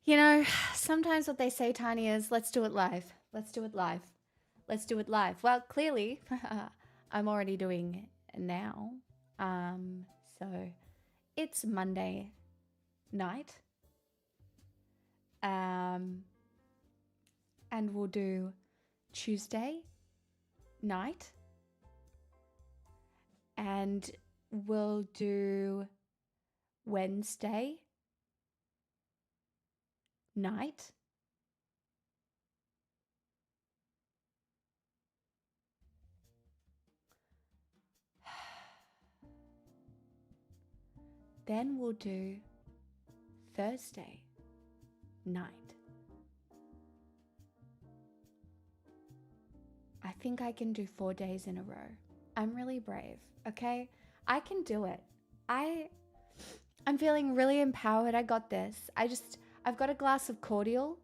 You know, sometimes what they say, Tiny, is let's do it live. Let's do it live. Let's do it live. Well, clearly, I'm already doing it now. Um, so it's Monday night. Um, and we'll do Tuesday night. And we'll do Wednesday night. Then we'll do Thursday night. I think I can do 4 days in a row. I'm really brave, okay? I can do it. I I'm feeling really empowered. I got this. I've got a glass of cordial,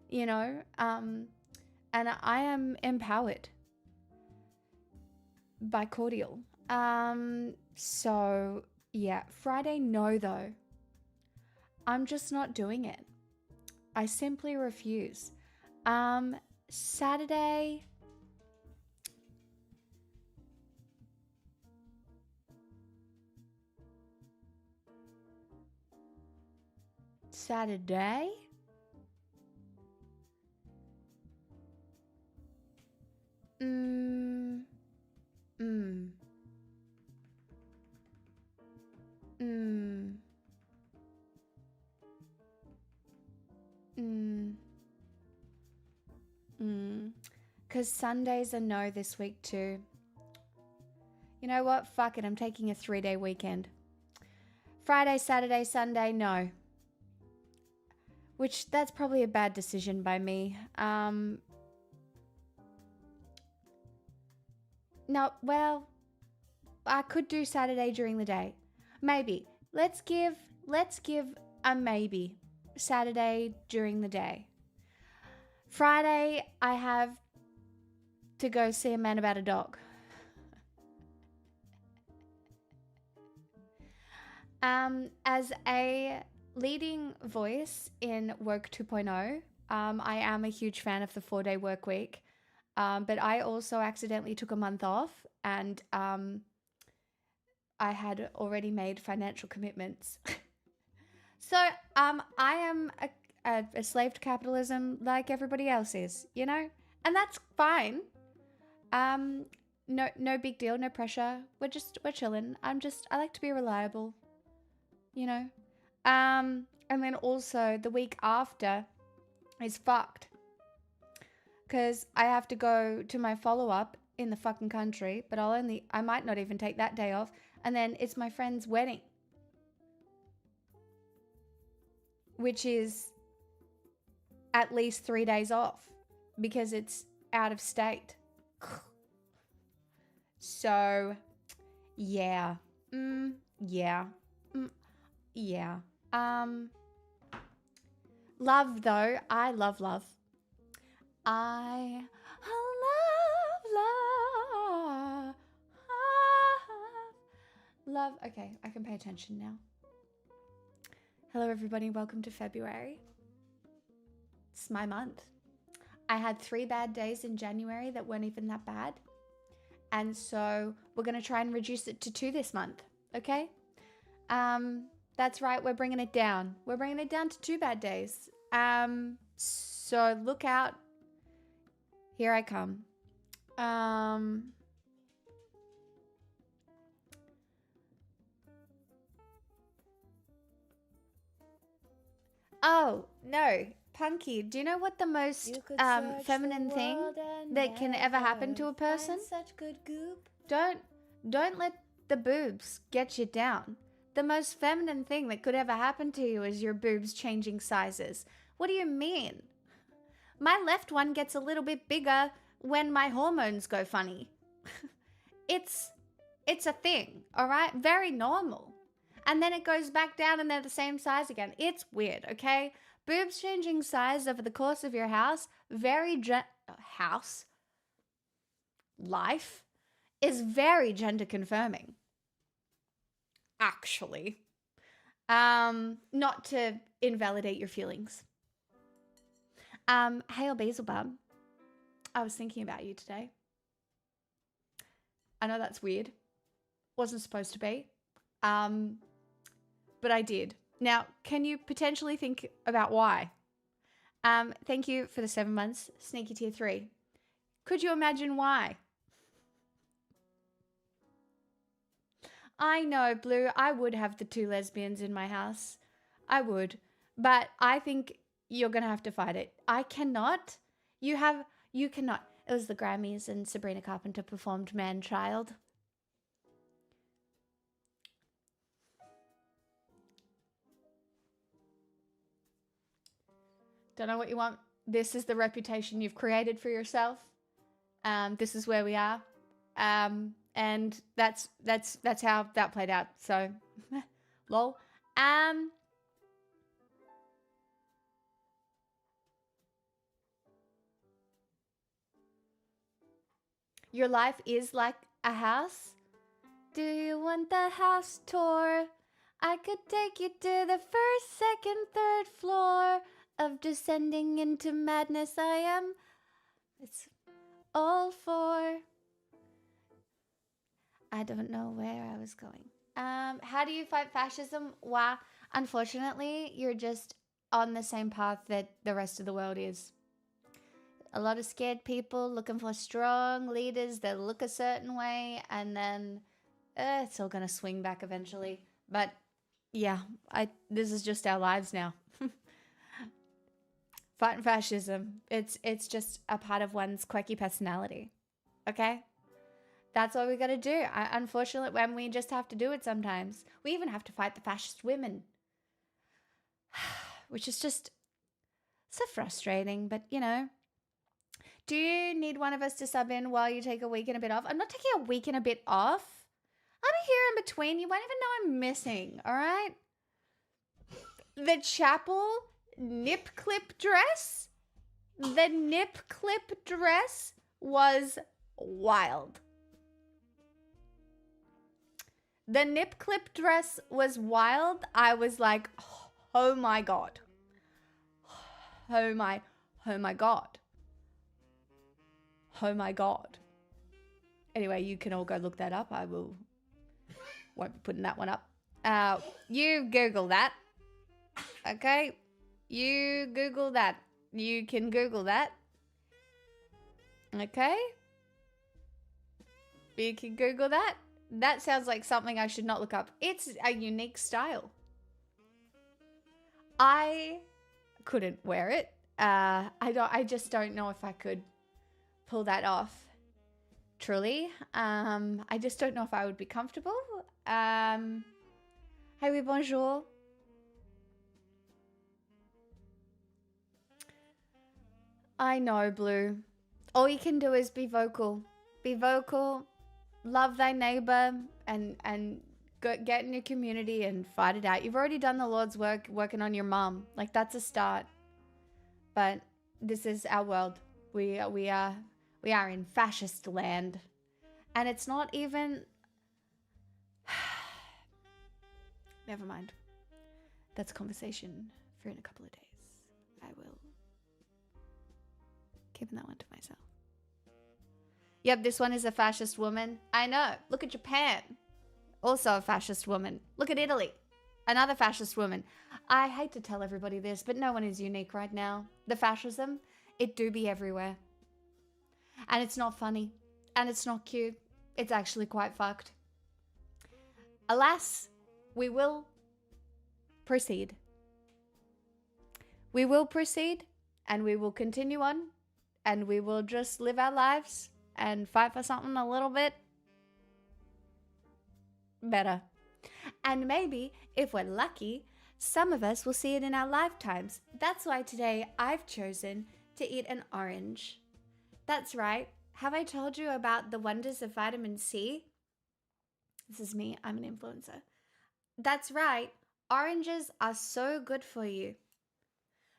you know, and I am empowered by cordial. So yeah, Friday no though. I'm just not doing it. I simply refuse. Saturday. Saturday? Mm, mm, mm, mm, mm. Because Sunday's a no this week too. You know what? Fuck it. I'm taking a 3-day weekend. Friday, Saturday, Sunday, no. Which that's probably a bad decision by me. No, well, I could do Saturday during the day. Maybe. Let's give a maybe. Saturday during the day. Friday, I have to go see a man about a dog. As a leading voice in Work 2.0, I am a huge fan of the 4-day work week. But I also accidentally took a month off and I had already made financial commitments. So I am a slave to capitalism like everybody else is, you know? And that's fine. Um, no big deal, no pressure. We're chilling. I like to be reliable, you know? And then also the week after is fucked. Because I have to go to my follow-up in the fucking country, but I might not even take that day off. And then it's my friend's wedding, which is at least 3 days off because it's out of state. So, yeah. Yeah. Yeah. Love though. I love love. I love love. Love. Okay, I can pay attention now. Hello, everybody. Welcome to February. It's my month. I had 3 bad days in January that weren't even that bad. And so we're going to try and reduce it to 2 this month. Okay? That's right. We're bringing it down. We're bringing it down to 2 bad days. So look out. Here I come. Oh, no. Punky, do you know what the most feminine thing that can ever happen to a person? Such good goop. Don't let the boobs get you down. The most feminine thing that could ever happen to you is your boobs changing sizes. What do you mean? My left one gets a little bit bigger when my hormones go funny. it's a thing, all right? Very normal. And then it goes back down and they're the same size again. It's weird, okay? Boobs changing size over the course of your life is very gender confirming. Actually. Not to invalidate your feelings. Hail Beelzebub. I was thinking about you today. I know that's weird. Wasn't supposed to be. But I did. Now, can you potentially think about why? Thank you for the 7 months, Sneaky Tier 3. Could you imagine why? I know, Blue, I would have the 2 lesbians in my house. I would. But I think you're going to have to fight it. I cannot. You cannot. It was the Grammys and Sabrina Carpenter performed Man Child. Don't know what you want. This is the reputation you've created for yourself. This is where we are. And that's how that played out. So, lol. Your life is like a house. Do you want the house tour? I could take you to the first, second, third floor of descending into madness. It's all for. I don't know where I was going. How do you fight fascism? Well, unfortunately, you're just on the same path that the rest of the world is. A lot of scared people looking for strong leaders that look a certain way, and then it's all gonna swing back eventually. But yeah, this is just our lives now. Fighting fascism. It's just a part of one's quirky personality. Okay? That's what we gotta do. Unfortunately, when we just have to do it sometimes. We even have to fight the fascist women. Which is just so frustrating, but you know. Do you need one of us to sub in while you take a week and a bit off? I'm not taking a week and a bit off. I'll be here in between. You won't even know I'm missing, all right? The chapel nip clip dress? The nip clip dress was wild. The nip clip dress was wild. I was like, oh my God. Oh my God. Oh my God. Anyway, you can all go look that up. I won't be putting that one up. You Google that. Okay? You Google that. You can Google that. Okay? You can Google that. That sounds like something I should not look up. It's a unique style. I couldn't wear it. I just don't know if I could pull that off. Truly. I just don't know if I would be comfortable. Hey, oui, bonjour. I know, Blue. All you can do is be vocal. Be vocal. Love thy neighbor and get in your community and fight it out. You've already done the Lord's work working on your mom. Like, that's a start. But this is our world. We are in fascist land. And it's not even... Never mind. That's a conversation for in a couple of days. I will keep that one to myself. Yep, this one is a fascist woman. I know. Look at Japan. Also a fascist woman. Look at Italy. Another fascist woman. I hate to tell everybody this, but no one is unique right now. The fascism, it do be everywhere. And it's not funny. And it's not cute. It's actually quite fucked. Alas, we will proceed. We will proceed, and we will continue on, and we will just live our lives and fight for something a little bit better. And maybe, if we're lucky, some of us will see it in our lifetimes. That's why today I've chosen to eat an orange. That's right. Have I told you about the wonders of vitamin C? This is me. I'm an influencer. That's right. Oranges are so good for you.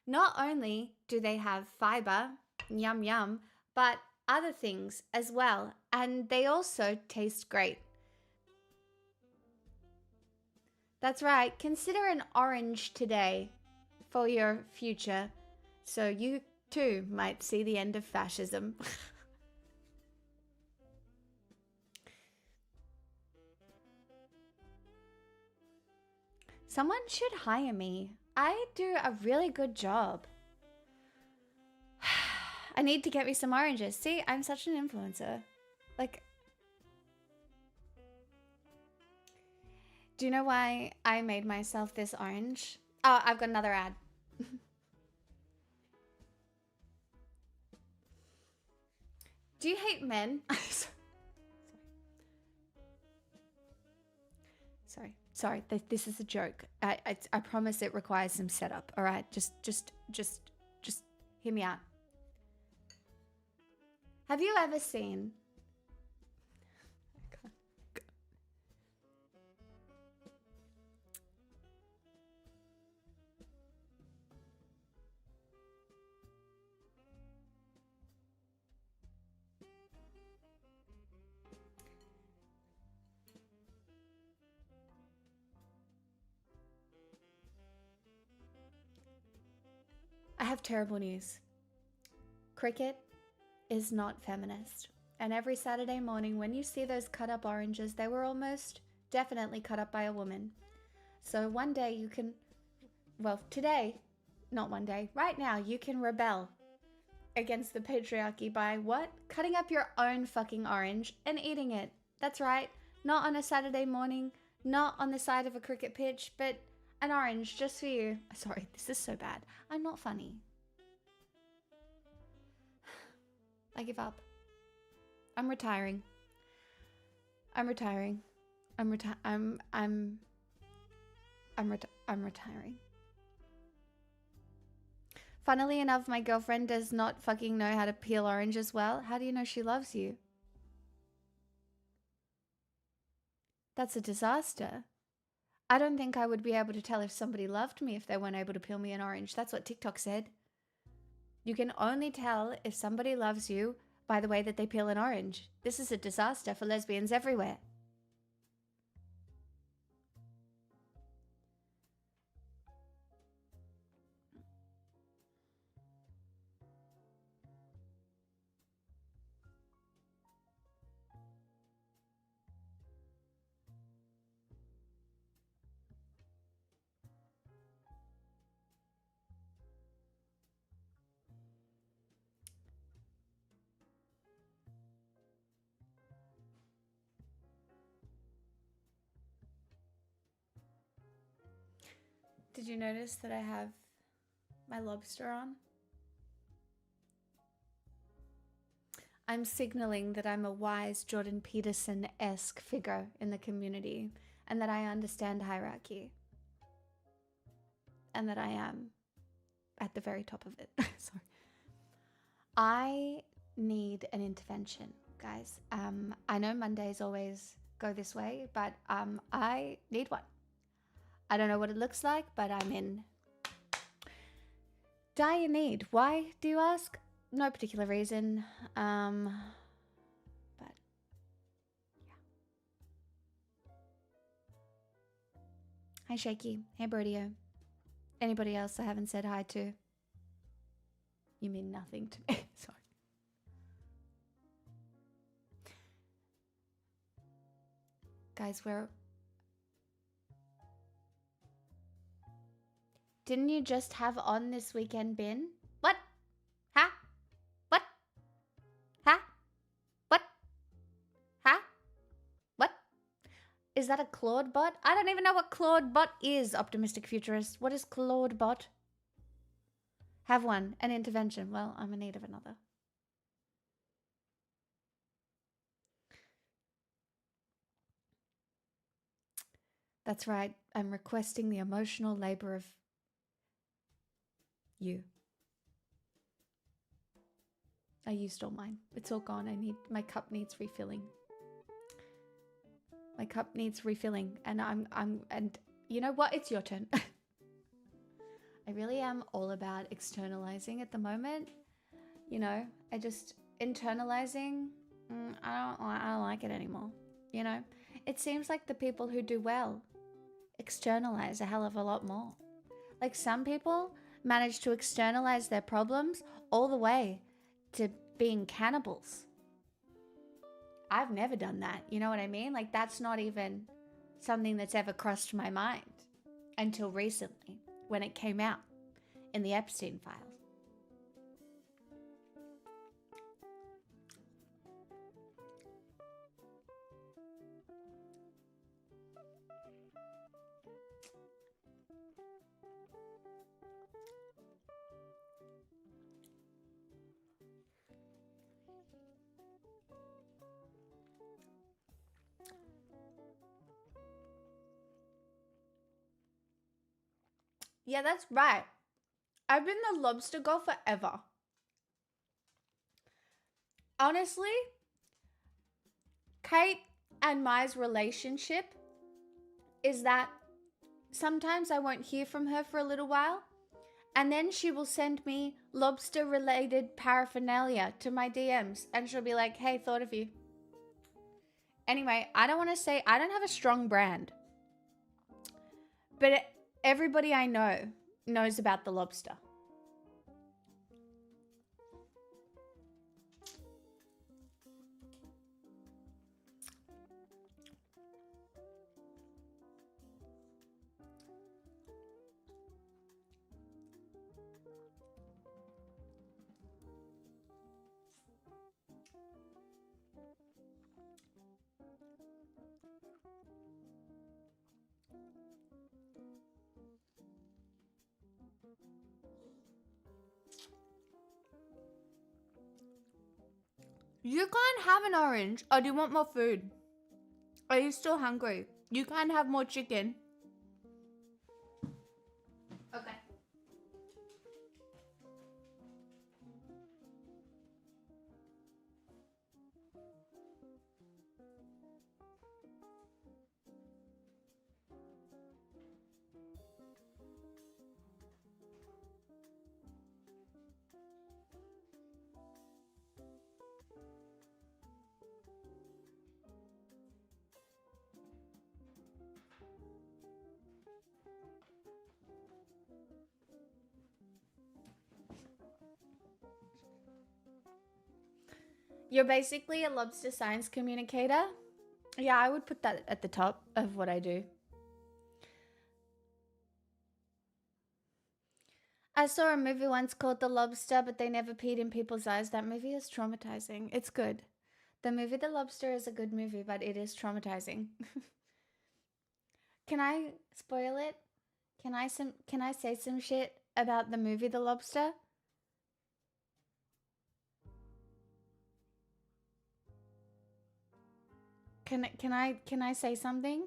Not only do they have fiber, yum yum, but other things as well. And they also taste great. That's right. Consider an orange today for your future, so you too might see the end of fascism. Someone should hire me. I do a really good job. I need to get me some oranges. See, I'm such an influencer. Like, do you know why I made myself this orange? Oh, I've got another ad. Do you hate men? Sorry. This is a joke. I promise it requires some setup. All right, just hear me out. Have you ever seen? I have terrible news. Cricket is not feminist. And every Saturday morning when you see those cut up oranges, they were almost definitely cut up by a woman. So one day you can, well, today, not one day, right now, you can rebel against the patriarchy by what? Cutting up your own fucking orange and eating it. That's right. Not on a Saturday morning, not on the side of a cricket pitch, but an orange just for you. Sorry, this is so bad. I'm not funny. I give up. I'm retiring. I'm retiring. I'm retiring. Funnily enough, my girlfriend does not fucking know how to peel oranges well. How do you know she loves you? That's a disaster. I don't think I would be able to tell if somebody loved me if they weren't able to peel me an orange. That's what TikTok said. You can only tell if somebody loves you by the way that they peel an orange. This is a disaster for lesbians everywhere. Did you notice that I have my lobster on? I'm signaling that I'm a wise Jordan Peterson-esque figure in the community and that I understand hierarchy. And that I am at the very top of it. Sorry. I need an intervention, guys. I know Mondays always go this way, but I need one. I don't know what it looks like, but I'm in dire need. Why, do you ask? No particular reason. But yeah. Hi, Shaky. Hey, Brodio. Anybody else I haven't said hi to? You mean nothing to me. Sorry. Guys, didn't you just have on this weekend bin? What? Huh? What? Huh? What? Huh? What? Is that a Claude bot? I don't even know what Claude bot is, Optimistic Futurist. What is Claude bot? Have one. An intervention. Well, I'm in need of another. That's right. I'm requesting the emotional labor of you. I used all mine. It's all gone. My cup needs refilling. My cup needs refilling, and and you know what? It's your turn. I really am all about externalizing at the moment. You know, I just internalizing. I don't like it anymore. You know, it seems like the people who do well, externalize a hell of a lot more. Like some people manage to externalize their problems all the way to being cannibals. I've never done that. You know what I mean? Like that's not even something that's ever crossed my mind until recently when it came out in the Epstein files. Yeah, that's right. I've been the lobster girl forever. Honestly, Kate and Mai's relationship is that sometimes I won't hear from her for a little while, and then she will send me lobster related paraphernalia to my DMs, and she'll be like, hey, thought of you. Anyway, I don't want to say I don't have a strong brand, but everybody I know knows about the lobster. You can't have an orange. Or do you want more food? Are you still hungry? You can't have more chicken. Okay. You're basically a lobster science communicator. Yeah, I would put that at the top of what I do. I saw a movie once called The Lobster, but they never peed in people's eyes. That movie is traumatizing. It's good. The movie The Lobster is a good movie, but it is traumatizing. Can I spoil it? Can I say some shit about the movie The Lobster? Can I say something?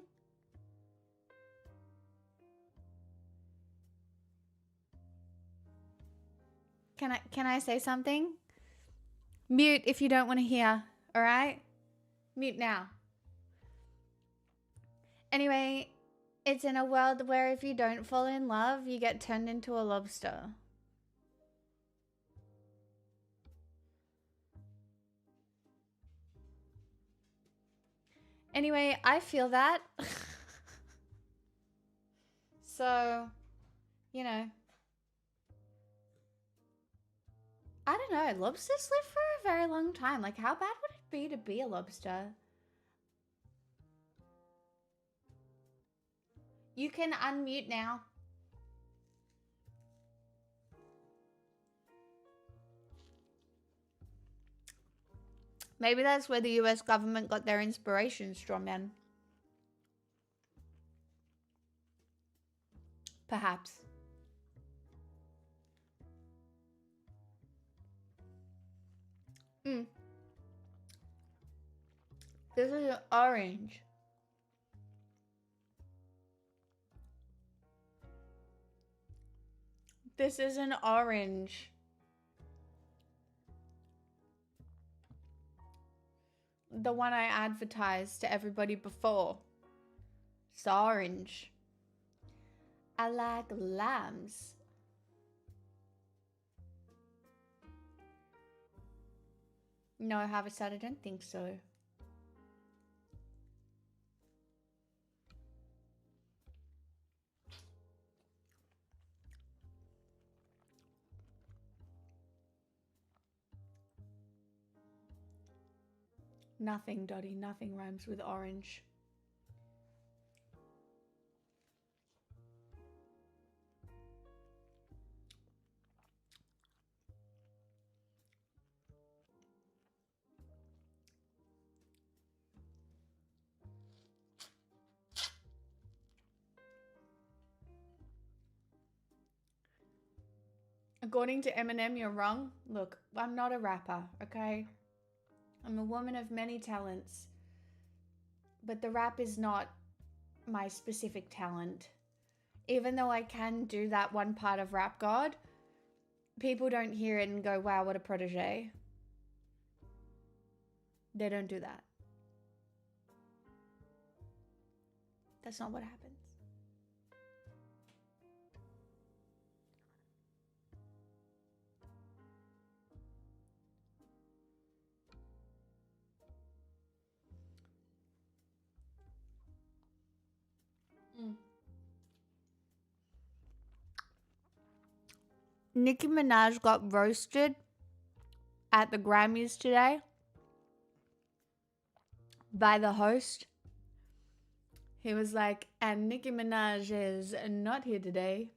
Can I say something? Mute if you don't want to hear, all right? Mute now. Anyway, it's in a world where if you don't fall in love, you get turned into a lobster. Anyway, I feel that. So, you know. I don't know. Lobsters live for a very long time. Like, how bad would it be to be a lobster? You can unmute now. Maybe that's where the US government got their inspirations from, man. Perhaps. This is an orange. This is an orange. The one I advertised to everybody before. It's orange. I like lambs. No, Harvester, I don't think so. Nothing, Dottie. Nothing rhymes with orange. According to Eminem, you're wrong. Look, I'm not a rapper, okay? I'm a woman of many talents. But the rap is not my specific talent. Even though I can do that one part of Rap God, people don't hear it and go, wow, what a protege. They don't do that. That's not what happens. Nicki Minaj got roasted at the Grammys today by the host. He was like, and Nicki Minaj is not here today.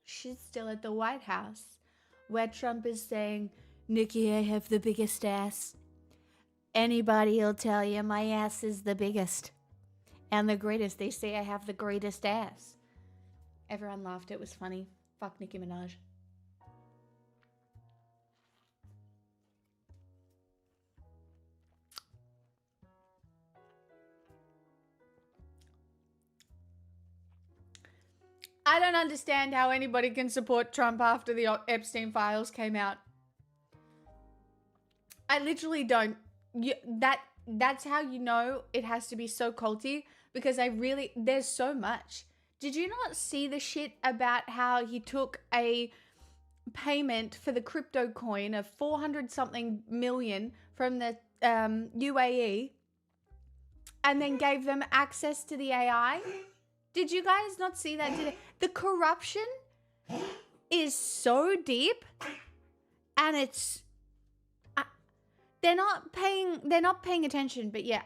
She's still at the White House, where Trump is saying, Nicki, I have the biggest ass. Anybody'll tell you my ass is the biggest and the greatest. They say I have the greatest ass. Everyone laughed. It was funny. Fuck Nicki Minaj. I don't understand how anybody can support Trump after the Epstein files came out. I literally don't. That's how you know it has to be so culty, because there's so much. Did you not see the shit about how he took a payment for the crypto coin of 400 something million from the UAE and then gave them access to the AI? Did you guys not see that today? The corruption is so deep, and it's they're not paying attention. But yeah,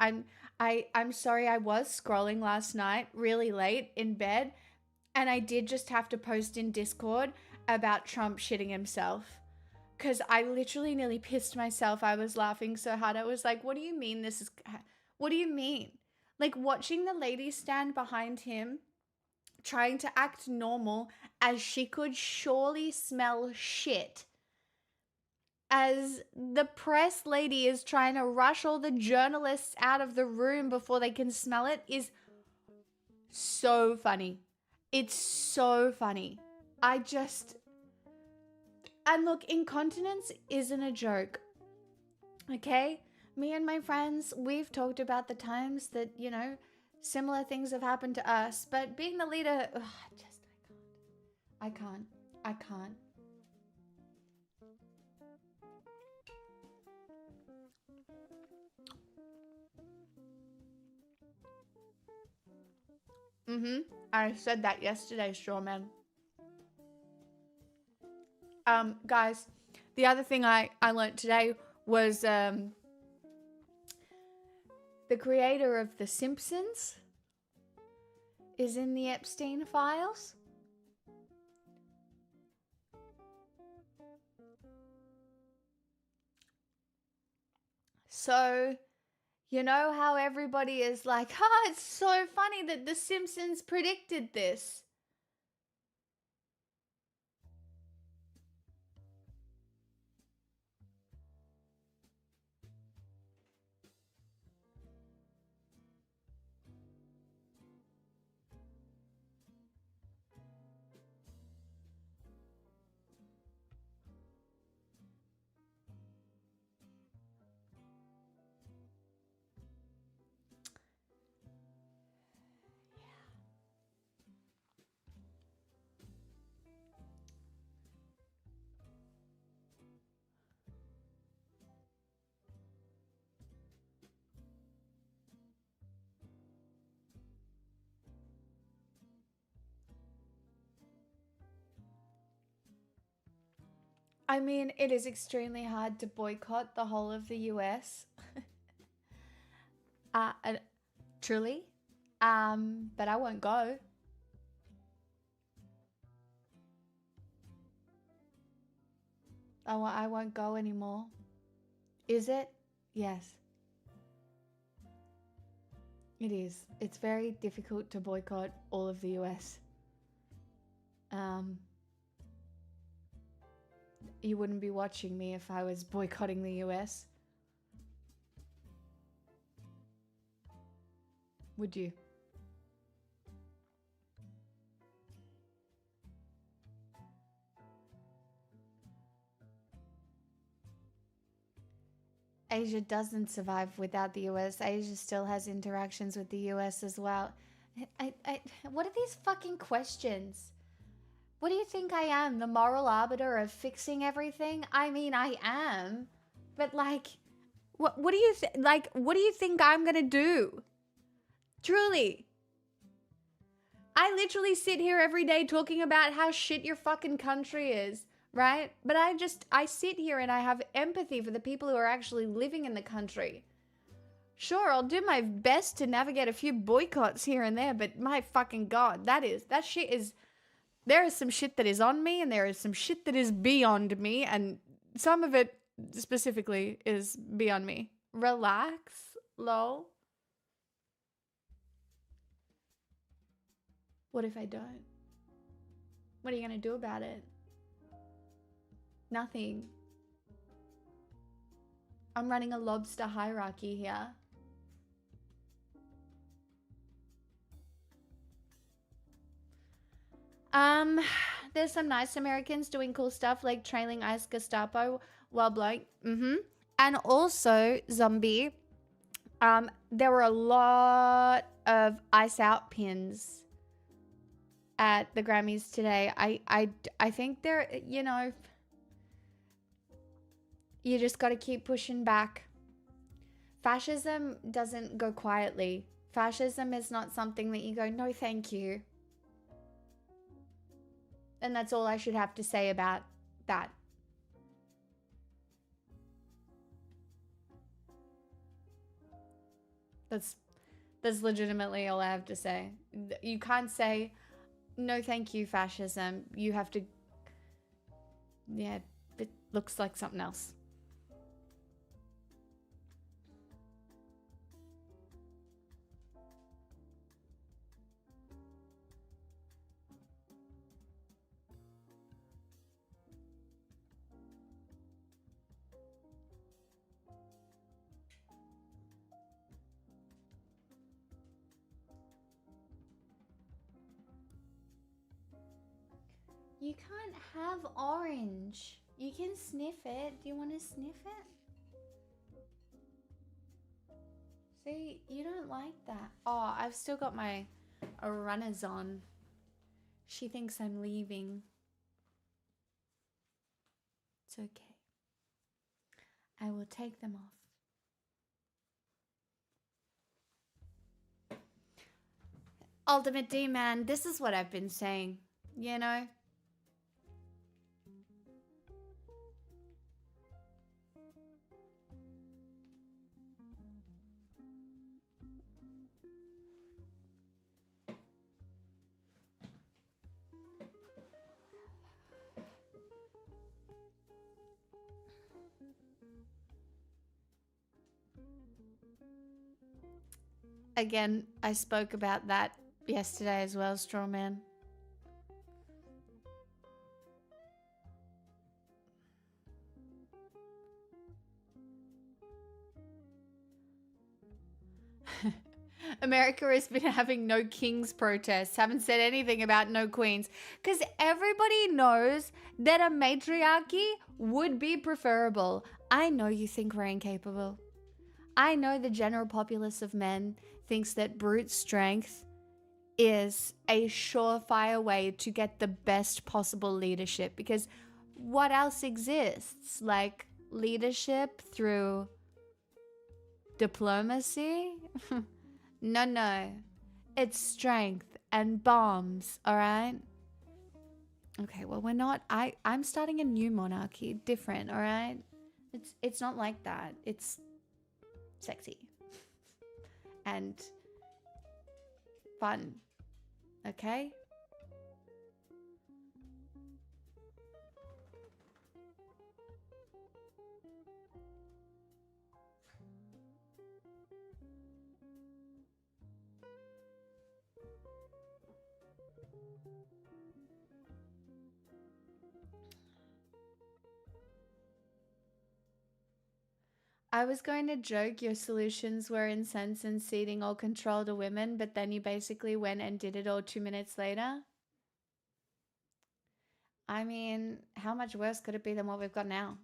I'm sorry, I was scrolling last night really late in bed, and I did just have to post in Discord about Trump shitting himself, because I literally nearly pissed myself. I was laughing so hard. I was like, what do you mean what do you mean? Like, watching the lady stand behind him trying to act normal as she could surely smell shit, as the press lady is trying to rush all the journalists out of the room before they can smell it, is so funny. It's so funny. And look, incontinence isn't a joke. Okay? Me and my friends, we've talked about the times that, similar things have happened to us, but being the leader, I can't. I said that yesterday, Strawman. Guys, the other thing I learned today was the creator of The Simpsons is in the Epstein files. So, you know how everybody is like, it's so funny that The Simpsons predicted this. I mean, it is extremely hard to boycott the whole of the US. Uh, uh truly. But I won't go. I won't go anymore. Is it? Yes, it is. It's very difficult to boycott all of the US. Um, you wouldn't be watching me if I was boycotting the US, would you? Asia doesn't survive without the US. Asia still has interactions with the US as well. What are these fucking questions? What do you think I am? The moral arbiter of fixing everything? I mean, I am. But like, what do you what do you think I'm gonna do? Truly. I literally sit here every day talking about how shit your fucking country is, right? But I sit here and I have empathy for the people who are actually living in the country. Sure, I'll do my best to navigate a few boycotts here and there, but my fucking god, that shit is, there is some shit that is on me and there is some shit that is beyond me, and some of it specifically is beyond me. Relax, lol. What if I don't? What are you gonna do about it? Nothing. I'm running a lobster hierarchy here. There's some nice Americans doing cool stuff like trailing ice Gestapo while blowing. And also, zombie. There were a lot of ice out pins at the Grammys today. I think they're, you know, you just got to keep pushing back. Fascism doesn't go quietly. Fascism is not something that you go, no, thank you. And that's all I should have to say about that. That's legitimately all I have to say. You can't say, no, thank you, fascism. You have to, yeah, it looks like something else. You can't have orange. You can sniff it. Do you want to sniff it? See, you don't like that. Oh, I've still got my runners on. She thinks I'm leaving. It's okay. I will take them off. Ultimate D, man, this is what I've been saying, you know? Again, I spoke about that yesterday as well, Strawman. America has been having no kings protests, haven't said anything about no queens, because everybody knows that a matriarchy would be preferable. I know you think we're incapable. I know the general populace of men thinks that brute strength is a surefire way to get the best possible leadership, because what else exists? Like leadership through diplomacy? No. It's strength and bombs, all right? Okay, well, we're not. I'm starting a new monarchy, different, all right? It's not like that. It's sexy. and fun. Okay? I was going to joke your solutions were incense and seating all control to women, but then you basically went and did it all 2 minutes later. I mean, how much worse could it be than what we've got now?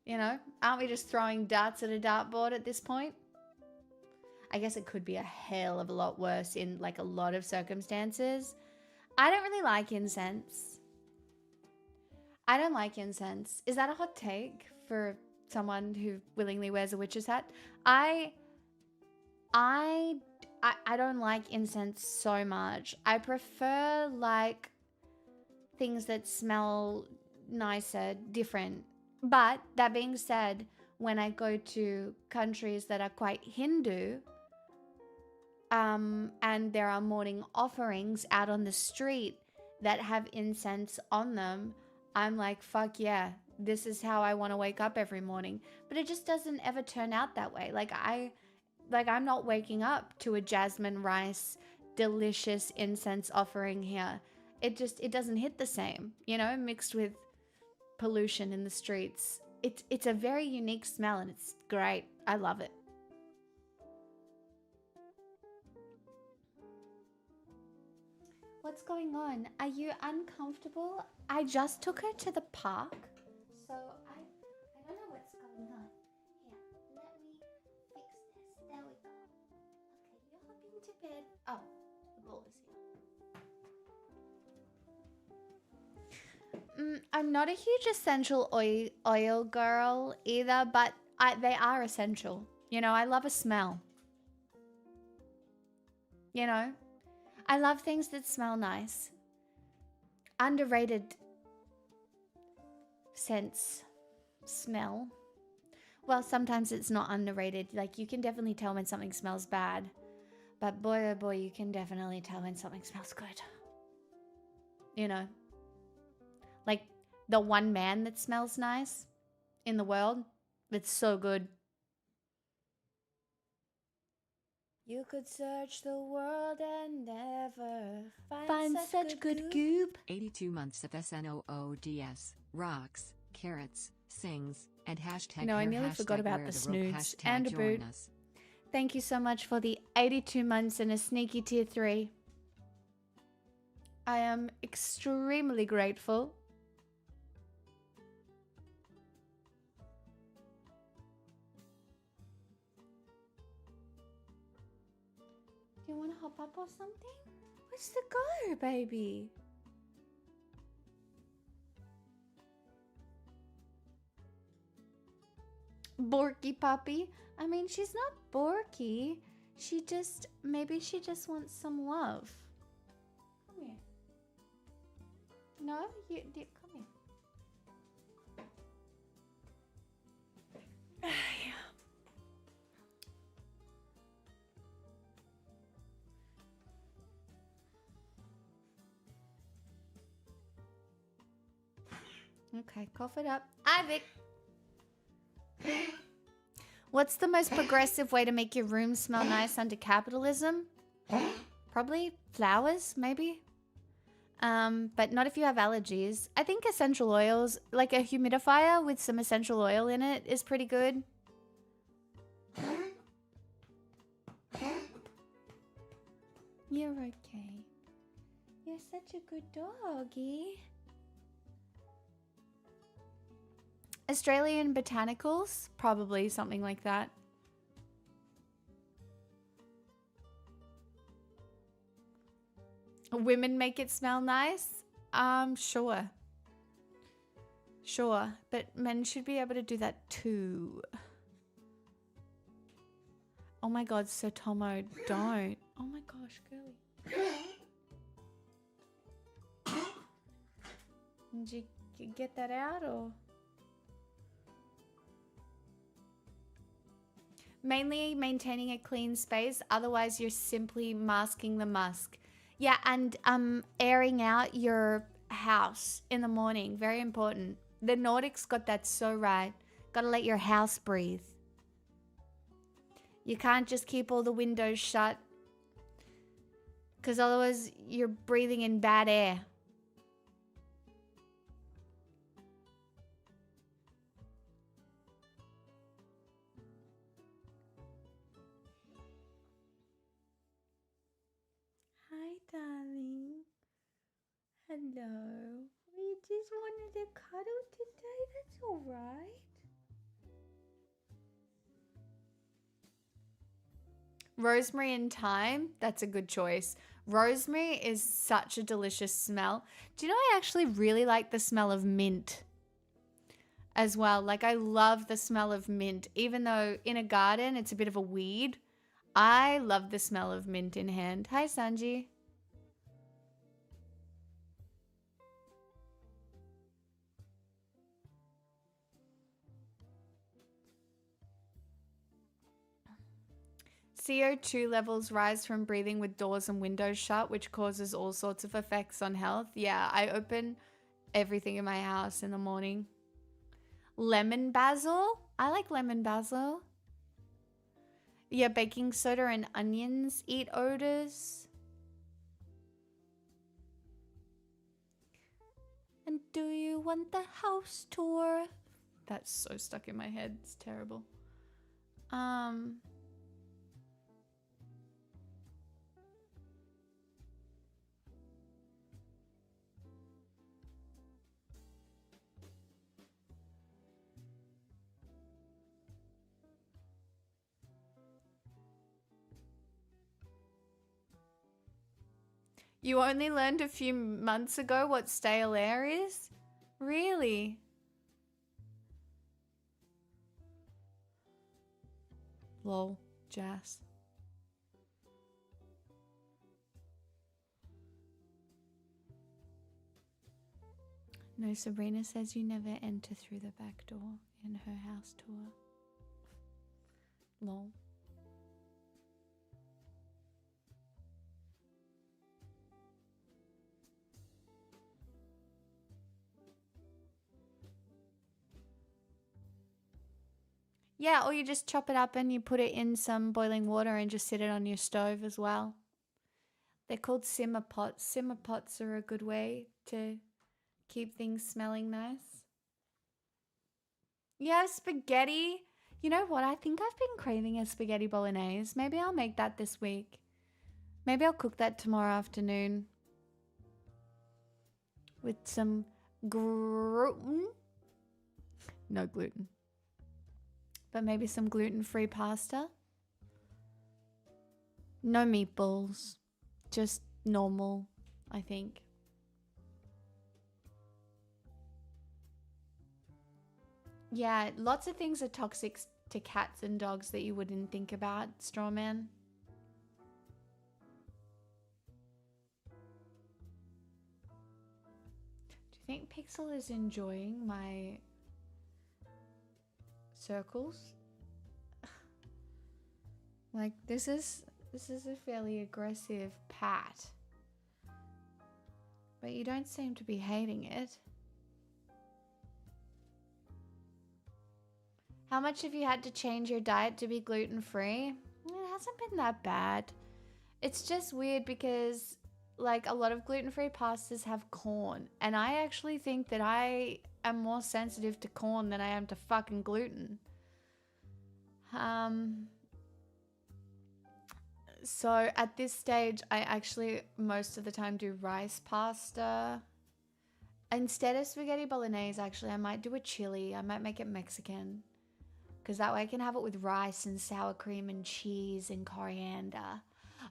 You know, aren't we just throwing darts at a dartboard at this point? I guess it could be a hell of a lot worse in like a lot of circumstances. I don't really like incense. I don't like incense. Is that a hot take for someone who willingly wears a witch's hat? I don't like incense so much. I prefer like things that smell nicer, different. But that being said, when I go to countries that are quite Hindu, and there are morning offerings out on the street that have incense on them, I'm like, fuck yeah, this is how I want to wake up every morning. But it just doesn't ever turn out that way. I'm not waking up to a jasmine rice delicious incense offering here. It doesn't hit the same, you know, mixed with pollution in the streets. It's a very unique smell and it's great. I love it. What's going on? Are you uncomfortable? I just took her to the park, so I don't know what's going on. Here, let me fix this. There we go. Okay, you're hopping to bed. Oh, the ball is here. I'm not a huge essential oil girl either, but they are essential. You know, I love a smell. You know, I love things that smell nice. Underrated sense, smell. Well, sometimes it's not underrated. Like, you can definitely tell when something smells bad. But boy, oh boy, you can definitely tell when something smells good. You know? Like, the one man that smells nice in the world, it's so good. You could search the world and never find such good goop. 82 months of SNOODS, rocks, carrots, sings, and hashtag No, I hair, nearly forgot hashtag about wear the the rope, snoods hashtag and a join boot. us. Thank you so much for the 82 months and a sneaky tier 3. I am extremely grateful. Do you want to hop up or something? Where's the go, baby? Borky puppy. I mean, she's not borky. Maybe she just wants some love. Come here. No, come here. Okay, cough it up. Ivy. What's the most progressive way to make your room smell nice under capitalism? Probably flowers, maybe. But not if you have allergies. I think essential oils, like a humidifier with some essential oil in it, is pretty good. You're okay. You're such a good doggy. Australian botanicals? Probably something like that. Women make it smell nice? Sure. Sure, but men should be able to do that too. Oh my god, Sir Tomo, don't. Oh my gosh, girly. Did you get that out or? Mainly maintaining a clean space, otherwise you're simply masking the musk. Yeah, and airing out your house in the morning, very important. The Nordics got that so right. Gotta let your house breathe. You can't just keep all the windows shut, because otherwise you're breathing in bad air. Hi, darling. Hello. We just wanted to cuddle today. That's all right. Rosemary and thyme, that's a good choice. Rosemary is such a delicious smell. Do you know I actually really like the smell of mint as well? Like I love the smell of mint, even though in a garden it's a bit of a weed. I love the smell of mint in hand. Hi, Sanji. CO2 levels rise from breathing with doors and windows shut, which causes all sorts of effects on health. Yeah, I open everything in my house in the morning. Lemon basil. I like lemon basil. Yeah, baking soda and onions eat odors. And do you want the house tour? That's so stuck in my head. It's terrible. You only learned a few months ago what stale air is? Really? Lol, Jazz. No, Sabrina says you never enter through the back door in her house tour. Lol. Yeah, or you just chop it up and you put it in some boiling water and just sit it on your stove as well. They're called simmer pots. Simmer pots are a good way to keep things smelling nice. Yeah, spaghetti. You know what? I think I've been craving a spaghetti bolognese. Maybe I'll make that this week. Maybe I'll cook that tomorrow afternoon with some gluten. No gluten. But maybe some gluten-free pasta. No meatballs. Just normal, I think. Yeah, lots of things are toxic to cats and dogs that you wouldn't think about, Strawman. Do you think Pixel is enjoying my circles? Like this is a fairly aggressive pat. But you don't seem to be hating it. How much have you had to change your diet to be gluten-free? It hasn't been that bad. It's just weird because like a lot of gluten-free pastas have corn, and I actually think that I am more sensitive to corn than I am to fucking gluten. So at this stage, I actually most of the time do rice pasta. Instead of spaghetti bolognese, actually, I might do a chili. I might make it Mexican. Because that way I can have it with rice and sour cream and cheese and coriander.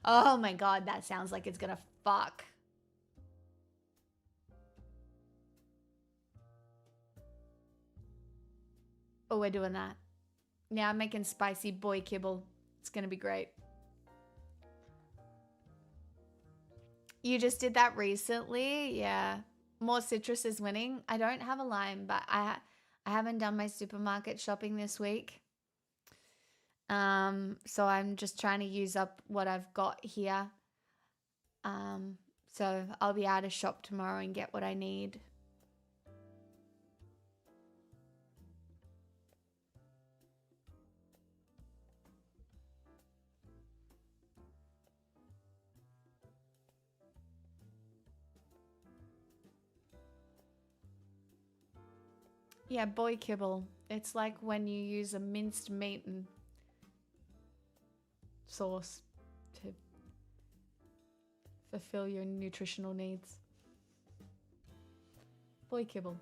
Oh my god, that sounds like it's gonna fuck. Oh, we're doing that. Yeah, I'm making spicy boy kibble. It's gonna be great. You just did that recently? Yeah. More citrus is winning. I don't have a lime, but I haven't done my supermarket shopping this week. So I'm just trying to use up what I've got here. Um, so I'll be able to shop tomorrow and get what I need. Yeah, boy kibble. It's like when you use a minced meat and sauce to fulfill your nutritional needs. Boy kibble.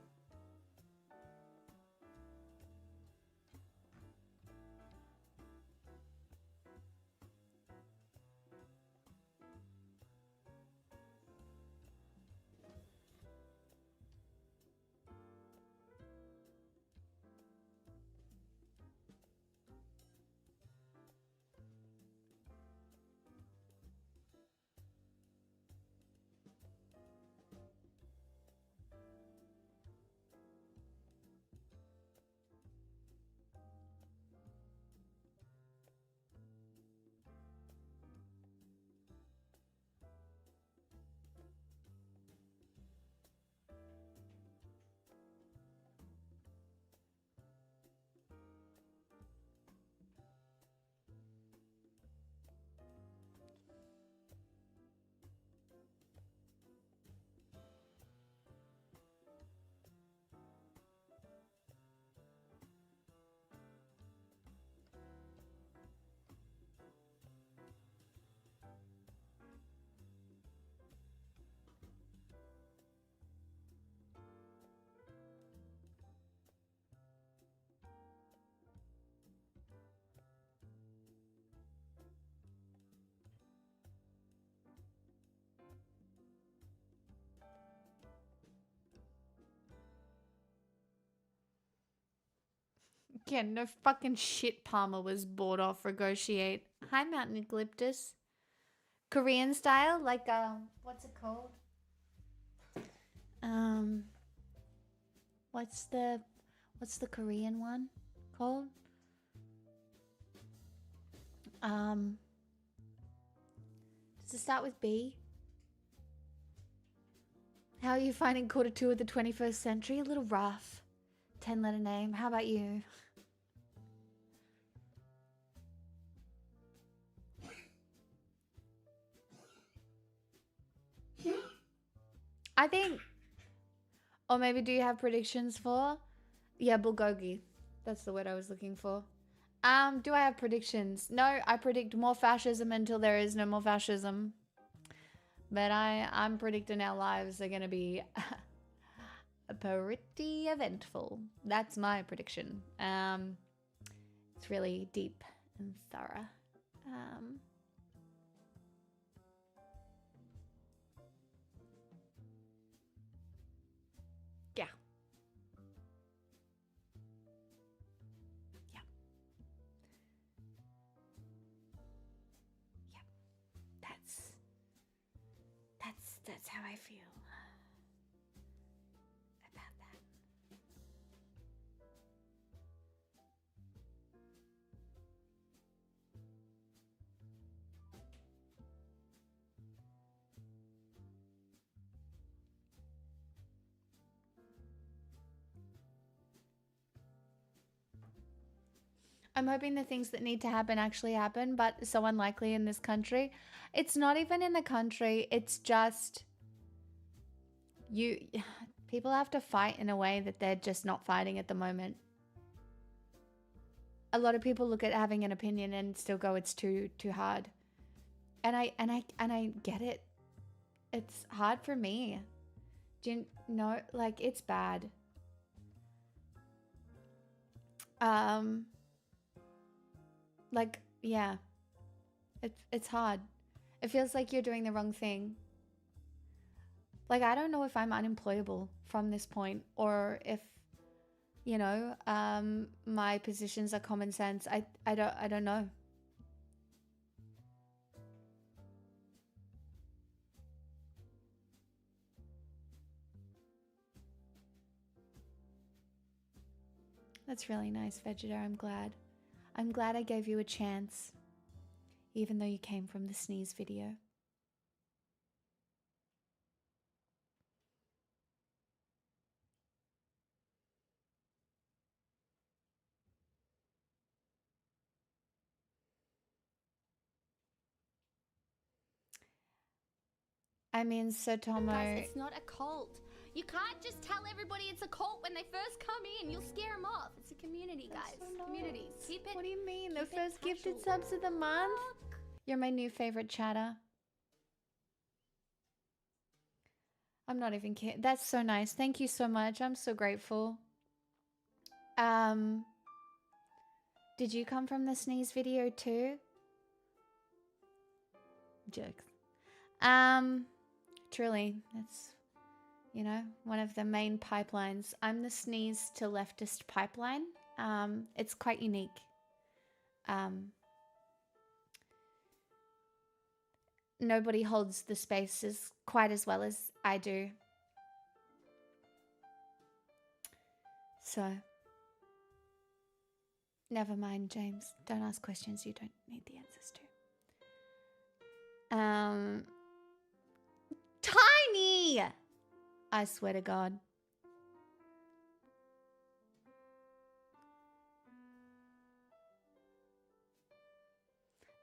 Yeah, no fucking shit Palmer was bought off Regotiate. Hi, Mountain Eucalyptus. Korean style, like what's it called? Um, what's the Korean one called? Um, does it start with B? How are you finding quarter two of the 21st century? A little rough. 10-letter name. How about you? I think, or maybe do you have predictions for? Yeah, bulgogi. That's the word I was looking for. Do I have predictions? No, I predict more fascism until there is no more fascism. But I'm predicting our lives are gonna be pretty eventful. That's my prediction. It's really deep and thorough. Yeah. Yeah. Yeah. That's how I feel about that. I'm hoping the things that need to happen actually happen, but so unlikely in this country. It's not even in the country, it's just you people have to fight in a way that they're just not fighting at the moment. A lot of people look at having an opinion and still go it's too hard. And I get it. It's hard for me. Do you know, like, it's bad. Like, yeah. It's hard. It feels like you're doing the wrong thing. Like, I don't know if I'm unemployable from this point or if, my positions are common sense. I don't know. That's really nice, Vegeta. I'm glad. I'm glad I gave you a chance, even though you came from the sneeze video. I mean, Sotomo. Guys, it's not a cult. You can't just tell everybody it's a cult when they first come in. You'll scare them off. It's a community, guys. Communities. Keep it. What do you mean? The keep it first gifted casual. subs of the month? You're my new favorite chatter. I'm not even kidding. That's so nice. Thank you so much. I'm so grateful. Did you come from the sneeze video too? Jokes. Truly, that's, you know, one of the main pipelines. I'm the sneeze to leftist pipeline. It's quite unique. Nobody holds the spaces quite as well as I do. So, never mind, James. Don't ask questions you don't need the answers to. Tiny! I swear to God.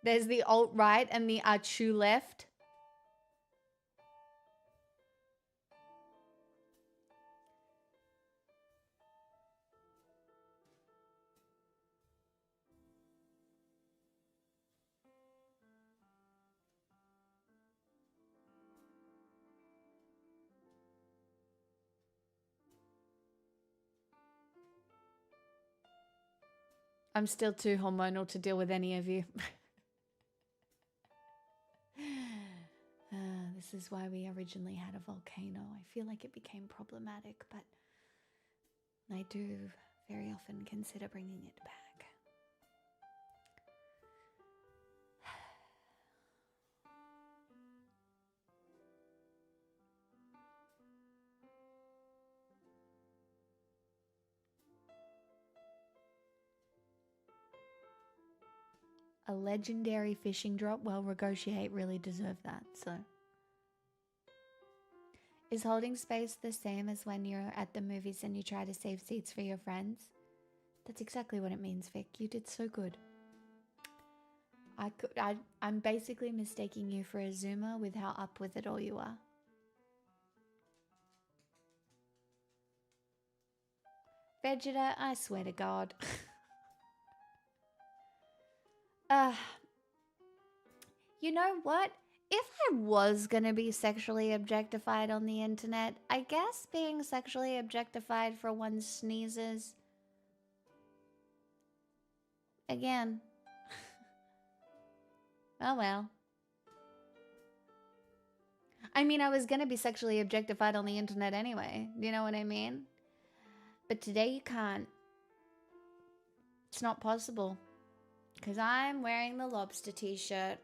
There's the alt-right and the Achu left. I'm still too hormonal to deal with any of you. This is why we originally had a volcano. I feel like it became problematic, but I do very often consider bringing it back. A legendary fishing drop? Well, Negotiate really deserved that, so. Is holding space the same as when you're at the movies and you try to save seats for your friends? That's exactly what it means, Vic. You did so good. I'm basically mistaking you for a Zoomer with how up with it all you are. Vegeta, I swear to God. You know what? If I was gonna be sexually objectified on the internet, I guess being sexually objectified for one's sneezes. Again. Oh well. I mean, I was gonna be sexually objectified on the internet anyway. Do you know what I mean? But today you can't. It's not possible. Because I'm wearing the lobster t-shirt.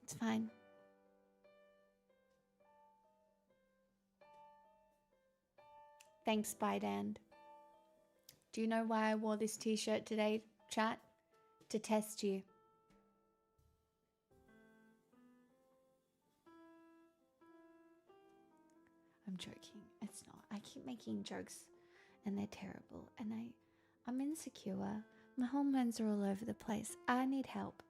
It's fine. Thanks, Bydand. Do you know why I wore this t-shirt today, chat? To test you. I'm joking. It's not. I keep making jokes and they're terrible. And I'm insecure. My hormones are all over the place. I need help.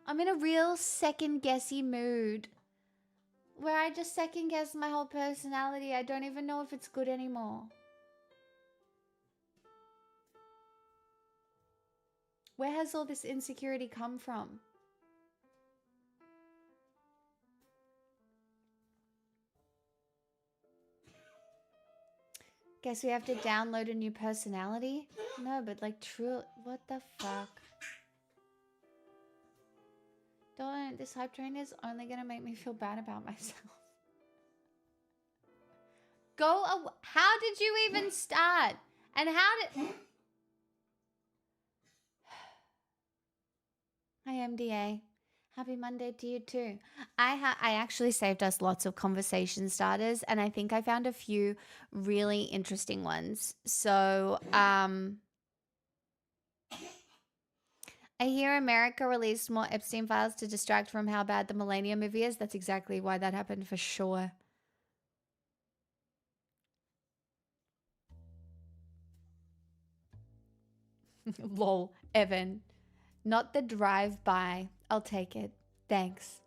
I'm in a real second-guessy mood. Where I just second-guess my whole personality. I don't even know if it's good anymore. Where has all this insecurity come from? Guess we have to download a new personality? No, but like true, what the fuck? Don't. This hype train is only gonna make me feel bad about myself. How did you even start? And how did... Hi, MDA. Happy Monday to you too. I actually saved us lots of conversation starters, and I think I found a few really interesting ones. So, I hear America released more Epstein files to distract from how bad the Millennium movie is. That's exactly why that happened for sure. Lol, Evan. Not the drive-by. I'll take it. Thanks.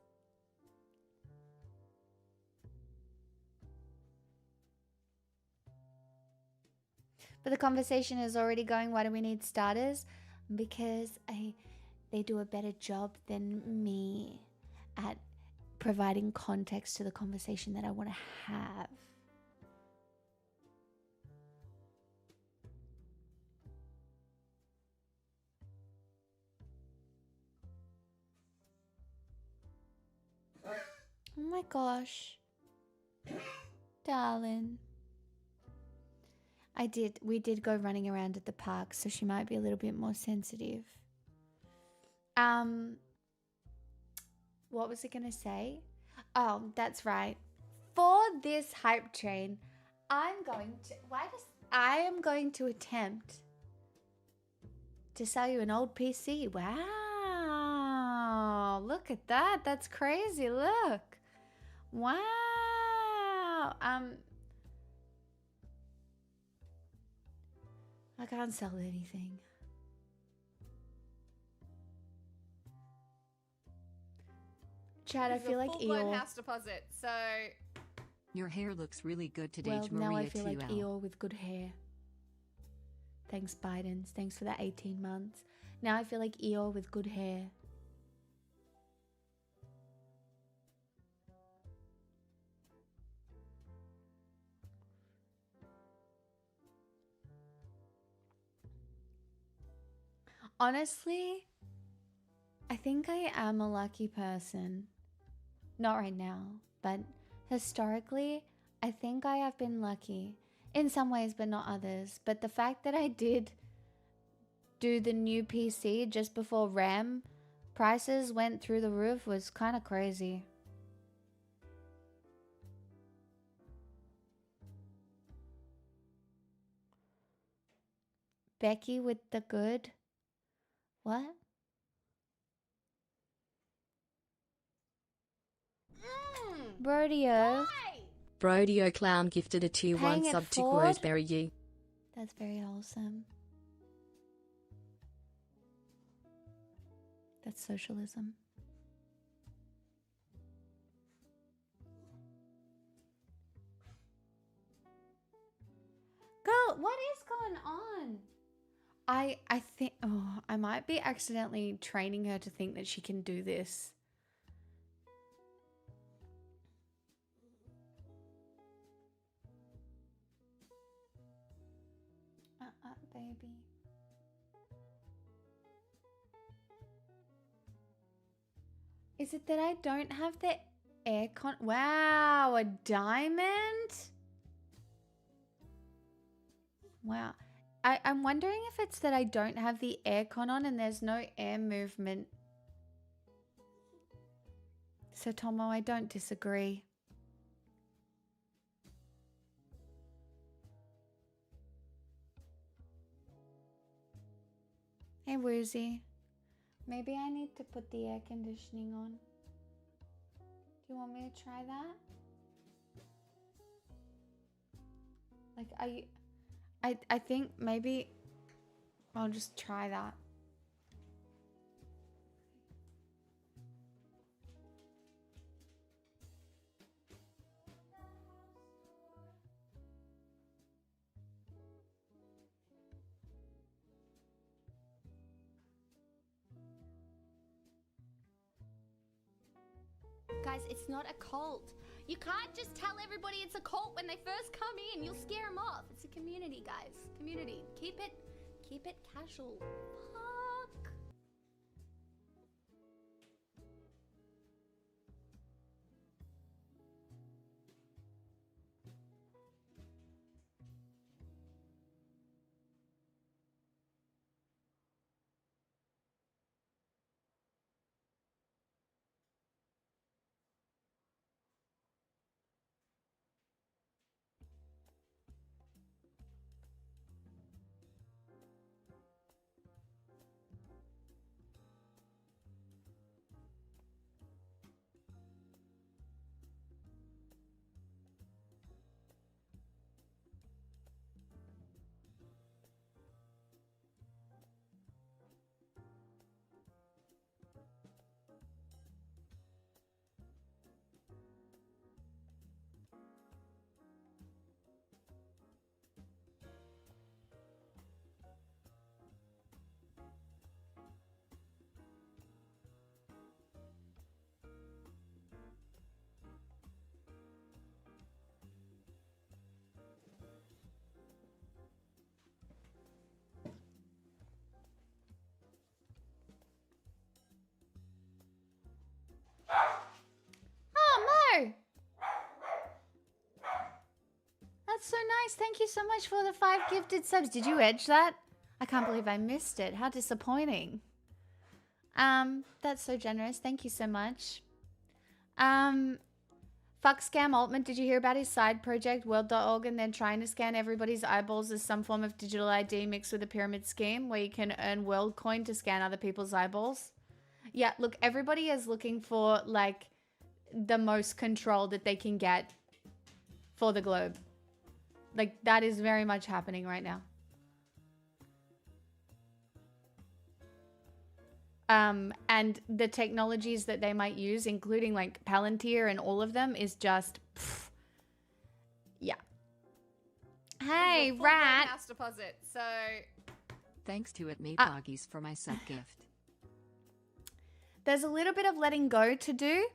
But the conversation is already going. Why do we need starters? Because they do a better job than me at providing context to the conversation that I want to have. Oh my gosh. Darling. We did go running around at the park, so she might be a little bit more sensitive. What was I gonna say? Oh, that's right. For this hype train, I am going to attempt to sell you an old PC. Wow. Look at that. That's crazy. Look. Wow. I can't sell anything. Chad, I feel like full-blown house deposit. So Your hair looks really good today, well, now I feel like 2L. Eeyore with good hair. Thanks, Bidens. Thanks for that 18 months. Now I feel like Eeyore with good hair. Honestly, I think I am a lucky person. Not right now, but historically, I think I have been lucky. In some ways, but not others. But the fact that I did do the new PC just before RAM prices went through the roof was kind of crazy. Becky with the good. What? Brodio. Brodio Clown gifted a tier Paying 1 it sub to forward? Groseberry U. That's very wholesome. That's socialism. Girl, what is going on? I think I might be accidentally training her to think that she can do this. Baby. Is it that I don't have the aircon? Wow, a diamond? Wow. I'm wondering if it's that I don't have the aircon on and there's no air movement. So Tomo, I don't disagree. Hey Woozy. Maybe I need to put the air conditioning on. Do you want me to try that? Like, I think maybe I'll just try that. Guys, it's not a cult. You can't just tell everybody it's a cult when they first come in. You'll scare them off. It's a community, guys. Community. Keep it casual. Fuck. that's so nice. Thank you so much for the 5 gifted subs. Did you edge that? I can't believe I missed it. How disappointing. That's so generous. Thank you so much. Fuck Scam Altman. Did you hear about his side project, World.org, and then trying to scan everybody's eyeballs as some form of digital ID mixed with a pyramid scheme where you can earn World Coin to scan other people's eyeballs? Yeah, look, everybody is looking for, like, the most control that they can get for the globe. Like, that is very much happening right now. And the technologies that they might use, including like Palantir and all of them, is just, pff, yeah. Hey, Full-blown Rat. house deposit. So Thanks to it me Poggies for my sub gift. There's a little bit of letting go to do,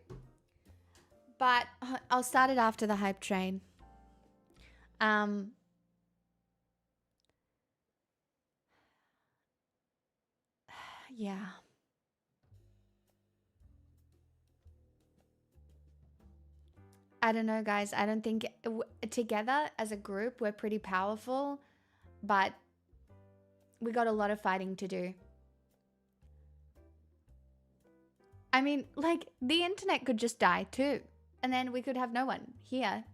but I'll start it after the hype train. Yeah. I don't know, guys. I don't think together as a group we're pretty powerful, but we got a lot of fighting to do. I mean, like, the internet could just die too, and then we could have no one here.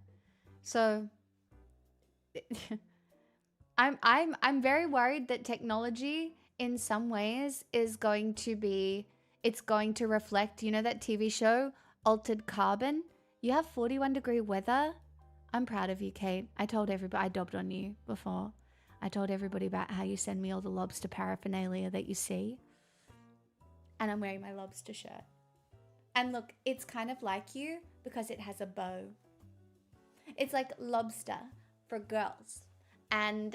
So I'm very worried that technology in some ways is going to be, it's going to reflect, you know, that TV show Altered Carbon? You have 41-degree weather. I'm proud of you, Kate. I told everybody, I dobbed on you before. I told everybody about how you send me all the lobster paraphernalia that you see. And I'm wearing my lobster shirt. And look, it's kind of like you because it has a bow. It's like lobster for girls. And,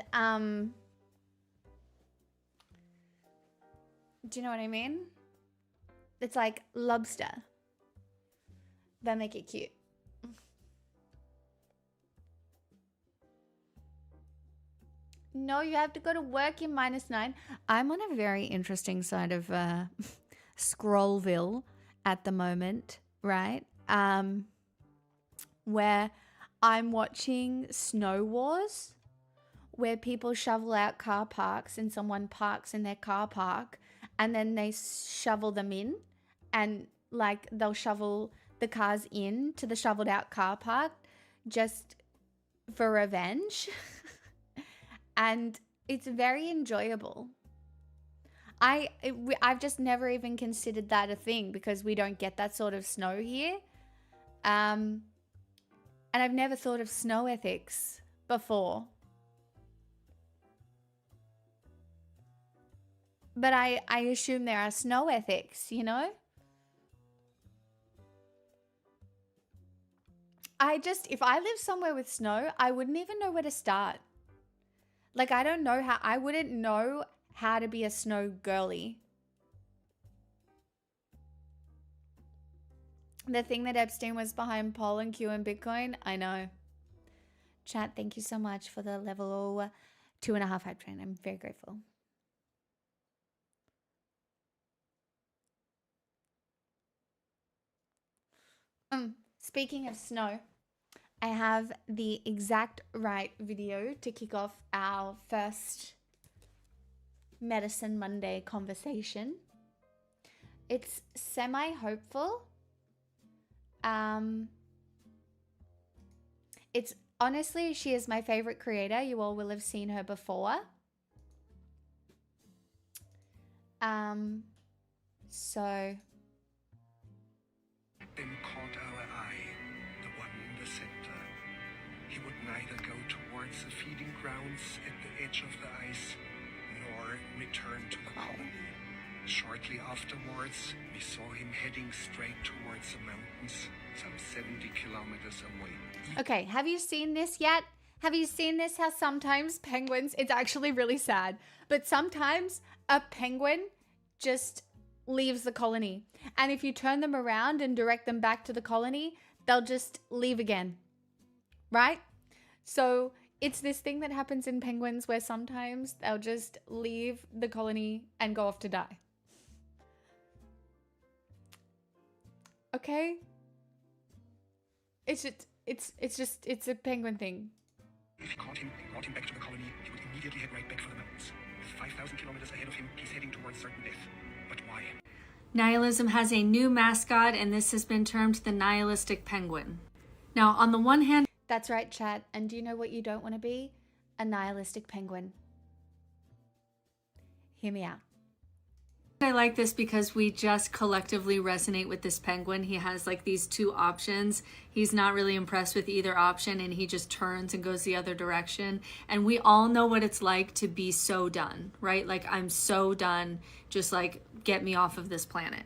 do you know what I mean? It's like lobster. That make it cute. No, you have to go to work in -9. I'm on a very interesting side of Scrollville at the moment, right? Where I'm watching Snow Wars, where people shovel out car parks and someone parks in their car park and then they shovel them in, and like they'll shovel the cars in to the shoveled out car park just for revenge. And it's very enjoyable. I've just never even considered that a thing because we don't get that sort of snow here. And I've never thought of snow ethics before. But I assume there are snow ethics, you know? If I lived somewhere with snow, I wouldn't even know where to start. Like, I wouldn't know how to be a snow girly. The thing that Epstein was behind Pol and Q and Bitcoin, I know. Chat, thank you so much for the level 2.5 hype train. I'm very grateful. Speaking of snow, I have the exact right video to kick off our first Medicine Monday conversation. It's semi-hopeful. It's honestly, she is my favorite creator. You all will have seen her before. So Then caught our eye, the one in the center. He would neither go towards the feeding grounds at the edge of the ice, nor return to the colony. Shortly afterwards, we saw him heading straight towards the mountains, some 70 kilometers away. okay, have you seen this yet? Have you seen this? How sometimes penguins, it's actually really sad, but sometimes a penguin just leaves the colony. And if you turn them around and direct them back to the colony, they'll just leave again. Right? So it's this thing that happens in penguins where sometimes they'll just leave the colony and go off to die. Okay? It's a penguin thing. If he caught him and brought him back to the colony, he would immediately head right back for the mountains. With 5,000 kilometers ahead of him, he's heading towards certain death. But why? Nihilism has a new mascot, and this has been termed the nihilistic penguin. Now, on the one hand, That's right, chat. And do you know what you don't want to be? A nihilistic penguin. Hear me out. I like this because we just collectively resonate with this penguin. He has like these two options. He's not really impressed with either option, and he just turns and goes the other direction. And we all know what it's like to be so done, right? Like, I'm so done. Just like, get me off of this planet.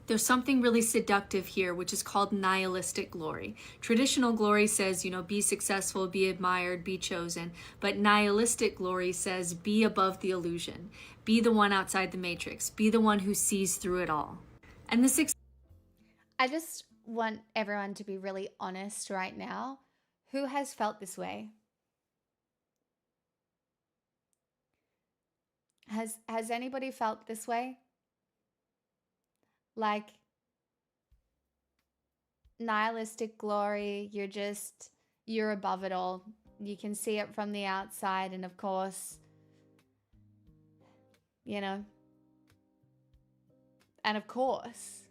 There's something really seductive here, which is called nihilistic glory. Traditional glory says, be successful, be admired, be chosen. But nihilistic glory says, be above the illusion. Be the one outside the matrix. Be the one who sees through it all. And this I just want everyone to be really honest right now. Who has felt this way? Has anybody felt this way? Like, nihilistic glory, you're above it all. You can see it from the outside, and of course, and of course,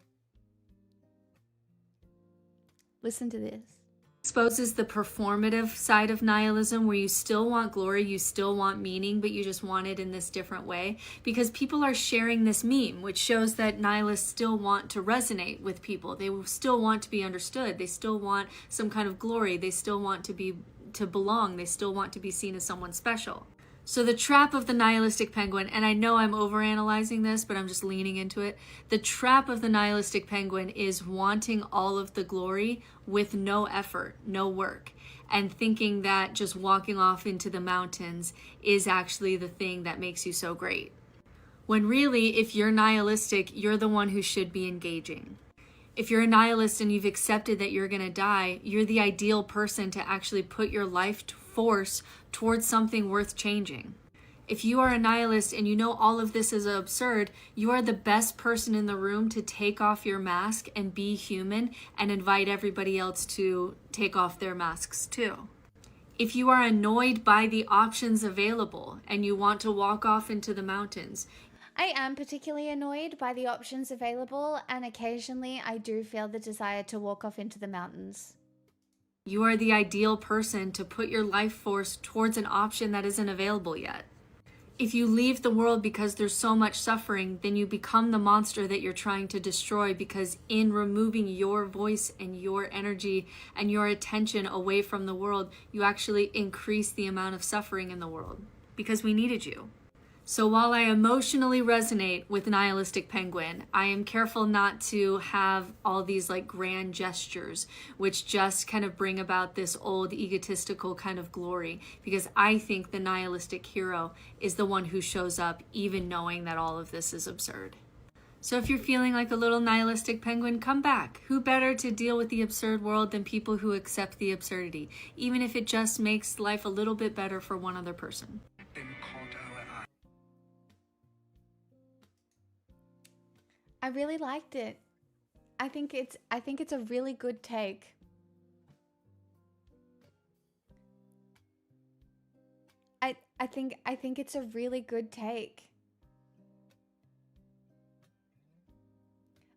listen to this. exposes the performative side of nihilism, where you still want glory, you still want meaning, but you just want it in this different way, because people are sharing this meme, which shows that nihilists still want to resonate with people. They still want to be understood. They still want some kind of glory. They still want to belong. They still want to be seen as someone special. So the trap of the nihilistic penguin, and I know I'm overanalyzing this, but I'm just leaning into it. The trap of the nihilistic penguin is wanting all of the glory with no effort, no work, and thinking that just walking off into the mountains is actually the thing that makes you so great. When really, if you're nihilistic, you're the one who should be engaging. If you're a nihilist and you've accepted that you're going to die, you're the ideal person to actually put your life force towards something worth changing. If you are a nihilist and you know all of this is absurd, you are the best person in the room to take off your mask and be human and invite everybody else to take off their masks too. If you are annoyed by the options available and you want to walk off into the mountains, I am particularly annoyed by the options available, and occasionally I do feel the desire to walk off into the mountains. you are the ideal person to put your life force towards an option that isn't available yet. If you leave the world because there's so much suffering, then you become the monster that you're trying to destroy, because in removing your voice and your energy and your attention away from the world, you actually increase the amount of suffering in the world, because we needed you. So while I emotionally resonate with Nihilistic Penguin, I am careful not to have all these like grand gestures, which just kind of bring about this old egotistical kind of glory, because I think the nihilistic hero is the one who shows up even knowing that all of this is absurd. So if you're feeling like a little nihilistic penguin, come back. Who better to deal with the absurd world than people who accept the absurdity, even if it just makes life a little bit better for one other person. Them caught our eye. I really liked it. I think it's a really good take. I think it's a really good take.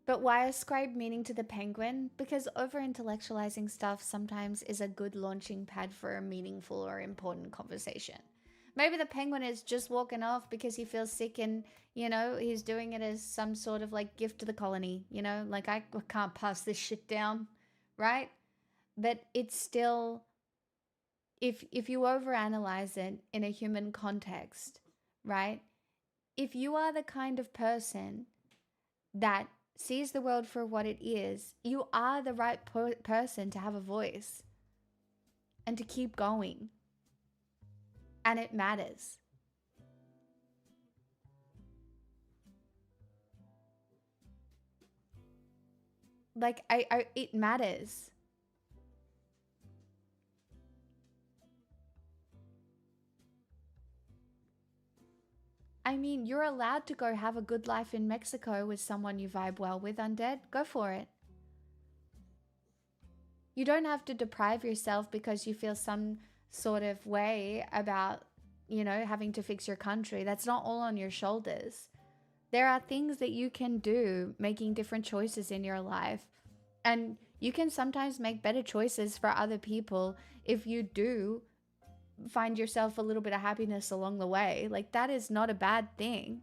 But why ascribe meaning to the penguin? Because over-intellectualizing stuff sometimes is a good launching pad for a meaningful or important conversation. Maybe the penguin is just walking off because he feels sick and, he's doing it as some sort of like gift to the colony, like I can't pass this shit down, right? But it's still, if you overanalyze it in a human context, right? If you are the kind of person that sees the world for what it is, you are the right person to have a voice and to keep going. And it matters. Like, it matters. I mean, you're allowed to go have a good life in Mexico with someone you vibe well with, Undead. Go for it. You don't have to deprive yourself because you feel some sort of way about, you know, having to fix your country. That's not all on your shoulders. There are things that you can do, making different choices in your life. And you can sometimes make better choices for other people if you do find yourself a little bit of happiness along the way. Like, that is not a bad thing.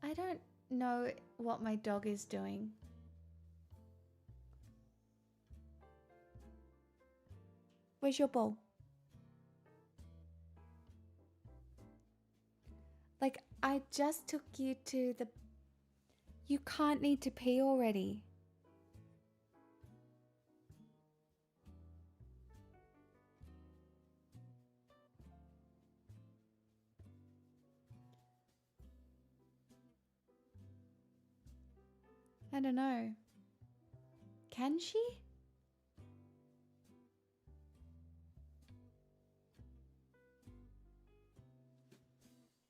I don't know what my dog is doing. Where's your bowl? Like, I just took you to the... You can't need to pee already. I don't know. Can she?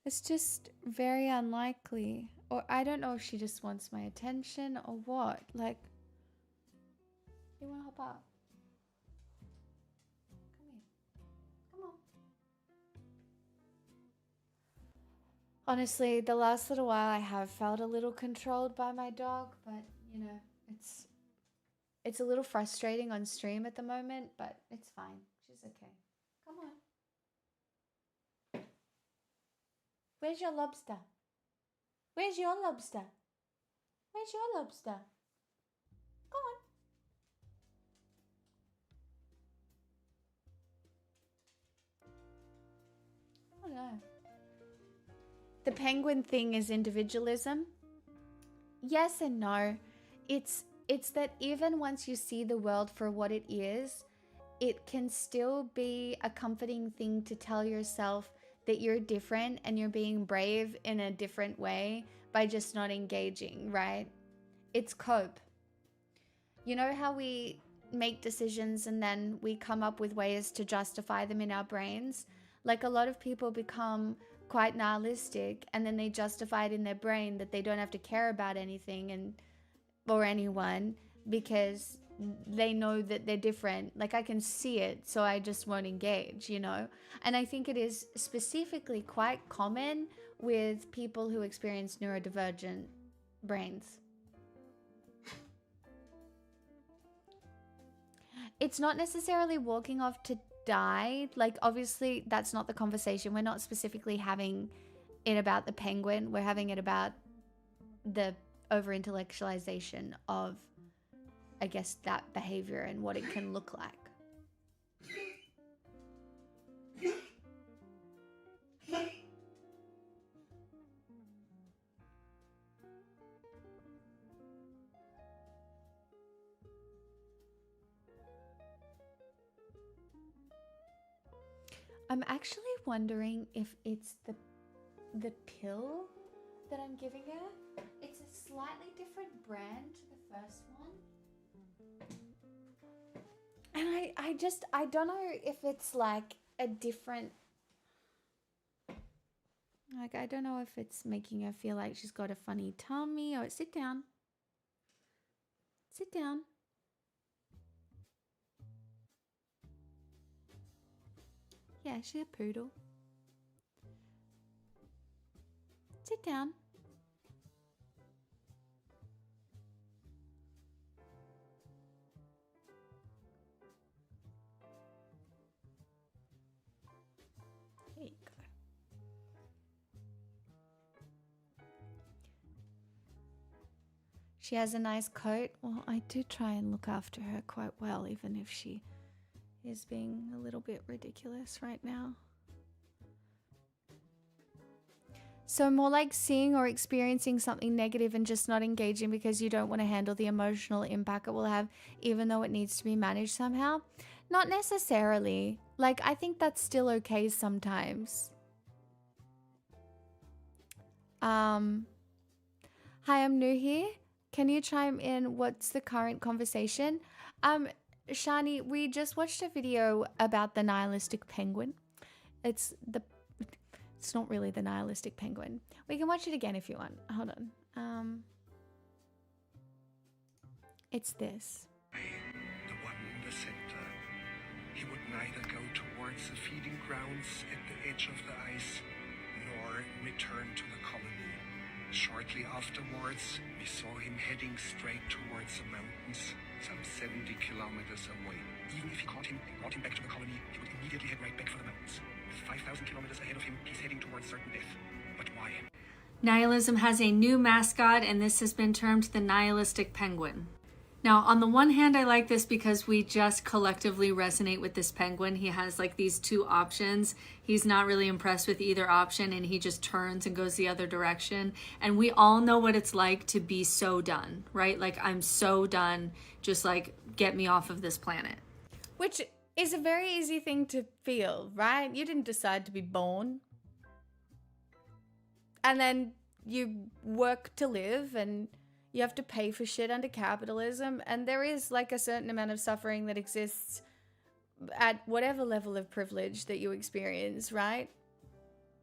It's just very unlikely. Or I don't know if she just wants my attention or what. Like, you want to hop up? Come here. Come on. Honestly, the last little while I have felt a little controlled by my dog, but you know, it's a little frustrating on stream at the moment, but it's fine. She's okay. Come on. Where's your lobster? Where's your lobster? Where's your lobster? Go on. I don't know. The penguin thing is individualism. Yes and no. It's that even once you see the world for what it is, it can still be a comforting thing to tell yourself that you're different and you're being brave in a different way by just not engaging, right? It's cope. You know how we make decisions and then we come up with ways to justify them in our brains? Like, a lot of people become quite nihilistic and then they justify it in their brain that they don't have to care about anything or anyone because they know that they're different. Like, I can see it, so I just won't engage, you know? And I think it is specifically quite common with people who experience neurodivergent brains. It's not necessarily walking off to die. Like, obviously, that's not the conversation. We're not specifically having it about the penguin. We're having it about the over-intellectualization of, I guess, that behavior and what it can look like. I'm actually wondering if it's the pill that I'm giving her. It's a slightly different brand to the first one. And I don't know if it's like a different, like, I don't know if it's making her feel like she's got a funny tummy or sit down. Sit down. Yeah, she's a poodle. Sit down. There you go. She has a nice coat. Well, I do try and look after her quite well, even if she is being a little bit ridiculous right now. So more like seeing or experiencing something negative and just not engaging because you don't want to handle the emotional impact it will have, even though it needs to be managed somehow. Not necessarily. Like, I think that's still okay sometimes. Hi, I'm new here. Can you chime in? What's the current conversation? Shani, we just watched a video about the nihilistic penguin. It's not really the nihilistic penguin. We can watch it again if you want. Hold on. It's this. The one in the center. He would neither go towards the feeding grounds at the edge of the ice, nor return to the colony. Shortly afterwards, we saw him heading straight towards the mountains, some 70 kilometers away. Even if he caught him and brought him back to the colony, he would immediately head right back for the mountains. With 5,000 kilometers ahead of him, he's heading towards certain death. But why? Nihilism has a new mascot, and this has been termed the nihilistic penguin. Now, on the one hand, I like this because we just collectively resonate with this penguin. He has like these two options. He's not really impressed with either option, and he just turns and goes the other direction. And we all know what it's like to be so done, right? Like, I'm so done. Just like, get me off of this planet. Which is a very easy thing to feel, right? You didn't decide to be born. And then you work to live, and you have to pay for shit under capitalism. And there is like a certain amount of suffering that exists at whatever level of privilege that you experience, right?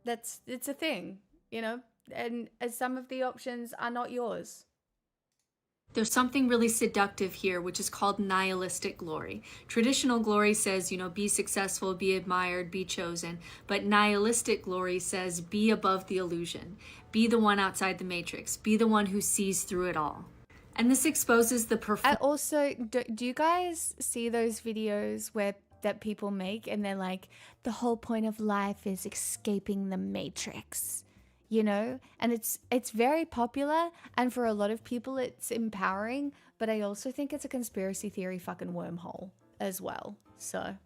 It's a thing, you know? And some of the options are not yours. There's something really seductive here, which is called nihilistic glory. Traditional glory says, be successful, be admired, be chosen. But nihilistic glory says, be above the illusion. Be the one outside the matrix. Be the one who sees through it all. And this exposes the And also, do you guys see those videos that people make and they're like, the whole point of life is escaping the matrix? And it's very popular, and for a lot of people it's empowering, but I also think it's a conspiracy theory fucking wormhole as well. So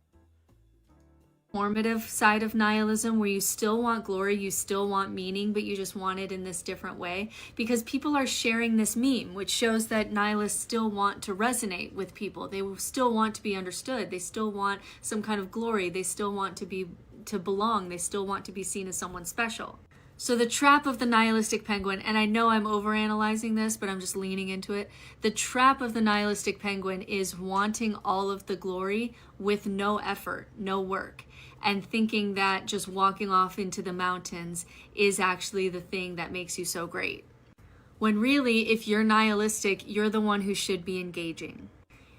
formative side of nihilism, where you still want glory, you still want meaning, but you just want it in this different way, because people are sharing this meme, which shows that nihilists still want to resonate with people. They still want to be understood. They still want some kind of glory. They still want to belong. They still want to be seen as someone special. So the trap of the nihilistic penguin, and I know I'm overanalyzing this, but I'm just leaning into it. The trap of the nihilistic penguin is wanting all of the glory with no effort, no work, and thinking that just walking off into the mountains is actually the thing that makes you so great. When really, if you're nihilistic, you're the one who should be engaging.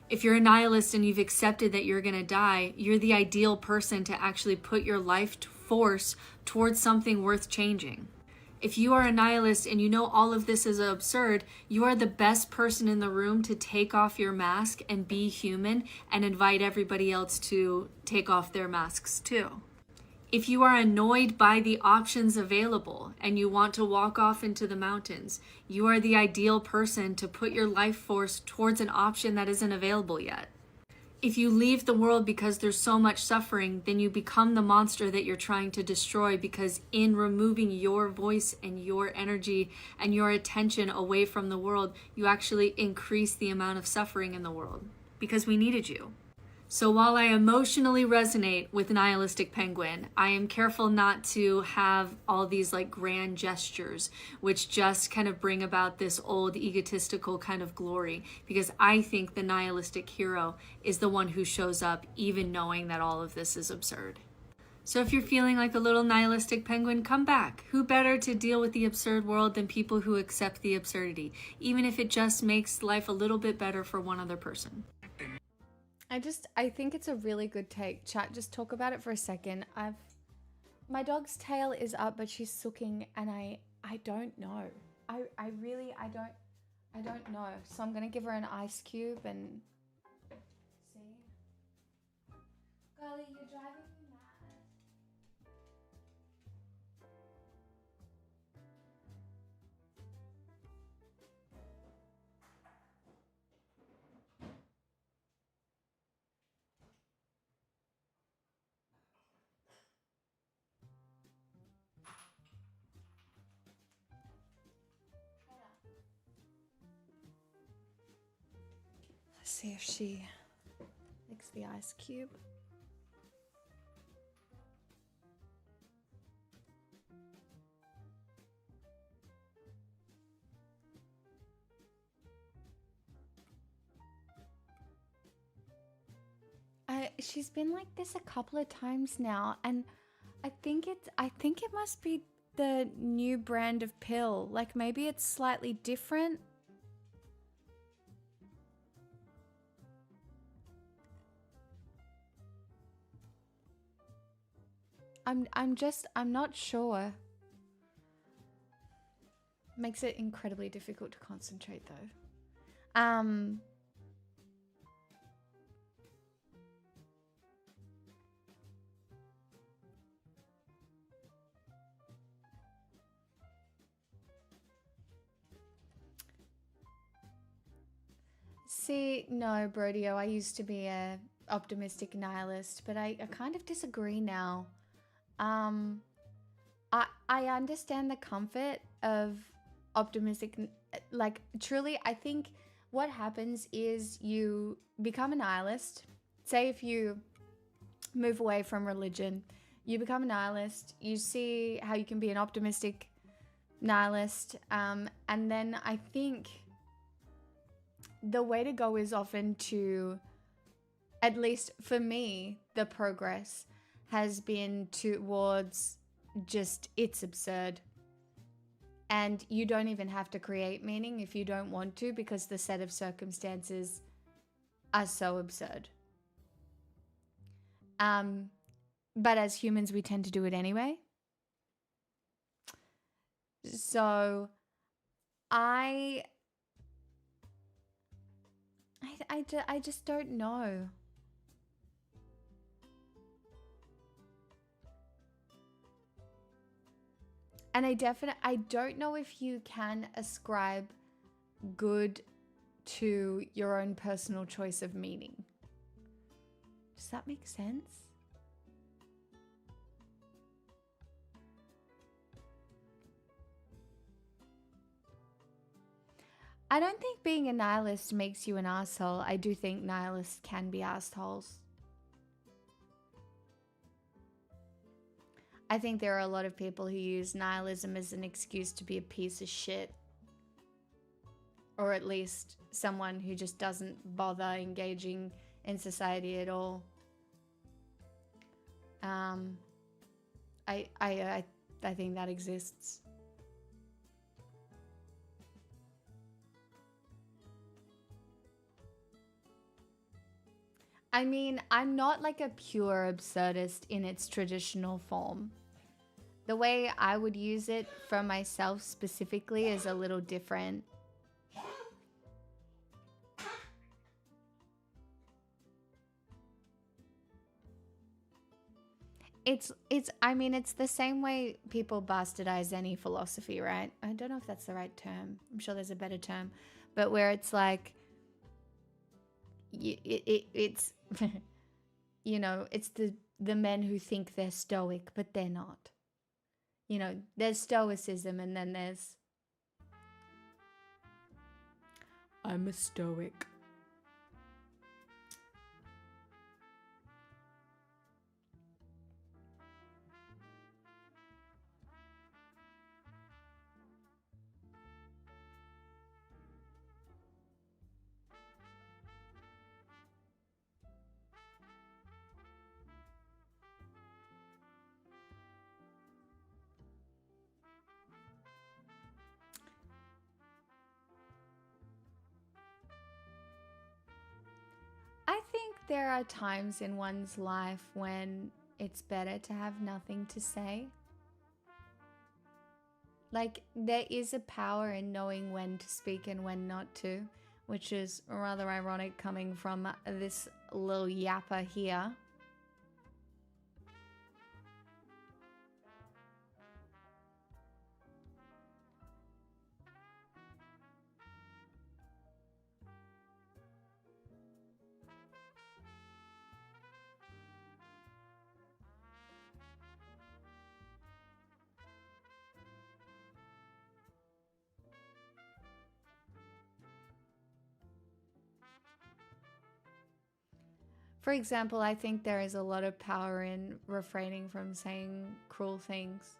If you're a nihilist and you've accepted that you're going to die, you're the ideal person to actually put your life force towards something worth changing. If you are a nihilist and you know all of this is absurd, you are the best person in the room to take off your mask and be human and invite everybody else to take off their masks too. If you are annoyed by the options available and you want to walk off into the mountains, you are the ideal person to put your life force towards an option that isn't available yet. If you leave the world because there's so much suffering, then you become the monster that you're trying to destroy, because in removing your voice and your energy and your attention away from the world, you actually increase the amount of suffering in the world, because we needed you. So while I emotionally resonate with nihilistic penguin, I am careful not to have all these like grand gestures, which just kind of bring about this old egotistical kind of glory, because I think the nihilistic hero is the one who shows up even knowing that all of this is absurd. So if you're feeling like a little nihilistic penguin, come back. Who better to deal with the absurd world than people who accept the absurdity, even if it just makes life a little bit better for one other person. I think it's a really good take. Chat, just talk about it for a second. My dog's tail is up, but she's sooking, and I don't know. I don't know. So I'm gonna give her an ice cube and see. Golly, you're driving me mad. Let's see if she licks the ice cube. She's been like this a couple of times now, and I think it must be the new brand of pill. Like maybe it's slightly different. I'm not sure. Makes it incredibly difficult to concentrate though. See, no, Brodio, I used to be a optimistic nihilist, but I kind of disagree now. I understand the comfort of optimistic, like truly, I think what happens is you become a nihilist. Say if you move away from religion, you become a nihilist, you see how you can be an optimistic nihilist, and then I think the way to go is often to, at least for me, the progress has been towards just it's absurd. And you don't even have to create meaning if you don't want to, because the set of circumstances are so absurd. But as humans, we tend to do it anyway. So I just don't know. And I don't know if you can ascribe good to your own personal choice of meaning. Does that make sense? I don't think being a nihilist makes you an asshole. I do think nihilists can be assholes. I think there are a lot of people who use nihilism as an excuse to be a piece of shit. Or at least someone who just doesn't bother engaging in society at all. I think that exists. I mean, I'm not like a pure absurdist in its traditional form. The way I would use it for myself specifically is a little different. I mean, it's the same way people bastardize any philosophy, right? I don't know if that's the right term. I'm sure there's a better term. But where it's like, it's, you know, it's the men who think they're stoic, but they're not. You know, there's stoicism and then there's, I'm a stoic. I think there are times in one's life when it's better to have nothing to say. Like, there is a power in knowing when to speak and when not to, which is rather ironic coming from this little yapper here. For example, I think there is a lot of power in refraining from saying cruel things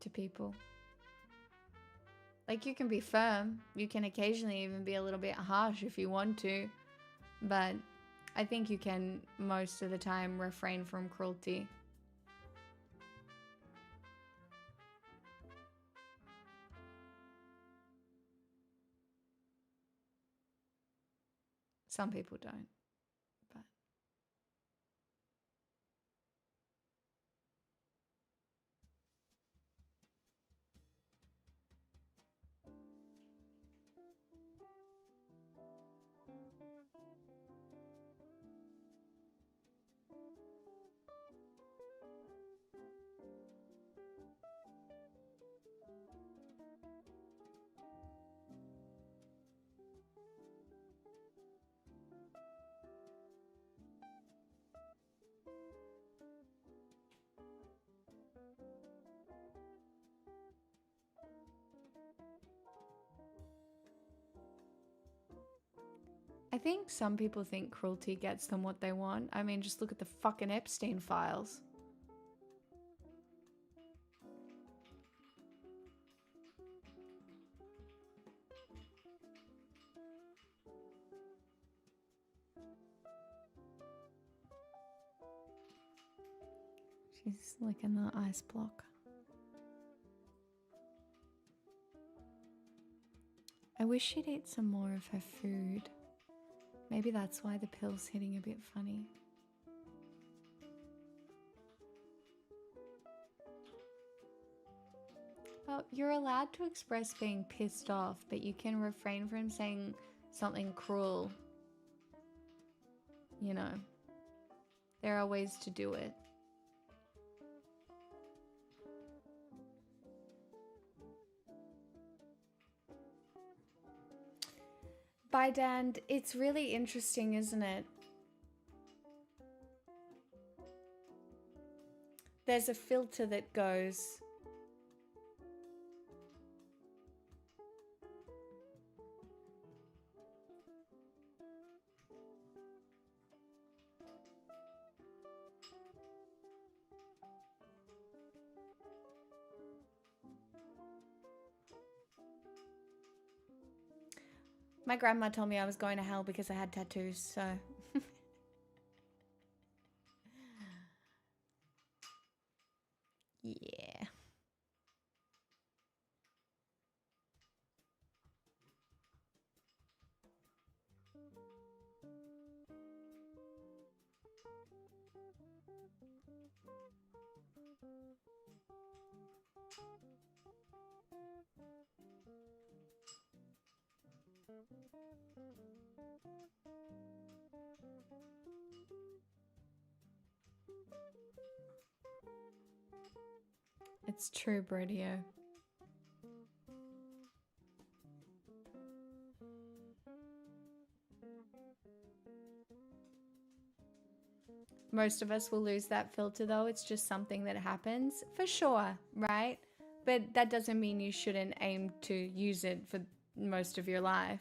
to people. Like, you can be firm, you can occasionally even be a little bit harsh if you want to, but I think you can most of the time refrain from cruelty. Some people don't, but think some people think cruelty gets them what they want. I mean, just look at the fucking Epstein files. She's licking the ice block. I wish she'd eat some more of her food. Maybe that's why the pill's hitting a bit funny. Well, you're allowed to express being pissed off, but you can refrain from saying something cruel. You know, there are ways to do it. By Dan, it's really interesting, isn't it? There's a filter that goes. My grandma told me I was going to hell because I had tattoos, so. Yeah. It's true, Brodio. Most of us will lose that filter though. It's just something that happens for sure, right? But that doesn't mean you shouldn't aim to use it for most of your life.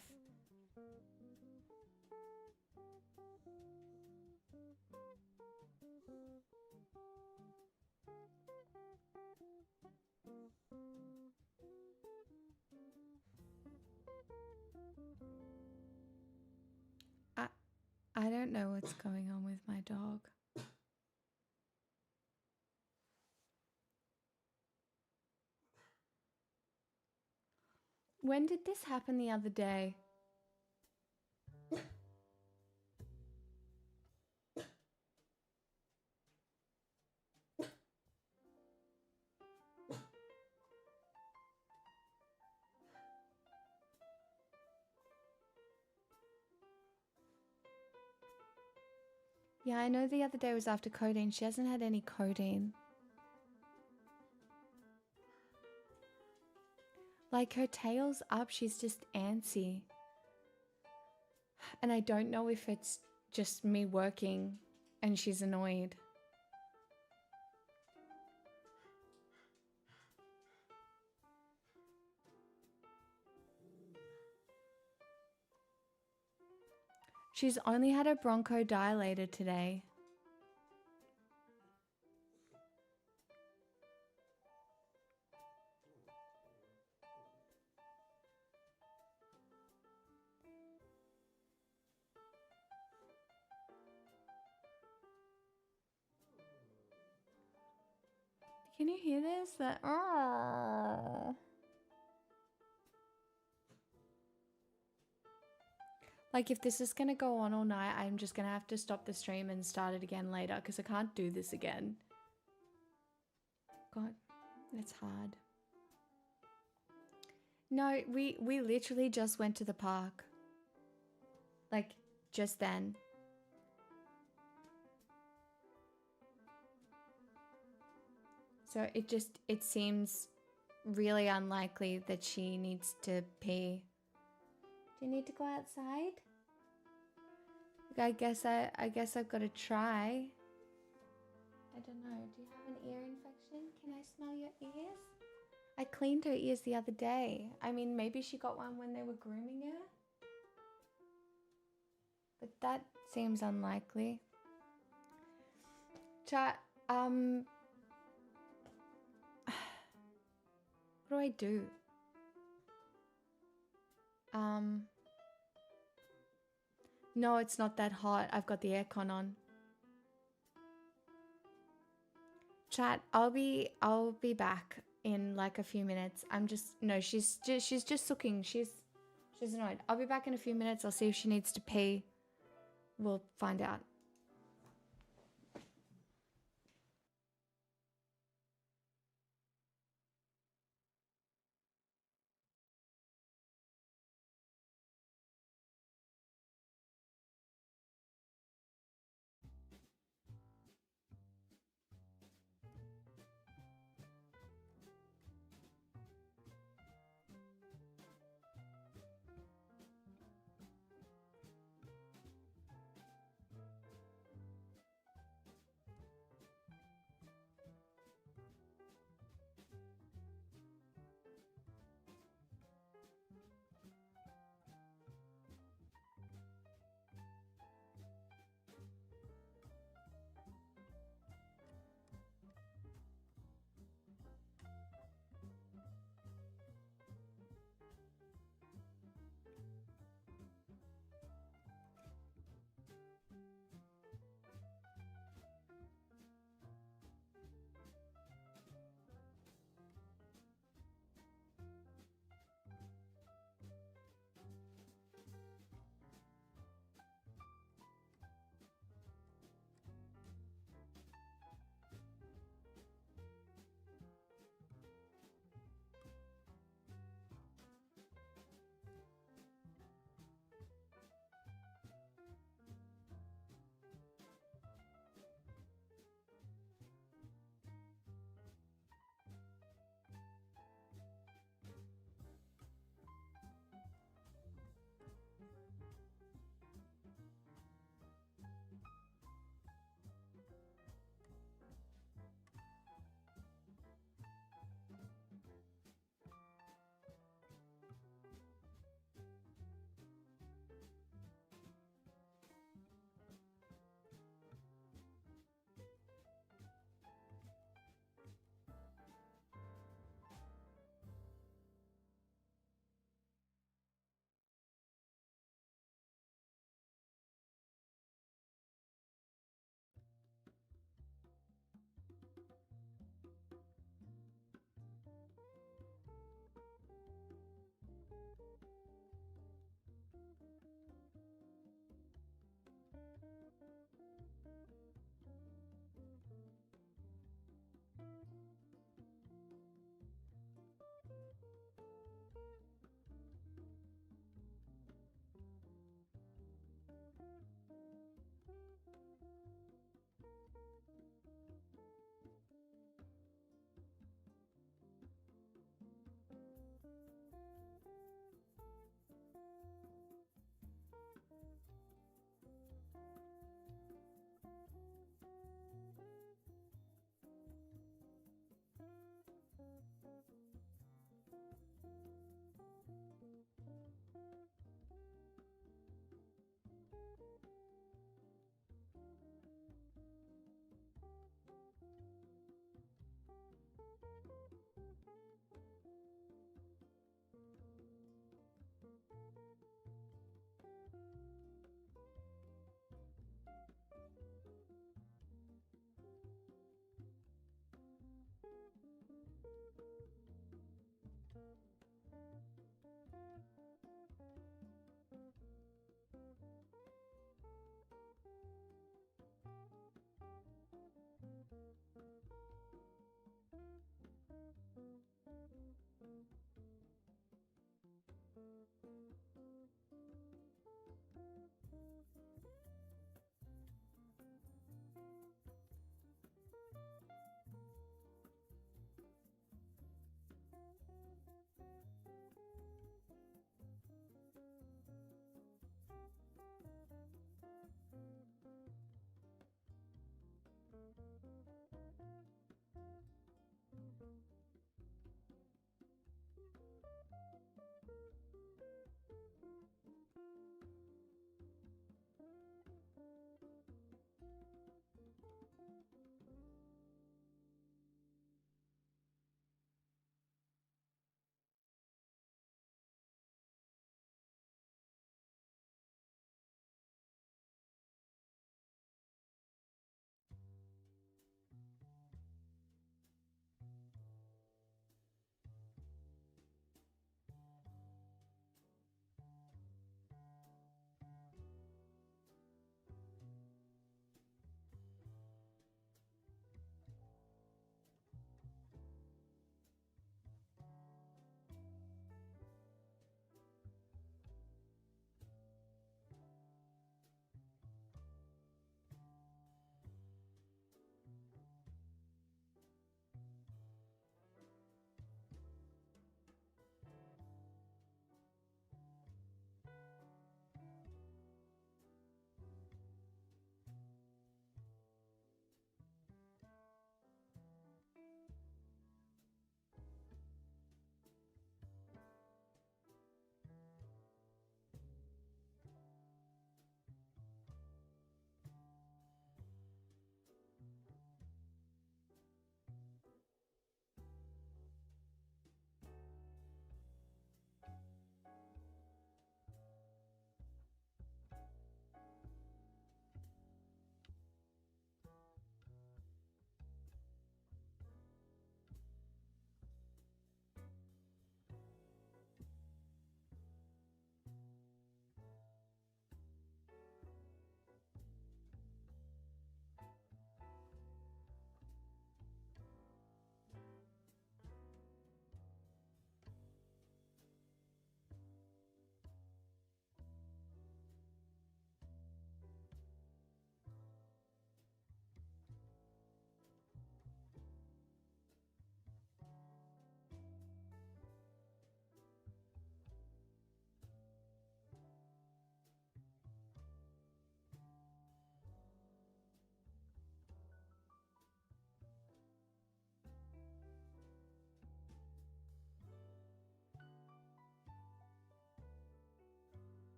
I don't know what's going on with my dog. When did this happen the other day? Yeah, I know the other day was after codeine. She hasn't had any codeine. Like, her tail's up, she's just antsy. And I don't know if it's just me working and she's annoyed. She's only had a bronchodilator today. Can you hear this? That like, if this is gonna go on all night, I'm just gonna have to stop the stream and start it again later because I can't do this again. God, it's hard. No, we literally just went to the park. Like, just then. So it seems really unlikely that she needs to pee. Do you need to go outside? I guess I've got to try. I don't know. Do you have an ear infection? Can I smell your ears? I cleaned her ears the other day. I mean, maybe she got one when they were grooming her. but that seems unlikely. Chat, what do I do? No, it's not that hot. I've got the aircon on. Chat, I'll be back in like a few minutes. She's just looking. She's annoyed. I'll be back in a few minutes. I'll see if she needs to pee. We'll find out.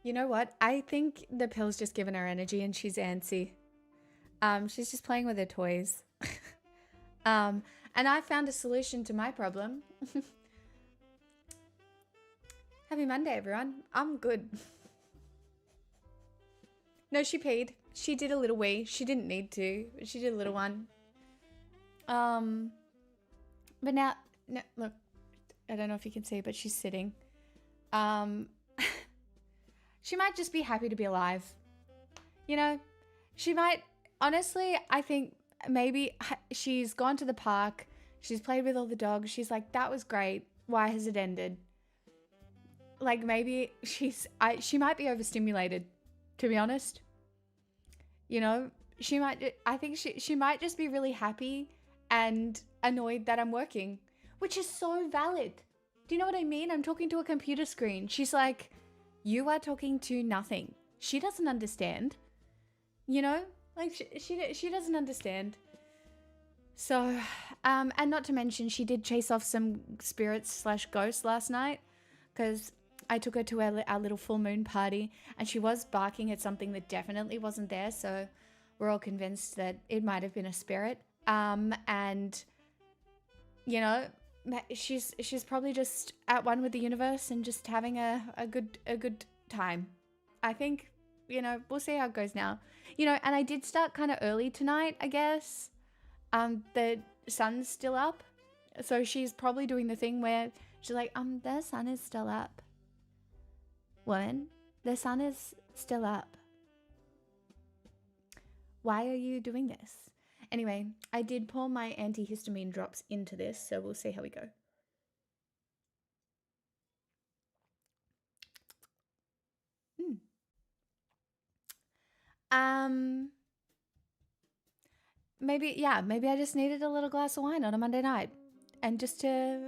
You know what? I think the pill's just given her energy and she's antsy. She's just playing with her toys. And I found a solution to my problem. Happy Monday, everyone. I'm good. No, she peed. She did a little wee. She didn't need to, but she did a little one. But now, no, look, I don't know if you can see, but she's sitting. She might just be happy to be alive. You know, she might, honestly, I think maybe she's gone to the park. She's played with all the dogs. She's like, that was great. Why has it ended? Like maybe she might be overstimulated, to be honest. You know, I think she might just be really happy and annoyed that I'm working, which is so valid. Do you know what I mean? I'm talking to a computer screen. She's like, you are talking to nothing. She doesn't understand. You know, like she doesn't understand. So, and not to mention, she did chase off some spirits / ghosts last night because I took her to our little full moon party and she was barking at something that definitely wasn't there. So we're all convinced that it might have been a spirit. And you know, she's probably just at one with the universe and just having a good time. I think, you know, we'll see how it goes now. You know, and I did start kind of early tonight, I guess. The sun's still up. So she's probably doing the thing where she's like, the sun is still up. Woman, the sun is still up. Why are you doing this? Anyway, I did pour my antihistamine drops into this, so we'll see how we go. Maybe I just needed a little glass of wine on a Monday night, and just to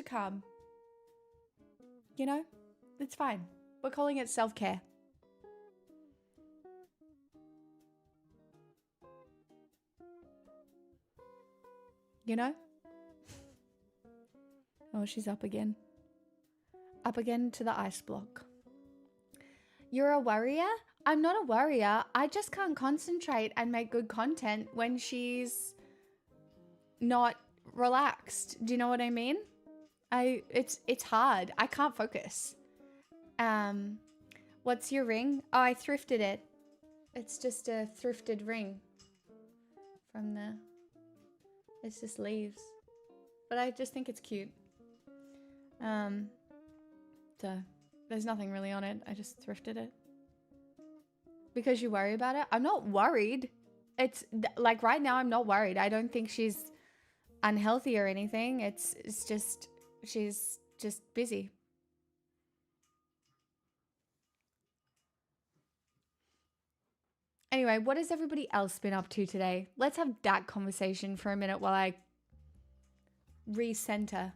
calm. You know, it's fine. We're calling it self-care. You know? Oh, she's up again. Up again to the ice block. You're a worrier? I'm not a worrier. I just can't concentrate and make good content when she's not relaxed. Do you know what I mean? It's hard. I can't focus. What's your ring? Oh, I thrifted it. It's just a thrifted ring from the... It's just leaves. But I just think it's cute. So there's nothing really on it. I just thrifted it. Because you worry about it? I'm not worried. It's like right now I'm not worried. I don't think she's unhealthy or anything. It's just she's just busy. Anyway, what has everybody else been up to today? Let's have that conversation for a minute while I recenter.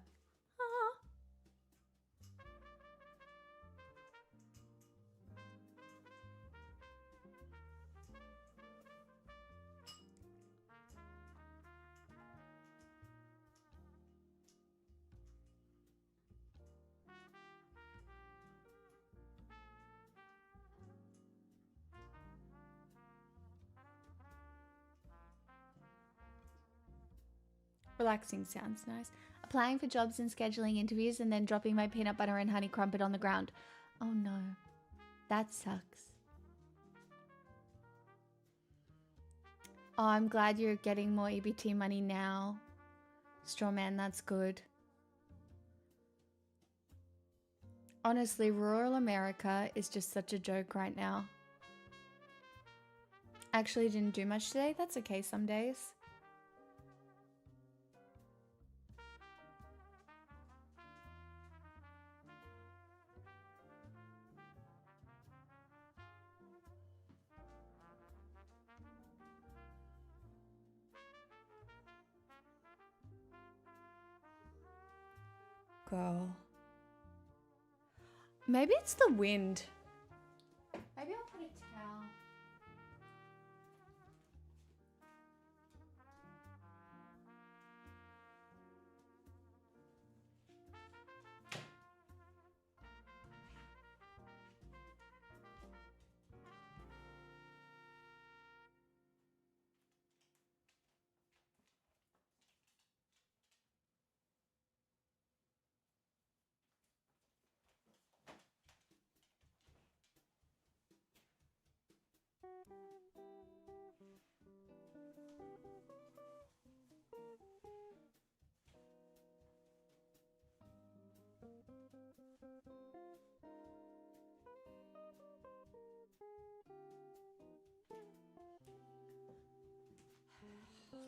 Relaxing sounds nice. Applying for jobs and scheduling interviews and then dropping my peanut butter and honey crumpet on the ground. Oh no. That sucks. Oh, I'm glad you're getting more EBT money now. Strawman, that's good. Honestly, rural America is just such a joke right now. Actually didn't do much today. That's okay some days. Girl. Maybe it's the wind. Maybe I'll put a towel.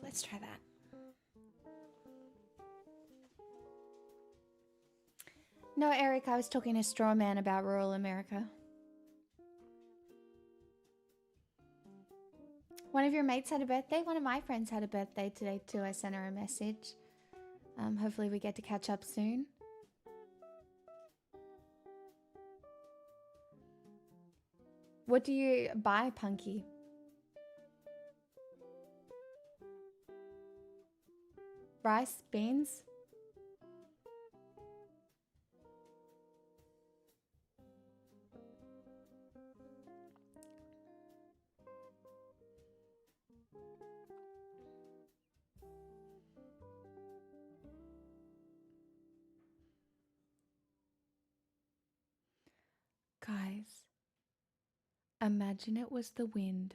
Let's try that. No, Eric, I was talking to Straw Man about rural America. One of your mates had a birthday. One of my friends had a birthday today too. I sent her a message. Hopefully we get to catch up soon. What do you buy, Punky? Rice? Beans? Guys, imagine it was the wind.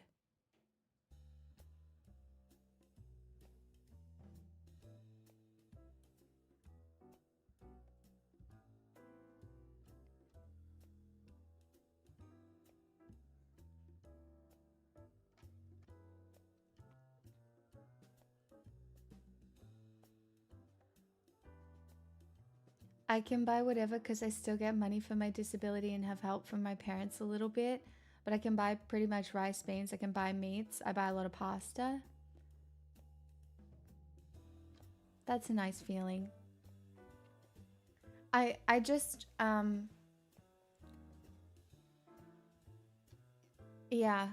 I can buy whatever because I still get money for my disability and have help from my parents a little bit. But I can buy pretty much rice, beans. I can buy meats. I buy a lot of pasta. That's a nice feeling. I just, yeah,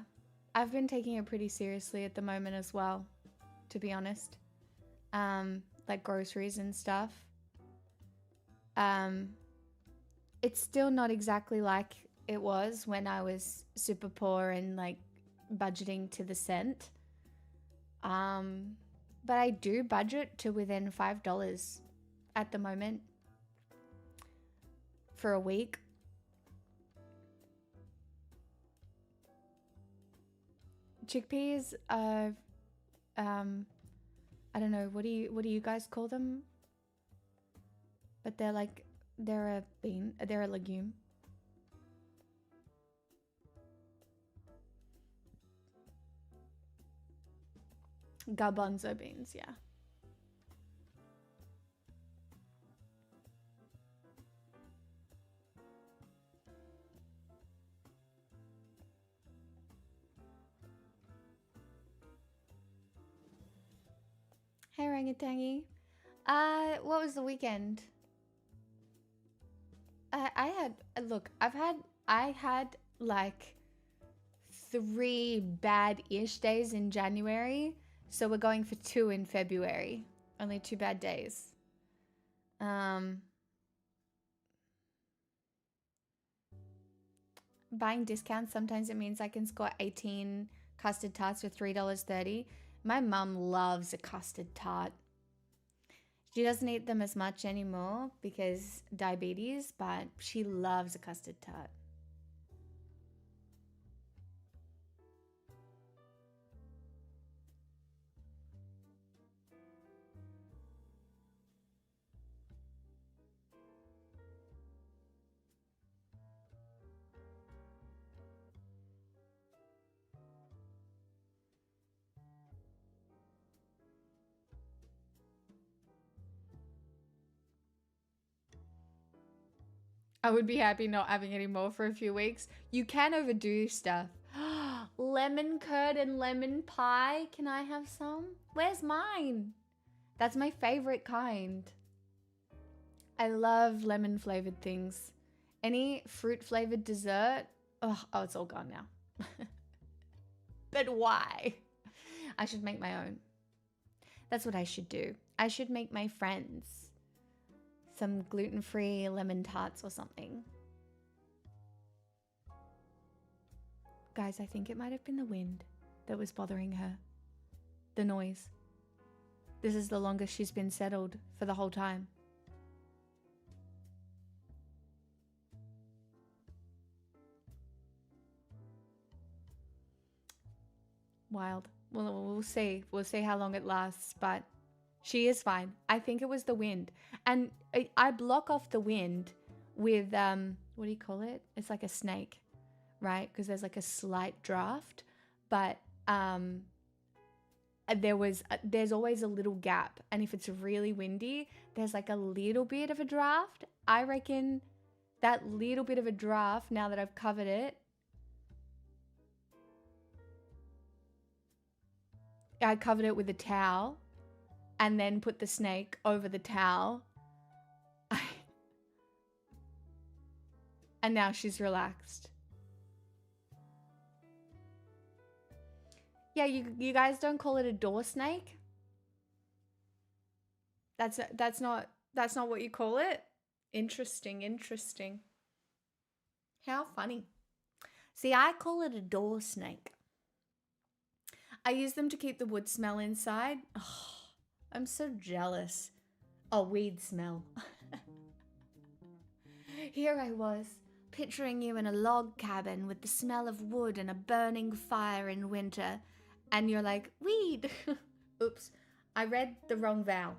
I've been taking it pretty seriously at the moment as well, to be honest. Like groceries and stuff. It's still not exactly like it was when I was super poor and like budgeting to the cent. But I do budget to within $5 at the moment for a week. Chickpeas are, I don't know, what do you guys call them? But they're a bean, they're a legume. Garbanzo beans, yeah. Hey, Rangatangi. What was the weekend? I had like 3 bad-ish days in January, so we're going for 2 in February. Only 2 bad days. Buying discounts, sometimes it means I can score 18 custard tarts for $3.30. My mum loves a custard tart. She doesn't eat them as much anymore because diabetes, but she loves a custard tart. I would be happy not having any more for a few weeks. You can overdo stuff. Lemon curd and lemon pie. Can I have some? Where's mine? That's my favorite kind. I love lemon flavored things. Any fruit flavored dessert. Oh, it's all gone now. But why? I should make my own. That's what I should do. I should make my friends some gluten-free lemon tarts or something. Guys, I think it might have been the wind that was bothering her. The noise. This is the longest she's been settled for the whole time. Wild. We'll see. We'll see how long it lasts, but she is fine. I think it was the wind. And I block off the wind with what do you call it? It's like a snake, right? Because there's like a slight draft, but there's always a little gap, and if it's really windy, there's like a little bit of a draft. I reckon that little bit of a draft, now that I've covered it, I covered it with a towel and then put the snake over the towel. And now she's relaxed. Yeah, you guys don't call it a door snake? That's not what you call it? Interesting. How funny. See, I call it a door snake. I use them to keep the wood smell inside. Oh, I'm so jealous. Oh, weed smell. Here I was, picturing you in a log cabin with the smell of wood and a burning fire in winter. And you're like, weed. Oops, I read the wrong vowel.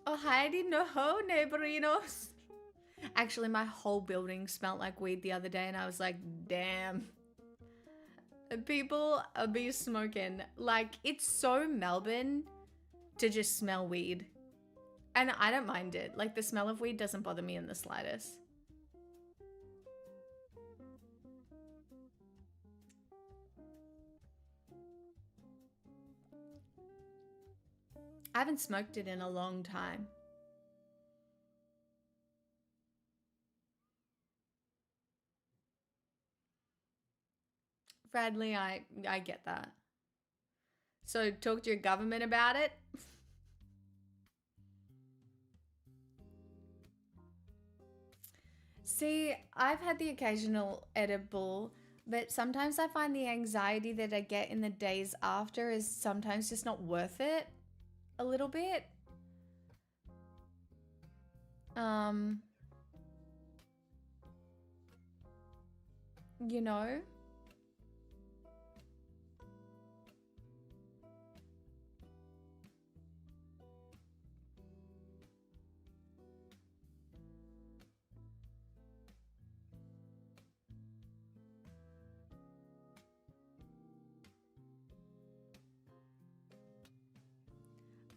Oh, Heidi, no, neighborinos. Actually, my whole building smelled like weed the other day, and I was like, damn. People be smoking. Like, it's so Melbourne to just smell weed. And I don't mind it. Like, the smell of weed doesn't bother me in the slightest. I haven't smoked it in a long time. Bradley, I get that. So talk to your government about it. See, I've had the occasional edible, but sometimes I find the anxiety that I get in the days after is sometimes just not worth it. A little bit. You know?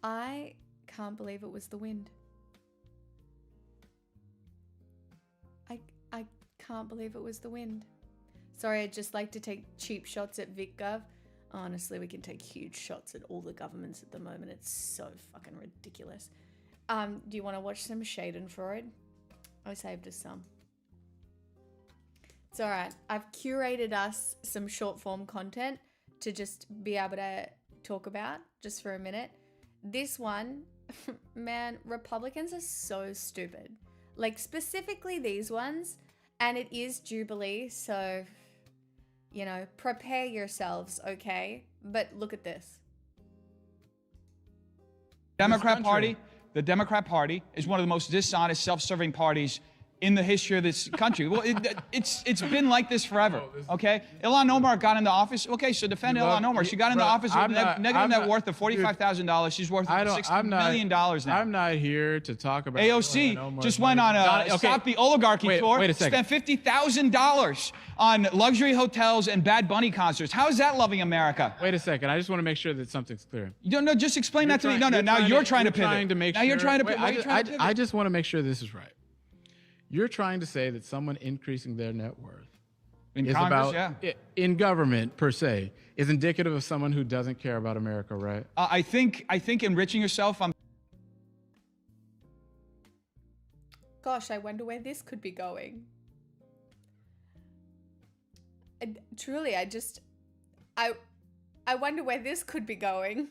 I can't believe it was the wind. I can't believe it was the wind. Sorry, I'd just like to take cheap shots at VicGov. Honestly, we can take huge shots at all the governments at the moment. It's so fucking ridiculous. Do you want to watch some Schadenfreude? I saved us some. It's alright. I've curated us some short form content to just be able to talk about just for a minute. This one, man, Republicans are so stupid. Like, specifically these ones. And it is Jubilee, so, you know, prepare yourselves, okay? But look at this. The Democrat Party is one of the most dishonest, self-serving parties in the history of this country. Well, it's been like this forever, okay? Ilhan Omar got into office. Okay, so defend Ilhan Omar. She got into office with a negative net worth of $45,000. She's worth $60 million now. I'm not here to talk about AOC just went on a Stop the Oligarchy tour, wait a second. spent $50,000 on luxury hotels and Bad Bunny concerts. How is that loving America? Wait a second. I just want to make sure that something's clear. No, just explain that to me. No, now you're trying to pivot. Now you're trying to pivot. I just want to make sure this is right. You're trying to say that someone increasing their net worth in Congress, in government per se, is indicative of someone who doesn't care about America, right? I think enriching yourself on. Gosh, I wonder where this could be going. And truly, I wonder where this could be going.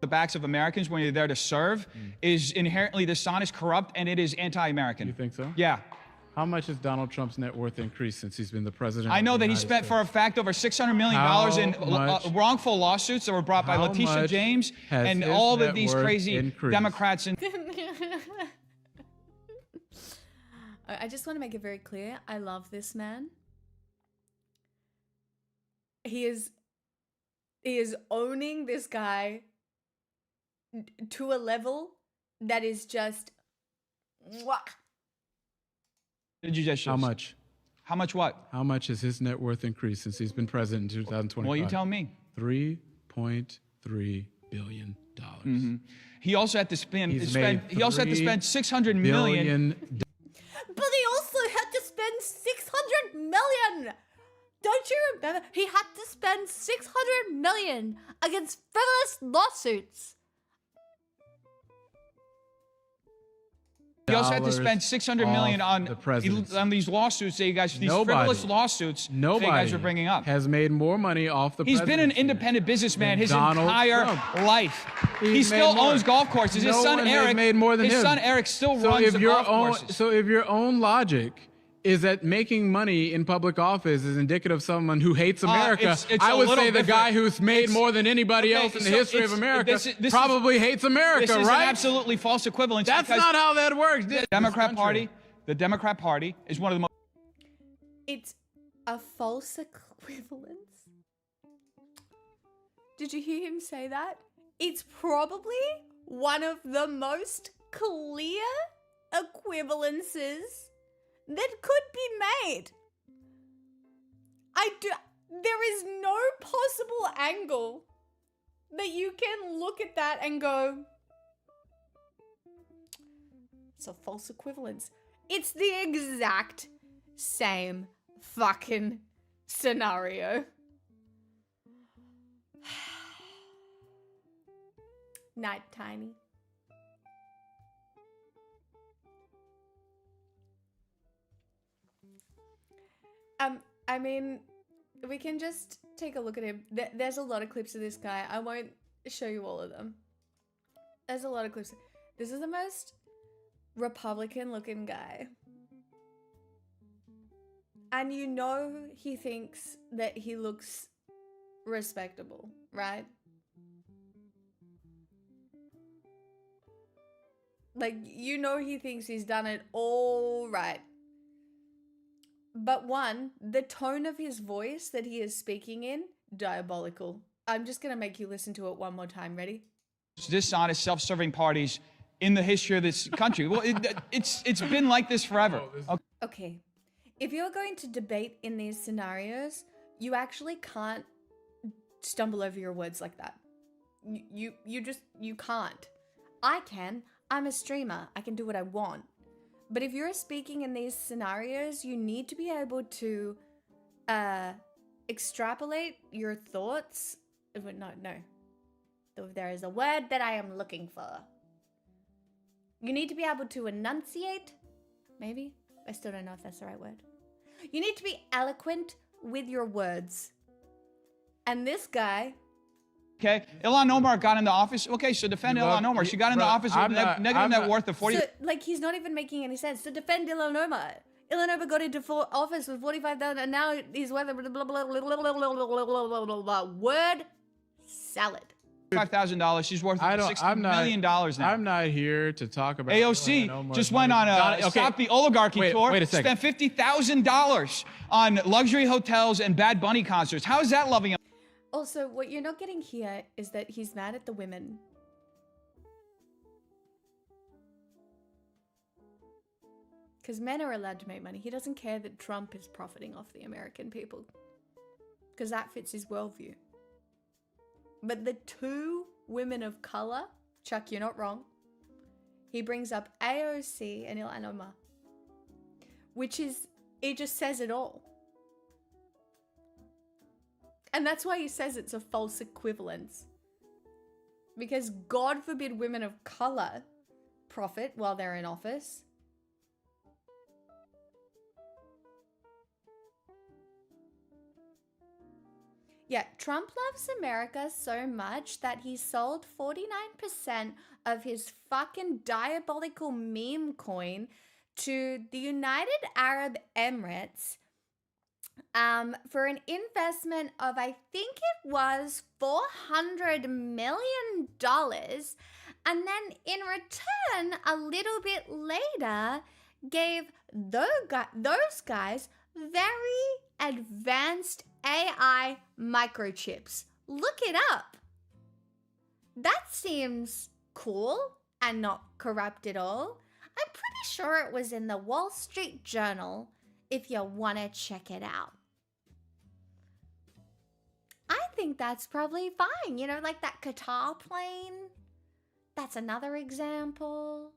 The backs of Americans when you're there to serve is inherently dishonest, corrupt, and it is anti-American. You think so? Yeah. How much has Donald Trump's net worth increased since he's been the president? I know that he spent, for a fact, over $600 million in wrongful lawsuits that were brought by Letitia James and all of these crazy Democrats. I just want to make it very clear. I love this man. He is owning this guy to a level that is just mwah. Did you just How much? How much what? How much has his net worth increased since he's been president in 2025? Well, you tell me. $3.3 billion. He also had to spend. He's made He also had to spend 600 million. But he also had to spend 600 million. Don't you remember? He had to spend 600 million against frivolous lawsuits. He also had to spend 600 million off on the presidency. on these lawsuits that you guys, these frivolous lawsuits that you guys are bringing up. has made more money off the He's been an presidency independent businessman than his Donald entire Trump. life. He He's still made more. owns golf courses. His No son one has Eric made more than his him. son Eric still So runs if the your golf own, courses. so if your own logic is that making money in public office is indicative of someone who hates America, it's I a would little say the different. guy who's made It's- more than anybody okay, else in the so history of it's- America this is- probably hates America, This is right? an absolutely false equivalence. That's because not how that works. the Democrat Party. The Democrat Party is one of the most. It's a false equivalence. Did you hear him say that? It's probably one of the most clear equivalences that could be made. There is no possible angle that you can look at that and go, it's a false equivalence. It's the exact same fucking scenario. Night, Tiny. I mean, we can just take a look at him. There's a lot of clips of this guy. I won't show you all of them. There's a lot of clips. This is the most Republican looking guy. And you know he thinks that he looks respectable, right? Like, you know he thinks he's done it all right. But one, the tone of his voice that he is speaking in, diabolical. I'm just gonna make you listen to it one more time. Ready? Dishonest, self-serving parties in the history of this country. Well, it's been like this forever. Okay. If you're going to debate in these scenarios, you actually can't stumble over your words like that. You can't. I can. I'm a streamer. I can do what I want. But if you're speaking in these scenarios, you need to be able to extrapolate your thoughts. No. There is a word that I am looking for. You need to be able to enunciate. Maybe? I still don't know if that's the right word. You need to be eloquent with your words. And this guy... Okay, Ilhan Omar got into office. Okay, so defend Ilhan Omar. She got into office with a negative net worth of 40. So, like, he's not even making any sense. So defend Ilhan Omar. Ilhan Omar got into office with 45,000, and now he's worth word salad. $5,000. She's worth $60 million now. I'm not here to talk about AOC Ilhan Omar's just went money. on a Stop the Oligarchy tour. Wait a second. Spent $50,000 on luxury hotels and Bad Bunny concerts. How is that loving him? Also, what you're not getting here is that he's mad at the women. Because men are allowed to make money. He doesn't care that Trump is profiting off the American people. Because that fits his worldview. But the two women of color, Chuck, you're not wrong. He brings up AOC and Ilhan Omar. Which is, it just says it all. And that's why he says it's a false equivalence. Because God forbid women of color profit while they're in office. Yeah, Trump loves America so much that he sold 49% of his fucking diabolical meme coin to the United Arab Emirates for an investment of, I think it was $400 million. And then in return, a little bit later, gave those guys very advanced AI microchips. Look it up. That seems cool and not corrupt at all. I'm pretty sure it was in the Wall Street Journal if you want to check it out. I think that's probably fine. You know, like that Qatar plane. That's another example.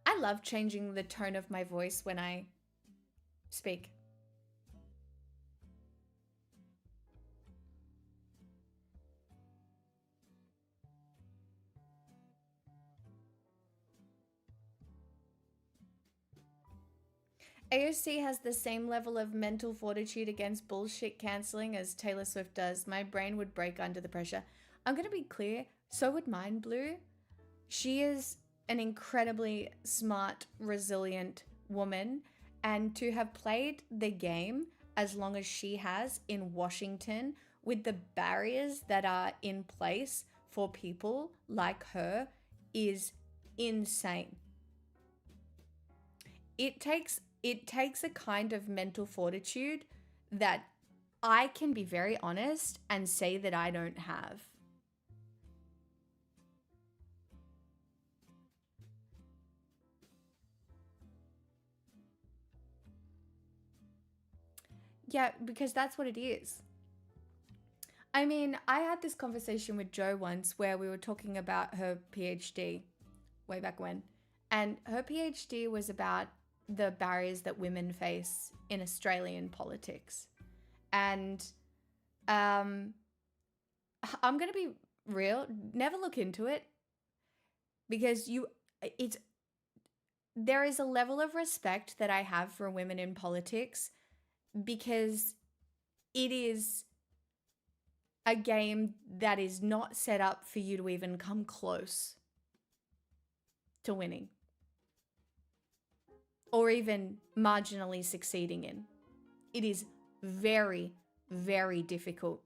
I love changing the tone of my voice when I speak. AOC has the same level of mental fortitude against bullshit canceling as Taylor Swift does. My brain would break under the pressure. I'm going to be clear, so would mine, Blue. She is an incredibly smart, resilient woman, and to have played the game as long as she has in Washington with the barriers that are in place for people like her is insane. It takes a kind of mental fortitude that I can be very honest and say that I don't have. Yeah, because that's what it is. I mean, I had this conversation with Joe once where we were talking about her PhD way back when. And her PhD was about the barriers that women face in Australian politics. And I'm going to be real, never look into it, because there is a level of respect that I have for women in politics, because it is a game that is not set up for you to even come close to winning or even marginally succeeding in. It is very, very difficult.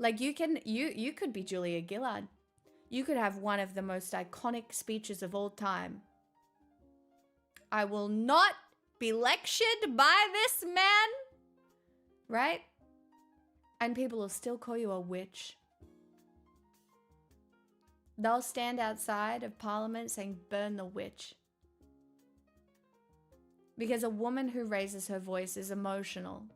Like you could be Julia Gillard. You could have one of the most iconic speeches of all time. I will not be lectured by this man, right? And people will still call you a witch. They'll stand outside of Parliament saying, "Burn the witch." Because a woman who raises her voice is emotional,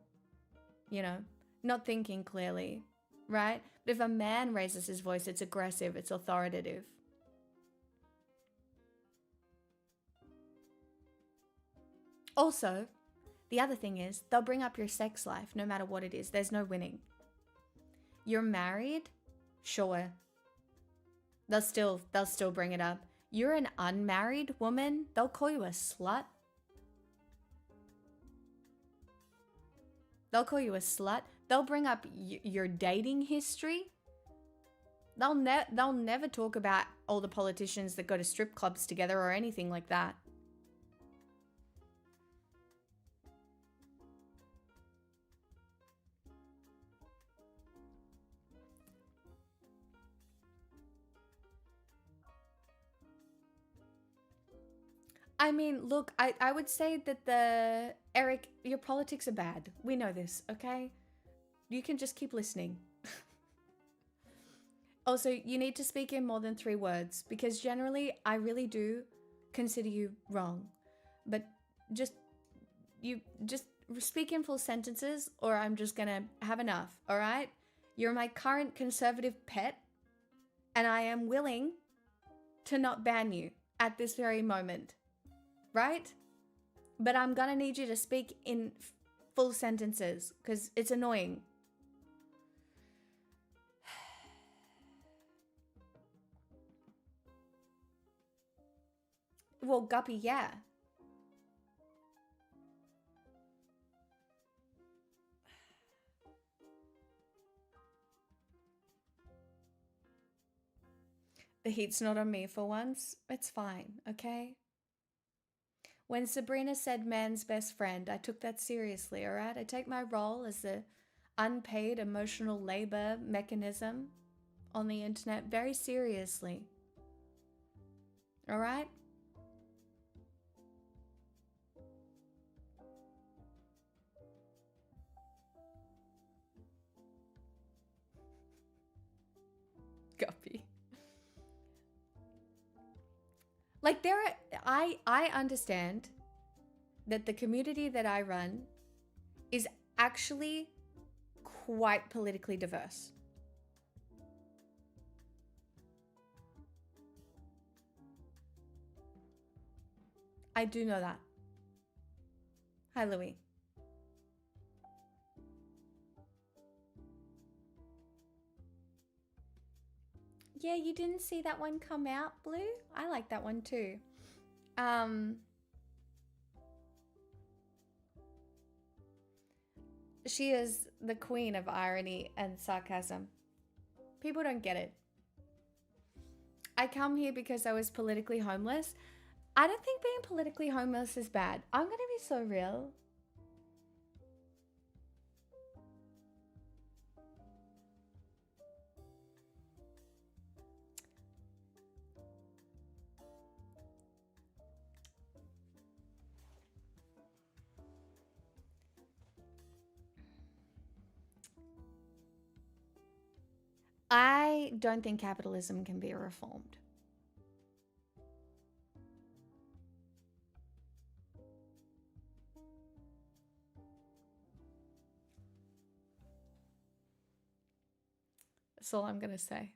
you know, not thinking clearly, right? But if a man raises his voice, it's aggressive, it's authoritative. Also, the other thing is, they'll bring up your sex life no matter what it is. There's no winning. You're married? Sure. They'll still bring it up. You're an unmarried woman? They'll call you a slut. They'll call you a slut. They'll bring up your dating history. They'll never talk about all the politicians that go to strip clubs together or anything like that. I mean, look, I would say that Eric, your politics are bad. We know this, okay? You can just keep listening. Also, you need to speak in more than 3 words, because generally I really do consider you wrong. But just speak in full sentences or I'm just gonna have enough, alright? You're my current conservative pet, and I am willing to not ban you at this very moment. Right? But I'm gonna need you to speak in full sentences because it's annoying. Well, Guppy, yeah. The heat's not on me for once. It's fine, okay? When Sabrina said man's best friend, I took that seriously, all right? I take my role as the unpaid emotional labor mechanism on the internet very seriously. All right? Guppy. Like I understand that the community that I run is actually quite politically diverse. I do know that. Hi, Louis. Yeah, you didn't see that one come out, Blue? I like that one too. She is the queen of irony and sarcasm. People don't get it. I come here because I was politically homeless. I don't think being politically homeless is bad. I'm gonna be so real. I don't think capitalism can be reformed. That's all I'm going to say.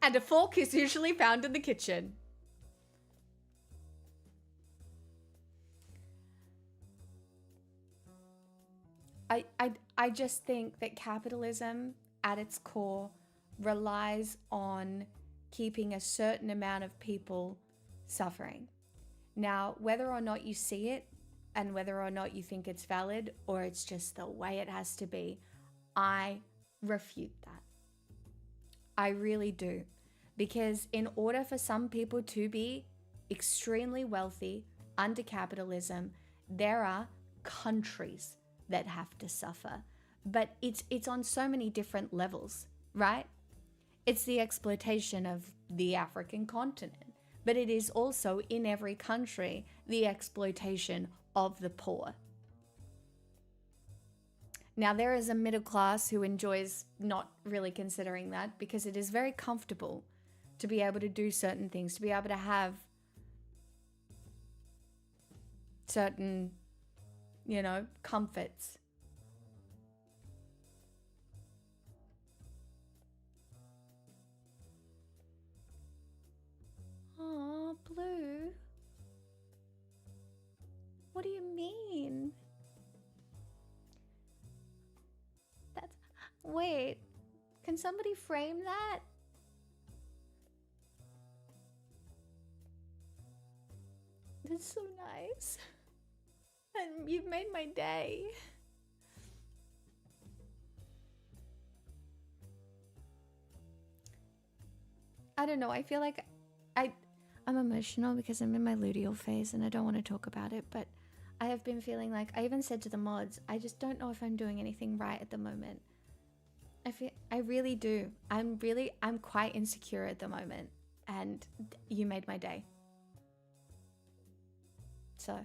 And a fork is usually found in the kitchen. I just think that capitalism at its core relies on keeping a certain amount of people suffering. Now, whether or not you see it and whether or not you think it's valid or it's just the way it has to be, I refute that. I really do. Because in order for some people to be extremely wealthy under capitalism, there are countries that have to suffer. But it's on so many different levels, right? It's the exploitation of the African continent, but it is also in every country the exploitation of the poor. Now, there is a middle class who enjoys not really considering that because it is very comfortable to be able to do certain things, to be able to have certain, comforts. Aw, Blue. What do you mean? Wait, can somebody frame that? That's so nice. And you've made my day. I don't know, I feel like I'm emotional because I'm in my luteal phase and I don't want to talk about it, but I have been feeling like, I even said to the mods, I just don't know if I'm doing anything right at the moment. I really do. I'm quite insecure at the moment, and you made my day. So,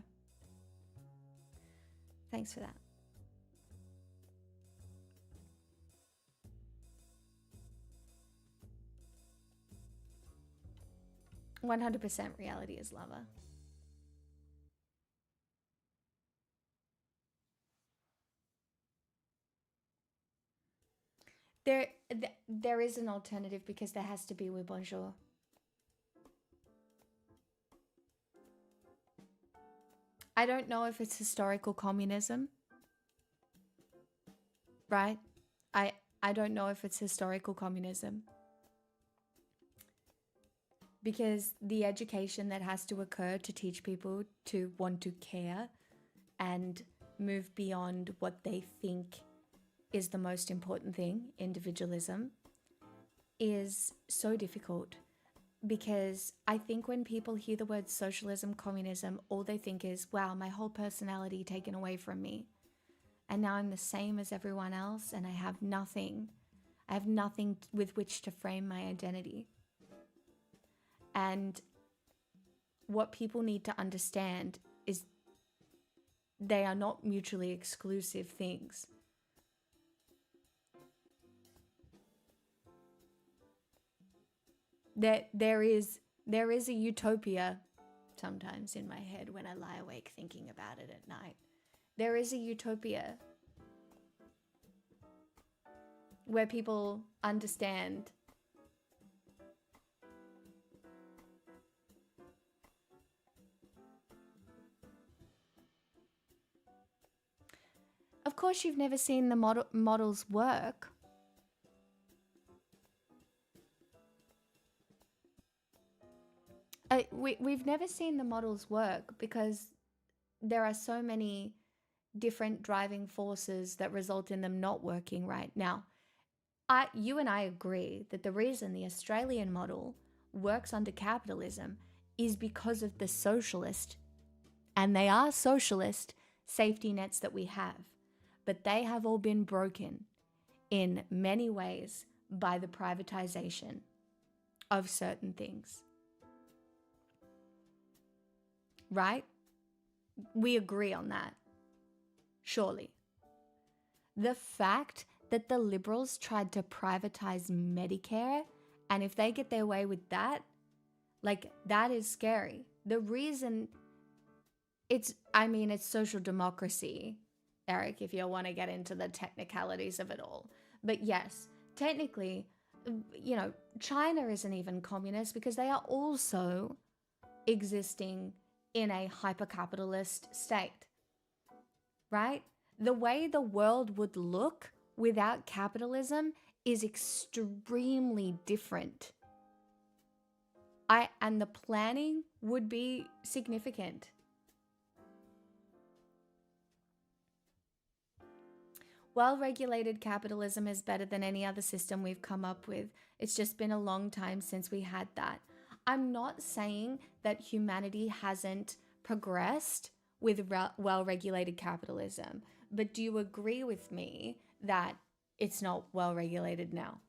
thanks for that. "100% reality is lava." There is an alternative because there has to be with bonjour. I don't know if it's historical communism, right? I don't know if it's historical communism. Because the education that has to occur to teach people to want to care and move beyond what they think is the most important thing, individualism, is so difficult. Because I think when people hear the word socialism, communism, all they think is, wow, my whole personality taken away from me. And now I'm the same as everyone else and I have nothing. I have nothing with which to frame my identity. And what people need to understand is they are not mutually exclusive things. There is a utopia sometimes in my head when I lie awake thinking about it at night. There is a utopia where people understand Of course, you've never seen the models work. We've never seen the models work because there are so many different driving forces that result in them not working right now. You and I agree that the reason the Australian model works under capitalism is because of the socialist, and they are socialist, safety nets that we have. But they have all been broken in many ways by the privatization of certain things. Right? We agree on that. Surely. The fact that the Liberals tried to privatize Medicare, and if they get their way with that, like, that is scary. The reason it's social democracy, Eric, if you want to get into the technicalities of it all. But yes, technically, China isn't even communist because they are also existing in a hyper-capitalist state, right? The way the world would look without capitalism is extremely different. And the planning would be significant. Well-regulated capitalism is better than any other system we've come up with. It's just been a long time since we had that. I'm not saying that humanity hasn't progressed with well-regulated capitalism, but do you agree with me that it's not well-regulated now?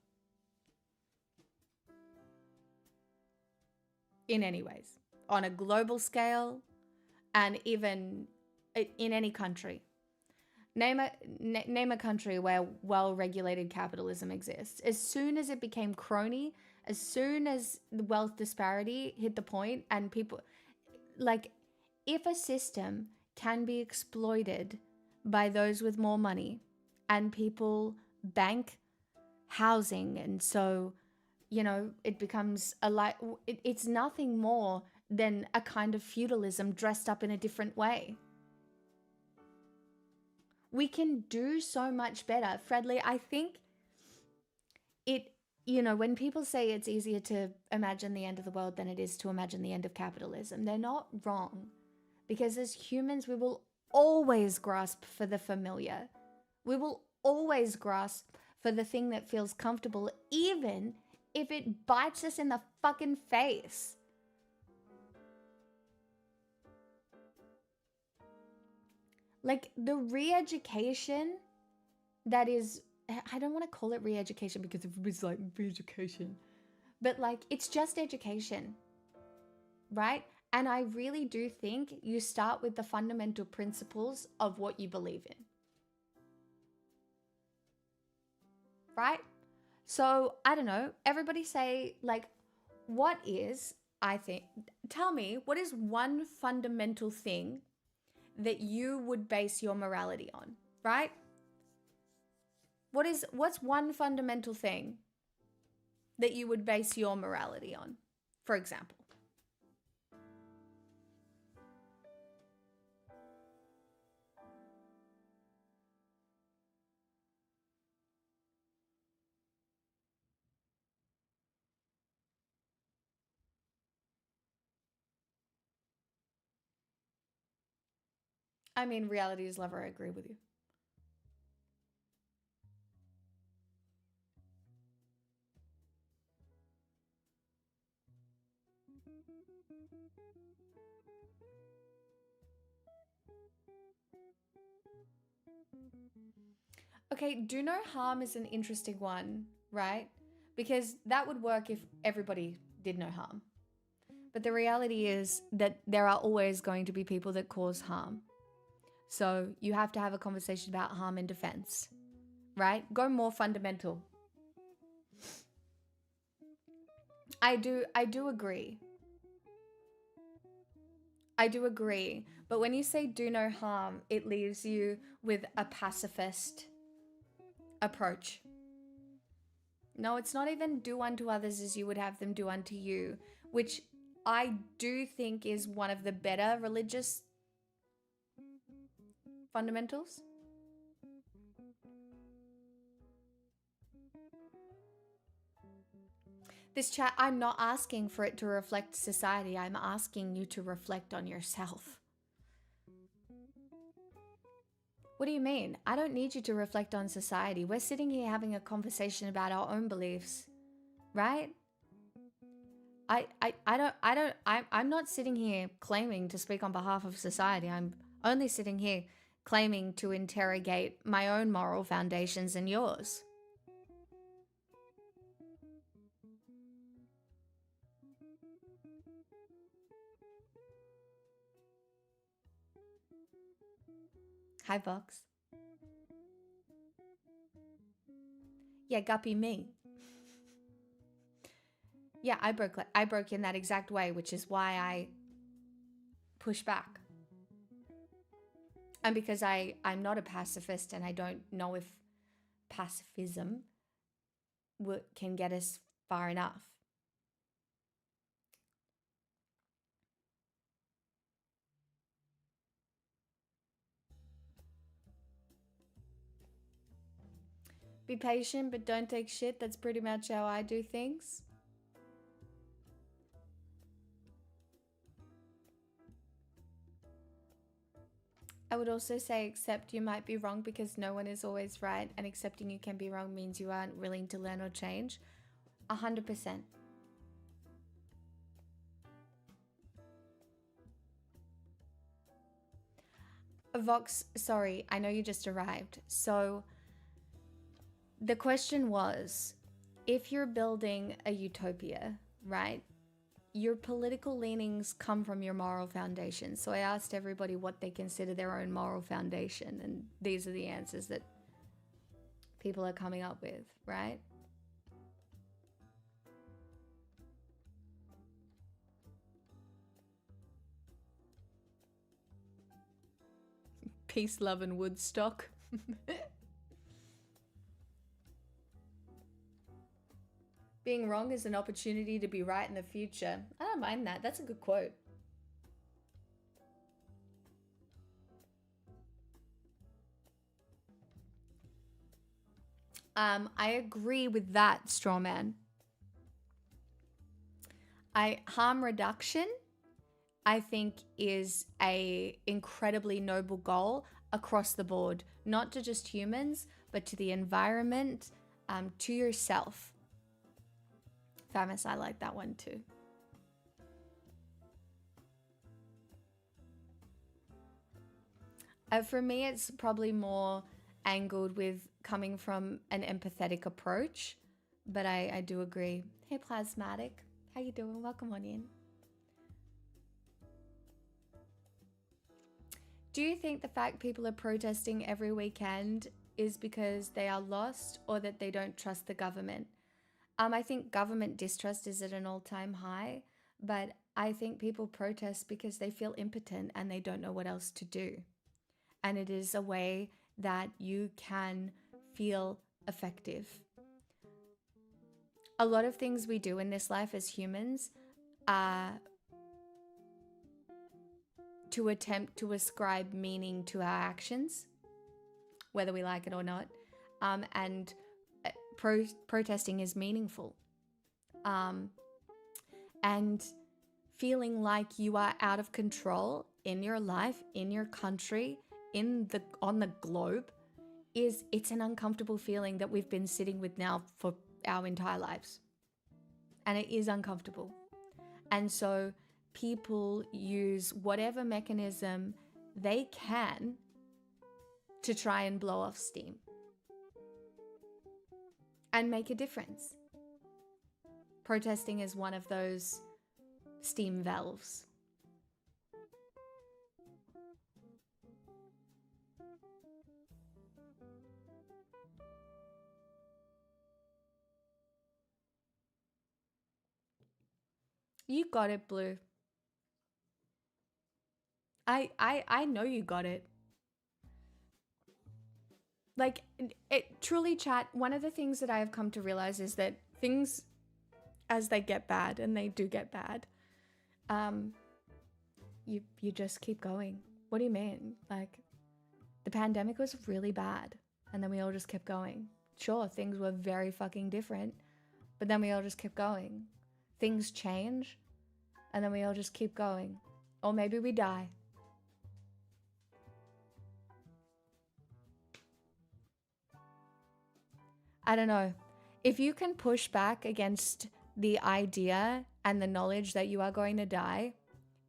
In any ways, on a global scale, and even in any country. Name a country where well-regulated capitalism exists. As soon as it became crony, as soon as the wealth disparity hit the point and people, like, if a system can be exploited by those with more money and people bank housing, and so, it becomes it's nothing more than a kind of feudalism dressed up in a different way. We can do so much better. Fredley, I think when people say it's easier to imagine the end of the world than it is to imagine the end of capitalism, they're not wrong. Because as humans, we will always grasp for the familiar. We will always grasp for the thing that feels comfortable, even if it bites us in the fucking face. Like, the re-education that is, I don't want to call it re-education because everybody's like, re-education. But, like, it's just education, right? And I really do think you start with the fundamental principles of what you believe in. Right? So, I don't know, everybody say, like, tell me, what is one fundamental thing that you would base your morality on, right? What's one fundamental thing that you would base your morality on, for example? I mean, reality is lover. I agree with you. Okay, do no harm is an interesting one, right? Because that would work if everybody did no harm. But the reality is that there are always going to be people that cause harm. So you have to have a conversation about harm and defense, right? Go more fundamental. I do agree. I do agree. But when you say do no harm, it leaves you with a pacifist approach. No, it's not even do unto others as you would have them do unto you, which I do think is one of the better religious fundamentals. This chat, I'm not asking for it to reflect society. I'm asking you to reflect on yourself. What do you mean? I don't need you to reflect on society. We're sitting here having a conversation about our own beliefs, right? I'm not sitting here claiming to speak on behalf of society. I'm only sitting here claiming to interrogate my own moral foundations and yours. Hi, Vox. Yeah, guppy me. Yeah, I broke in that exact way, which is why I push back. And because I'm not a pacifist and I don't know if pacifism can get us far enough. Be patient, but don't take shit. That's pretty much how I do things. I would also say accept you might be wrong because no one is always right, and accepting you can be wrong means you aren't willing to learn or change. 100%. Vox, sorry, I know you just arrived. So the question was, if you're building a utopia, right? Your political leanings come from your moral foundation. So I asked everybody what they consider their own moral foundation, and these are the answers that people are coming up with, right? Peace, love, and Woodstock. Being wrong is an opportunity to be right in the future. I don't mind that. That's a good quote. I agree with that, straw man. Harm reduction, I think, is a incredibly noble goal across the board, not to just humans, but to the environment, to yourself. Famous, I like that one too. For me, it's probably more angled with coming from an empathetic approach, but I do agree. Hey, Plasmatic, how you doing? Welcome on in. Do you think the fact people are protesting every weekend is because they are lost or that they don't trust the government? I think government distrust is at an all-time high, but I think people protest because they feel impotent and they don't know what else to do. And it is a way that you can feel effective. A lot of things we do in this life as humans are to attempt to ascribe meaning to our actions, whether we like it or not. And protesting is meaningful. And feeling like you are out of control in your life, in your country, on the globe is it's an uncomfortable feeling that we've been sitting with now for our entire lives. And it is uncomfortable. And so people use whatever mechanism they can to try and blow off steam and make a difference. Protesting is one of those steam valves. You got it, Blue. I know you got it. Like, it truly, chat, one of the things that I have come to realize is that things, as they get bad, and they do get bad, you just keep going. What do you mean? Like, the pandemic was really bad, and then we all just kept going. Sure, things were very fucking different, but then we all just kept going. Things change, and then we all just keep going. Or maybe we die. I don't know. If you can push back against the idea and the knowledge that you are going to die,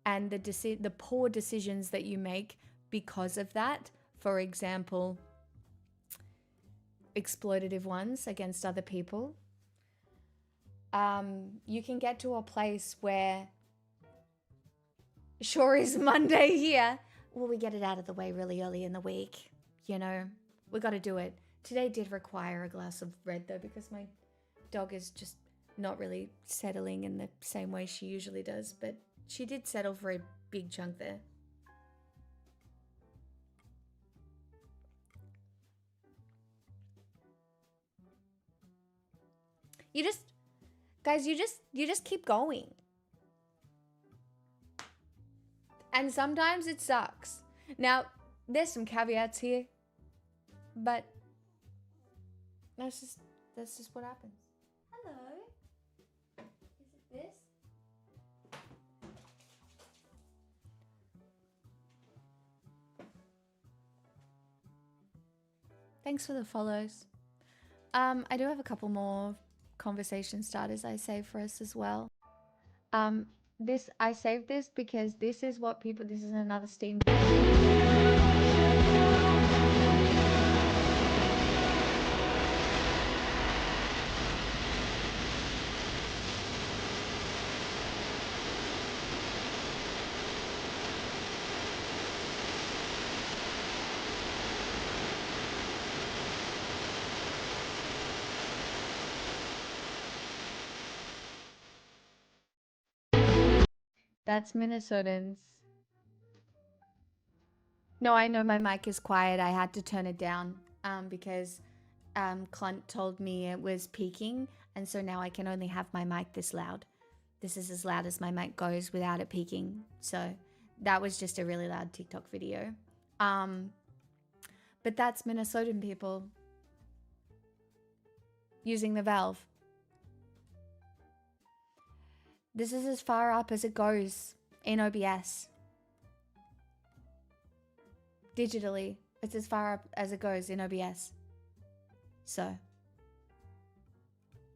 and the poor decisions that you make because of that, for example, exploitative ones against other people, you can get to a place where, sure is Monday here. Well, we get it out of the way really early in the week. You know, we got to do it. Today did require a glass of red though, because my dog is just not really settling in the same way she usually does, but she did settle for a big chunk there. Guys, you just keep going. And sometimes it sucks. Now, there's some caveats here, but that's just what happens. Hello. Is it this? Thanks for the follows. I do have a couple more conversation starters I saved for us as well. I saved this because this is another Steam. That's Minnesotans. No, I know my mic is quiet. I had to turn it down because Clunt told me it was peaking, and so now I can only have my mic this loud. This is as loud as my mic goes without it peaking. So that was just a really loud TikTok video. But that's Minnesotan people using the valve. This is as far up as it goes in OBS. Digitally, it's as far up as it goes in OBS. So,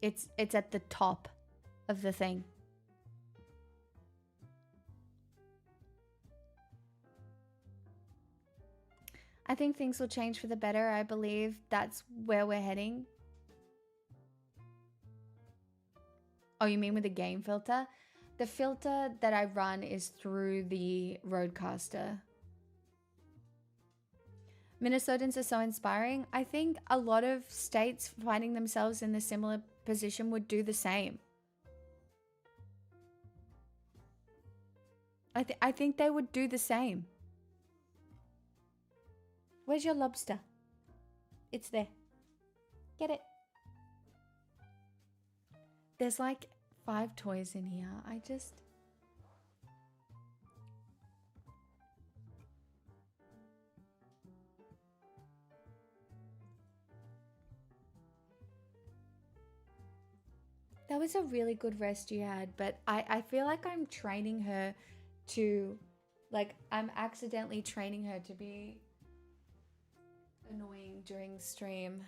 it's at the top of the thing. I think things will change for the better. I believe that's where we're heading. Oh, you mean with the game filter? The filter that I run is through the Rodecaster. Minnesotans are so inspiring. I think a lot of states finding themselves in a similar position would do the same. I think they would do the same. Where's your lobster? It's there. Get it. There's like 5 toys in here. That was a really good rest you had, but I feel like I'm training her to, like, I'm accidentally training her to be annoying during stream.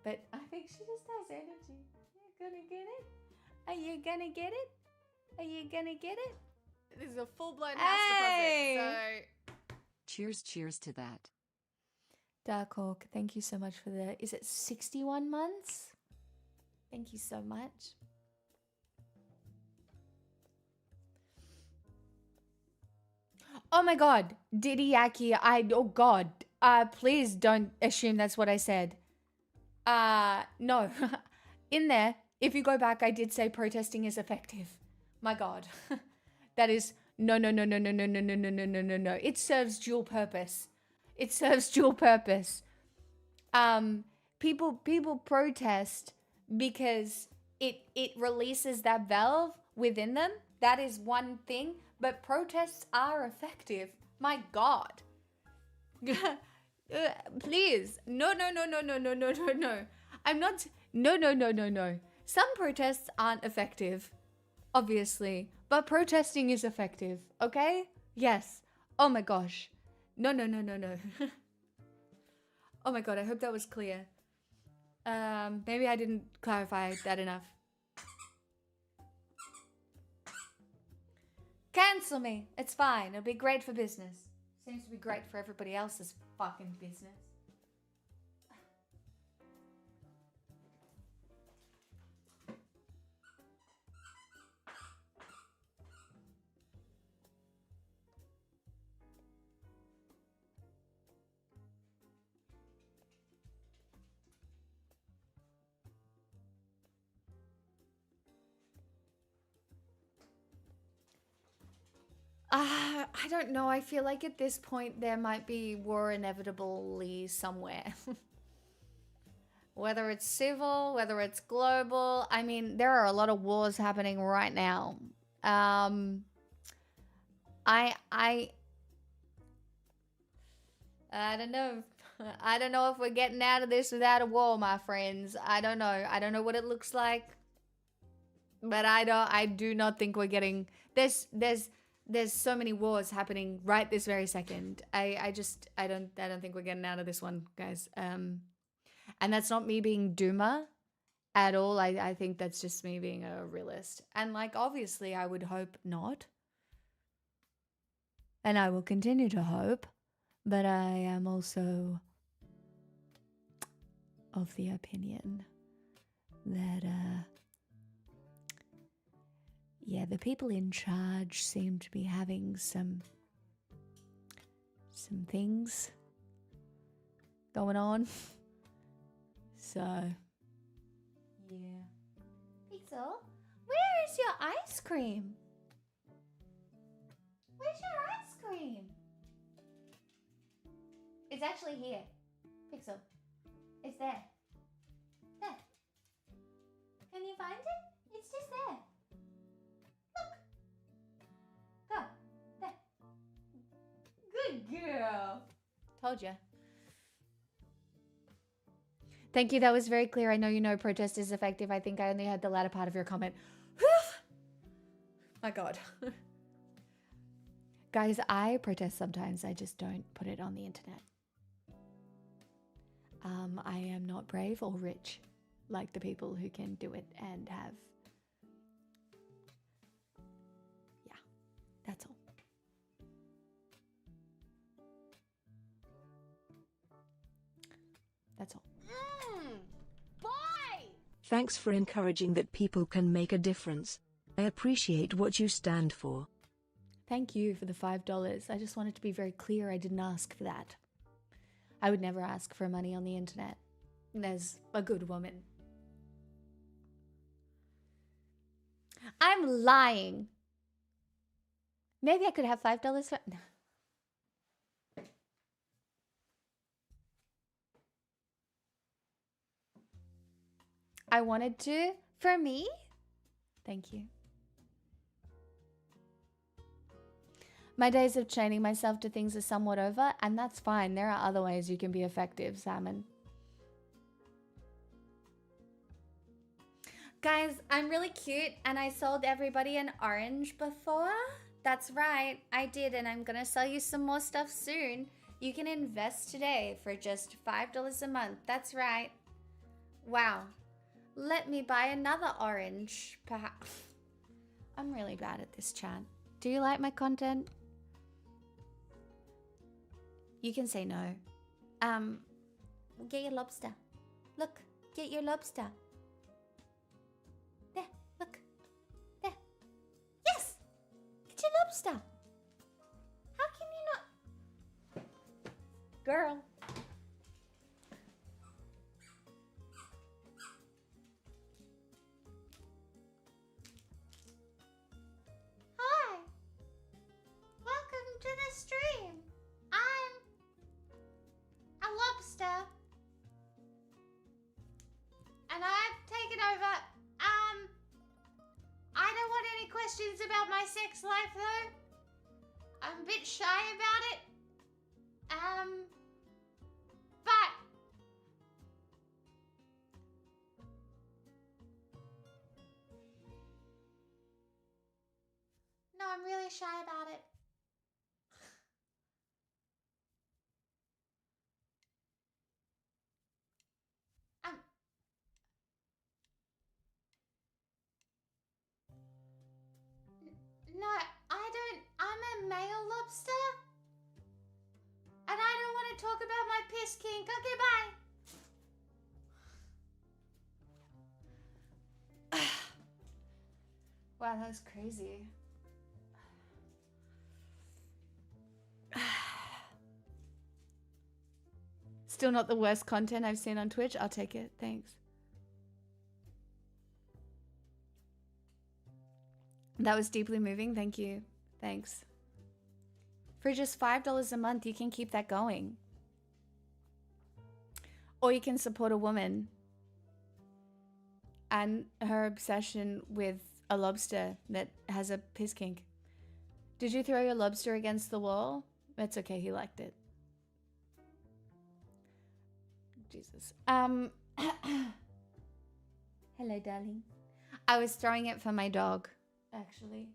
But I think she just has energy. You're gonna get it? Are you gonna get it? Are you gonna get it? This is a full-blown house Hey! deposit, so... Cheers to that. Darkhawk, thank you so much for the... Is it 61 months? Thank you so much. Oh my god. Didiaki, oh god. Please don't assume that's what I said. No. In there, if you go back, I did say protesting is effective. My god. That is no. It serves dual purpose. It serves dual purpose. People protest because it releases that valve within them. That is one thing, but protests are effective. My god. Please. No. I'm not. No. Some protests aren't effective, obviously, but protesting is effective, okay? Yes. Oh my gosh. No. Oh my god, I hope that was clear. Maybe I didn't clarify that enough. Cancel me. It's fine. It'll be great for business. Seems to be great for everybody else's fucking business. I don't know. I feel like at this point there might be war inevitably somewhere. Whether it's civil, whether it's global. I mean, there are a lot of wars happening right now. I don't know. I don't know if we're getting out of this without a war, my friends. I don't know. I don't know what it looks like. But I do not think we're getting there's so many wars happening right this very second. I don't think we're getting out of this one, guys. And that's not me being doomer at all. I think that's just me being a realist. And like obviously I would hope not. And I will continue to hope, but I am also of the opinion that yeah, the people in charge seem to be having some things going on. So, yeah. Pixel, where is your ice cream? Where's your ice cream? It's actually here. Pixel, it's there. There. Can you find it? It's just there. Go. There. Good girl. Told ya. Thank you. That was very clear. I know you know protest is effective. I think I only heard the latter part of your comment. My God. Guys, I protest sometimes. I just don't put it on the internet. I am not brave or rich like the people who can do it and have. Yeah, that's all. That's all. Boy! Thanks for encouraging that people can make a difference. I appreciate what you stand for. Thank you for the $5. I just wanted to be very clear. I didn't ask for that. I would never ask for money on the internet. There's a good woman. I'm lying. Maybe I could have $5 for... No. I wanted to. For me? Thank you. My days of chaining myself to things are somewhat over, and that's fine. There are other ways you can be effective, Salmon. Guys, I'm really cute, and I sold everybody an orange before. That's right, I did, and I'm gonna sell you some more stuff soon. You can invest today for just $5 a month. That's right. Wow. Let me buy another orange, perhaps. I'm really bad at this, chat. Do you like my content? You can say no. Get your lobster. Look, get your lobster. There, look. There. Yes! Get your lobster. How can you not? Girl. Hi. Welcome to the stream. I'm a lobster. And I've taken over. I don't want any questions about my sex life though. I'm a bit shy about it. But no, I'm really shy about it. No, I don't. I'm a male lobster. And I don't want to talk about my piss kink. Okay, bye. Wow, that was crazy. Still not the worst content I've seen on Twitch. I'll take it. Thanks. That was deeply moving. Thank you. Thanks. For just $5 a month, you can keep that going. Or you can support a woman and her obsession with a lobster that has a piss kink. Did you throw your lobster against the wall? It's okay. He liked it. Jesus. Hello, darling. I was throwing it for my dog, actually.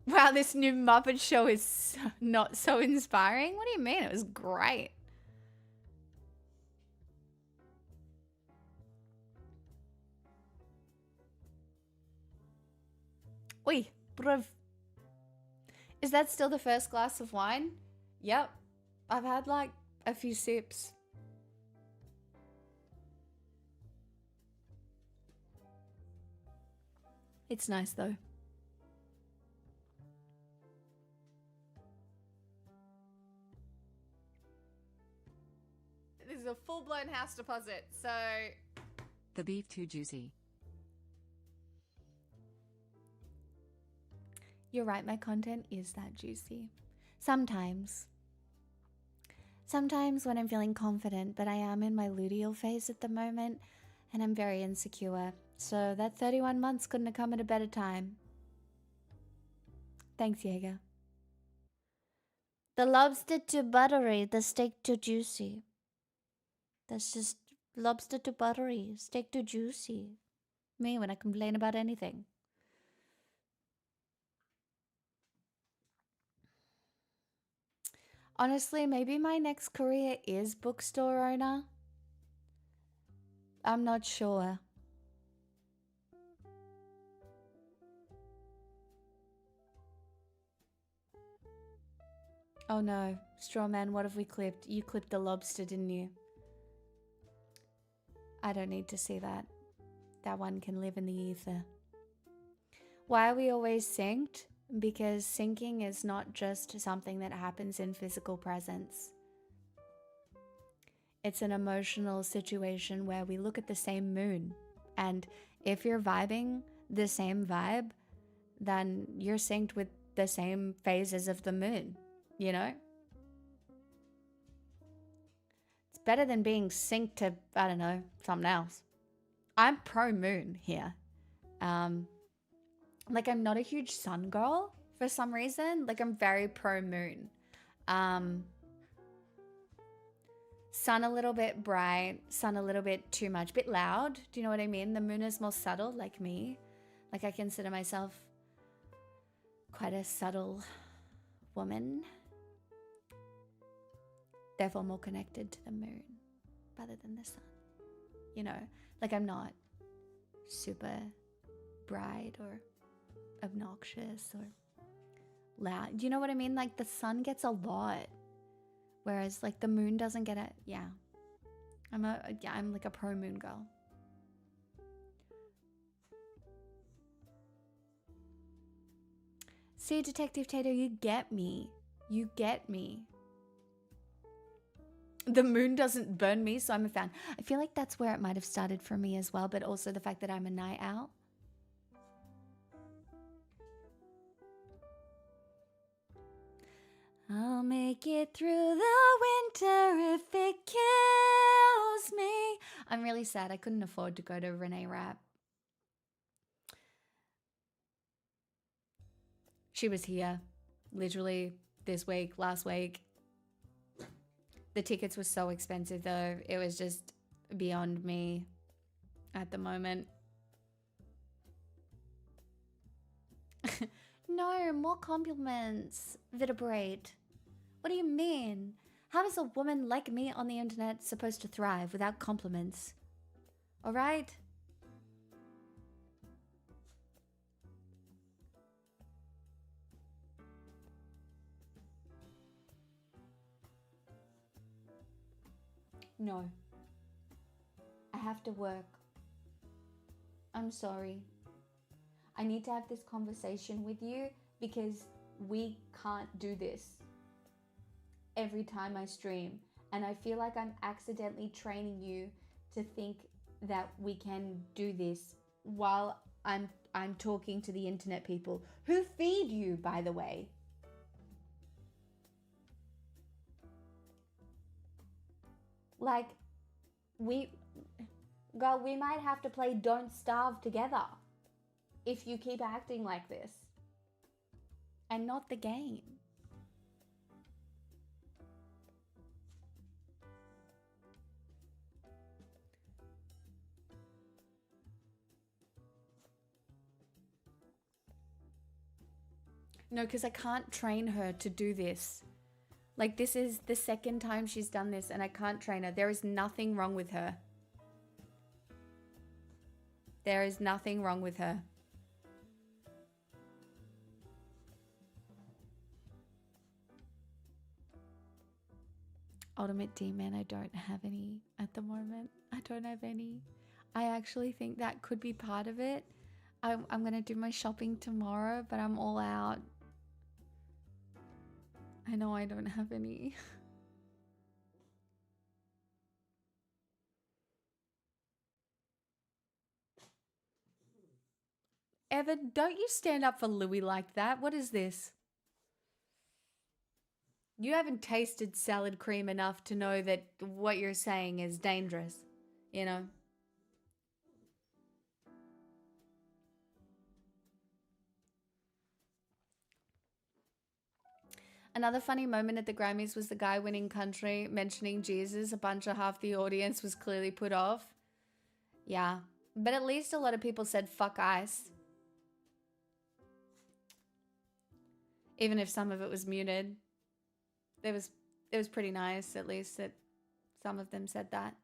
Wow, this new Muppet show is not so inspiring. What do you mean? It was great. Oi, bruv. Is that still the first glass of wine? Yep. I've had like a few sips. It's nice though. This is a full-blown house deposit, so... The beef too juicy. You're right, my content is that juicy. Sometimes. Sometimes when I'm feeling confident, but I am in my luteal phase at the moment, and I'm very insecure. So that 31 months couldn't have come at a better time. Thanks, Jaeger. The lobster too buttery, the steak too juicy. That's just lobster too buttery, steak too juicy. Me when I complain about anything. Honestly, maybe my next career is bookstore owner. I'm not sure. Oh no, Strawman, what have we clipped? You clipped the lobster, didn't you? I don't need to see that. That one can live in the ether. Why are we always synced? Because syncing is not just something that happens in physical presence. It's an emotional situation where we look at the same moon. And if you're vibing the same vibe, then you're synced with the same phases of the moon, you know? It's better than being synced to, I don't know, something else. I'm pro moon here. Like, I'm not a huge sun girl for some reason. Like, I'm very pro moon. Sun a little bit bright, sun a little bit too much, bit loud. Do you know what I mean? The moon is more subtle, like me. Like, I consider myself quite a subtle woman, therefore more connected to the moon rather than the sun. You know, like I'm not super bright or obnoxious or loud. Do you know what I mean? Like the sun gets a lot, whereas like the moon doesn't get it. Yeah, I'm like a pro moon girl. See, Detective Tato, you get me. You get me. The moon doesn't burn me, so I'm a fan. I feel like that's where it might have started for me as well, but also the fact that I'm a night owl. I'll make it through the winter if it kills me. I'm really sad. I couldn't afford to go to Renee Rapp. She was here literally this week, last week. The tickets were so expensive though. It was just beyond me at the moment. No, more compliments. Vitabrate. What do you mean? How is a woman like me on the internet supposed to thrive without compliments? All right? No. I have to work. I'm sorry. I need to have this conversation with you because we can't do this every time I stream. And I feel like I'm accidentally training you to think that we can do this while I'm talking to the internet people who feed you, by the way. Like, girl, we might have to play Don't Starve together if you keep acting like this. And not the game. No, because I can't train her to do this. Like, this is the second time she's done this and I can't train her. There is nothing wrong with her. There is nothing wrong with her. Ultimate Demon, I don't have any at the moment. I don't have any. I actually think that could be part of it. I'm going to do my shopping tomorrow, but I'm all out. I know I don't have any. Evan, don't you stand up for Louis like that. What is this? You haven't tasted salad cream enough to know that what you're saying is dangerous, you know? Another funny moment at the Grammys was the guy winning country mentioning Jesus. A bunch of half the audience was clearly put off. Yeah, but at least a lot of people said fuck ICE. Even if some of it was muted. It was pretty nice, at least, that some of them said that.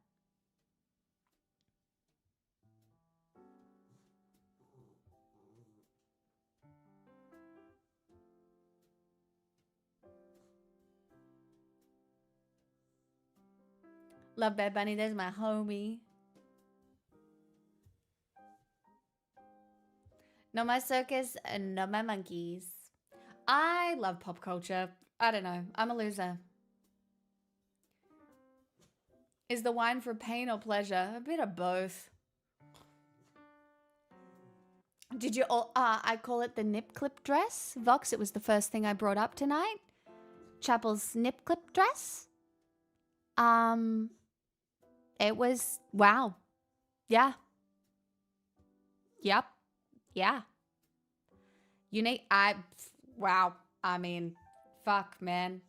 Love Bad Bunny, there's my homie. No my circus and no my monkeys. I love pop culture. I don't know. I'm a loser. Is the wine for pain or pleasure? A bit of both. Did you all, I call it the nip clip dress. Vox, it was the first thing I brought up tonight. Chapel's nip clip dress. It was, wow. Yeah. Yep. Yeah. Unique, wow. I mean, fuck, man.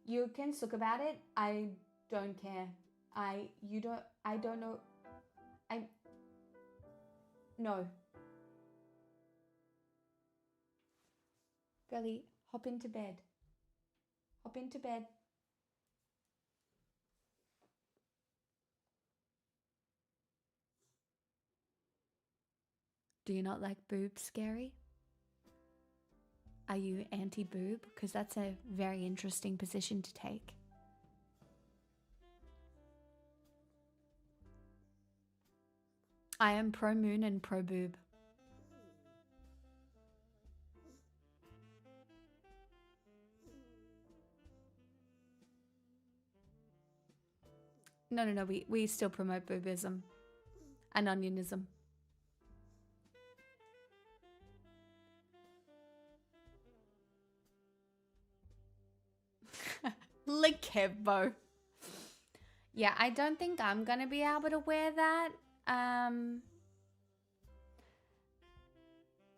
You can suck about it. I don't care. I don't know. No. Girlie, hop into bed. Hop into bed. Do you not like boobs, Scary? Are you anti-boob? Because that's a very interesting position to take. I am pro-moon and pro-boob. No, we still promote boobism and onionism. Likebo. Yeah, I don't think I'm gonna be able to wear that.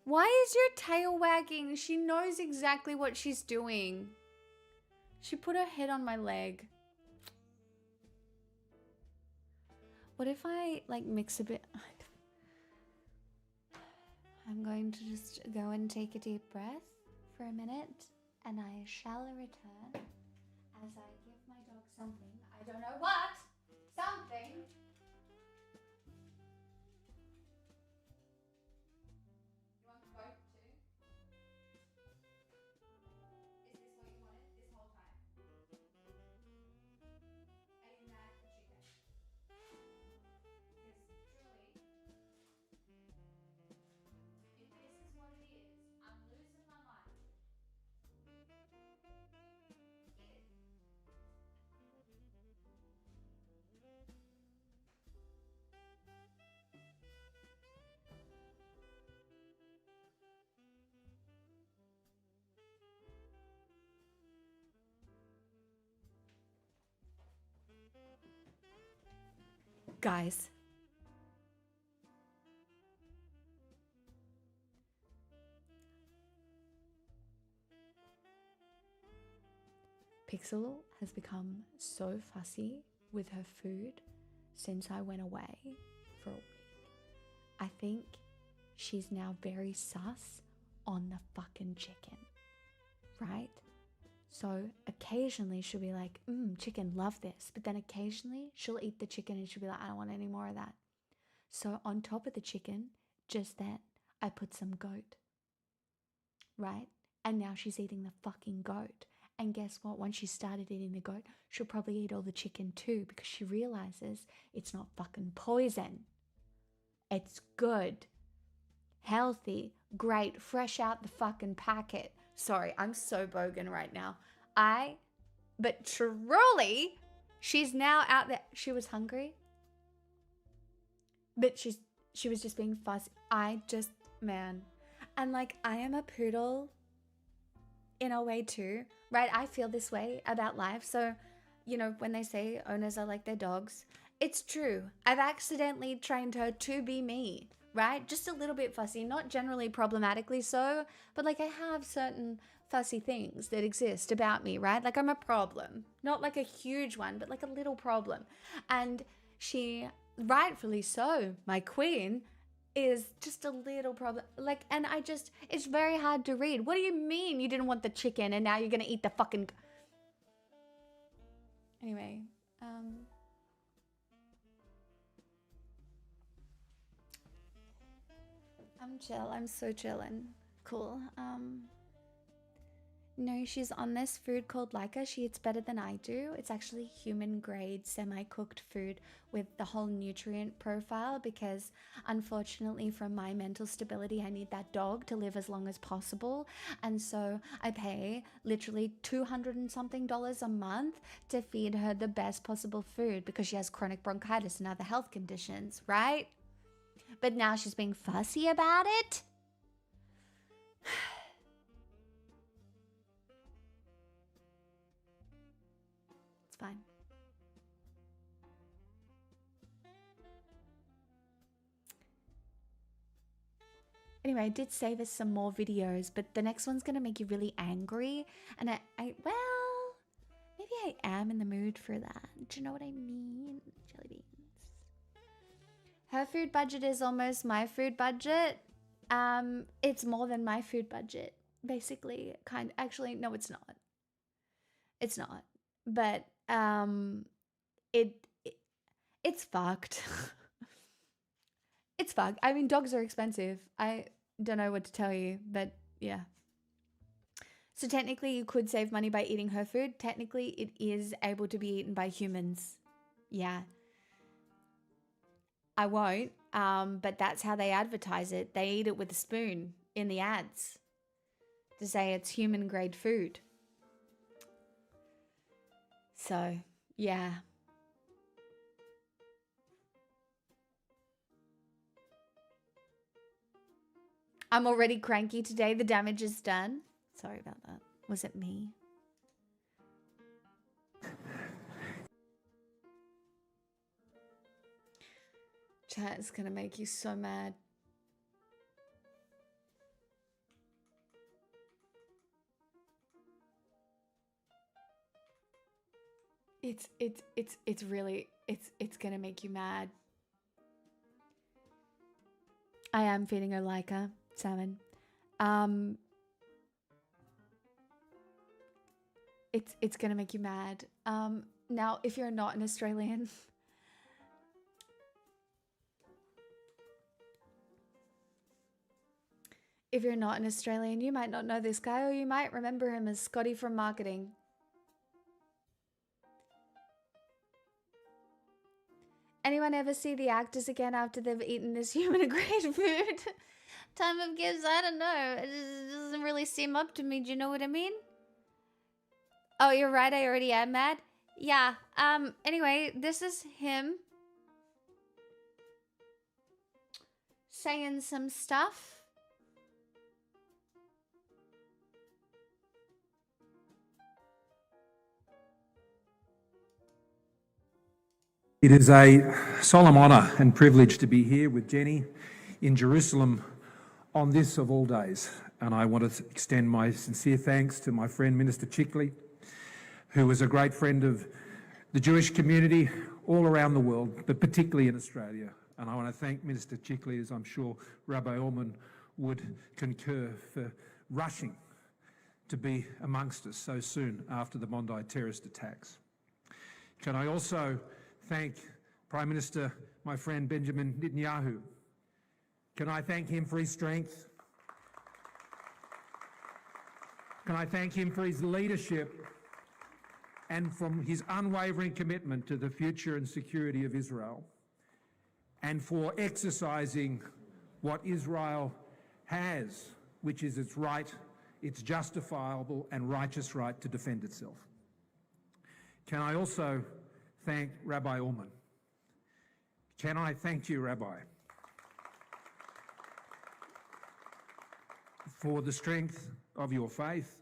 Why is your tail wagging? She knows exactly what she's doing. She put her head on my leg. What if I like mix a bit? I'm going to just go and take a deep breath for a minute, and I shall return as I give my dog something. I don't know what. Something. You want the boat too? Is this what you wanted this whole time? Are you mad at the chicken? Because truly, if this is what it is, I'm losing my mind. Eat it. Guys. Pixel has become so fussy with her food since I went away for a week. I think she's now very sus on the fucking chicken, right? So occasionally she'll be like, chicken, love this. But then occasionally she'll eat the chicken and she'll be like, I don't want any more of that. So on top of the chicken, just then, I put some goat, right? And now she's eating the fucking goat. And guess what? Once she started eating the goat, she'll probably eat all the chicken too because she realizes it's not fucking poison. It's good, healthy, great, fresh out the fucking packet. Sorry, I'm so bogan right now. But truly, she's now out there. She was hungry, but she was just being fussy. Man. And like, I am a poodle in a way too, right? I feel this way about life. So, you know, when they say owners are like their dogs, it's true. I've accidentally trained her to be me, right? Just a little bit fussy, not generally problematically so, but like I have certain fussy things that exist about me, right? Like I'm a problem, not like a huge one, but like a little problem. And she, rightfully so, my queen, is just a little problem. Like, and it's very hard to read. What do you mean you didn't want the chicken and now you're gonna eat the fucking... Anyway, I'm chill. I'm so chillin'. Cool. No, she's on this food called Leica. She eats better than I do. It's actually human grade semi-cooked food with the whole nutrient profile because unfortunately for my mental stability, I need that dog to live as long as possible. And so I pay literally $200 and something a month to feed her the best possible food because she has chronic bronchitis and other health conditions, right? But now she's being fussy about it. It's fine. Anyway, I did save us some more videos, but the next one's gonna make you really angry. And well, maybe I am in the mood for that. Do you know what I mean? Jelly beans. Her food budget is almost my food budget. It's more than my food budget. basically. Actually, no, it's not. It's not. But it's fucked. It's fucked. I mean, dogs are expensive. I don't know what to tell you, but yeah. So technically you could save money by eating her food. Technically it is able to be eaten by humans. Yeah. I won't, but that's how they advertise it. They eat it with a spoon in the ads to say it's human grade food. So, yeah. I'm already cranky today. The damage is done. Sorry about that. Was it me? Chat is gonna make you so mad. It's really gonna make you mad. I am feeding her Leica salmon. It's gonna make you mad. Now if you're not an Australian, if you're not an Australian, you might not know this guy, or you might remember him as Scotty from marketing. Anyone ever see the actors again after they've eaten this human-grade food? Time of gifts, I don't know. It just doesn't really seem up to me. Do you know what I mean? Oh, you're right. I already am mad. Yeah. Anyway, this is him saying some stuff. It is a solemn honour and privilege to be here with Jenny in Jerusalem on this of all days. And I want to extend my sincere thanks to my friend Minister Chickley, who is a great friend of the Jewish community all around the world, but particularly in Australia. And I want to thank Minister Chickley, as I'm sure Rabbi Ullman would concur, for rushing to be amongst us so soon after the Bondi terrorist attacks. Can I also thank Prime Minister, my friend Benjamin Netanyahu. Can I thank him for his strength? Can I thank him for his leadership and from his unwavering commitment to the future and security of Israel, and for exercising what Israel has, which is its right, its justifiable and righteous right to defend itself. Can I also thank Rabbi Ullman? Can I thank you, Rabbi, for the strength of your faith,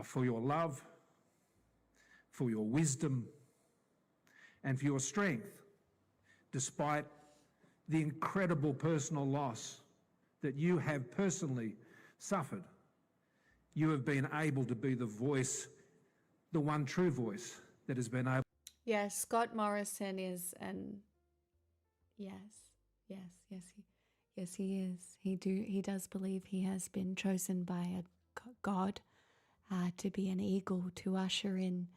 for your love, for your wisdom, and for your strength, despite the incredible personal loss that you have personally suffered. You have been able to be the voice, the one true voice that has been able. Yes, Scott Morrison is, and yes, he is. He does believe he has been chosen by a God to be an eagle to usher in,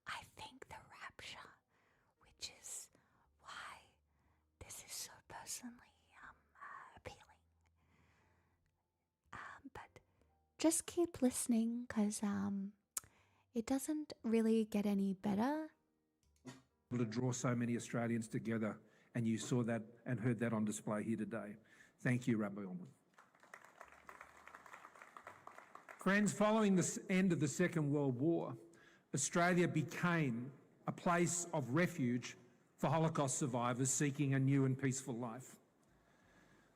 I think, the rapture, which is why this is so personally appealing. But just keep listening, because it doesn't really get any better. To draw so many Australians together, and you saw that and heard that on display here today. Thank you, Rabbi Ullman. Friends, following the end of the Second World War, Australia became a place of refuge for Holocaust survivors seeking a new and peaceful life.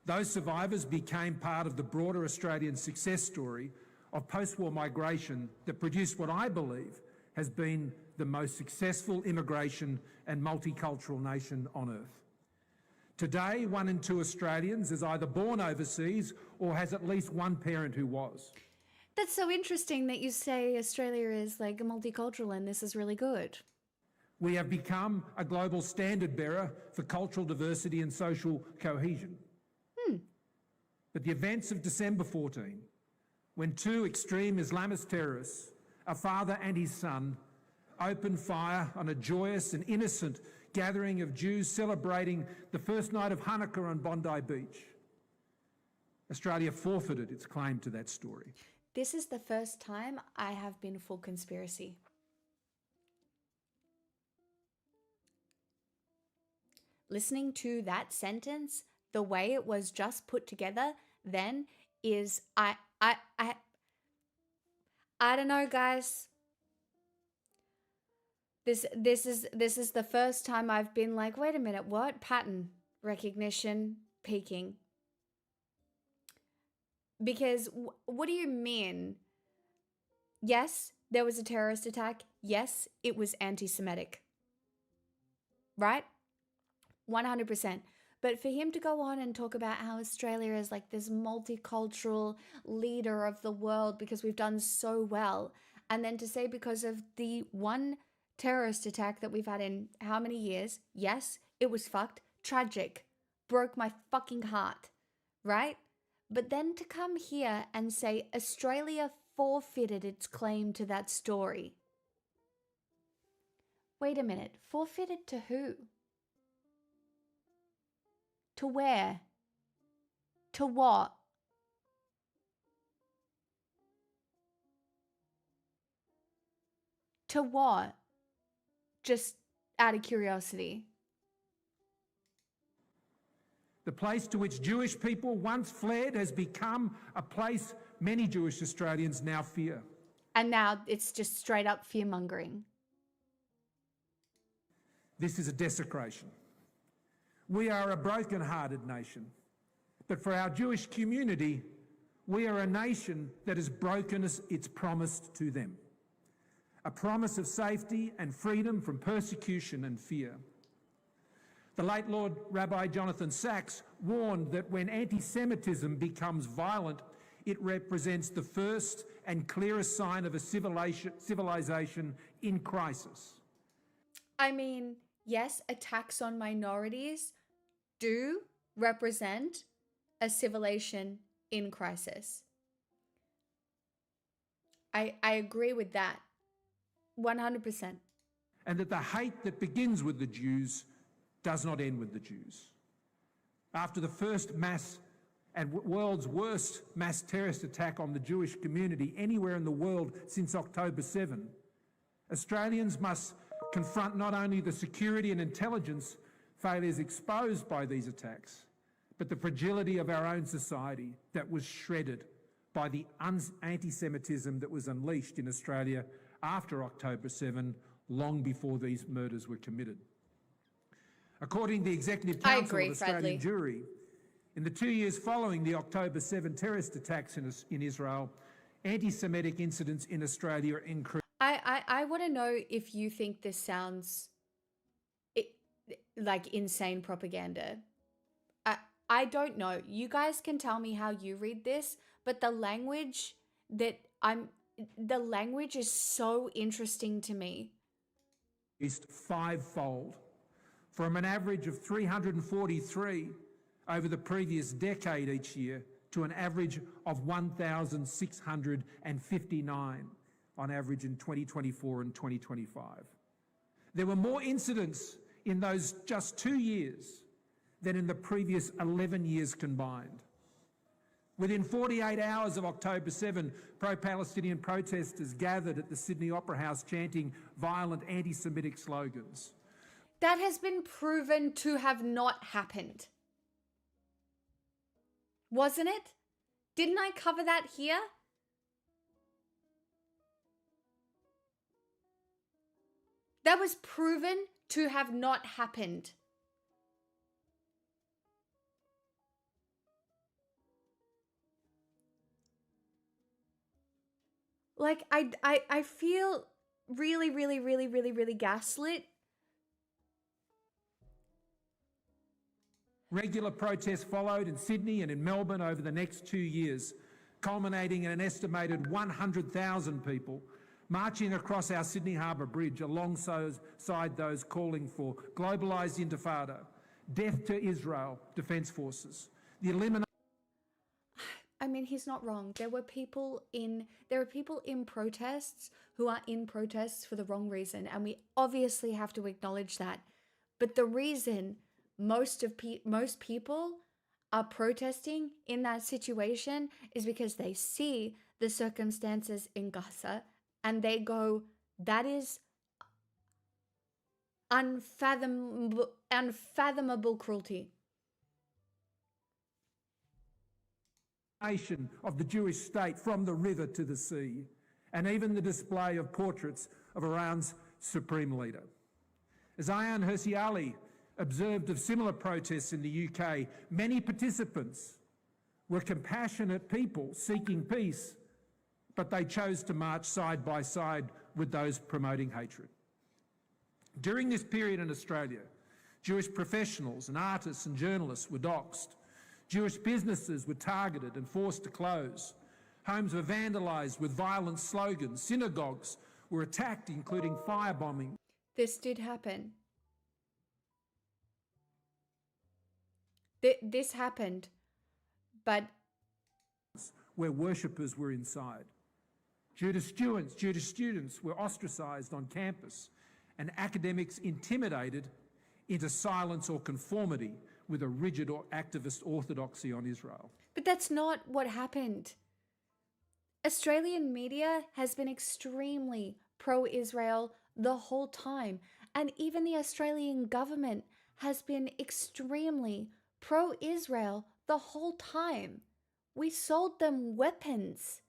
Those survivors became part of the broader Australian success story of post-war migration that produced what I believe has been the most successful immigration and multicultural nation on earth. Today, 1 in 2 Australians is either born overseas or has at least one parent who was. That's so interesting that you say Australia is like multicultural, and this is really good. We have become a global standard bearer for cultural diversity and social cohesion. But the events of December 14 when two extreme Islamist terrorists, a father and his son, opened fire on a joyous and innocent gathering of Jews celebrating the first night of Hanukkah on Bondi Beach. Australia forfeited its claim to that story. This is the first time I have been full conspiracy. Listening to that sentence, the way it was just put together then is I don't know, guys. This is the first time I've been like, wait a minute, what? Pattern recognition peaking. Because what do you mean? Yes, there was a terrorist attack. Yes, it was anti-Semitic. Right? 100%. But for him to go on and talk about how Australia is like this multicultural leader of the world because we've done so well, and then to say because of the one terrorist attack that we've had in how many years, yes, it was fucked, tragic, broke my fucking heart, right? But then to come here and say Australia forfeited its claim to that story. Wait a minute, forfeited to who? To where? To what? To what? Just out of curiosity. The place to which Jewish people once fled has become a place many Jewish Australians now fear. And now it's just straight up fear-mongering. This is a desecration. We are a broken-hearted nation, but for our Jewish community, we are a nation that has broken its promise to them. A promise of safety and freedom from persecution and fear. The late Lord Rabbi Jonathan Sacks warned that when anti-Semitism becomes violent, it represents the first and clearest sign of a civilization in crisis. I mean, yes, attacks on minorities do represent a civilization in crisis. I agree with that. 100%. And that the hate that begins with the Jews does not end with the Jews. After the first mass and world's worst mass terrorist attack on the Jewish community anywhere in the world since October 7, Australians must confront not only the security and intelligence failures exposed by these attacks, but the fragility of our own society that was shredded by the anti-Semitism that was unleashed in Australia after October 7, long before these murders were committed. According to the Executive Council of Australian Jewry, in the 2 years following the October 7 terrorist attacks in Israel, anti-Semitic incidents in Australia increased. I want to know if you think this sounds like insane propaganda. I don't know. You guys can tell me how you read this, but the language is so interesting to me. Fivefold, from an average of 343 over the previous decade each year to an average of 1,659 on average in 2024 and 2025. There were more incidents in those just 2 years than in the previous 11 years combined. Within 48 hours of October 7, pro-Palestinian protesters gathered at the Sydney Opera House chanting violent anti-Semitic slogans. That has been proven to have not happened. Wasn't it? Didn't I cover that here? That was proven to have not happened. Like, I feel really gaslit. Regular protests followed in Sydney and in Melbourne over the next 2 years, culminating in an estimated 100,000 people marching across our Sydney Harbour Bridge alongside those calling for globalised intifada, death to Israel Defence Forces, the elimination... I mean, he's not wrong. There are people in protests who are in protests for the wrong reason, and we obviously have to acknowledge that. But the reason most people are protesting in that situation is because they see the circumstances in Gaza and they go, that is unfathomable cruelty. Of the Jewish state from the river to the sea, and even the display of portraits of Iran's supreme leader. As Ayaan Hirsi Ali observed of similar protests in the UK, many participants were compassionate people seeking peace, but they chose to march side by side with those promoting hatred. During this period in Australia, Jewish professionals and artists and journalists were doxxed. Jewish businesses were targeted and forced to close. Homes were vandalised with violent slogans. Synagogues were attacked, including firebombing. This did happen. This happened, but where worshippers were inside. Jewish students were ostracised on campus, and academics intimidated into silence or conformity with a rigid or activist orthodoxy on Israel. But that's not what happened. Australian media has been extremely pro-Israel the whole time, and even the Australian government has been extremely pro-Israel the whole time. We sold them weapons.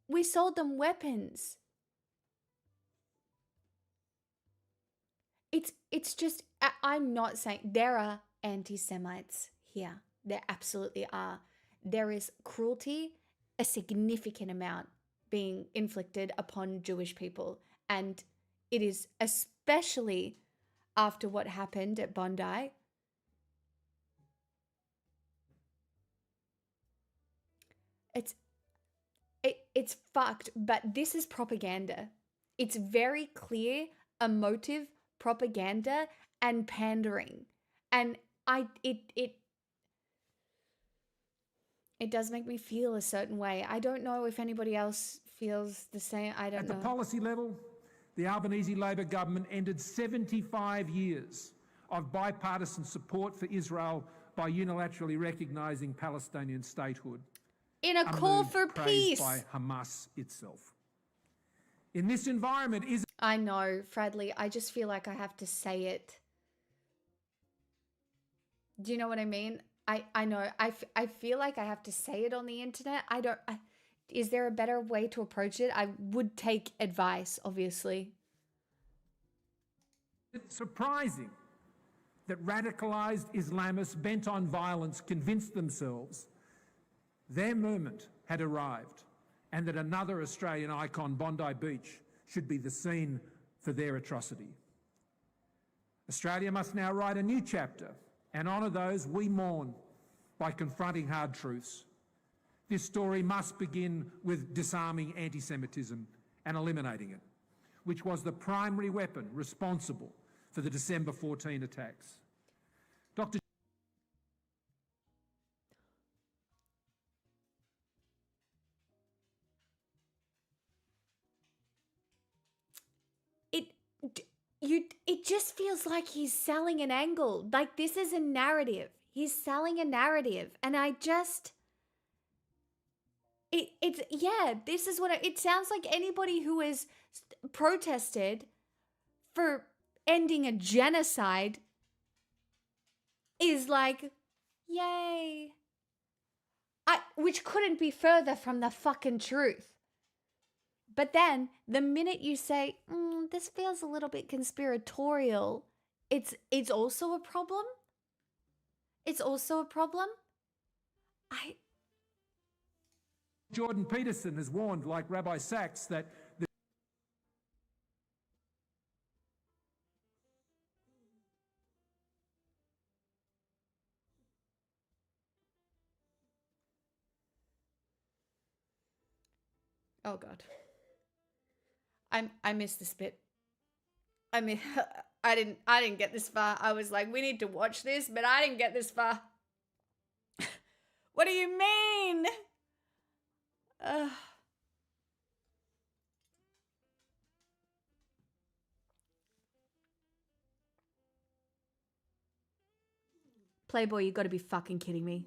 We sold them weapons. It's just, I'm not saying there are anti-Semites here. There absolutely are. There is cruelty, a significant amount being inflicted upon Jewish people. And it is especially after what happened at Bondi. It's fucked, but this is propaganda. It's very clear emotive propaganda and pandering. And it does make me feel a certain way. I don't know if anybody else feels the same. I don't know. At the policy level, the Albanese Labor government ended 75 years of bipartisan support for Israel by unilaterally recognising Palestinian statehood. In a call for peace by Hamas itself. In this environment, I know, Fradley, I just feel like I have to say it. Do you know what I mean? I know. I feel like I have to say it on the internet. Is there a better way to approach it? I would take advice, obviously. It's surprising that radicalised Islamists bent on violence convinced themselves their moment had arrived and that another Australian icon, Bondi Beach, should be the scene for their atrocity. Australia must now write a new chapter and honour those we mourn by confronting hard truths. This story must begin with disarming anti-Semitism and eliminating it, which was the primary weapon responsible for the December 14 attacks. Dr. It just feels like he's selling an angle. Like, this is a narrative. He's selling a narrative. And I just... this is what it sounds like. Anybody who has protested for ending a genocide is like, yay. Which couldn't be further from the fucking truth. But then, the minute you say, this feels a little bit conspiratorial, it's also a problem. It's also a problem. Jordan Peterson has warned, like Rabbi Sachs, that the oh God. I missed this bit. I didn't get this far. I was like, we need to watch this, but I didn't get this far. What do you mean? Ugh. Playboy, you gotta be fucking kidding me.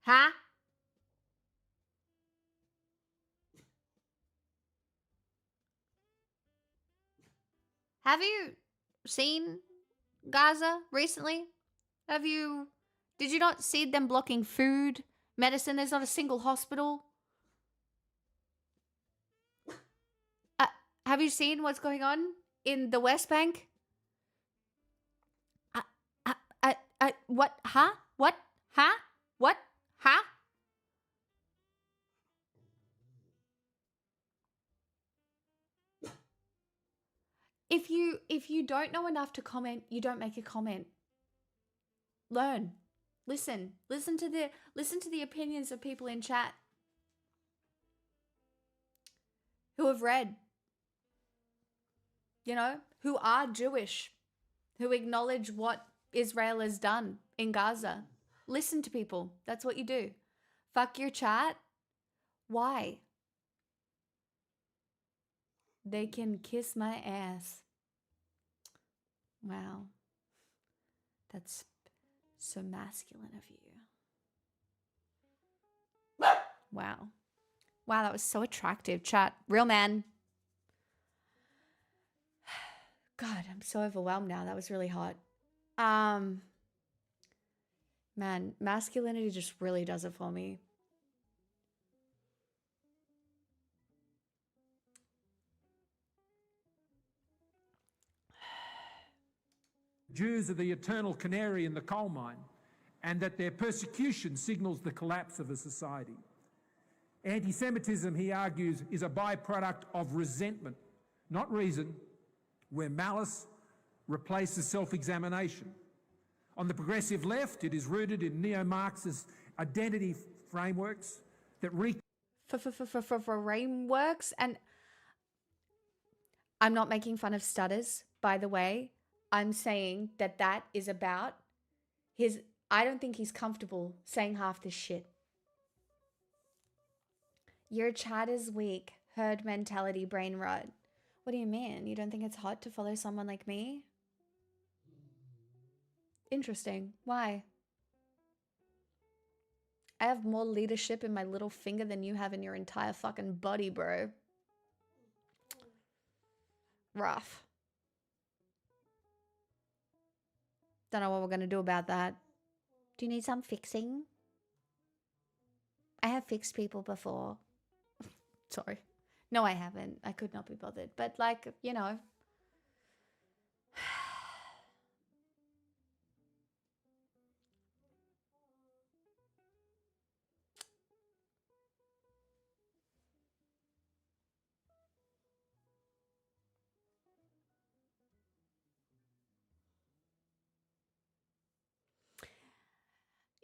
Huh? Have you seen Gaza recently? Did you not see them blocking food, medicine? There's not a single hospital. Have you seen what's going on in the West Bank? What? Huh? What? Huh? What? Huh? If you don't know enough to comment, you don't make a comment. Learn. Listen to the opinions of people in chat who have read, you know, who are Jewish, who acknowledge what Israel has done in Gaza. Listen to people. That's what you do. Fuck your chat. Why? They can kiss my ass. Wow. That's so masculine of you. Wow. Wow, that was so attractive. Chat. Real man. God, I'm so overwhelmed now. That was really hot. Man, masculinity just really does it for me. Jews are the eternal canary in the coal mine, and that their persecution signals the collapse of a society. Anti-Semitism, he argues, is a byproduct of resentment, not reason, where malice replaces self-examination. On the progressive left, it is rooted in neo-Marxist identity frameworks that frameworks. And I'm not making fun of stutters, by the way. I'm saying that is about his... I don't think he's comfortable saying half this shit. Your chat is weak. Herd mentality, brain rot. What do you mean? You don't think it's hot to follow someone like me? Interesting. Why? I have more leadership in my little finger than you have in your entire fucking body, bro. Rough. Don't know what we're gonna do about that. Do you need some fixing? I have fixed people before. Sorry. No, I haven't. I could not be bothered. But like, you know.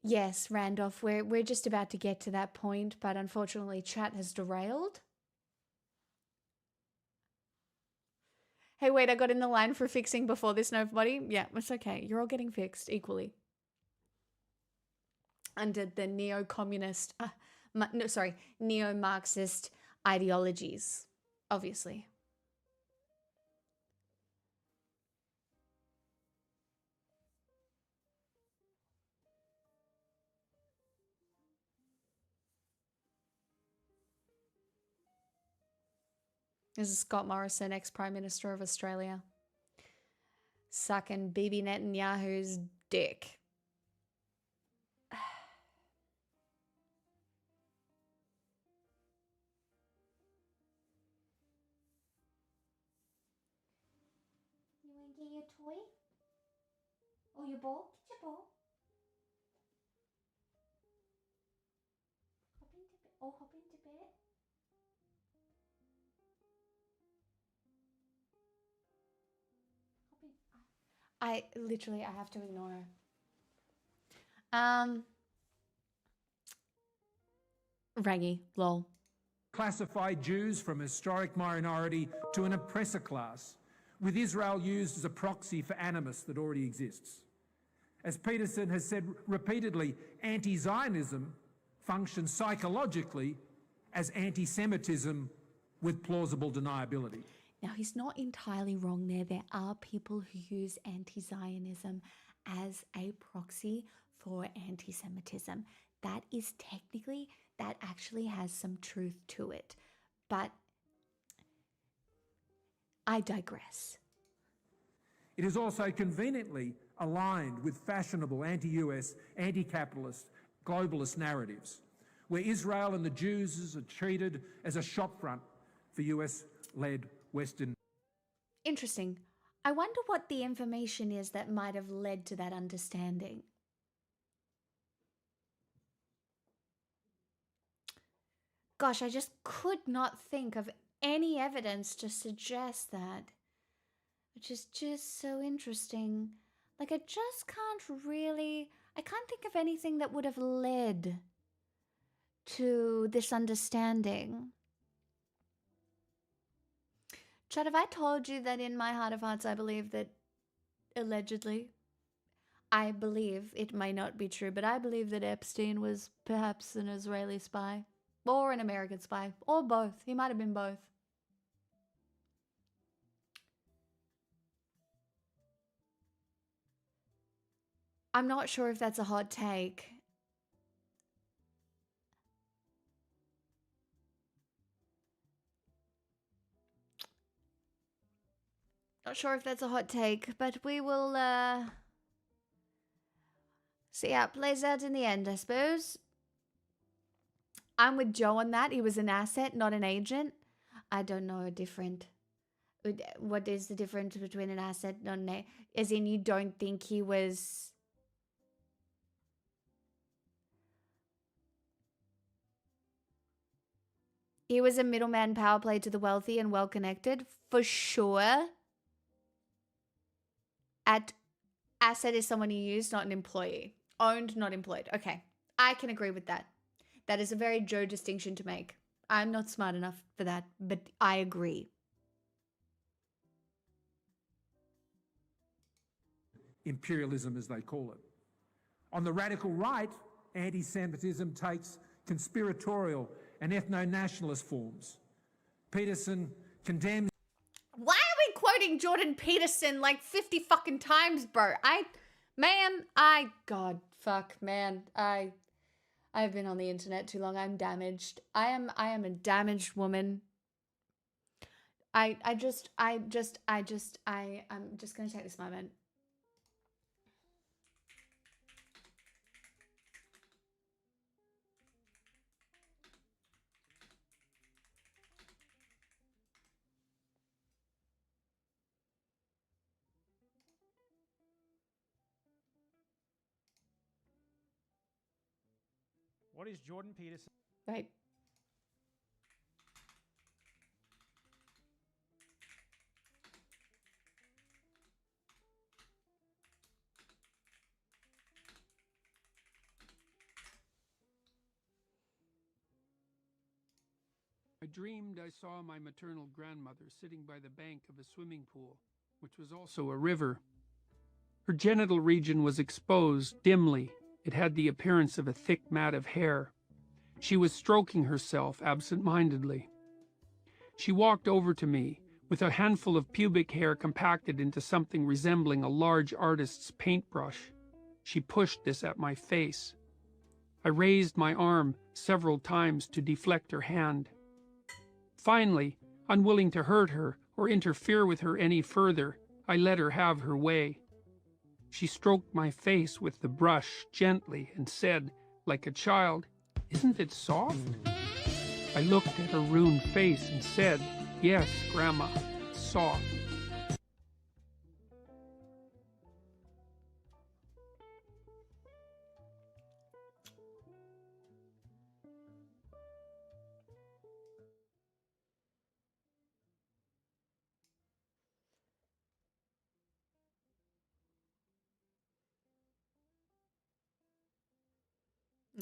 Yes, Randolph, we're just about to get to that point, but unfortunately chat has derailed. Hey, wait, I got in the line for fixing before this, nobody? Yeah, it's okay. You're all getting fixed equally. Under the neo-communist, neo-Marxist ideologies, obviously. This is Scott Morrison, ex-Prime Minister of Australia. Sucking Bibi Netanyahu's dick. You want to get your toy? Or your ball? Get your ball. Hop into bed. Oh, hop into bed. I have to ignore her. Rangy, lol. classified Jews from a historic minority to an oppressor class, with Israel used as a proxy for animus that already exists. As Peterson has said repeatedly, anti-Zionism functions psychologically as anti-Semitism with plausible deniability. Now, he's not entirely wrong there. There are people who use anti-Zionism as a proxy for anti-Semitism. That is technically, that actually has some truth to it. But I digress. It is also conveniently aligned with fashionable anti-US, anti-capitalist, globalist narratives, where Israel and the Jews are treated as a shopfront for US-led Western. Interesting. I wonder what the information is that might have led to that understanding. Gosh, I just could not think of any evidence to suggest that, which is just so interesting. Like, I just can't I can't think of anything that would have led to this understanding. Chad, have I told you that in my heart of hearts I believe that, allegedly, I believe, it may not be true, but I believe that Epstein was perhaps an Israeli spy, or an American spy, or both. He might have been both. I'm not sure if that's a hot take. Not sure if that's a hot take, but we will see how it plays out in the end, I suppose. I'm with Joe on that. He was an asset, not an agent. I don't know what is the difference between an asset and an agent? As in, you don't think he was... He was a middleman power play to the wealthy and well-connected, for sure. Asset is someone you use, not an employee. Owned, not employed. Okay, I can agree with that. That is a very Joe distinction to make. I'm not smart enough for that, but I agree. Imperialism, as they call it. On the radical right, anti-Semitism takes conspiratorial and ethno-nationalist forms. Peterson condemns... Why are we quoting Jordan Peterson like 50 fucking times, bro? I've been on the internet too long. I'm damaged. I am a damaged woman. I'm just gonna take this moment. What is Jordan Peterson? Right. I dreamed I saw my maternal grandmother sitting by the bank of a swimming pool, which was also a river. Her genital region was exposed dimly. It had the appearance of a thick mat of hair. She was stroking herself absent-mindedly. She walked over to me, with a handful of pubic hair compacted into something resembling a large artist's paintbrush. She pushed this at my face. I raised my arm several times to deflect her hand. Finally, unwilling to hurt her or interfere with her any further, I let her have her way. She stroked my face with the brush gently and said, like a child, "Isn't it soft?" I looked at her ruined face and said, "Yes, Grandma, soft."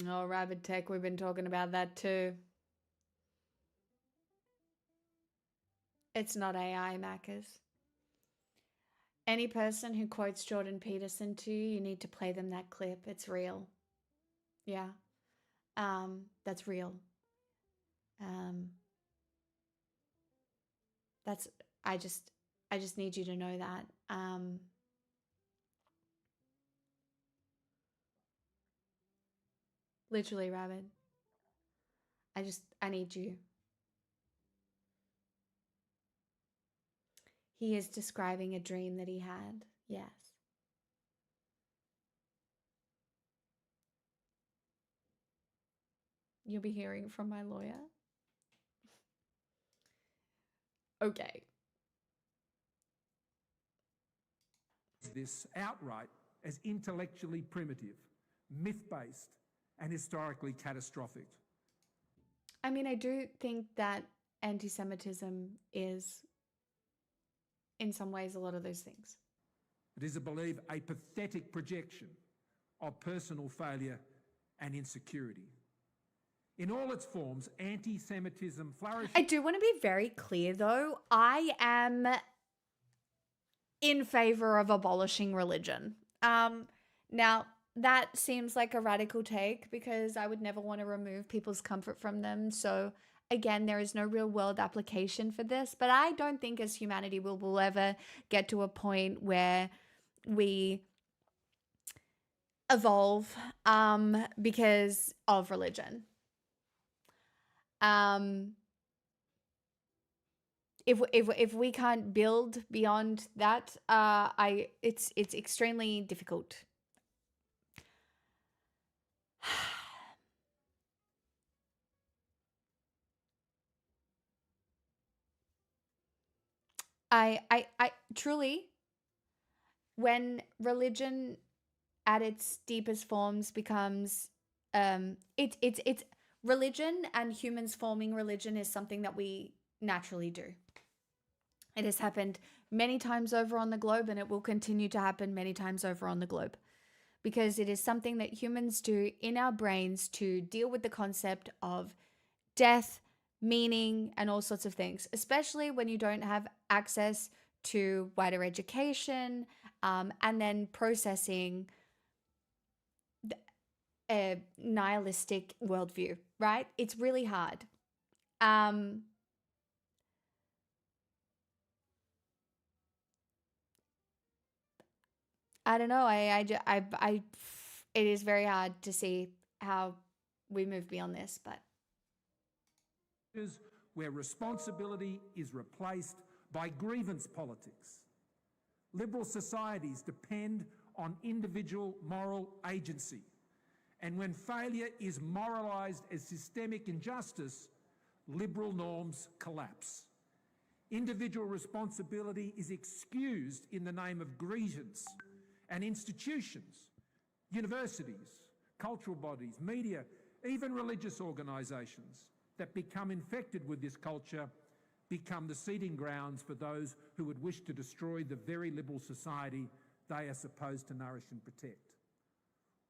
Oh, Rabbit Tech, we've been talking about that too. It's not AI, Macca's. Any person who quotes Jordan Peterson to you, you need to play them that clip. It's real. Yeah. That's real. That's I just need you to know that. Literally, Rabbit. I need you. He is describing a dream that he had. Yes. You'll be hearing from my lawyer. Okay. This outright as intellectually primitive, myth-based, and historically catastrophic. I mean, I do think that anti-Semitism is, in some ways, a lot of those things. It is, I believe, a pathetic projection of personal failure and insecurity. In all its forms, anti-Semitism flourishes. I do want to be very clear, though. I am in favor of abolishing religion. Now, that seems like a radical take because I would never want to remove people's comfort from them. So, again, there is no real world application for this. But I don't think as humanity we'll ever get to a point where we evolve because of religion. If we can't build beyond that, it's extremely difficult. I truly, when religion at its deepest forms becomes it's religion and humans forming religion is something that we naturally do. It has happened many times over on the globe, and it will continue to happen many times over on the globe, because it is something that humans do in our brains to deal with the concept of death, meaning, and all sorts of things, especially when you don't have access to wider education, and then processing a nihilistic worldview, right? It's really hard. I don't know. It is very hard to see how we move beyond this, but where responsibility is replaced by grievance politics. Liberal societies depend on individual moral agency. And when failure is moralised as systemic injustice, liberal norms collapse. Individual responsibility is excused in the name of grievance, and institutions, universities, cultural bodies, media, even religious organisations that become infected with this culture become the seeding grounds for those who would wish to destroy the very liberal society they are supposed to nourish and protect.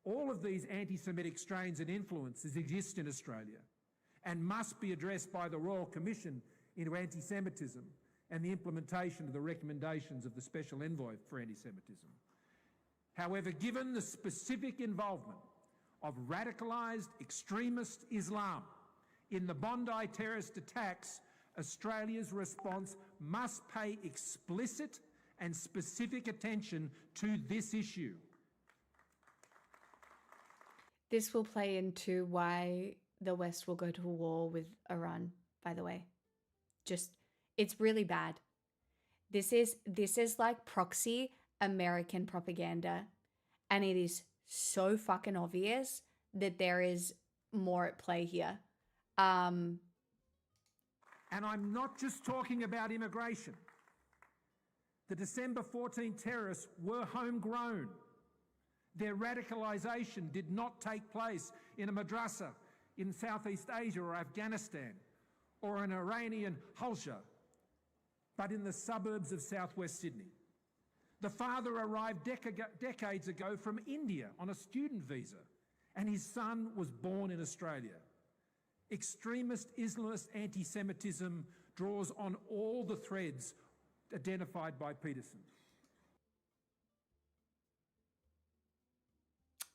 All of these anti-Semitic strains and influences exist in Australia and must be addressed by the Royal Commission into Anti-Semitism and the implementation of the recommendations of the Special Envoy for Anti-Semitism. However, given the specific involvement of radicalised extremist Islam in the Bondi terrorist attacks, Australia's response must pay explicit and specific attention to this issue. this will play into why the West will go to war with Iran, by the way. Just, it's really bad. This is like proxy American propaganda, and it is so fucking obvious that there is more at play here. And I'm not just talking about immigration. The December 14 terrorists were homegrown. Their radicalisation did not take place in a madrasa in Southeast Asia or Afghanistan or an Iranian Halja, but in the suburbs of southwest Sydney. The father arrived decades ago from India on a student visa, and his son was born in Australia. Extremist Islamist anti-Semitism draws on all the threads identified by Peterson.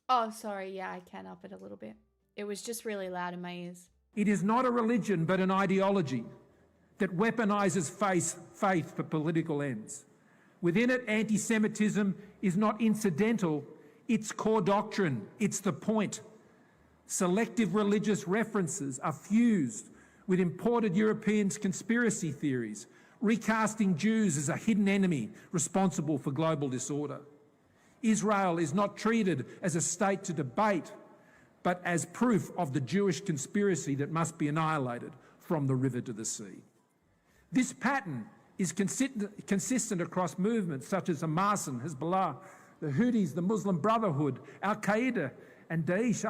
Oh, sorry. Yeah, I can up it a little bit. It was just really loud in my ears. It is not a religion but an ideology that weaponizes faith for political ends. Within it, anti-Semitism is not incidental, it's core doctrine, it's the point. Selective religious references are fused with imported European conspiracy theories, recasting Jews as a hidden enemy responsible for global disorder. Israel is not treated as a state to debate, but as proof of the Jewish conspiracy that must be annihilated from the river to the sea. This pattern is consistent across movements such as Hamas and Hezbollah, the Houthis, the Muslim Brotherhood, Al-Qaeda and Daesh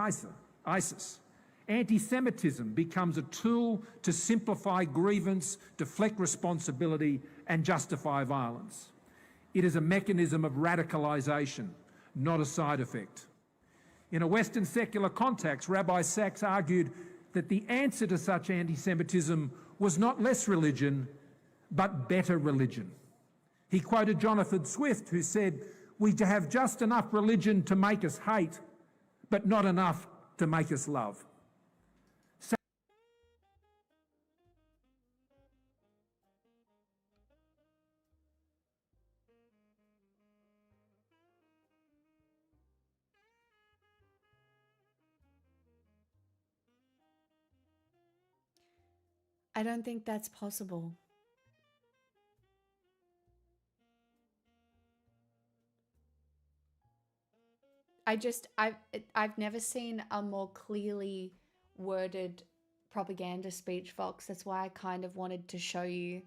ISIS. Anti-Semitism becomes a tool to simplify grievance, deflect responsibility and justify violence. It is a mechanism of radicalisation, not a side effect. In a Western secular context, Rabbi Sachs argued that the answer to such anti-Semitism was not less religion, but better religion. He quoted Jonathan Swift, who said, "We have just enough religion to make us hate, but not enough to make us love." I don't think that's possible. I've never seen a more clearly worded propaganda speech, Fox. That's why I kind of wanted to show you.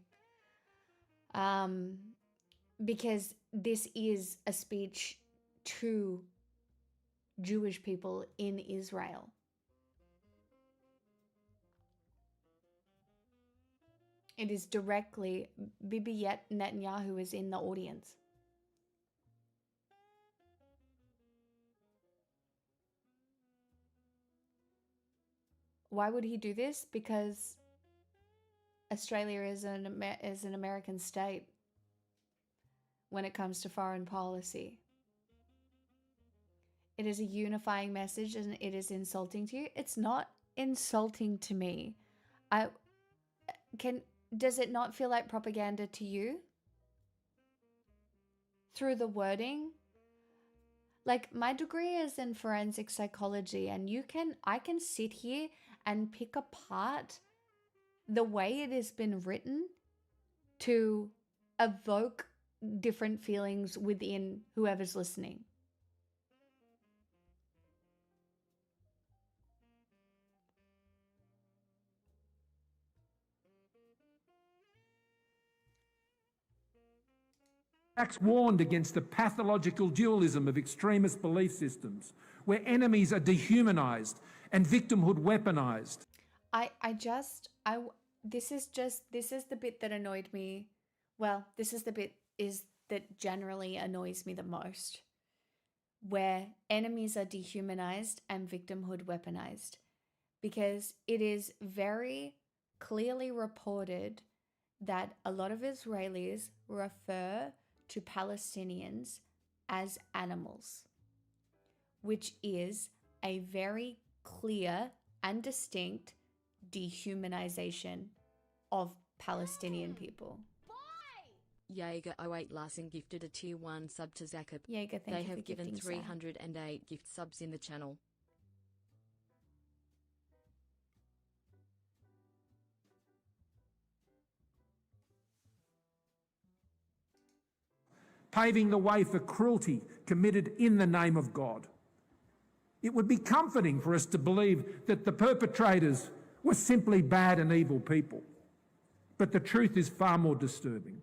Because this is a speech to Jewish people in Israel. It is directly, Bibi Netanyahu is in the audience. Why would he do this? Because Australia is an American state when it comes to foreign policy. It is a unifying message and it is insulting to you. It's not insulting to me. Does it not feel like propaganda to you? Through the wording? Like, my degree is in forensic psychology, and I can sit here and pick apart the way it has been written to evoke different feelings within whoever's listening. Sachs warned against the pathological dualism of extremist belief systems, where enemies are dehumanized and victimhood weaponized. This is the bit that annoyed me. Well, this is the bit that generally annoys me the most, where enemies are dehumanized and victimhood weaponized, because it is very clearly reported that a lot of Israelis refer to Palestinians as animals, which is a very clear and distinct dehumanization of Palestinian people. Jaeger08 Larson gifted a tier 1 sub to Zakab. Jaeger, thank they you have for given gifting, 308 gift subs in the channel. Paving the way for cruelty committed in the name of God. It would be comforting for us to believe that the perpetrators were simply bad and evil people. But the truth is far more disturbing.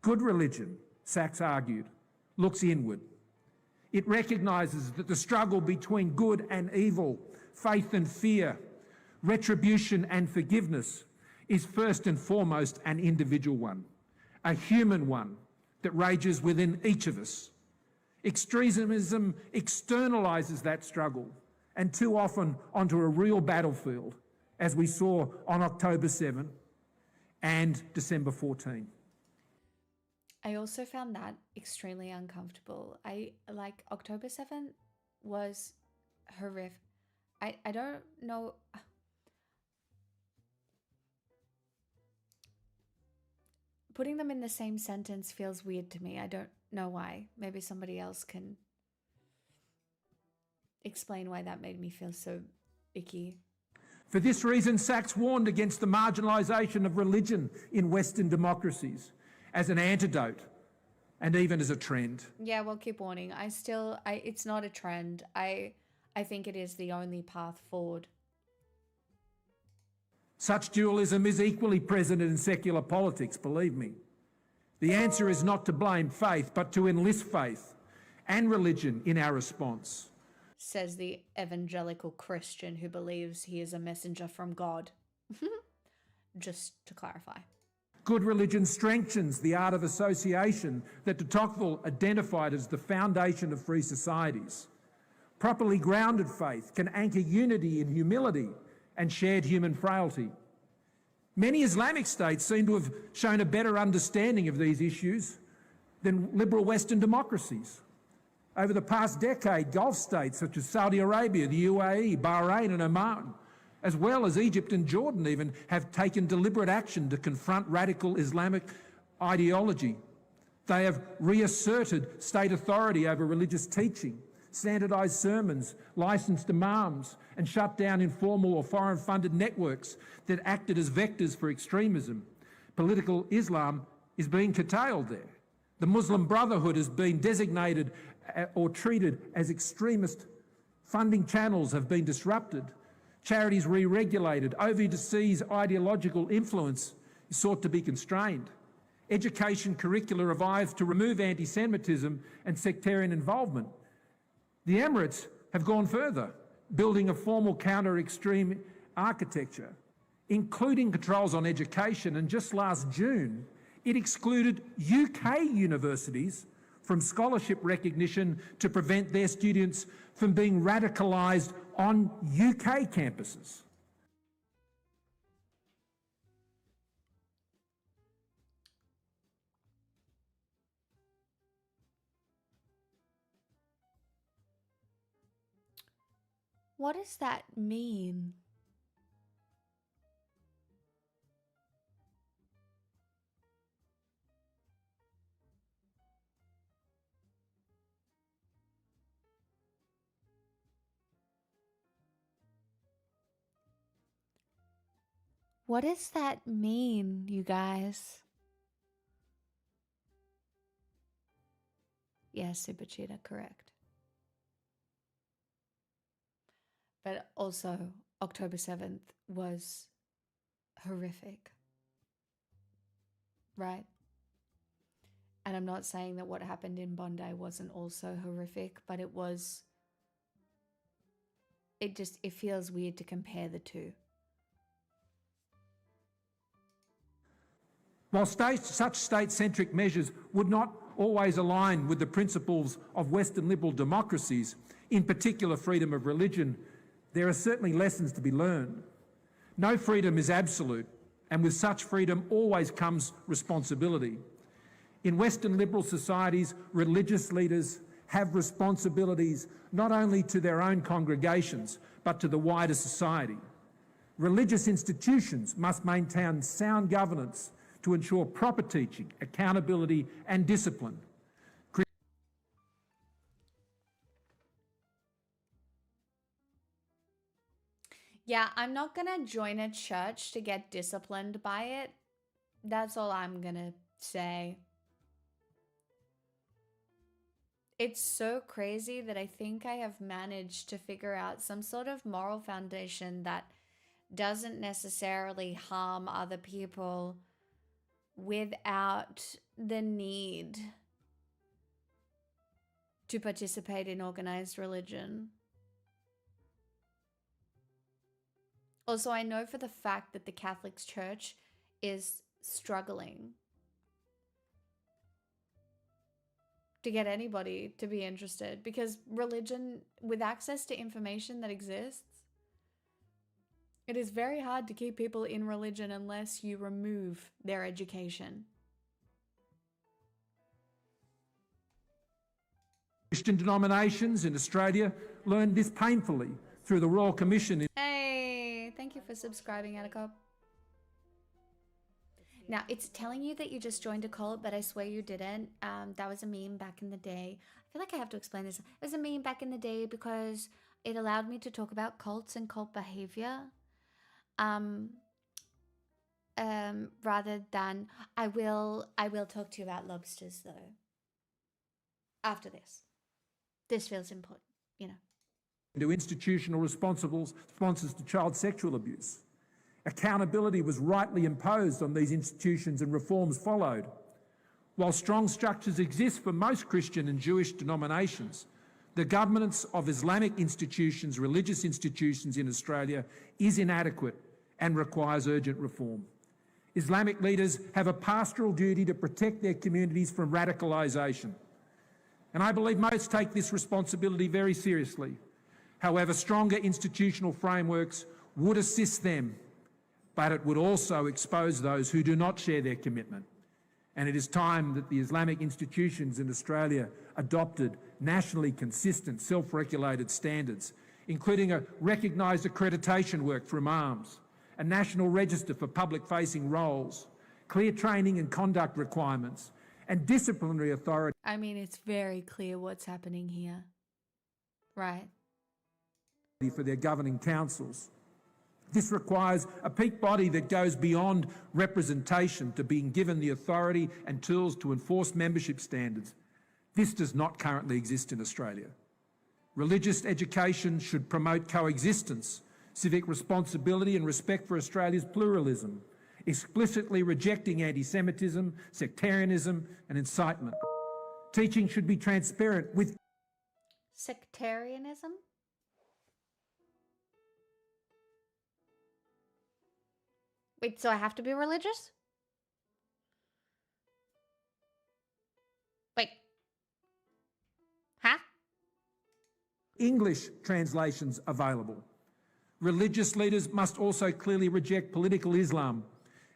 Good religion, Sachs argued, looks inward. It recognises that the struggle between good and evil, faith and fear, retribution and forgiveness is first and foremost an individual one, a human one, that rages within each of us. Extremism externalises that struggle, and too often onto a real battlefield, as we saw on October 7 and December 14. I also found that extremely uncomfortable. October 7 was horrific. I don't know. Putting them in the same sentence feels weird to me. I don't know why. Maybe somebody else can explain why that made me feel so icky. For this reason, Sachs warned against the marginalisation of religion in Western democracies as an antidote and even as a trend. Yeah, well, keep warning. It's not a trend. I think it is the only path forward. Such dualism is equally present in secular politics, believe me. The answer is not to blame faith, but to enlist faith and religion in our response. Says the evangelical Christian who believes he is a messenger from God. Just to clarify. Good religion strengthens the art of association that de Tocqueville identified as the foundation of free societies. Properly grounded faith can anchor unity in humility and shared human frailty. Many Islamic states seem to have shown a better understanding of these issues than liberal Western democracies. Over the past decade, Gulf states such as Saudi Arabia, the UAE, Bahrain and Oman, as well as Egypt and Jordan even, have taken deliberate action to confront radical Islamic ideology. They have reasserted state authority over religious teaching, standardised sermons, licensed imams, and shut down informal or foreign-funded networks that acted as vectors for extremism. Political Islam is being curtailed there. The Muslim Brotherhood has been designated or treated as extremist. Funding channels have been disrupted. Charities re-regulated. Overseas ideological influence is sought to be constrained. Education curricula revised to remove anti-Semitism and sectarian involvement. The Emirates have gone further, building a formal counter-extreme architecture, including controls on education, and just last June, it excluded UK universities from scholarship recognition to prevent their students from being radicalised on UK campuses. What does that mean? What does that mean, you guys? Yes, Super Cheetah, correct. But also, October 7th was horrific. Right? And I'm not saying that what happened in Bondi wasn't also horrific, but it was... It feels weird to compare the two. While such state-centric measures would not always align with the principles of Western liberal democracies, in particular freedom of religion, there are certainly lessons to be learned. No freedom is absolute, and with such freedom always comes responsibility. In Western liberal societies, religious leaders have responsibilities not only to their own congregations, but to the wider society. Religious institutions must maintain sound governance to ensure proper teaching, accountability and discipline. Yeah, I'm not gonna join a church to get disciplined by it. That's all I'm gonna say. It's so crazy that I think I have managed to figure out some sort of moral foundation that doesn't necessarily harm other people without the need to participate in organized religion. Also, I know for the fact that the Catholic Church is struggling to get anybody to be interested, because religion, with access to information that exists, it is very hard to keep people in religion unless you remove their education. Christian denominations in Australia learned this painfully through the Royal Commission in Hey, thank you for subscribing, Atticop. Now, it's telling you that you just joined a cult, but I swear you didn't. That was a meme back in the day. I feel like I have to explain this. It was a meme back in the day because it allowed me to talk about cults and cult behavior. Rather than I will talk to you about lobsters though. After this. This feels important, you know. into institutional responses to child sexual abuse. Accountability was rightly imposed on these institutions and reforms followed. While strong structures exist for most Christian and Jewish denominations, the governance of Islamic institutions, religious institutions in Australia is inadequate and requires urgent reform. Islamic leaders have a pastoral duty to protect their communities from radicalisation. And I believe most take this responsibility very seriously. However, stronger institutional frameworks would assist them, but it would also expose those who do not share their commitment. And it is time that the Islamic institutions in Australia adopted nationally consistent self-regulated standards, including a recognised accreditation work for imams, a national register for public-facing roles, clear training and conduct requirements, and disciplinary authority. I mean, it's very clear what's happening here. Right. For their governing councils. This requires a peak body that goes beyond representation to being given the authority and tools to enforce membership standards. This does not currently exist in Australia. Religious education should promote coexistence, civic responsibility and respect for Australia's pluralism, explicitly rejecting anti-Semitism, sectarianism and incitement. Teaching should be transparent with Sectarianism? Wait, so I have to be religious? Wait. Huh? English translations available. Religious leaders must also clearly reject political Islam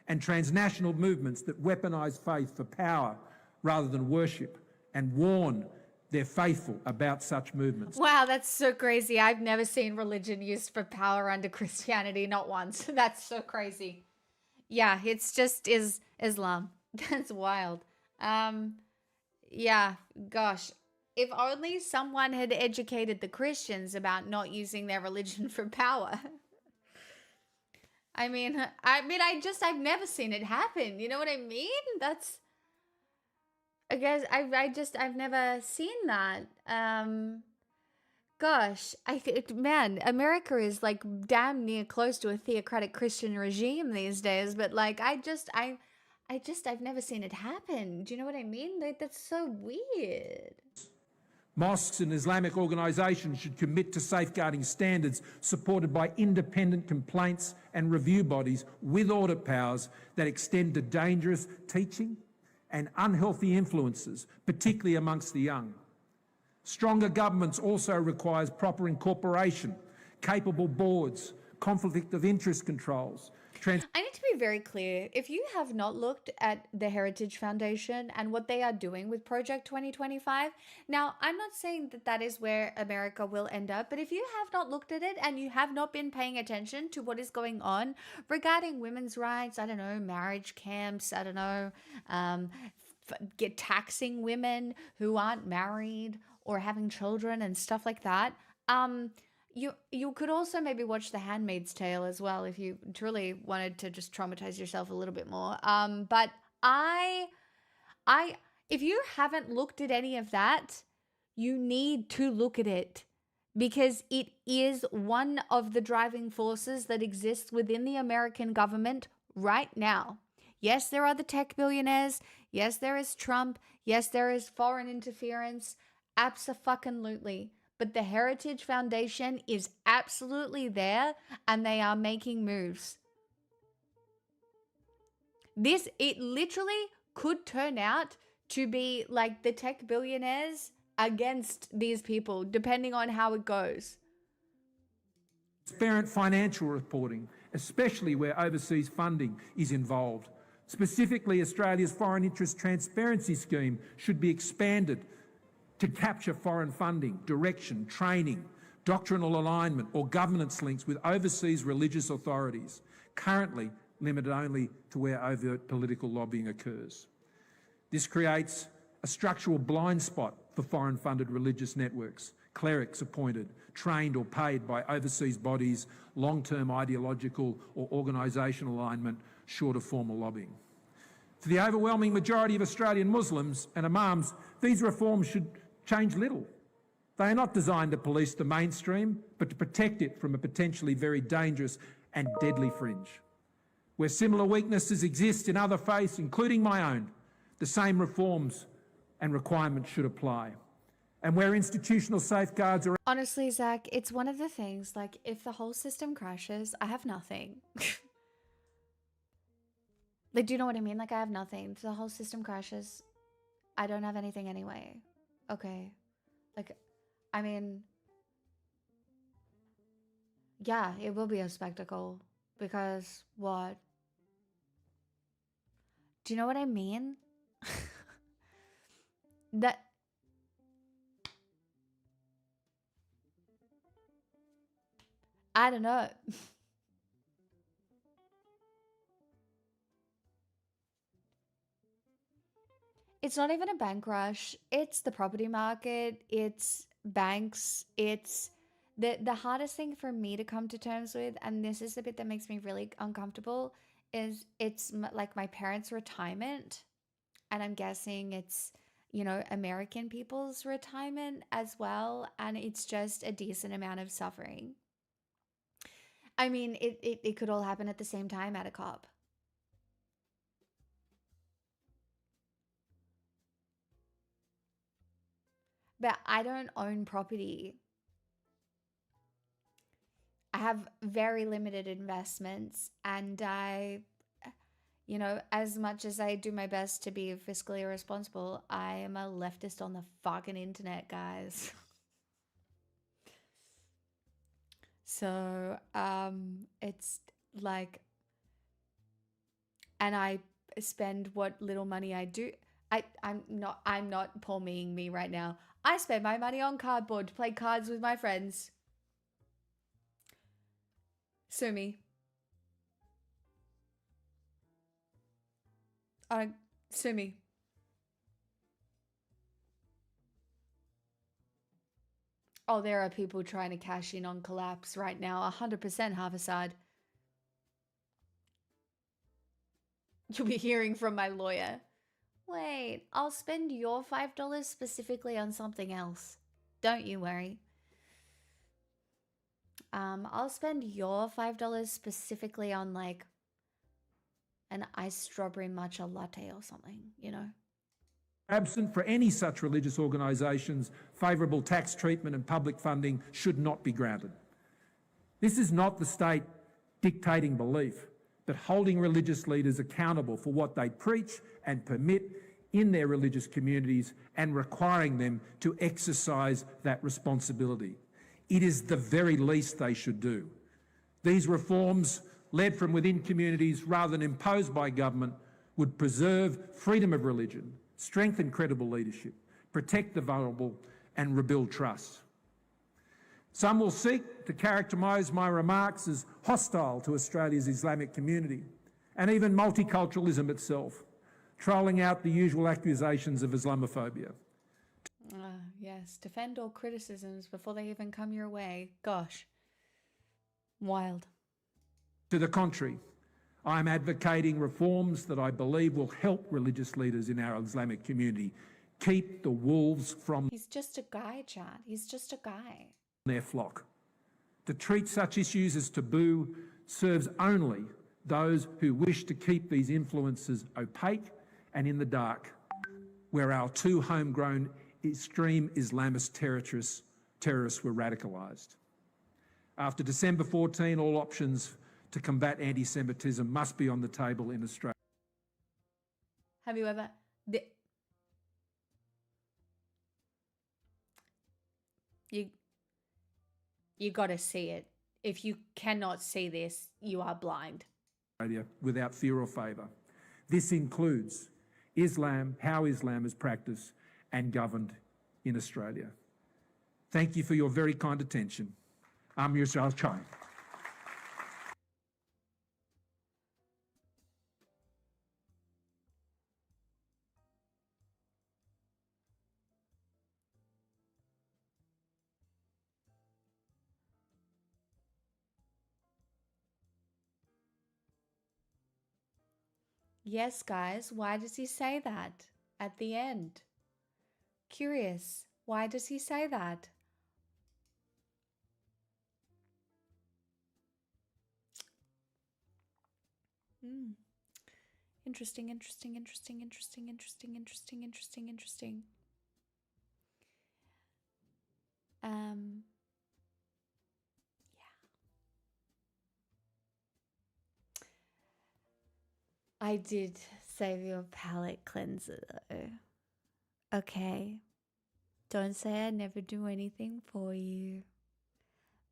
and transnational movements that weaponise faith for power rather than worship, and warn their faithful about such movements. Wow, that's so crazy. I've never seen religion used for power under Christianity, not once. That's so crazy. Yeah, it's just Islam. That's wild. Yeah, gosh. If only someone had educated the Christians about not using their religion for power. I've never seen it happen. You know what I mean? I've never seen that. Gosh, man, America is like damn near close to a theocratic Christian regime these days, but like I've never seen it happen. Do you know what I mean? Like, that's so weird. Mosques and Islamic organisations should commit to safeguarding standards supported by independent complaints and review bodies with audit powers that extend to dangerous teaching and unhealthy influences, particularly amongst the young. Stronger governments also requires proper incorporation, capable boards, conflict of interest controls. I need to be very clear. If you have not looked at the Heritage Foundation and what they are doing with Project 2025, now I'm not saying that that is where America will end up, but if you have not looked at it and you have not been paying attention to what is going on regarding women's rights, I don't know, marriage camps, I don't know, taxing women who aren't married or having children and stuff like that, you could also maybe watch The Handmaid's Tale as well if you truly wanted to just traumatize yourself a little bit more. But if you haven't looked at any of that, you need to look at it because it is one of the driving forces that exists within the American government right now. Yes, there are the tech billionaires. Yes, there is Trump. Yes, there is foreign interference. Abso-fucking-lutely. But the Heritage Foundation is absolutely there and they are making moves. It literally could turn out to be like the tech billionaires against these people, depending on how it goes. Transparent financial reporting, especially where overseas funding is involved. Specifically, Australia's Foreign Interest Transparency Scheme should be expanded to capture foreign funding, direction, training, doctrinal alignment or governance links with overseas religious authorities, currently limited only to where overt political lobbying occurs. This creates a structural blind spot for foreign-funded religious networks, clerics appointed, trained or paid by overseas bodies, long-term ideological or organisational alignment short of formal lobbying. For the overwhelming majority of Australian Muslims and imams, these reforms should change little. They are not designed to police the mainstream, but to protect it from a potentially very dangerous and deadly fringe. Where similar weaknesses exist in other faiths, including my own, the same reforms and requirements should apply. And where institutional safeguards are... Honestly, Zach, it's one of the things, like, if the whole system crashes, I have nothing. Like, do you know what I mean? Like, I have nothing. If the whole system crashes, I don't have anything anyway. Okay. Like, I mean... yeah, it will be a spectacle. Because, what? Do you know what I mean? That... I don't know. It's not even a bank rush. It's the property market. It's banks. It's the hardest thing for me to come to terms with, and this is the bit that makes me really uncomfortable, is it's like my parents' retirement, and I'm guessing it's, you know, American people's retirement as well, and it's just a decent amount of suffering. I mean, it could all happen at the same time at a COP. But I don't own property. I have very limited investments, and I, you know, as much as I do my best to be fiscally responsible, I am a leftist on the fucking internet, guys. So, it's like, and I spend what little money I do. I'm not Paul meing me right now. I spend my money on cardboard to play cards with my friends. Sue me. Sue me. Oh, there are people trying to cash in on Collapse right now. 100% Harvasad. You'll be hearing from my lawyer. Wait, I'll spend your $5 specifically on something else. Don't you worry. I'll spend your $5 specifically on, like, an iced strawberry matcha latte or something, you know? Absent for any such religious organisations, favourable tax treatment and public funding should not be granted. This is not the state dictating belief, but holding religious leaders accountable for what they preach and permit in their religious communities and requiring them to exercise that responsibility. It is the very least they should do. These reforms, led from within communities rather than imposed by government, would preserve freedom of religion, strengthen credible leadership, protect the vulnerable and rebuild trust. Some will seek to characterise my remarks as hostile to Australia's Islamic community and even multiculturalism itself, trolling out the usual accusations of Islamophobia. Yes, defend all criticisms before they even come your way. Gosh. Wild. To the contrary, I am advocating reforms that I believe will help religious leaders in our Islamic community keep the wolves from He's just a guy, Chad. He's just a guy. their flock. To treat such issues as taboo serves only those who wish to keep these influences opaque and in the dark, where our two homegrown extreme Islamist terrorists were radicalised. After December 14, all options to combat anti-Semitism must be on the table in Australia. Have you ever... You gotta see it. If you cannot see this, you are blind. Without fear or favour. This includes Islam, how Islam is practiced and governed in Australia. Thank you for your very kind attention. I'm Yisrael Chai. Yes, guys, why does he say that at the end? Curious, why does he say that? Hmm. Interesting, interesting, interesting, interesting, interesting, interesting, interesting, interesting. Yeah. I did save your palate cleanser though. Okay. Don't say I never do anything for you.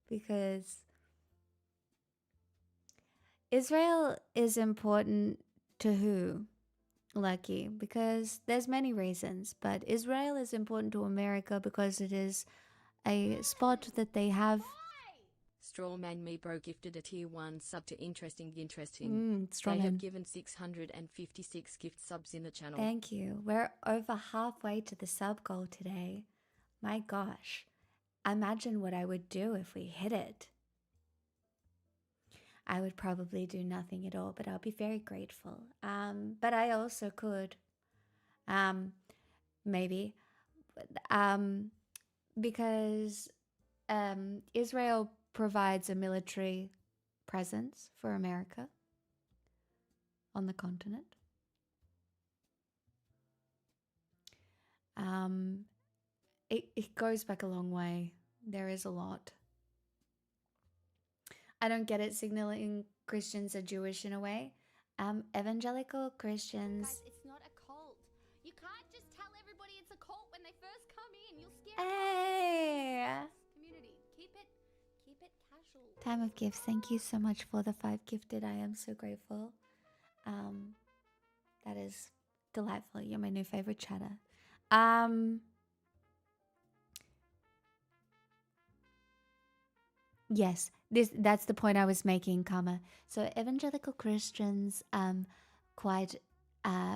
Because Israel is important to who? Lucky, because there's many reasons, but Israel is important to America because it is a spot that they have. Strawman Me Bro gifted a tier 1 sub to Interesting. They Strawman. have given 656 gift subs in the channel. Thank you. We're over halfway to the sub goal today. My gosh. Imagine what I would do if we hit it. I would probably do nothing at all, but I'll be very grateful. But I also could, maybe, because Israel provides a military presence for America on the continent. It goes back a long way. There is a lot. I don't get it signaling Christians are Jewish in a way. Evangelical Christians. Guys, it's not a cult. You can't just tell everybody it's a cult when they first come in. You'll scare them off. Community. Keep it casual. Time of gifts. Thank you so much for the 5 gifted. I am so grateful. That is delightful. You're my new favorite chatter. Yes, that's the point I was making, Karma. So evangelical Christians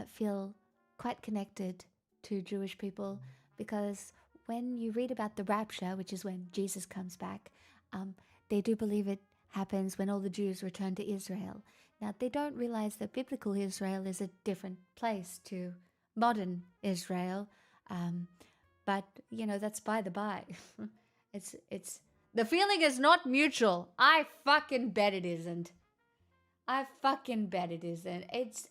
feel quite connected to Jewish people because when you read about the rapture, which is when Jesus comes back, they do believe it happens when all the Jews return to Israel. Now, they don't realize that biblical Israel is a different place to modern Israel, but, you know, that's by the by. It's the feeling is not mutual. I fucking bet it isn't. I fucking bet it isn't. It's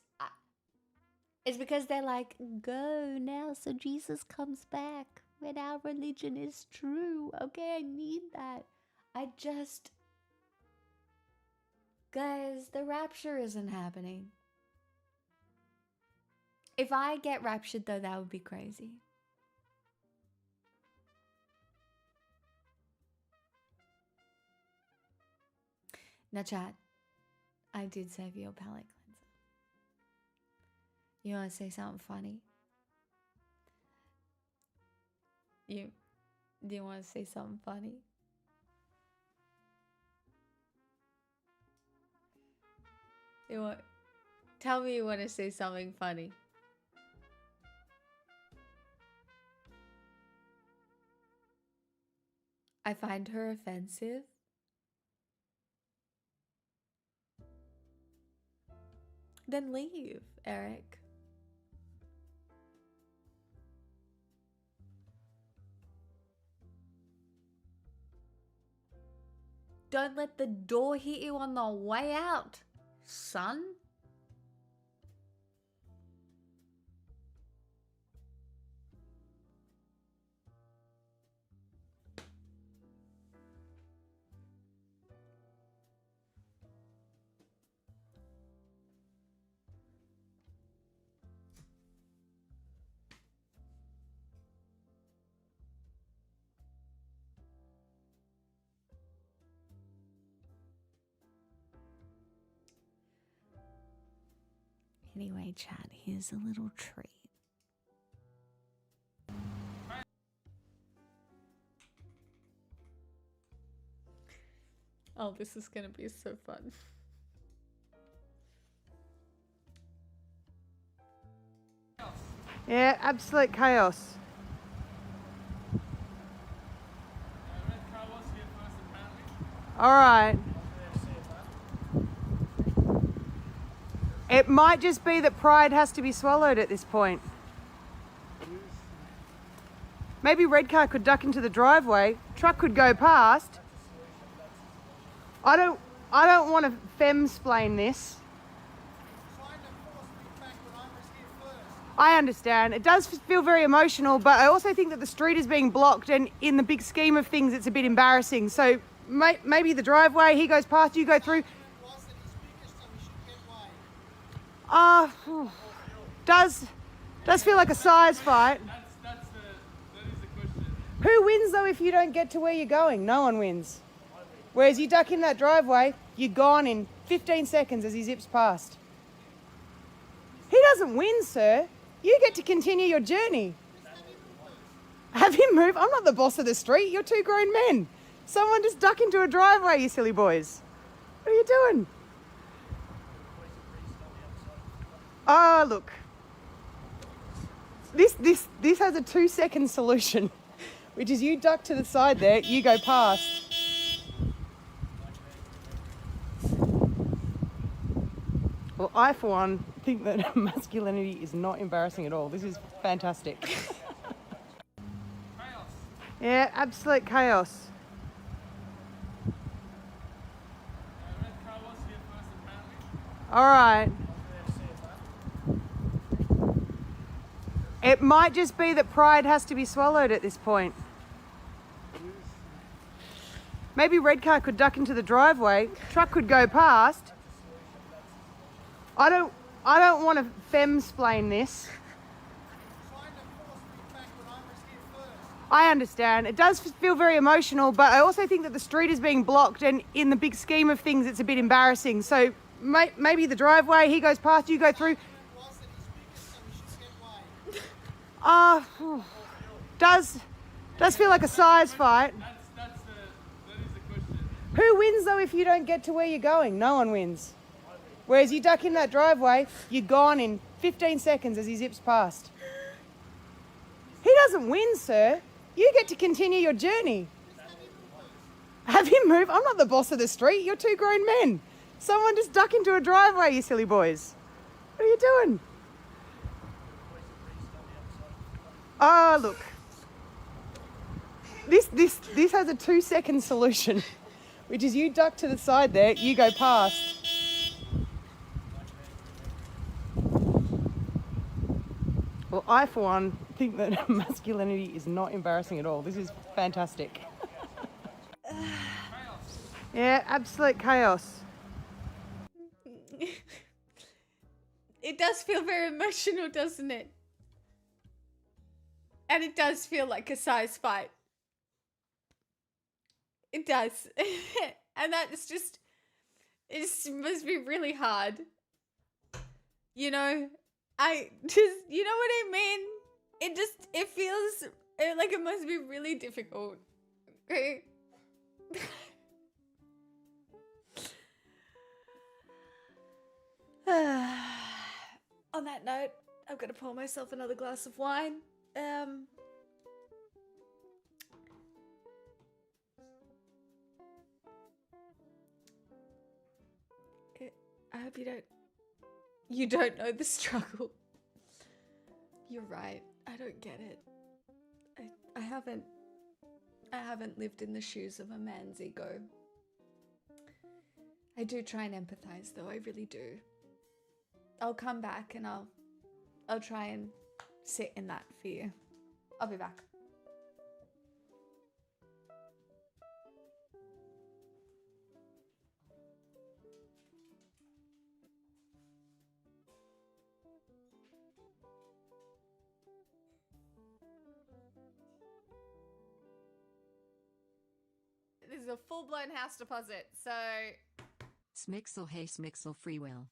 because they're like, go now so Jesus comes back when our religion is true. Okay, I need that. Guys, the rapture isn't happening. If I get raptured though, that would be crazy. Now, chat, I did save your palate cleanser. You want to say something funny? Do you want to say something funny? Tell me you want to say something funny. I find her offensive. Then leave, Eric. Don't let the door hit you on the way out, son. Anyway, chat, here's a little treat. Oh, this is gonna be so fun. Yeah, absolute chaos. All right. It might just be that pride has to be swallowed at this point. Maybe red car could duck into the driveway, truck could go past. I don't want to femsplain this. I understand. It does feel very emotional, but I also think that the street is being blocked, and in the big scheme of things, it's a bit embarrassing. So maybe the driveway, he goes past, you go through. Does feel like a size fight. That is the question. Who wins though if you don't get to where you're going? No one wins. Whereas you duck in that driveway, you're gone in 15 seconds as he zips past. He doesn't win, sir. You get to continue your journey. Have him move. I'm not the boss of the street. You're two grown men. Someone just duck into a driveway, you silly boys. What are you doing? Ah, look. This has a 2-second solution, which is you duck to the side there, you go past. Well, I, for one, think that masculinity is not embarrassing at all. This is fantastic. Yeah, absolute chaos. All right. It might just be that pride has to be swallowed at this point. Maybe red car could duck into the driveway, truck could go past. I don't want to femsplain this. I understand. It does feel very emotional, but I also think that the street is being blocked, and in the big scheme of things, it's a bit embarrassing. So maybe the driveway, he goes past, you go through. Does feel like a size fight. That is the question. Who wins though if you don't get to where you're going? No one wins. Whereas you duck in that driveway, you're gone in 15 seconds as he zips past. He doesn't win, sir. You get to continue your journey. Have him move. I'm not the boss of the street. You're two grown men. Someone just duck into a driveway, you silly boys. What are you doing? Ah, look. This has a 2-second solution, which is you duck to the side there, you go past. Well, I, for one, think that masculinity is not embarrassing at all. This is fantastic. Yeah, absolute chaos. It does feel very emotional, doesn't it? And it does feel like a size fight. It does. And that's just, it must be really hard. You know, you know what I mean? It feels like it must be really difficult. Okay? On that note, I'm gonna pour myself another glass of wine. I hope you don't know the struggle. You're right. I don't get it. I haven't lived in the shoes of a man's ego. I do try and empathize though, I really do. I'll come back and I'll try and sit in that for you. I'll be back. This is a full-blown house deposit, so... Smixel hey Smixel free will.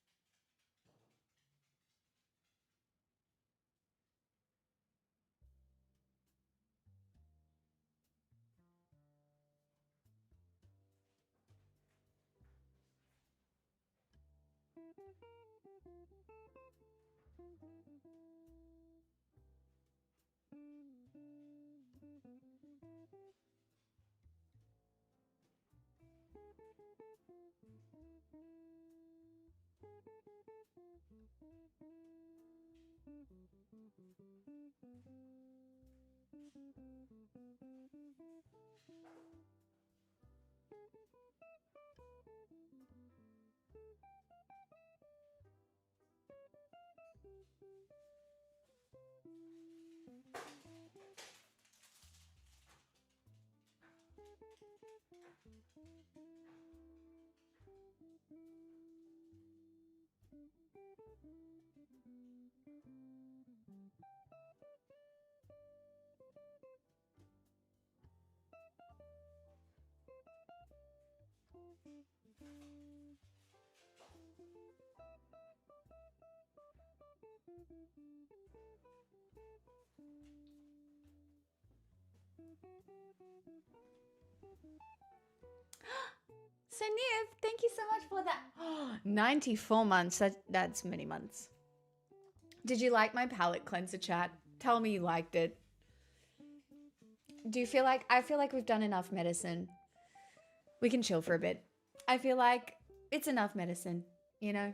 So Niv, thank you so much for that. 94 months. That's many months. Did you like my palate cleanser chat? Tell me you liked it. Do you feel like I feel like we've done enough medicine? We can chill for a bit. I feel like it's enough medicine, you know?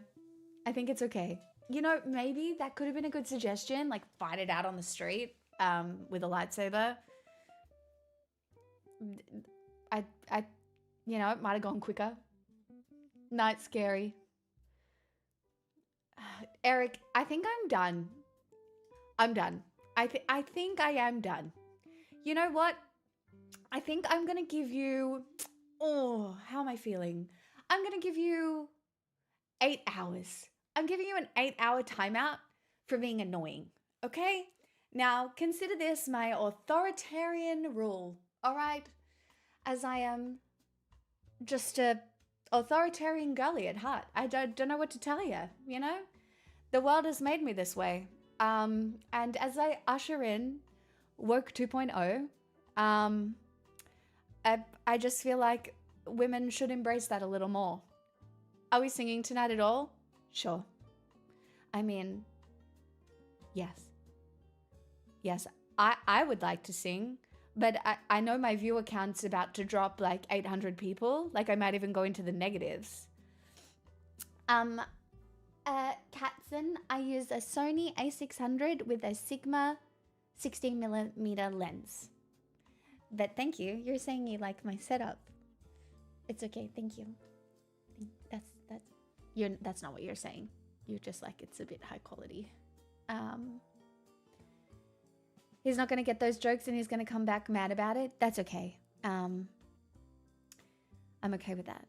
I think it's okay. You know, maybe that could have been a good suggestion, like fight it out on the street with a lightsaber. You know, it might have gone quicker. Night scary. Eric, I think I'm done. I'm done. I think I am done. You know what? I think I'm going to give you... Oh, how am I feeling? I'm going to give you 8 hours. I'm giving you an 8-hour timeout for being annoying, okay? Now, consider this my authoritarian rule, all right? As I am just a authoritarian girly at heart. I don't know what to tell you, you know? The world has made me this way. And as I usher in Woke 2.0, I just feel like women should embrace that a little more. Are we singing tonight at all? Sure. I mean, yes. Yes, I would like to sing, but I know my viewer count's about to drop like 800 people. Like I might even go into the negatives. Katzen, I use a Sony a600 with a Sigma 16mm lens. But thank you. You're saying you like my setup. It's okay. Thank you. That's not what you're saying. You're just like it's a bit high quality. He's not going to get those jokes and he's going to come back mad about it. That's okay. I'm okay with that.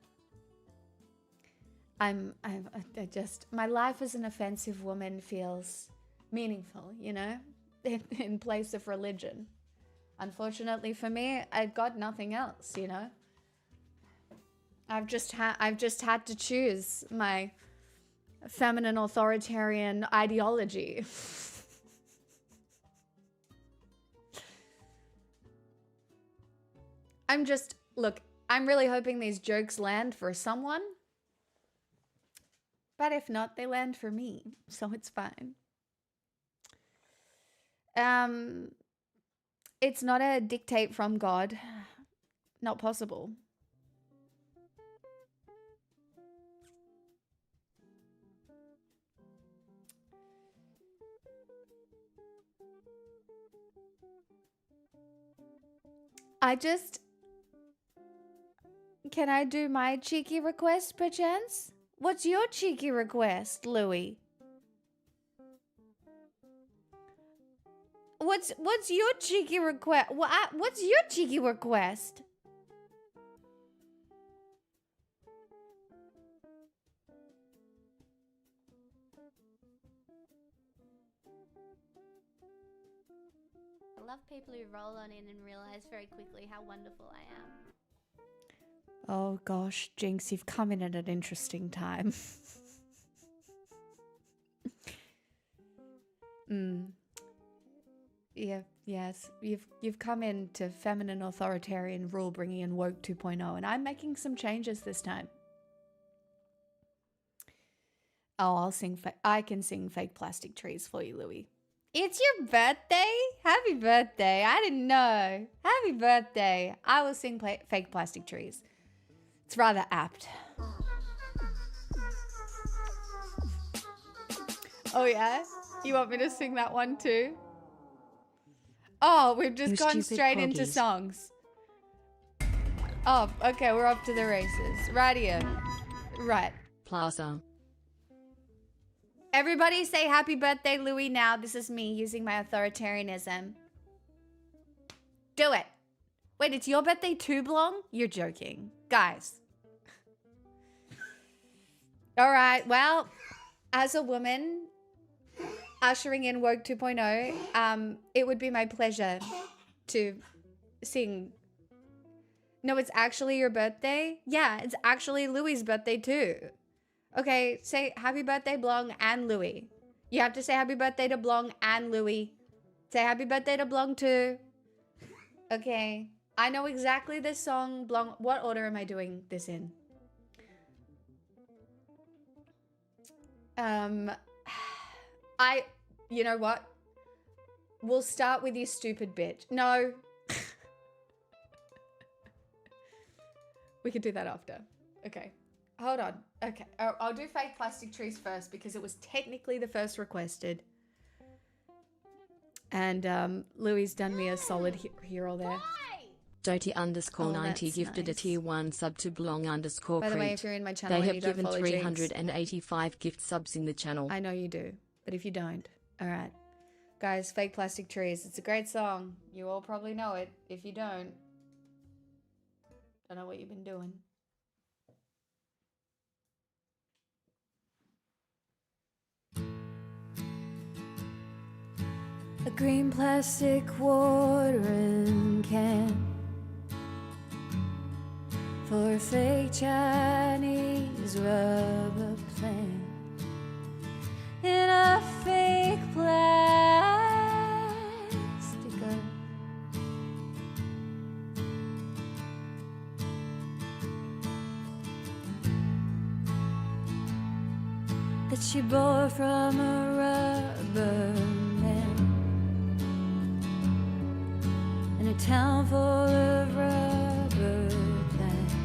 My life as an offensive woman feels meaningful, you know, in place of religion. Unfortunately for me, I've got nothing else, you know. I've just had to choose my feminine authoritarian ideology. Look, I'm really hoping these jokes land for someone. But if not, they land for me, so it's fine. It's not a dictate from God. Not possible. Can I do my cheeky request, perchance? What's your cheeky request, Louis? What's your cheeky request? What's your cheeky request? I love people who roll on in and realize very quickly how wonderful I am. Oh gosh, Jinx, you've come in at an interesting time. Yeah, yes. You've come into feminine authoritarian rule bringing in Woke 2.0, and I'm making some changes this time. Oh, I can sing fake plastic trees for you, Louis. It's your birthday? Happy birthday. I didn't know. Happy birthday. I will sing fake plastic trees. It's rather apt. Oh, yeah? You want me to sing that one too? Oh, we've just gone straight into songs. Oh, okay, we're off to the races. Right here. Right. Plaza. Everybody say happy birthday, Louis, now. This is me using my authoritarianism. Do it. Wait, it's your birthday too, Blong? You're joking. Guys. All right, well, as a woman ushering in Woke 2.0, it would be my pleasure to sing. No, it's actually your birthday? Yeah, it's actually Louis's birthday too. Okay, say happy birthday, Blong and Louis. You have to say happy birthday to Blong and Louis. Say happy birthday to Blong too. Okay, I know exactly this song. Blong, what order am I doing this in? You know what? We'll start with you stupid bitch. No. We can do that after. Okay. Hold on. Okay. I'll do fake plastic trees first because it was technically the first requested. And Louis done me a solid hero there. Doty_90 gifted nice. a tier 1 sub to Blong_Crete. By the way, if you're in my channel they and have you don't given follow 385 gift subs in the channel. I know you do, but if you don't, all right. Guys, fake plastic trees. It's a great song. You all probably know it. If you don't know what you've been doing. A green plastic watering can for a fake Chinese rubber plant in a fake plastic girl. That she bought from a rubber man in a town full of rubber plants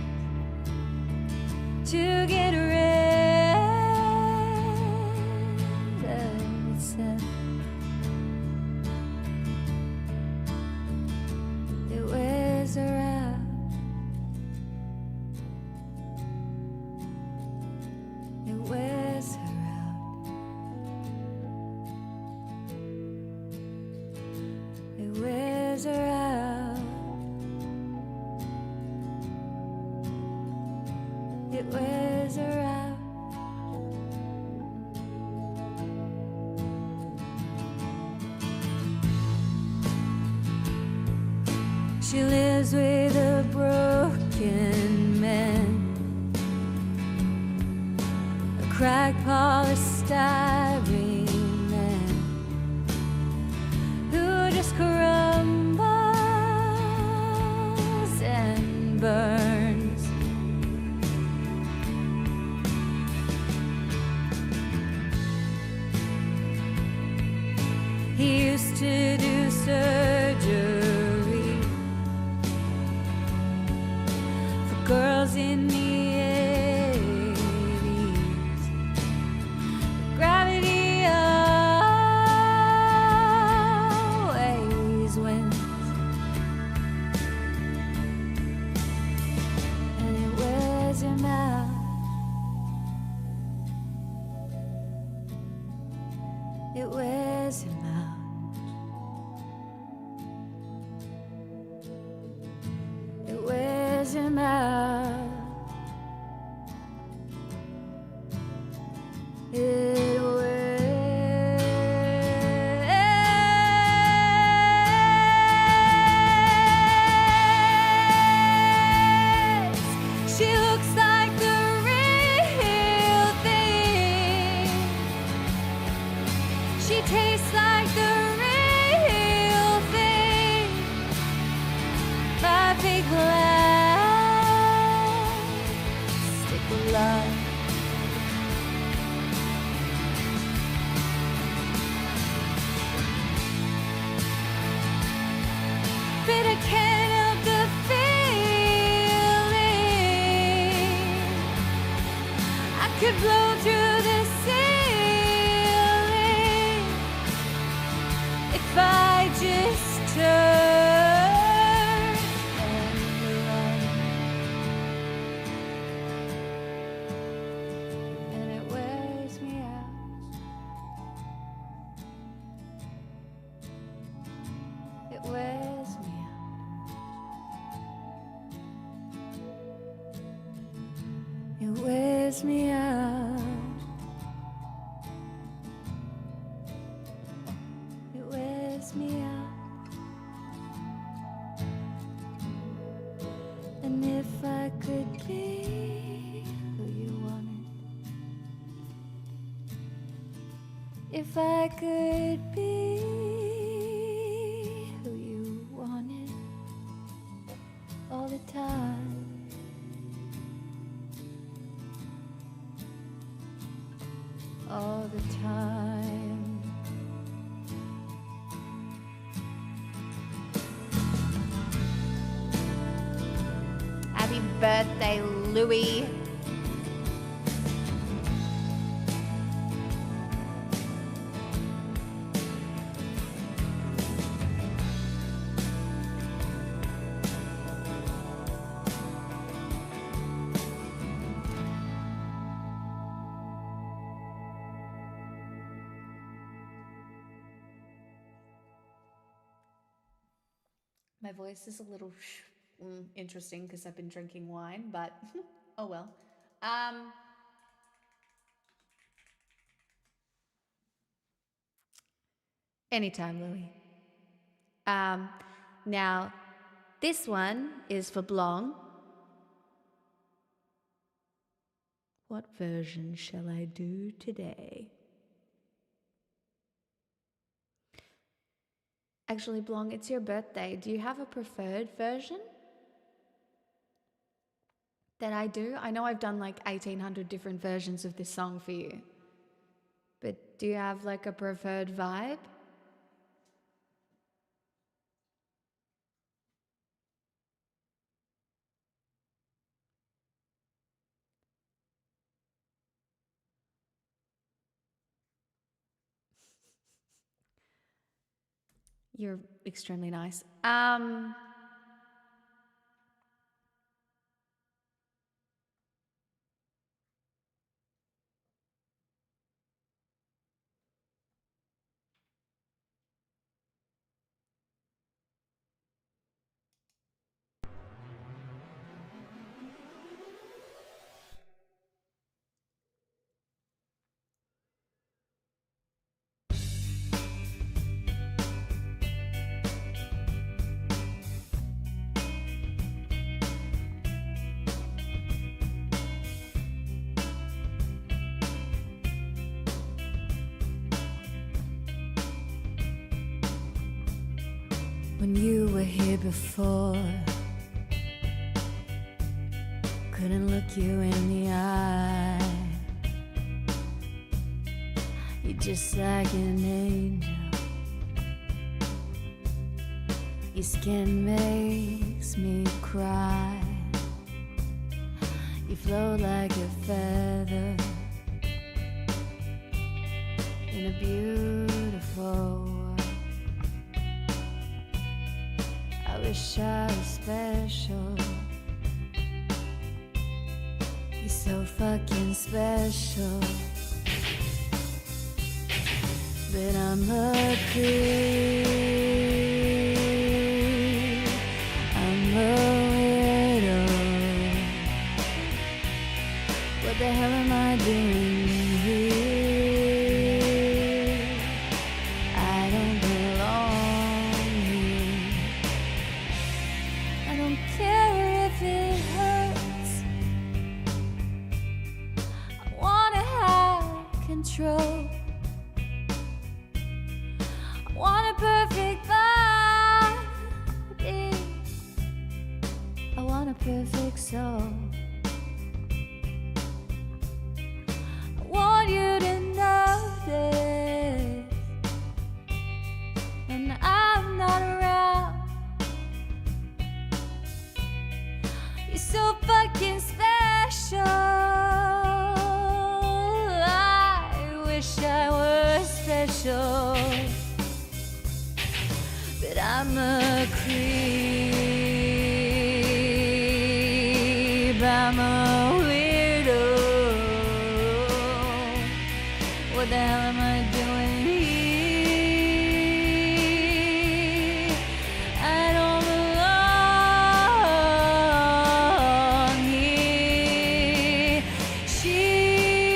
to get rid of itself. It wears her out. It wears her out. It wears her out. It wears her out. She lives with a broken man, a cracked polystyrene man who just crumbles and burns. He used to do surgery for girls in the 80s. Gravity always wins, and it wears him out. It wears him out. It wears him out. It wears. She looks like the real thing. She tastes like the real thing. My big plastic love. could blow through the ceiling if I just turned and run. And it wears me out. It wears me out. It wears me out. It wears me out. And if I could be who you wanted, if I could be who you wanted all the time. All the time. Happy birthday, Louie. My voice is a little interesting because I've been drinking wine, but oh well. Anytime, Louie. Now, this one is for Blanc. What version shall I do today? Actually, Blanc, it's your birthday. Do you have a preferred version that I do? I know I've done like 1,800 different versions of this song for you. But do you have like a preferred vibe? You're extremely nice. When you were here before, couldn't look you in the eye. You're just like an angel. Your skin makes me cry. You float like a feather in a beautiful world. I wish I was special. You're so fucking special. But I'm a creep. I'm a widow. What the hell am I doing here? I don't belong here. I don't care if it hurts. I wanna have control. I want a perfect body. I want a perfect soul. I want you to notice when I'm not around. You're so fucking special. but I'm a creep. I'm a weirdo. What the hell am I doing here? I don't belong here. She's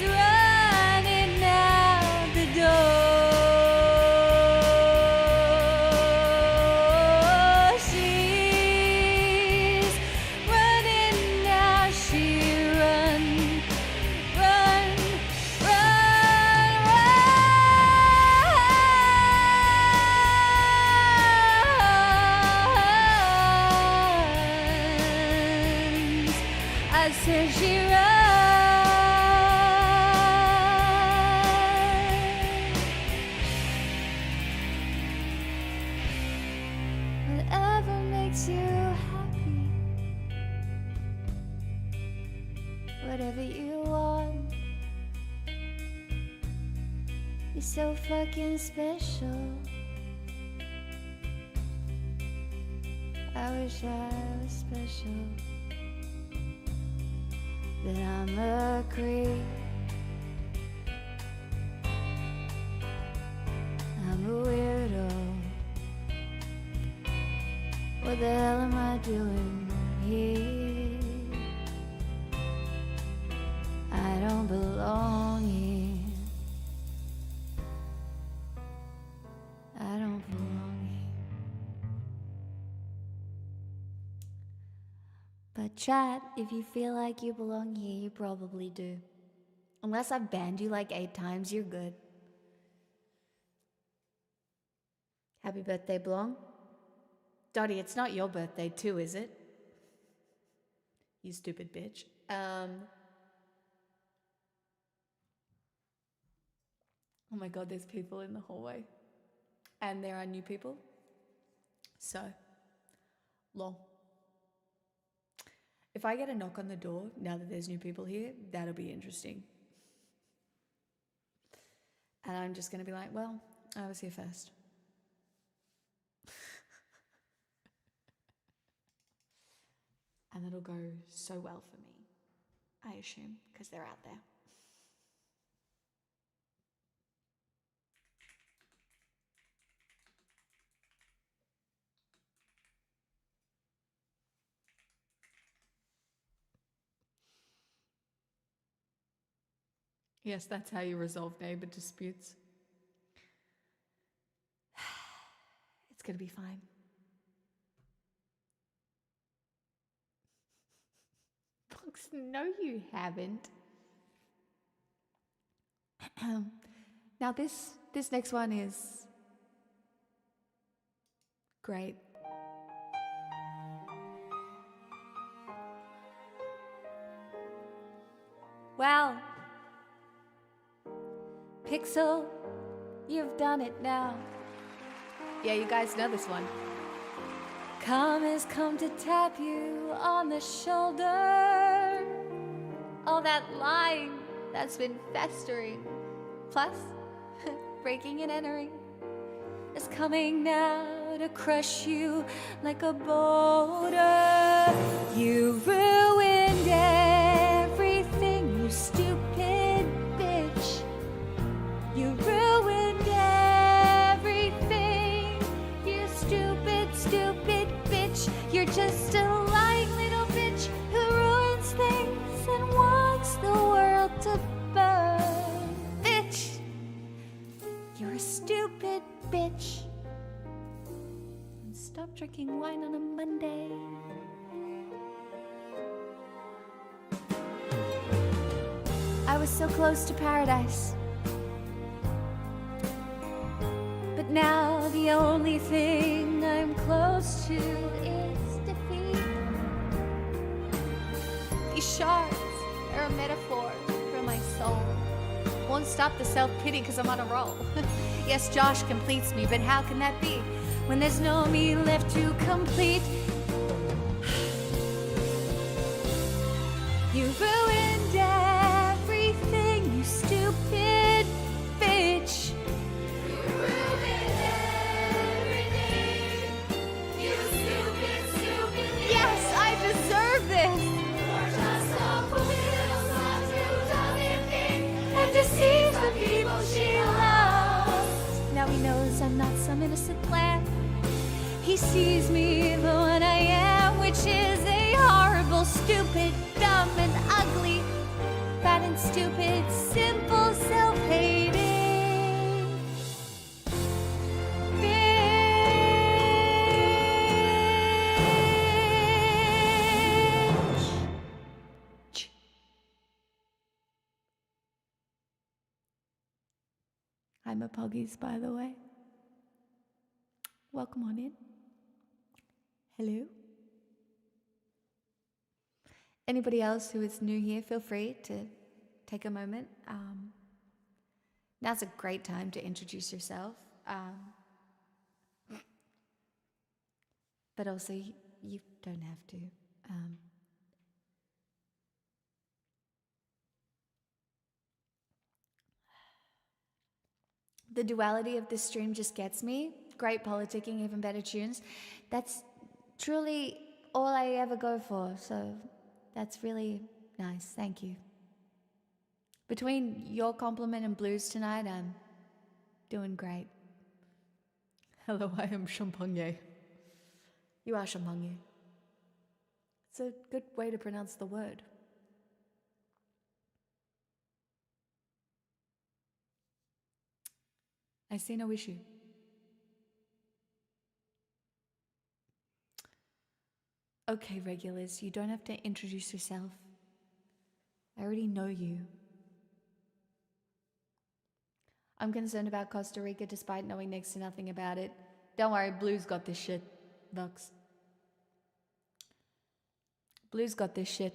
running out the door. She's running now. She run, run, runs. I said she runs. Whatever makes you happy, whatever you want. You're so fucking special. I wish I was special, but I'm a creep. I'm a weirdo. What the hell am I doing here? I don't belong here. I don't belong here. But chat, if you feel like you belong here, you probably do. Unless I've banned you like 8 times, you're good. Happy birthday, Blong. Dottie, it's not your birthday too, is it? You stupid bitch. Oh my god, there's people in the hallway. And there are new people. So, lol. If I get a knock on the door, now that there's new people here, that'll be interesting. And I'm just gonna be like, well, I was here first. And it'll go so well for me, I assume, because they're out there. Yes, that's how you resolve neighbor disputes. It's gonna be fine. Fox, no you haven't. Now this next one is great. Well, Pixel, you've done it now. Yeah, you guys know this one. Come has come to tap you on the shoulder. All that lying that's been festering, plus breaking and entering, is coming now to crush you like a boulder. You ruined everything, you stupid bitch. You ruined everything, you stupid, stupid bitch. You're just a lying little bitch who ruins things and wants the world to burn. Bitch, you're a stupid bitch. And stop drinking wine on a Monday. I was so close to paradise. But now the only thing I'm close to is defeat. These shards are a metaphor for my soul. Won't stop the self-pity because I'm on a roll. Yes, Josh completes me, but how can that be when there's no me left to complete? You ruined everything, you stupid bitch. some innocent plan. He sees me for what I am, which is a horrible, stupid, dumb and ugly, fat and stupid, simple, self-hating bitch. I'm a Poggies, by the way. Welcome on in. Hello. Anybody else who is new here, feel free to take a moment. Now's a great time to introduce yourself. But also, you don't have to. The duality of this stream just gets me. Great politicking, even better tunes. That's truly all I ever go for, so that's really nice. Thank you. Between your compliment and blues tonight, I'm doing great. Hello, I am Champagne. You are Champagne. It's a good way to pronounce the word. I see no issue. Okay, regulars, you don't have to introduce yourself. I already know you. I'm concerned about Costa Rica despite knowing next to nothing about it. Don't worry, Blue's got this shit, Vox. Blue's got this shit.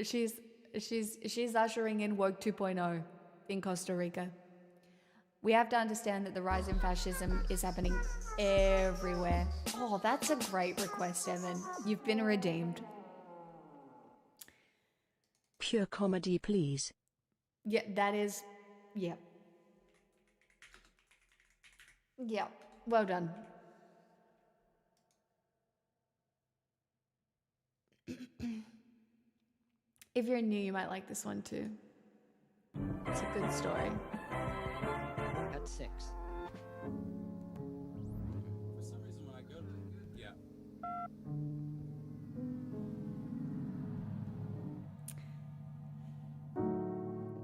She's ushering in Woke 2.0 in Costa Rica. We have to understand that the rise in fascism is happening everywhere. Oh, that's a great request, Evan. You've been redeemed. Pure comedy, please. Yeah, that is... Yeah. Yeah, well done. If you're new, you might like this one too. It's a good story. At 6. For some reason, when I go to yeah.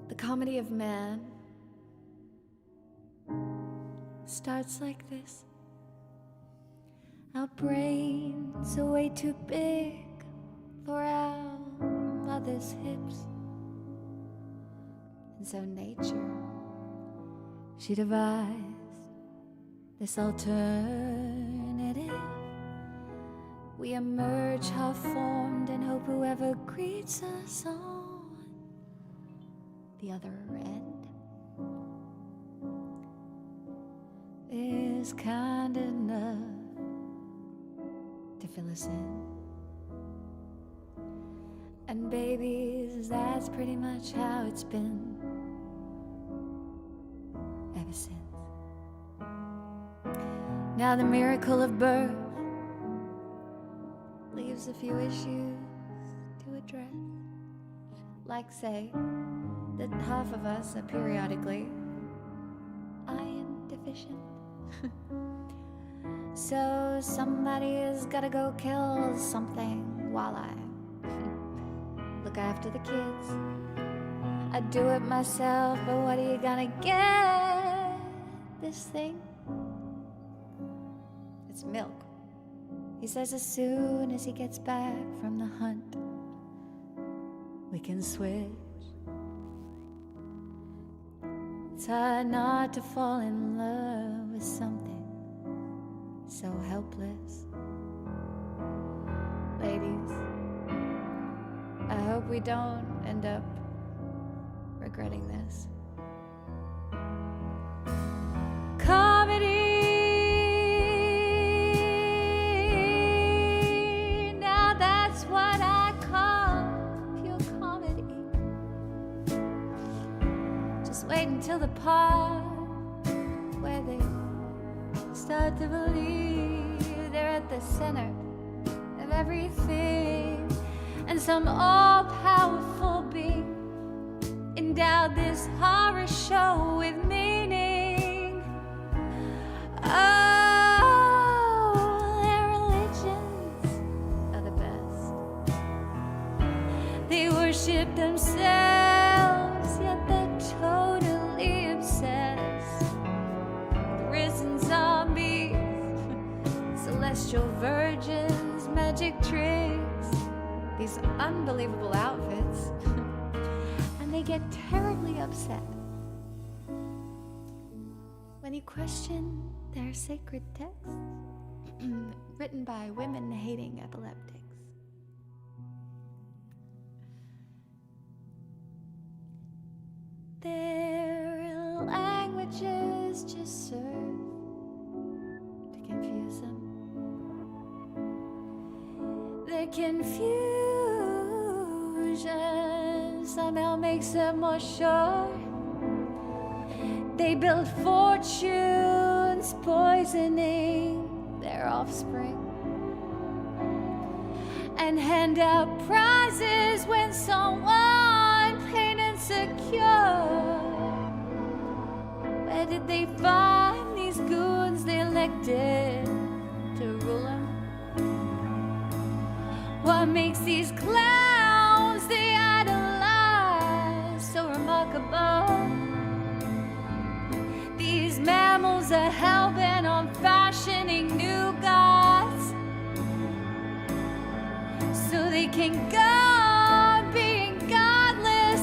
The comedy of man starts like this. Our brains are way too big for our mother's hips. And so nature, she devised this alternative. We emerge half-formed and hope whoever greets us on the other end is kind enough to fill us in. And babies, that's pretty much how it's been ever since. Now the miracle of birth leaves a few issues to address. Like, say, that half of us are periodically iron deficient. So somebody has gotta go kill something while I look after the kids. I do it myself, but what are you gonna get? This thing? It's milk. He says as soon as he gets back from the hunt, we can switch. It's hard not to fall in love with something so helpless. Ladies, I hope we don't end up regretting this. Comedy, now that's what I call pure comedy. Just wait until the part where they start to believe they're at the center of everything, and some all-powerful being endowed this horror show with meaning. virgins, magic tricks, these unbelievable outfits, and they get terribly upset when you question their sacred texts written by women-hating epileptics. Their languages just serve to confuse them. Their confusion somehow makes them more sure. They build fortunes, poisoning their offspring, and hand out prizes when someone plain insecure. Where did they find these goons they elected to rule them? What makes these clowns they idolize so remarkable? These mammals are hell-bent on fashioning new gods so they can go on being godless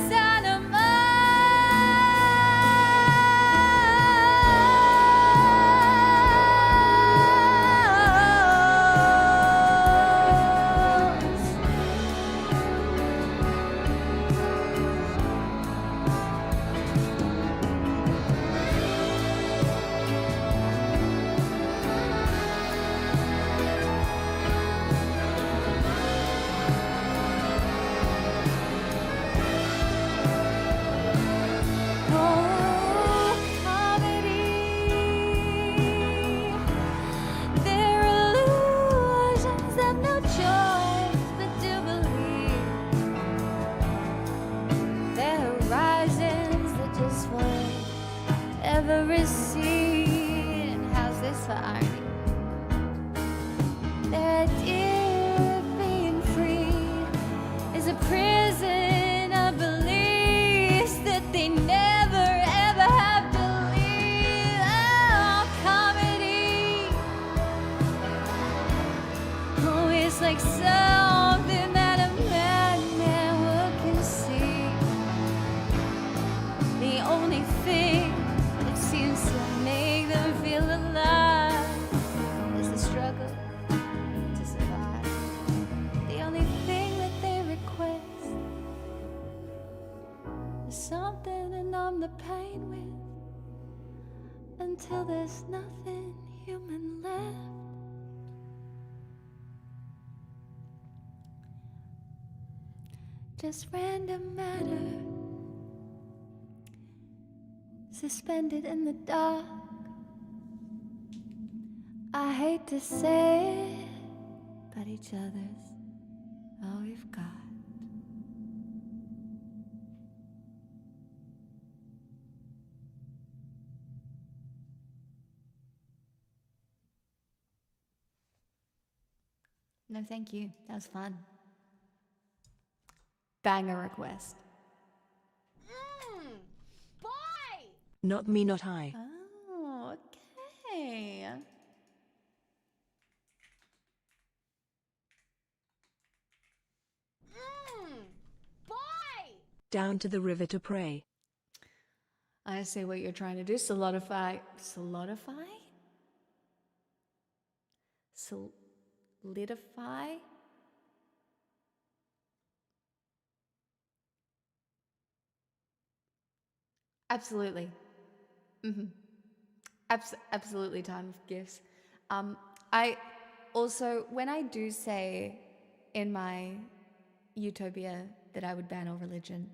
recede. How's this for irony? Their idea of being free is a prison of beliefs that they never ever have to leave. Oh, comedy. Oh, it's like something that a madman would conceive. The only thing seems to make them feel alive is the struggle to survive. The only thing that they request is something to numb the pain with until there's nothing human left. Just random matter suspended in the dark. I hate to say it, but each other's all we've got. No, thank you. That was fun. Banger request. Not me, not I. Oh, okay. Boy! Down to the river to pray. I see what you're trying to do. Solidify. Solidify? Solidify? Absolutely. Absolutely time of gifts. I also, when I do say in my utopia that I would ban all religion,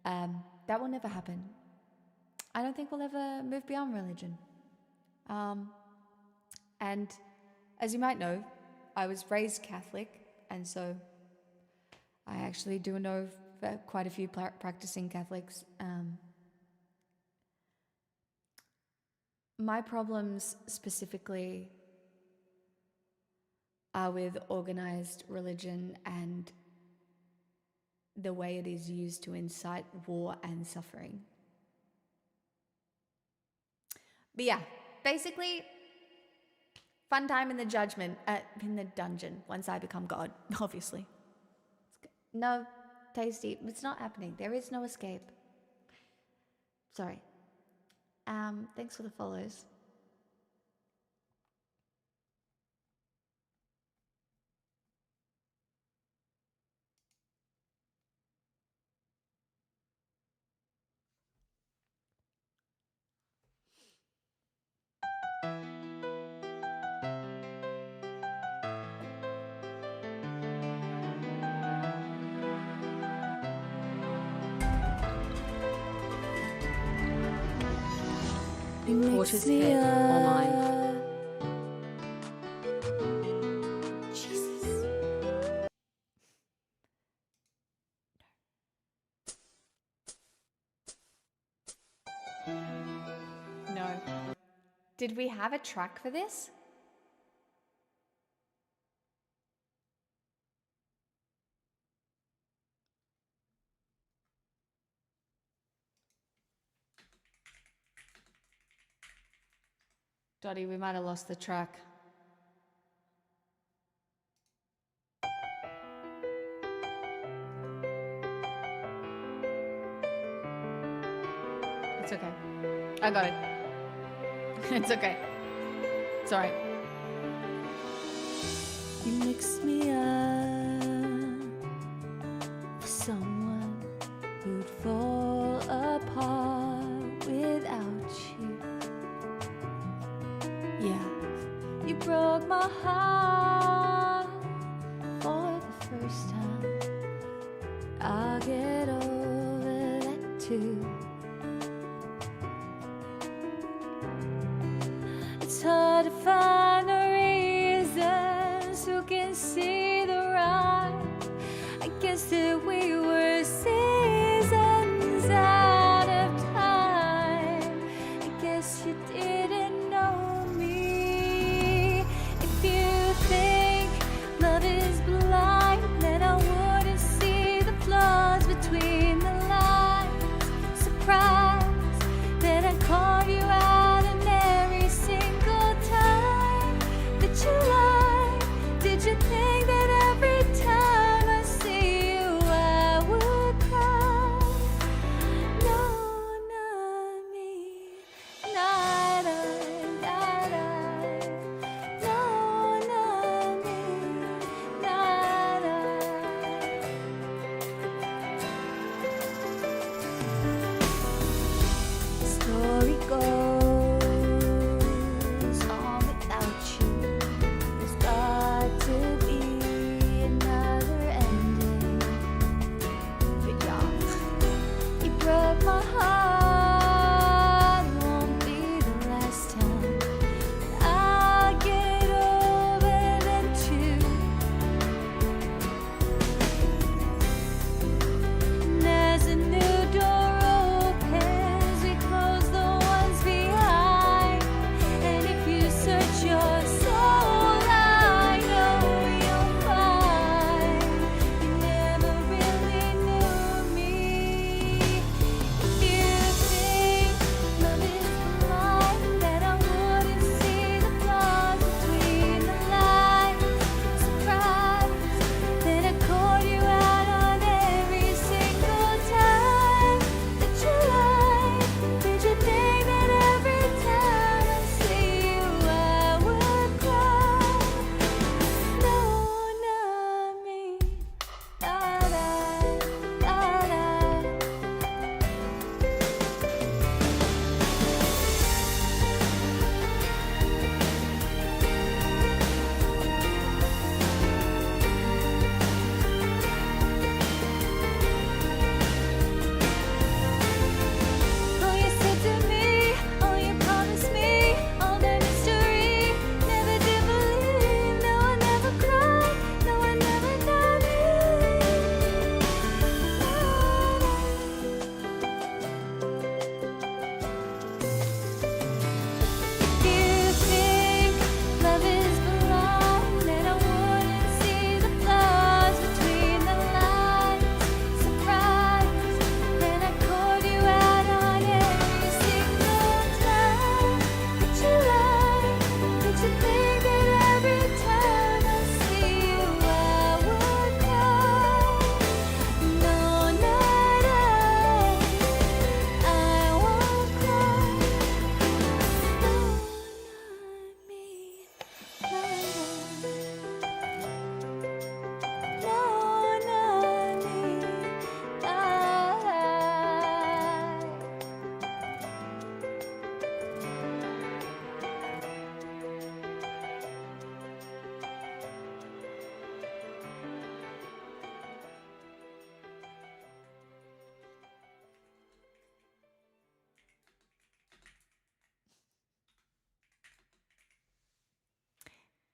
that will never happen. I don't think we'll ever move beyond religion. And as you might know, I was raised Catholic, and so I actually do know quite a few practicing Catholics. My problems specifically are with organized religion and the way it is used to incite war and suffering. But yeah, basically, Fun time in the judgment, in the dungeon, once I become God, obviously. No, Tasty, it's not happening. There is no escape. Sorry. Thanks for the follows. Porter's head online. Jesus. No. Did we have a track for this? Dottie, we might have lost the track. It's okay. I got it. It's okay. It's alright. You mix me up for someone who'd fall apart without you. Yeah, you broke my heart for the first time. I'll get over that too. It's hard to find the reasons who can see the right. I guess that we were seasons out of time. I guess you didn't know me. If you think love is blind, then I wouldn't see the flaws between the lines. Surprised that I called you out in every single time that you lied. Did you think that every time I see you I would cry? No, not me, not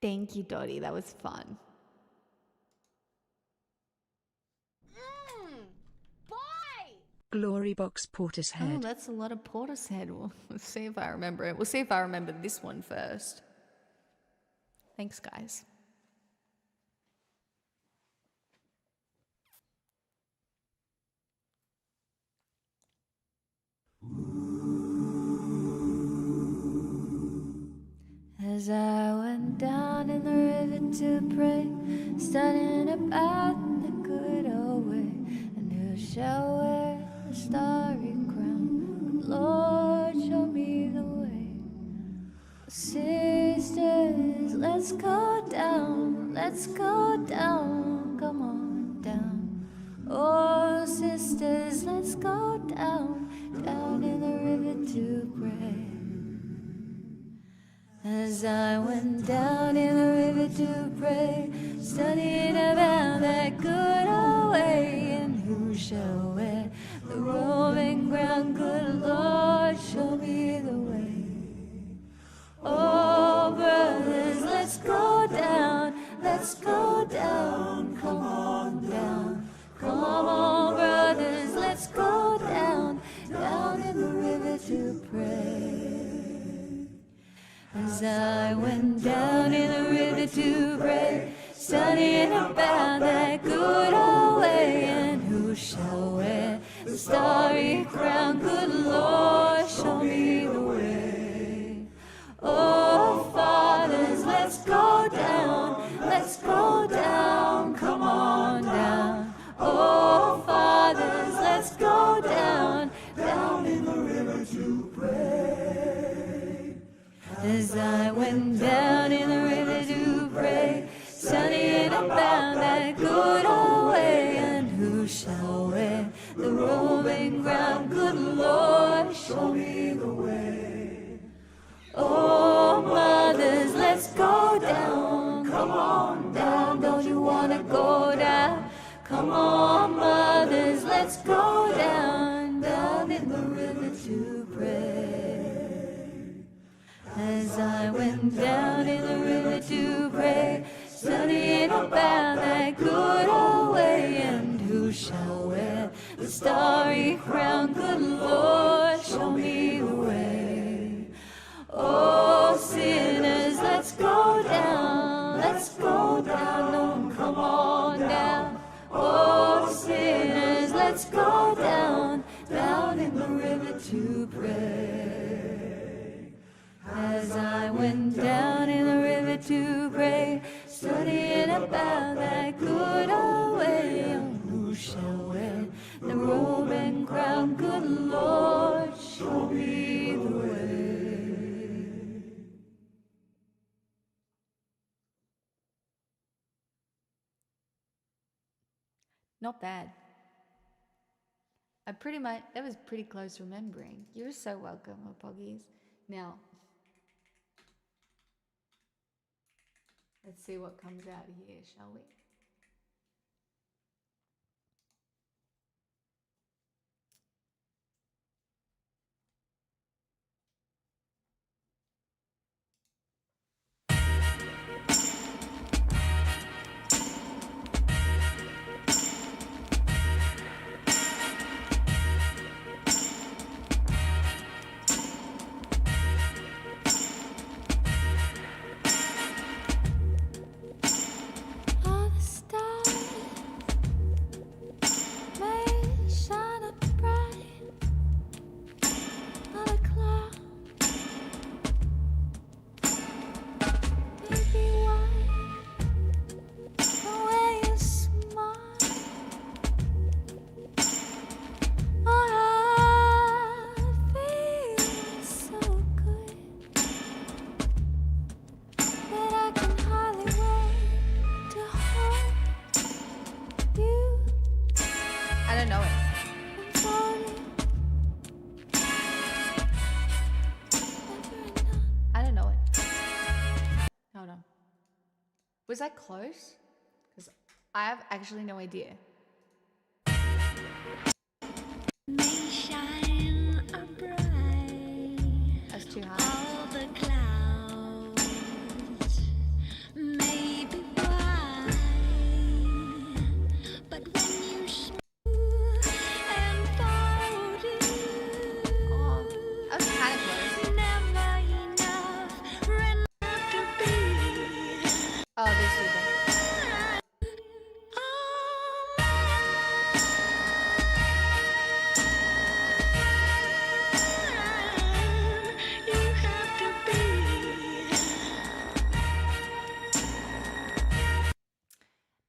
Thank you, Dottie. That was fun. Glory box Oh, Portishead. that's a lot of Portishead. We'll see if I remember it. We'll see if I remember this one first. Thanks, guys. As I went down in the river to pray, studying about the good old way, and who shall wear the starry crown? Lord, show me the way. Sisters, let's go down, come on down. Oh, sisters, let's go down, down in the river to pray. As I went down in the river to pray, studying about that good old way, and who shall wear the rolling ground? Good Lord, show me the way. Oh, brothers, let's go down, come on down. Come on, brothers, let's go down, down in the river to pray. As I went down in the river to pray, studying about that good old way, and who shall wear the starry crown? Good Lord, show me the way. Oh, fathers, let's go down, come on down. Oh, fathers, let's go down, down in the river to pray. As I went down in the river to pray, studying about that good old way, and who shall wear the rolling ground? Good Lord, show me the way. Oh, mothers, let's go down, come on down, don't you wanna go down? Come on, mothers, let's go down, down in the river to pray. As I went down in the river to pray, studying about that good old way, and who shall wear the starry crown? Good Lord, show me the way. Oh, sinners, let's go down, don't come on down. Oh, sinners, let's go down, down in the river to pray. As I went down in the river to pray, studying about that good old way, and who shall wear the robe and crown? Good Lord, show me the way. Not bad. That was pretty close remembering. You're so welcome, Poggies. Now, let's see what comes out here, shall we? All the stars may shine up bright on a cloud, baby white, the way you smile. Oh, I feel so good that I can hardly wait to hold you. I don't know it. I don't know it. Hold on. Was that close? Because I have actually no idea. That's too high. All the clouds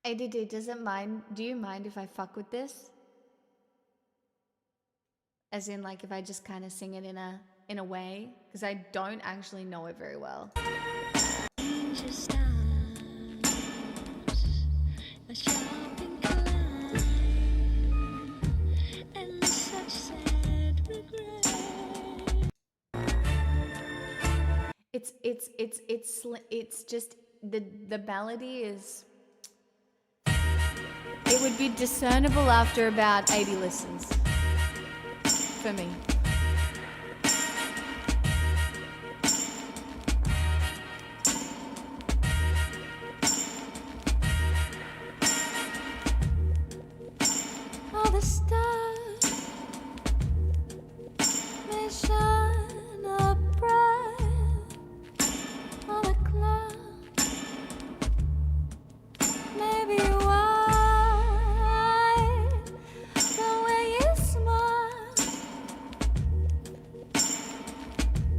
ADD doesn't mind. Do you mind if I fuck with this? As in, like, if I just kind of sing it in a way, because I don't actually know it very well. It's just the melody is. It would be discernible after about 80 listens for me. All the stars may shine up bright. All the clouds may be white, but when you smile,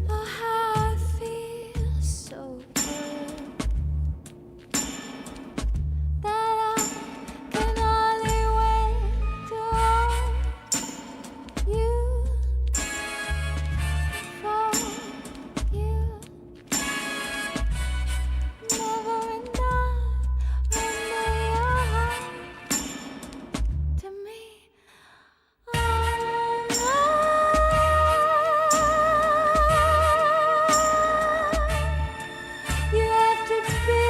oh how I feel so good that I can only wait to hold you, for you. Never enough when your heart to me. Oh no, you have to be.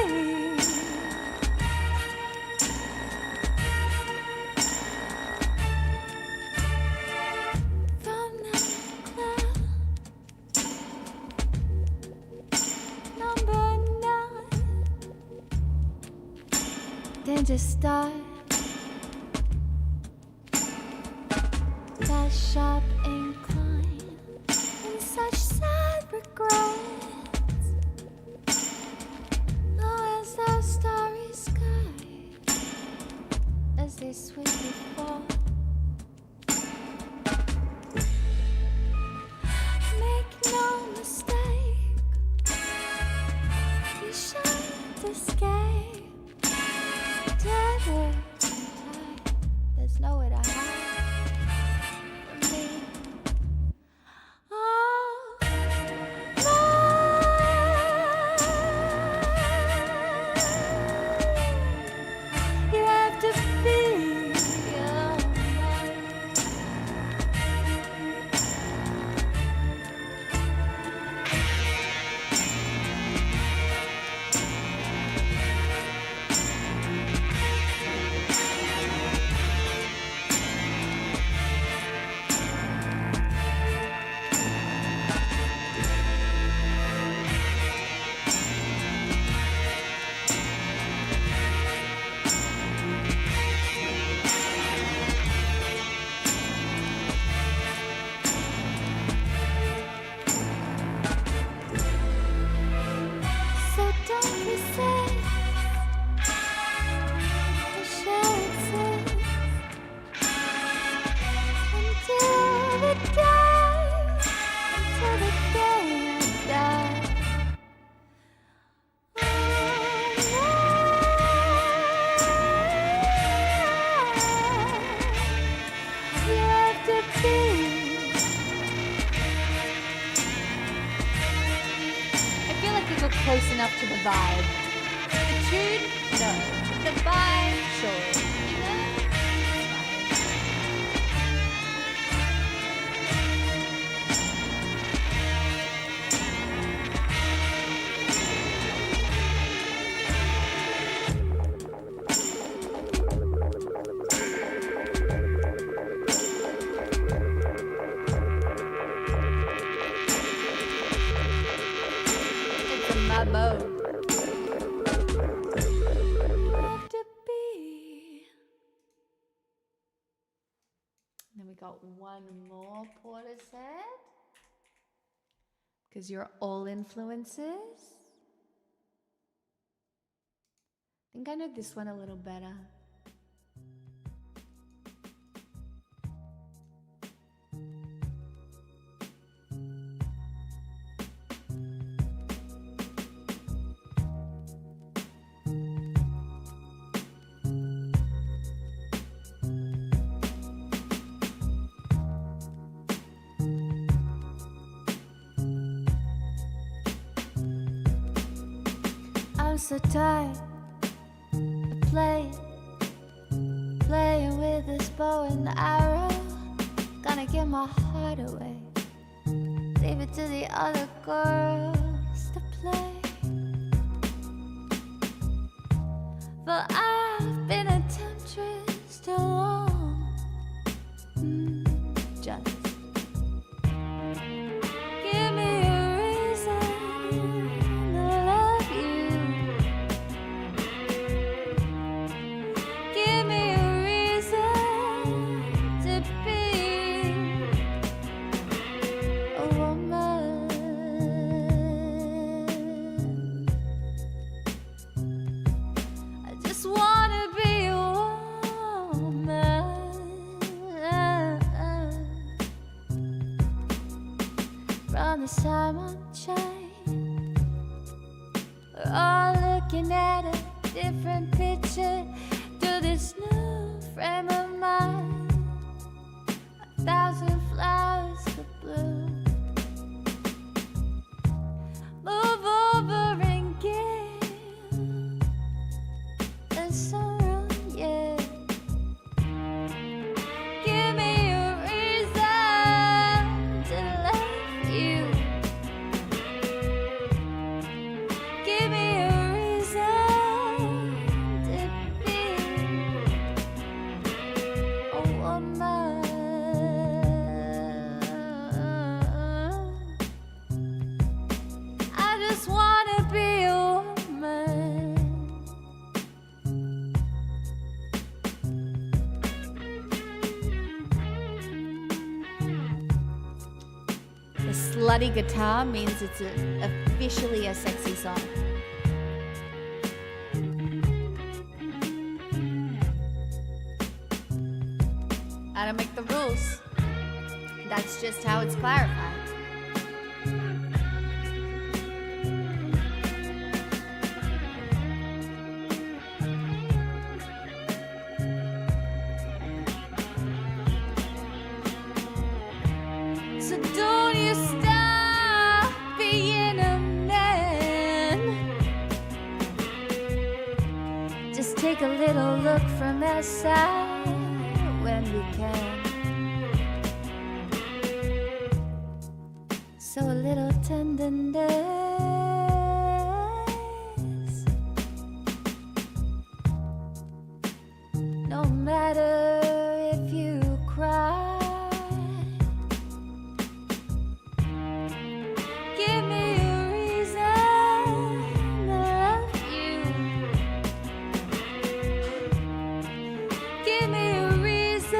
From the cloud, number 9, then just start that sharp incline and such sad regrets. Oh, as those starry skies, as they swiftly fall. Make no mistake, you shan't escape. Tethered and tight, there's nowhere to hide from me. Oh, no, you have to be your So don't resist the chances until the day I die. You have to be. I feel like we got close enough to the vibe. The tune, no. The vibe, sure. You know? It's in my boat. Have to be. Then we got one more Porter said. Because you're all influences. I think I know this one a little better. I'm so tired of playing with this bow and arrow. Gonna give my heart away, leave it to the other girls to play. But I've been a temptress too long. Just give me a reason to love you. Give me a reason to be a woman. I just wanna be a woman. From this time on chain, we're all looking at a different picture through this new frame of mind. 1,000 flowers could bloom. Move over and give us some room, yeah. Give me a reason to love you. Give me a reason to be a woman. I just wanna be a woman. The slutty guitar means it's officially a sexy song. I don't make the rules. That's just how it's clarified. So don't you stop being a man. Just take a little look from that side when we can. So a little tenderness, no matter if you cry. Give me a reason to love you. Give me a reason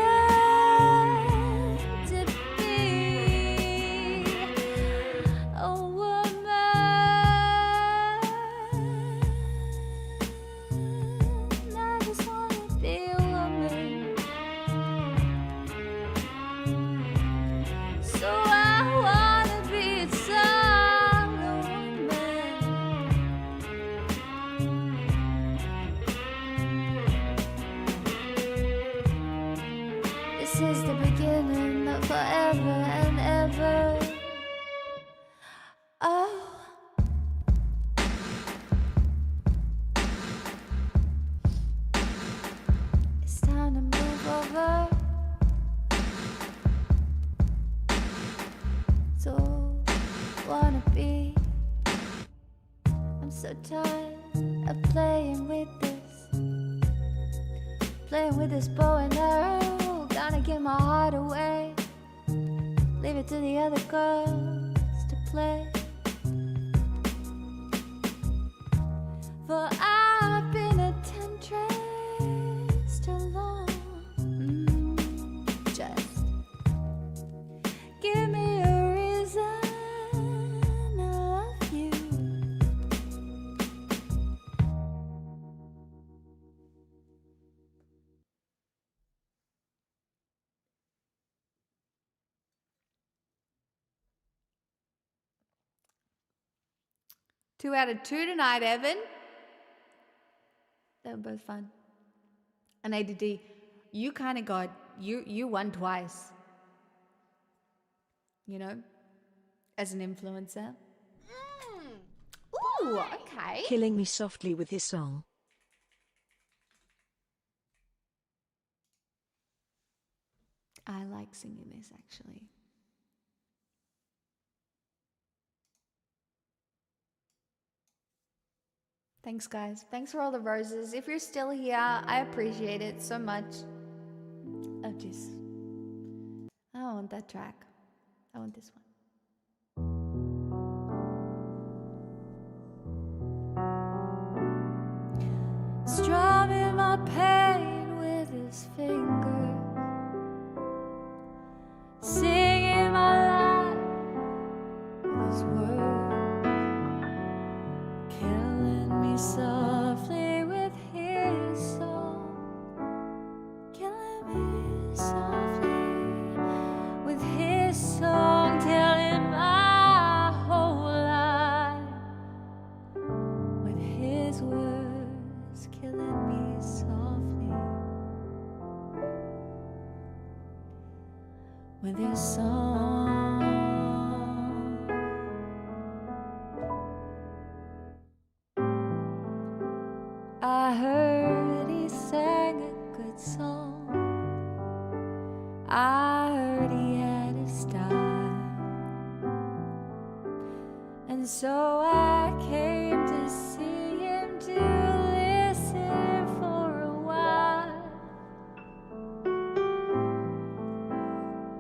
to be a woman. I just wanna be a woman. So I wanna be a song woman. This is the beginning of forever and ever. Oh. It's time to move over. So wanna be. I'm so tired of playing with this bow and arrow. Gonna give my heart away, leave it to the other girls to play. For I've been a temptress too long. Just give me a reason to love you. Two out of two tonight, Evan. They were both fun. And ADD, you kind of got, you won twice. You know, as an influencer. Ooh, okay. Killing me softly with his song. I like singing this actually. Thanks, guys. Thanks for all the roses. If you're still here, I appreciate it so much. Oh, jeez. I don't want that track. I want this one. Strumming my pain with his fingers, singing my life with his words, killing me softly with his song, killing me softly with his song, telling my whole life with his words, killing me softly with his song. I heard he sang a good song. I heard he had a style, and so I came to see him to listen for a while.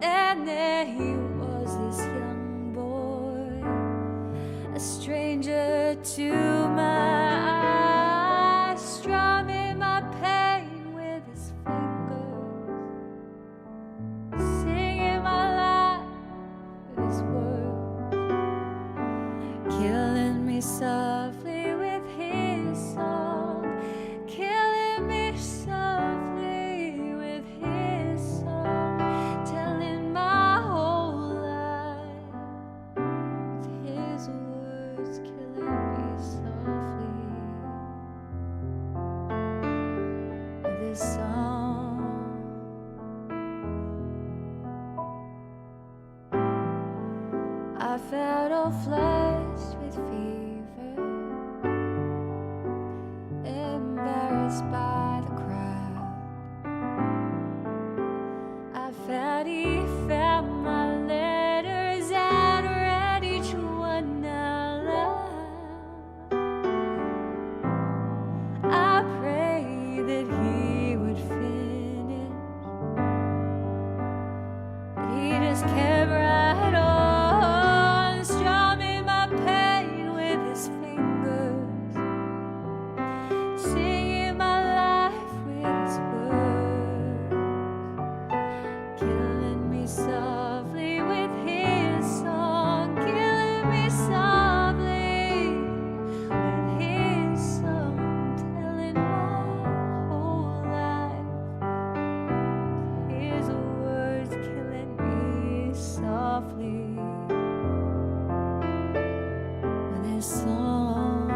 And there he was, this young boy, a stranger to my eyes, strumming my pain with his fingers, singing my life with his words, killing me softly with his song, killing me softly with his song, telling my whole life with his words, killing me softly with his song. I felt all flushed with fever, embarrassed by the crowd. I felt he found my letters and read each one out loud. I prayed that he would finish, but he just kept right on, strumming my pain with his fingers, singing my life with his words, killing me softly with his song, killing me softly with his song, telling my whole life with his words, killing me softly with his song.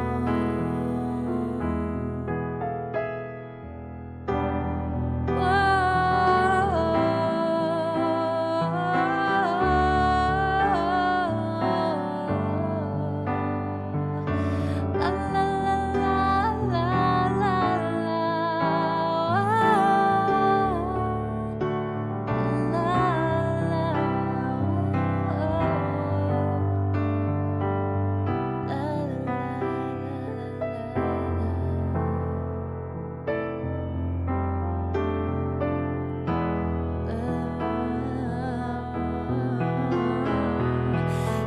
La la la la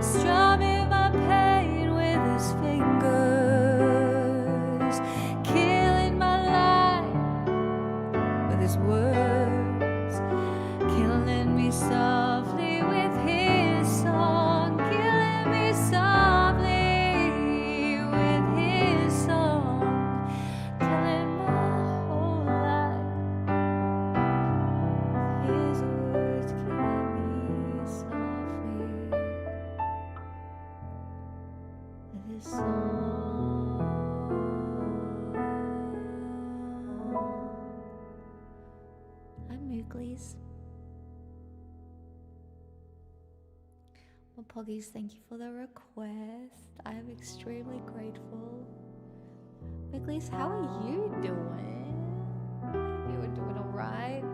strumming my pain with his fingers, killing my life with his words, killing me softly with his song, killing me softly with his song, telling my whole life his words, killing me softly with his song. I'm Mooglies. Well, Poggies, thank you for the request. I am extremely grateful. Bigleys, how are you doing? You were doing alright.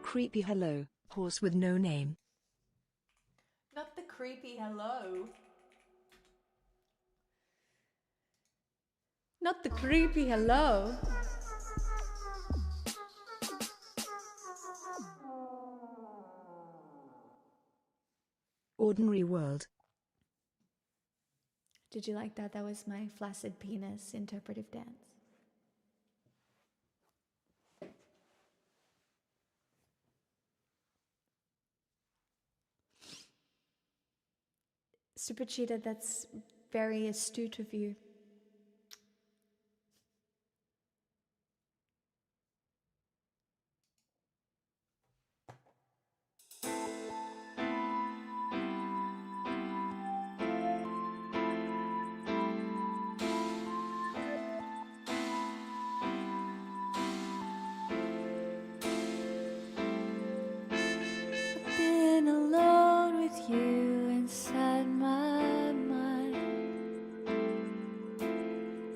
Creepy hello, horse with no name. Not the creepy hello. Not the creepy hello. Ordinary world. Did you like that? That was my flaccid penis interpretive dance. Super Cheetah, that's very astute of you. I've been alone with you inside my mind,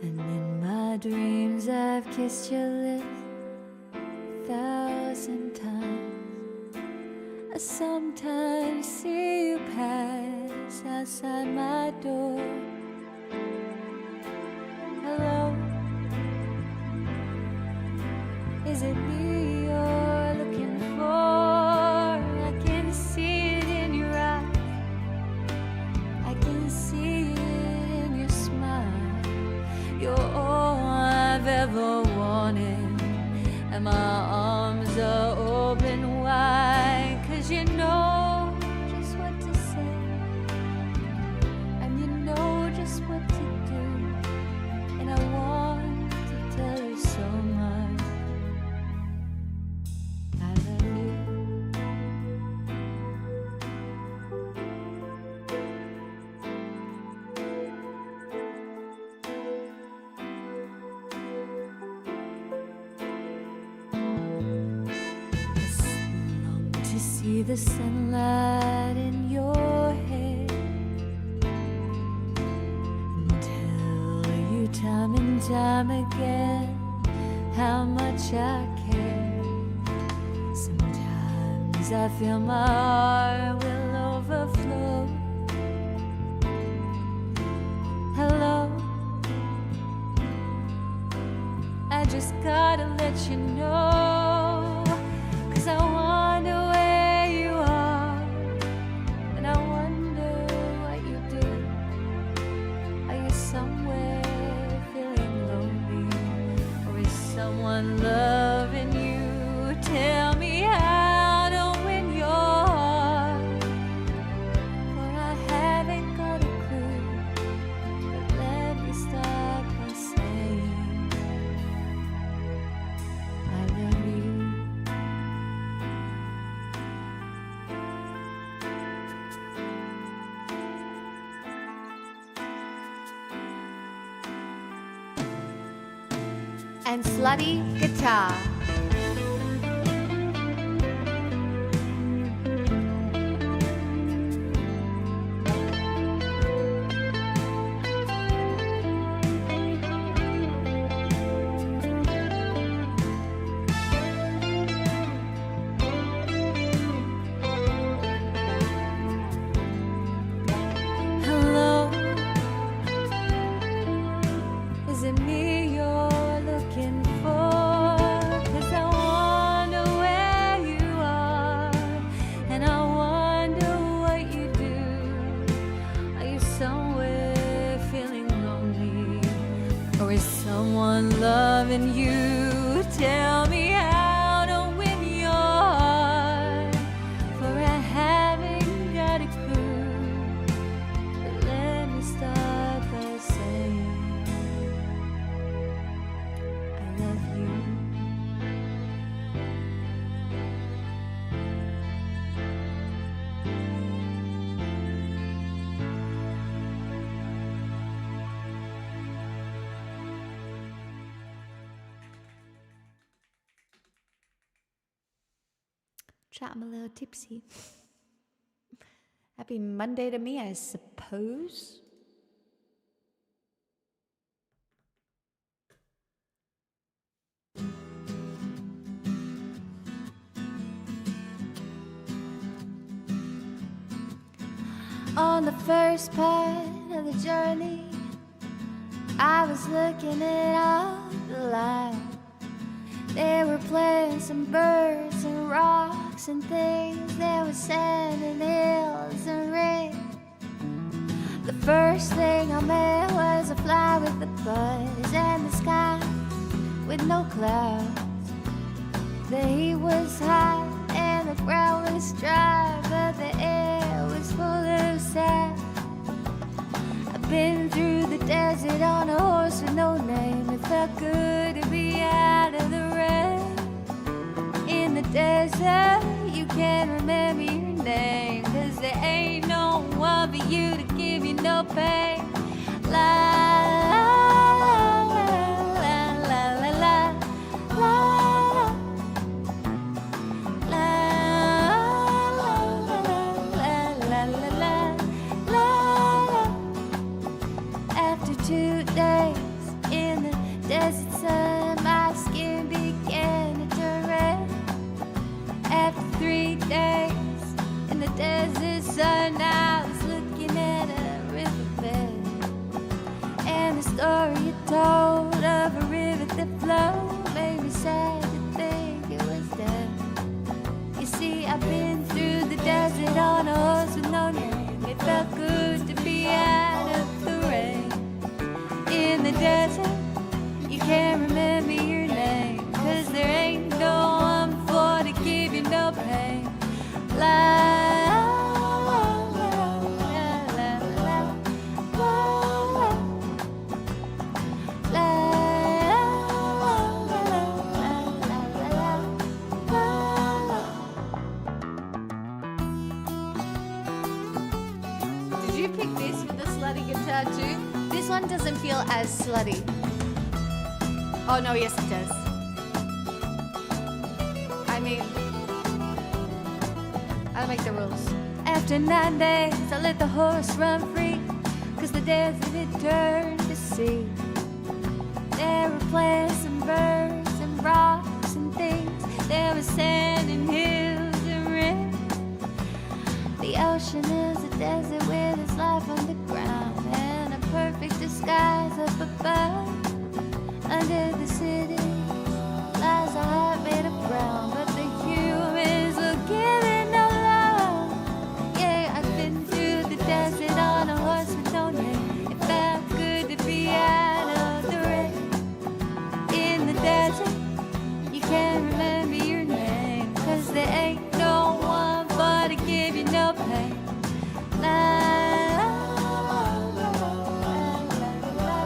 and in my dreams I've kissed your lips 1,000 times. I sometimes see you pass outside my door. Hello, is it me you're looking for? I can see it in your eyes, I can see it in your smile. You're all I've ever wanted, and my arms are open wide, 'cause you know just what to say, and you know just what to do, and I want to tell you so much. I love you. Long to see the sunlight in your hair, and tell you time and time again how much I care. Sometimes I feel my heart will overflow. Hello, I just gotta let you know, 'cause I wonder where you are, and I wonder what you do. Are you somewhere feeling lonely, or is someone loving you? Tell me how to win your heart, for I haven't got a clue. But let me start by saying I love you. And slutty guitar. Hello, is it me you're looking for? 'Cause I wonder where you are, and I wonder what you do. Are you somewhere feeling lonely, or is someone loving you? Tell me how to win your heart, for I haven't got a clue. But let me start by saying I love you. Chat, I'm a little tipsy. Happy Monday to me, I suppose. On the first part of the journey, I was looking at all the life. There were plants and birds and rocks and things. There was sand and hills and rain. The first thing I met was a fly with the buzz and the sky with no clouds. The heat was hot and the ground was dry, but the air was full of sand. I've been through the desert on a horse with no name. It felt good to be out of the rain. In the desert, you can't remember your name, 'cause there ain't no one but you to give you no pain. La la la la la la la la. After 2 days in the desert sun, my skin began to turn red. After 3 days in the desert sun, I was looking at a riverbed. And the story you told of a river that flowed made me sad to think it was dead. You see, I've been through the desert on a horse with no name. It felt good to be out of the rain. In the desert, you can't remember your name, 'cause there ain't no one for to give you no pain. La la la la la la. La Did you pick this with the slutty guitar too? This one doesn't feel as slutty. Oh no, yes it does. I mean, I'll make the rules. After 9 days, I let the horse run free, 'cause the desert had turned to sea. There were plants and birds and rocks and things. There was sand and hills and rain. The ocean is a desert with its life underground, and a perfect disguise up above. Under the city lies a heart made of brown, but the humans will give it no love. Yeah, I've been through the desert on a horse with no name. It felt good to be out of the rain. In the desert, you can't remember your name, 'cause there ain't no one but to give you no pain. La la la la la la la.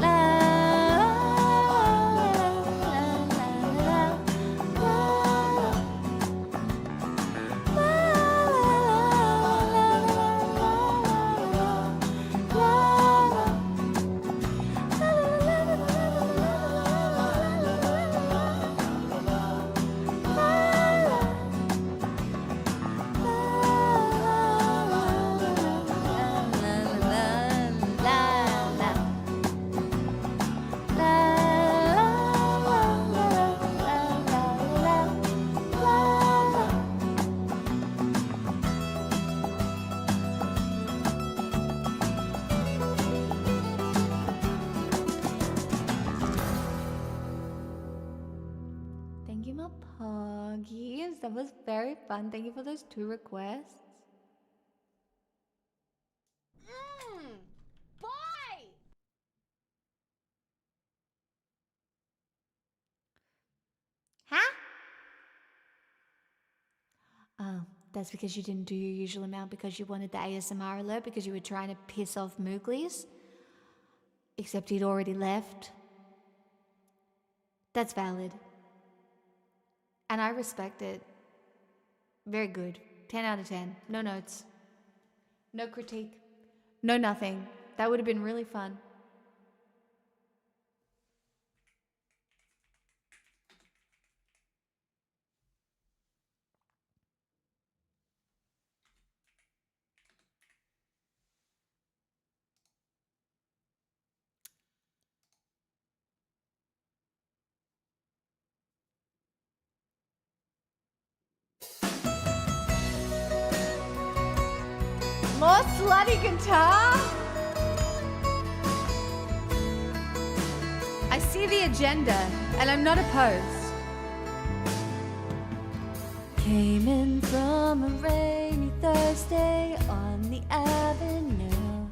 La Thank you, my poggies. That was very fun. Thank you for those 2 requests. Boy! Huh? Oh, that's because you didn't do your usual amount because you wanted the ASMR alert because you were trying to piss off Mooglies. Except he'd already left. That's valid. And I respect it. Very good. 10 out of 10. No notes. No critique. No nothing. That would have been really fun. More slutty guitar? I see the agenda, and I'm not opposed. Came in from a rainy Thursday on the avenue.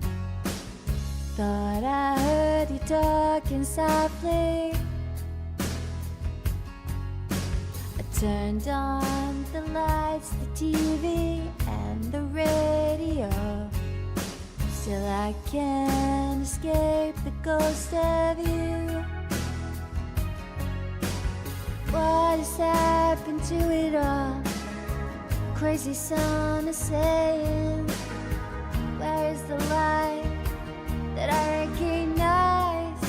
Thought I heard you talking softly. I turned on the lights, the TV, and the radio. Still I can't escape the ghost of you. What has happened to it all? Crazy son is saying, where is the light that I recognize?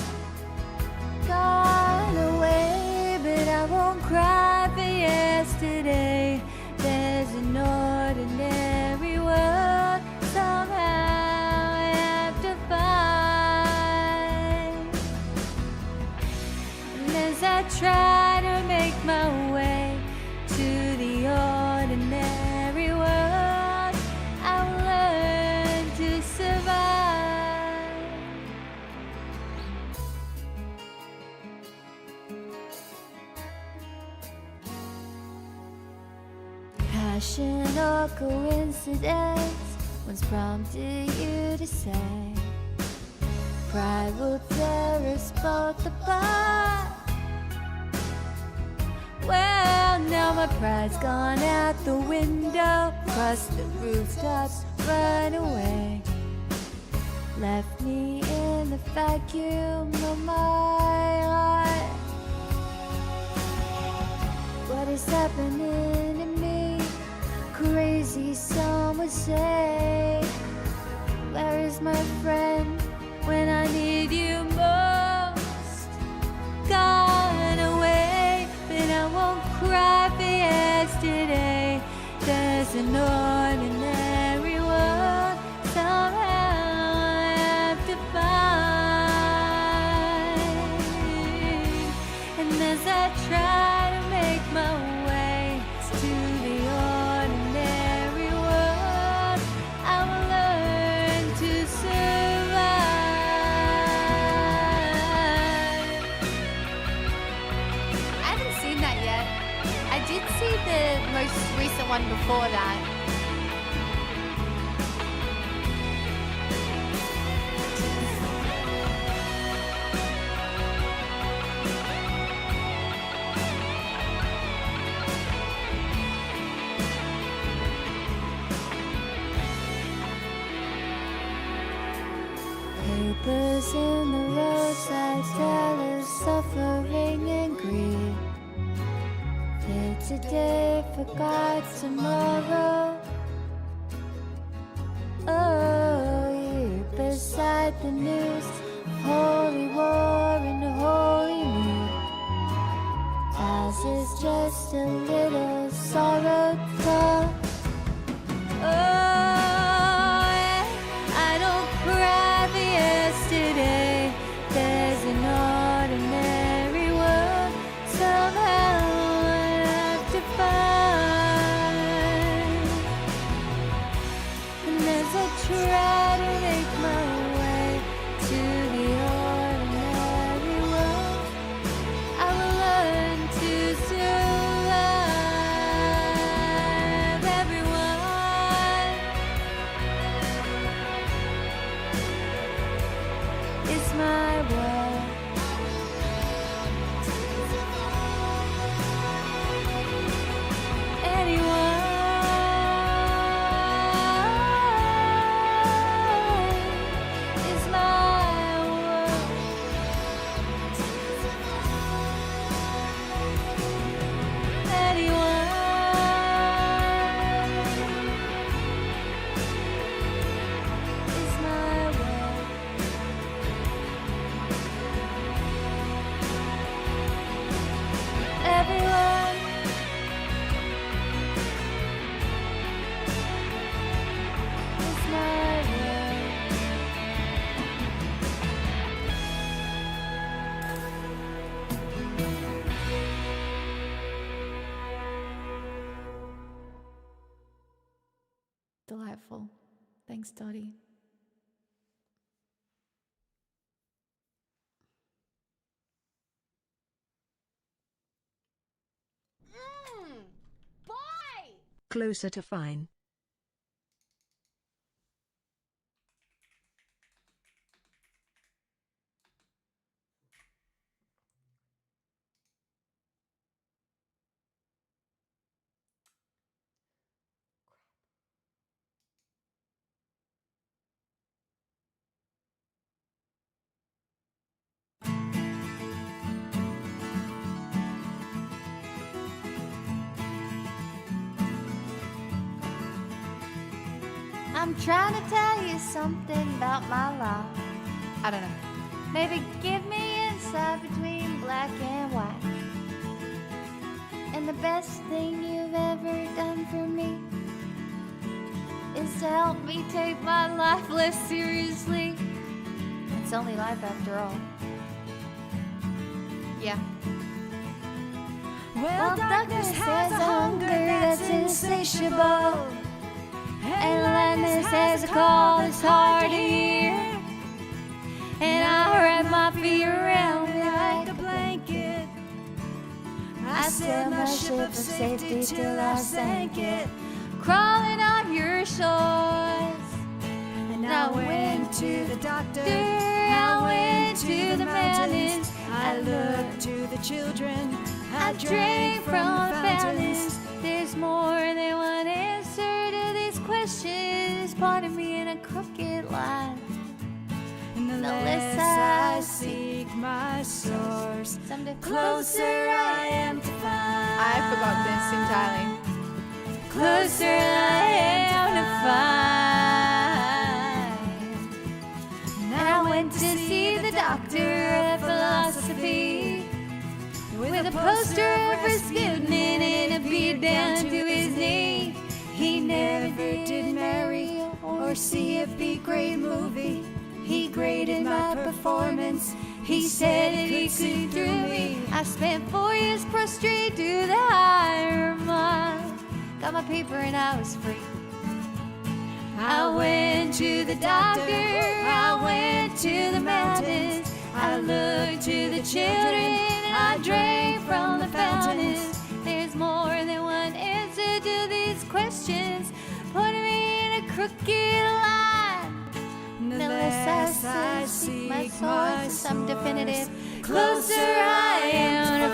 Gone away, but I won't cry for yesterday. There's an ordinary world somehow I have to find. And as I try to make my way to the ordinary world, I will learn to survive. Passion or coincidence once prompted you to say, pride will tear us both apart. Well, now my pride's gone out the window, crossed the rooftops, run away. Left me in the vacuum of my heart. What is happening to me? Crazy, some would say. Where is my friend when I need you most? Gone away, but I won't cry for yesterday. There's an ordinary world somehow I have to find. And as I try to make my way to the ordinary world, I will learn to survive. I haven't seen that yet. I did see the most recent one before that. Papers in the roadside tell of suffering and greed. Live today, forgot tomorrow. Oh, here beside the news, holy war and holy mood. Ours is just a little sorrow talk. Oh, I don't cry for yesterday. There's an ordinary world somehow I have to find. And as I try to make my way to the ordinary world, I will learn to survive. Everyone is my world. Anyone is my world. Anyone is my world. Everyone is my world. Delightful. Thanks, Dottie. Boy! Closer to fine. I'm trying to tell you something about my life. I don't know. Maybe give me insight between black and white. And the best thing you've ever done for me is to help me take my life less seriously. It's only life after all. Yeah. Well, darkness has a hunger that's insatiable, and lightness has a call that's hard to hear. And I wrap my feet around me like a blanket. I sailed my ship of safety till I sank it, Crawling on your shores. and I went to the doctor. I went to the mountains. I looked to the children. I drank from the fountains. There's more than one answer to these questions, pointing me in a crooked line. And the less less I seek my source, closer I am to find. I forgot this entirely. Closer I am to find. And I went to see the doctor of philosophy with a poster of Rasputin and a beard down to his knee. He never did marry or see a B-grade movie. He graded my performance. He said he could through me. I spent 4 years prostrate to the higher mind. Got my paper and I was free. I went to the doctor. I went to the mountains. I looked to the children. I drank from the fountains. There's more than one answer to these questions, putting me in a crooked line. The The less I seek my my source, some source, definitive. closer I am to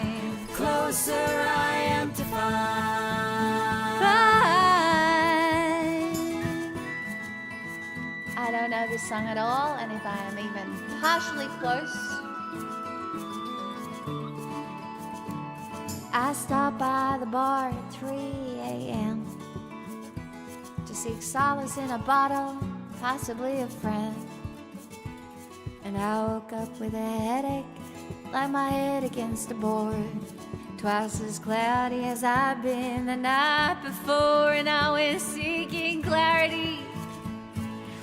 find. Closer I am to find. I don't know this song at all, and if I am even partially close, I stop by the bar at 3 a.m. to seek solace in a bottle, possibly a friend. And I woke up with a headache, like my head against a board, twice as cloudy as I've been the night before, and I went seeking clarity.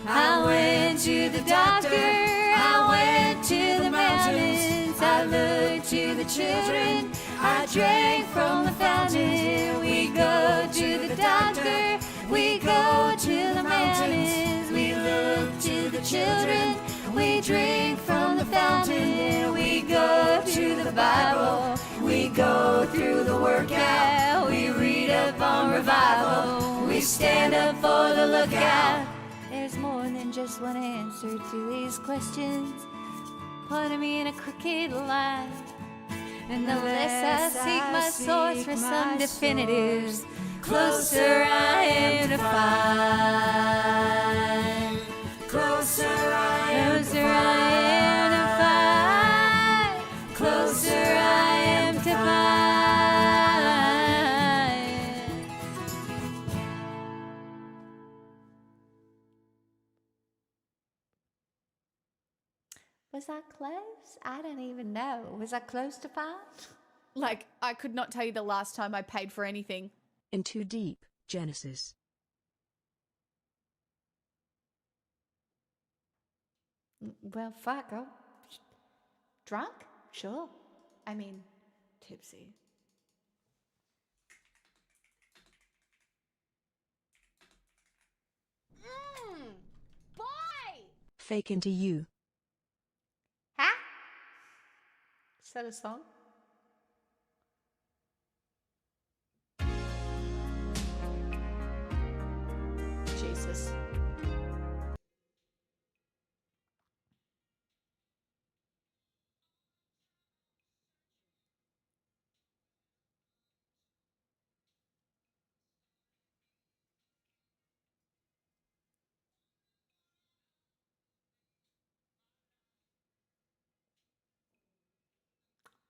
I went to the doctor. I went to the mountains. I looked to the children. I drank from the fountain. We go to the doctor. We go to the mountains. We look to the children. We drink from the fountain. We go to the Bible. We go through the workout. We read up on revival. We stand up for the lookout. There's more than just one answer to these questions, putting me in a crooked line. And the less I seek my source for some definitives, closer I am to find. Closer I am to find. Closer I am to find. Was I close? I don't even know. Was I close to 5? Like, I could not tell you the last time I paid for anything. In Too Deep, Genesis. Well, fuck. Oh. Drunk? Sure. I mean, tipsy. fake into you. Huh? Is that a song? Jesus.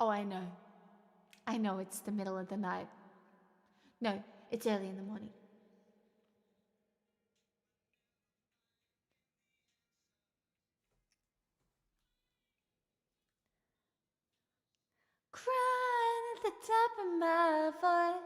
Oh, I know. I know it's the middle of the night. No, it's early in the morning. Crying at the top of my voice.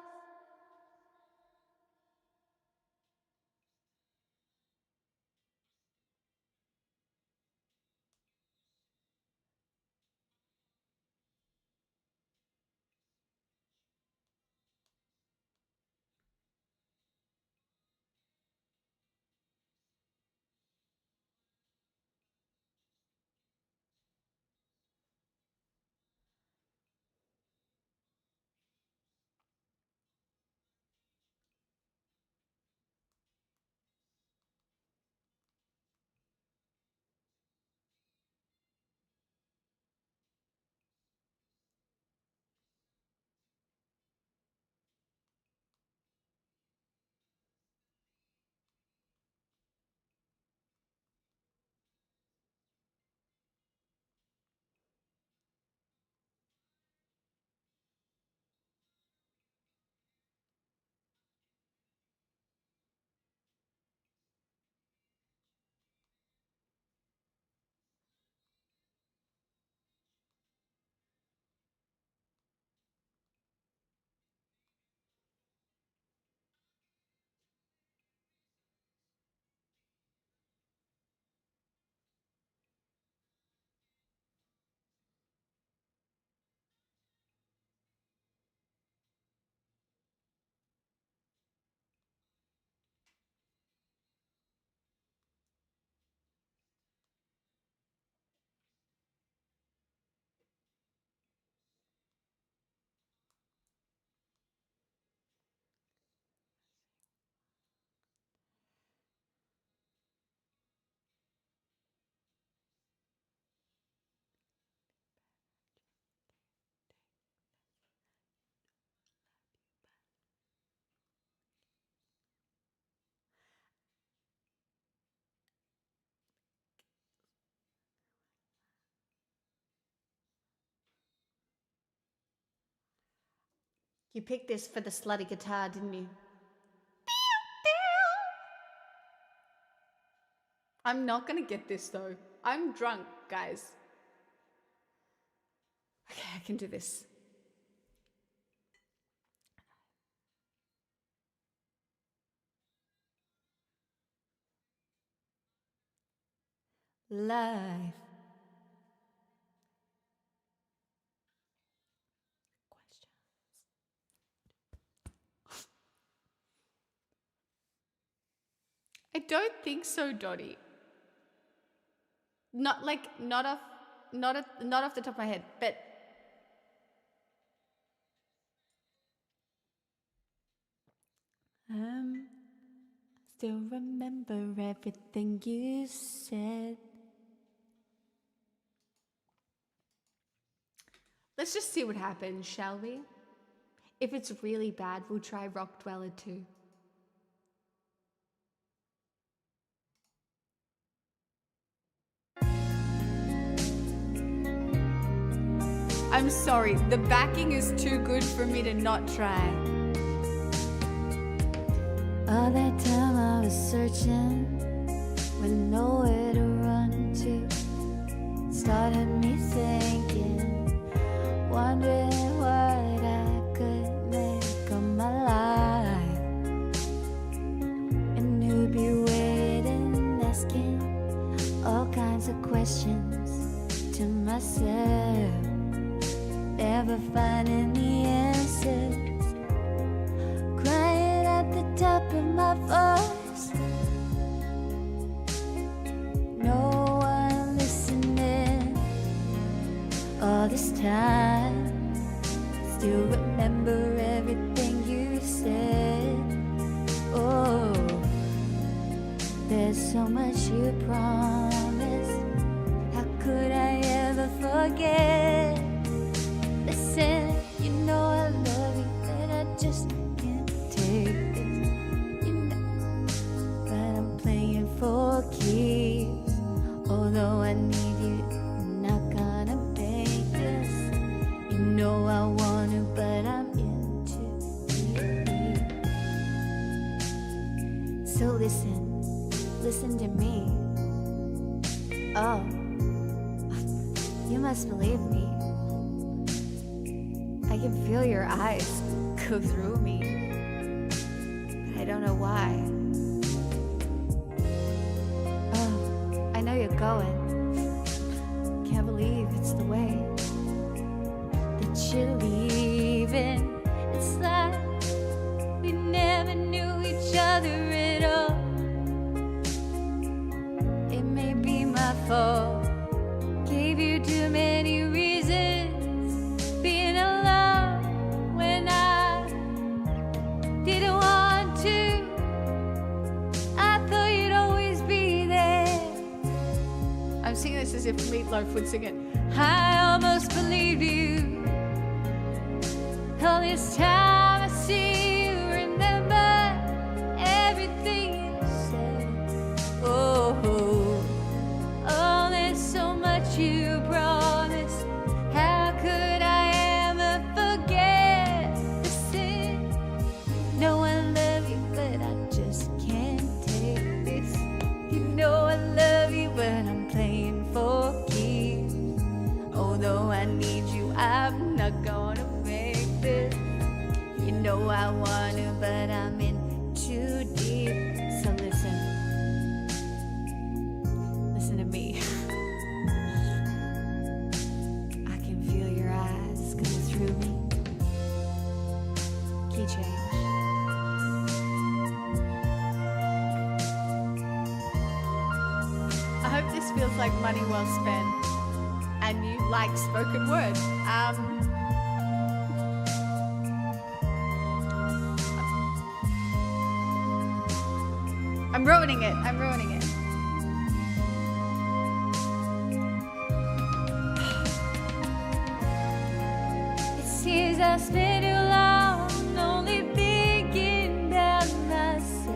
You picked this for the slutty guitar, didn't you? I'm not gonna get this though. I'm drunk, guys. Okay, I can do this. Life. I don't think so, Dottie. Not off the top of my head, but still remember everything you said. Let's just see what happens, shall we? If it's really bad, we'll try Rock Dweller 2. I'm sorry, the backing is too good for me to not try. All that time I was searching with nowhere to run to, started me thinking, wondering what I could make of my life, and who'd be waiting, asking all kinds of questions to myself, never finding the answers, crying at the top of my voice. No so much you promised. How could I ever forget? Listen, you know I love you, but I just can't take this. You know, but I'm playing for keeps. Although I need you, I'm not gonna make this. You know I want to, but I'm in too deep. So listen to me. Oh, you must believe me. I can feel your eyes go through me, but I don't know why. Oh, I know you're going. Can't believe it's the way that you're leaving. It's like we never knew each other at all. It may be my fault. Gave you too many reasons being alone when I didn't want to. I thought you'd always be there. I'm singing this as if Meatloaf would sing it. I almost believed you. All this time I see you, remember everything you said. Oh, there's so much you promised. How could I ever forget? Listen, know I love you, but I just can't take this. You know I love you, but I'm playing for keeps. Although I need you, I'm not gonna make this. You know I want to, but I'm in too deep. So listen to me. I can feel your eyes go through me. Key change. I hope this feels like money well spent and you like spoken word. I'm ruining it. It seems I spent too long only thinking about myself.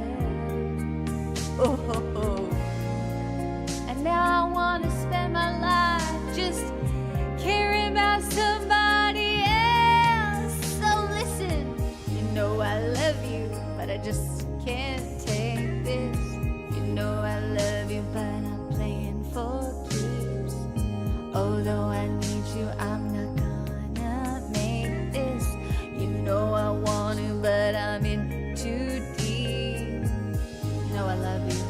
Oh. And now I want to spend my life just caring about somebody else. So listen, you know I love you, but I just can't take this. You know I love you, but I'm playing for keeps. Although I need you, I'm not gonna make this. You know I want to, but I'm in too deep. You know I love you,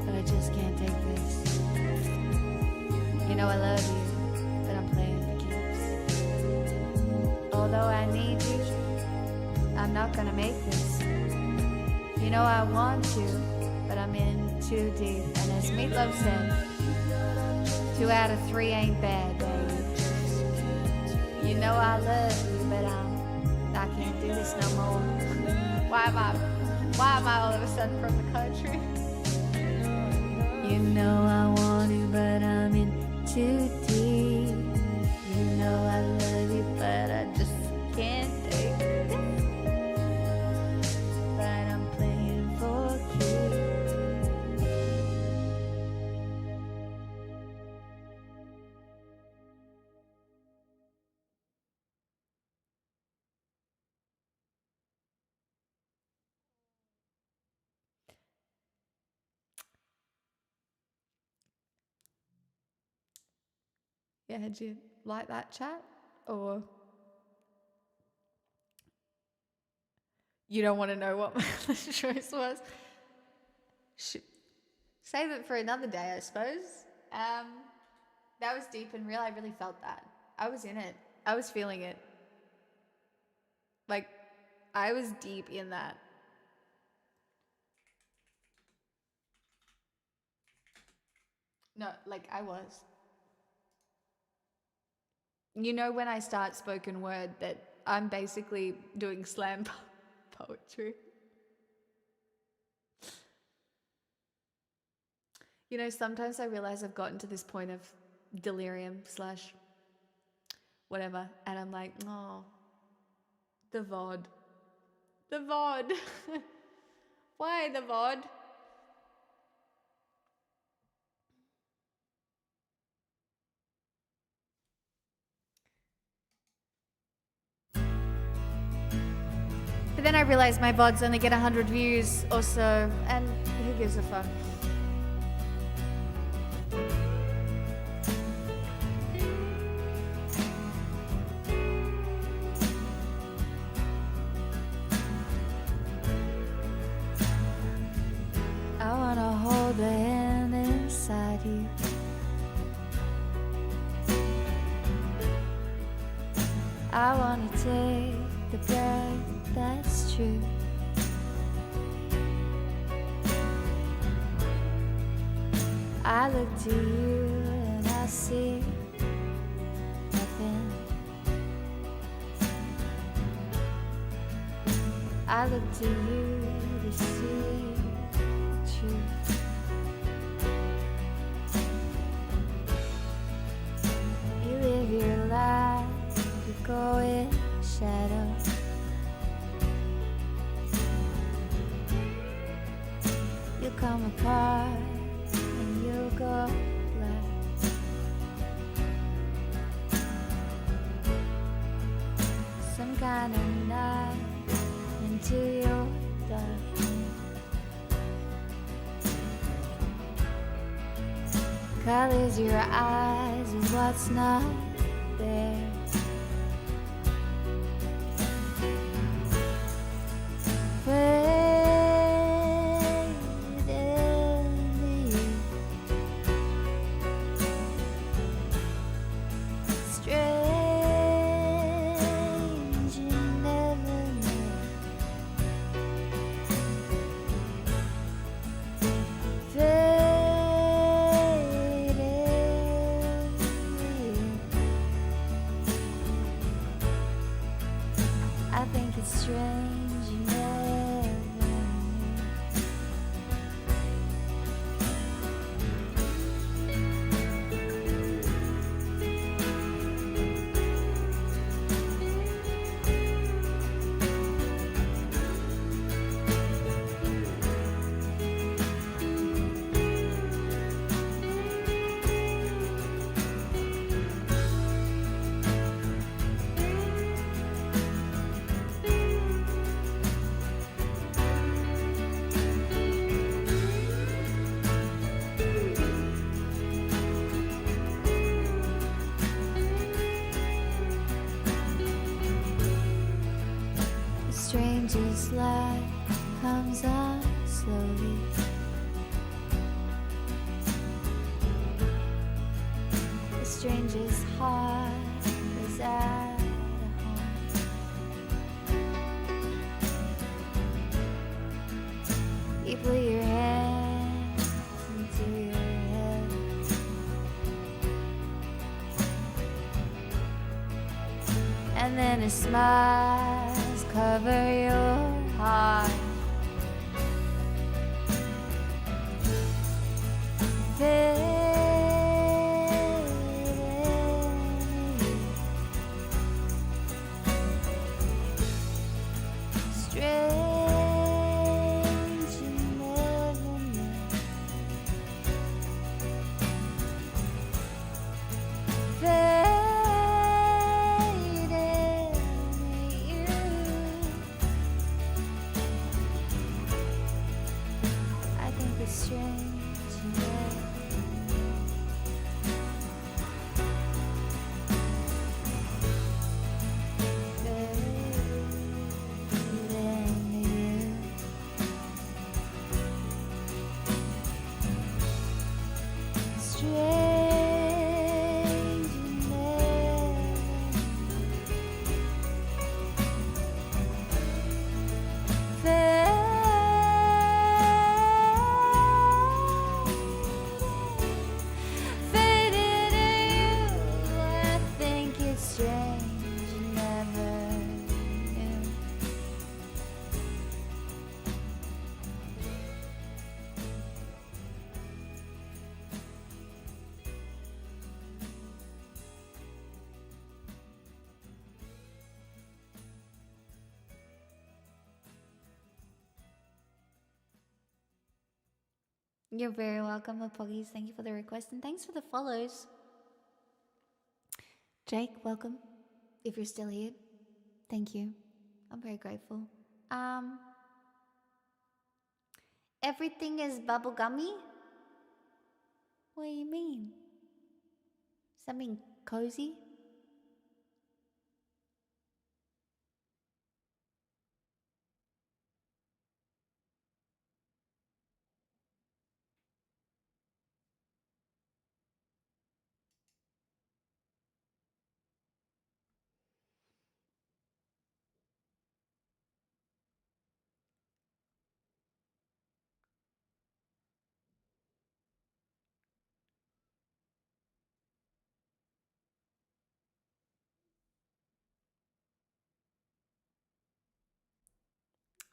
but I just can't take this. You know I love you, but I'm playing for keeps. Although I need you, I'm not gonna make this. You know I want to, but I'm in too deep. And as Meatloaf said, 2 out of 3 ain't bad, baby. You know I love you, but I can't do this no more. Why am I all of a sudden from the country? You know I want to, but I'm in too deep. You know I love you, but I just can't take it. But I'm playing for keeps. Yeah, did you like that chat? Or you don't want to know what my choice was? Save it for another day, I suppose. That was deep and real. I really felt that. I was in it. I was feeling it. Like, I was deep in that. No, like I was. You know when I start spoken word that I'm basically doing slam poetry. You know, sometimes I realize I've gotten to this point of delirium / whatever, and I'm like, oh, the VOD. The VOD. Why the VOD? But then I realize my VODs only get 100 views or so, and who gives a fuck? I wanna hold the hand inside you. I wanna take the breath that's true. I look to you and I see nothing. I look to you to see the truth. You live your life, you go in shadow. You come apart and you go black. Some kind of night into your dark. Colors your eyes and what's not there. I think it's strange you never knew. The strangest light comes on slowly. The strangest heart is at home. You put your hands into your head. And then a smiles cover your heart. Strange you never knew. Faded you. You're very welcome, Apoggies. Thank you for the request and thanks for the follows. Jake, welcome. If you're still here, thank you. I'm very grateful. Everything is bubblegummy? What do you mean? Something cozy?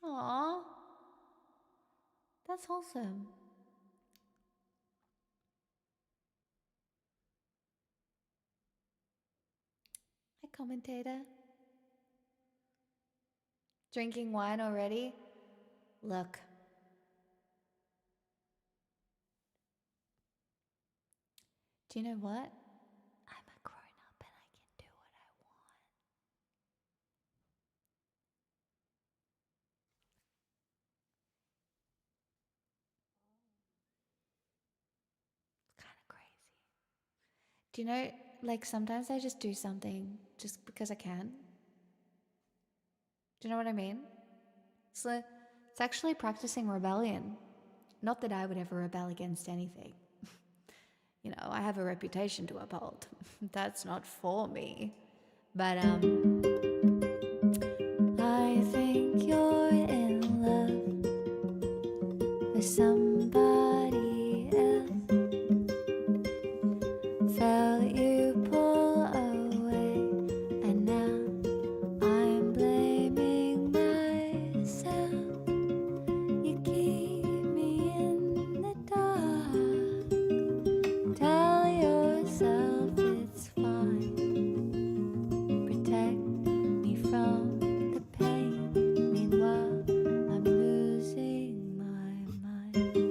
Aww. That's wholesome. Hi, commentator. Drinking wine already? Look. Do you know what? I'm a grown up and I can do what I want. It's kind of crazy. Do you know, like sometimes I just do something just because I can. Do you know what I mean? So it's actually practicing rebellion. Not that I would ever rebel against anything. You know, I have a reputation to uphold. That's not for me. But I think you're in love with somebody else. Felt you pull away, and now I'm blaming myself. You keep me in the dark. Tell yourself it's fine. Protect me from the pain. Meanwhile, I'm losing my mind.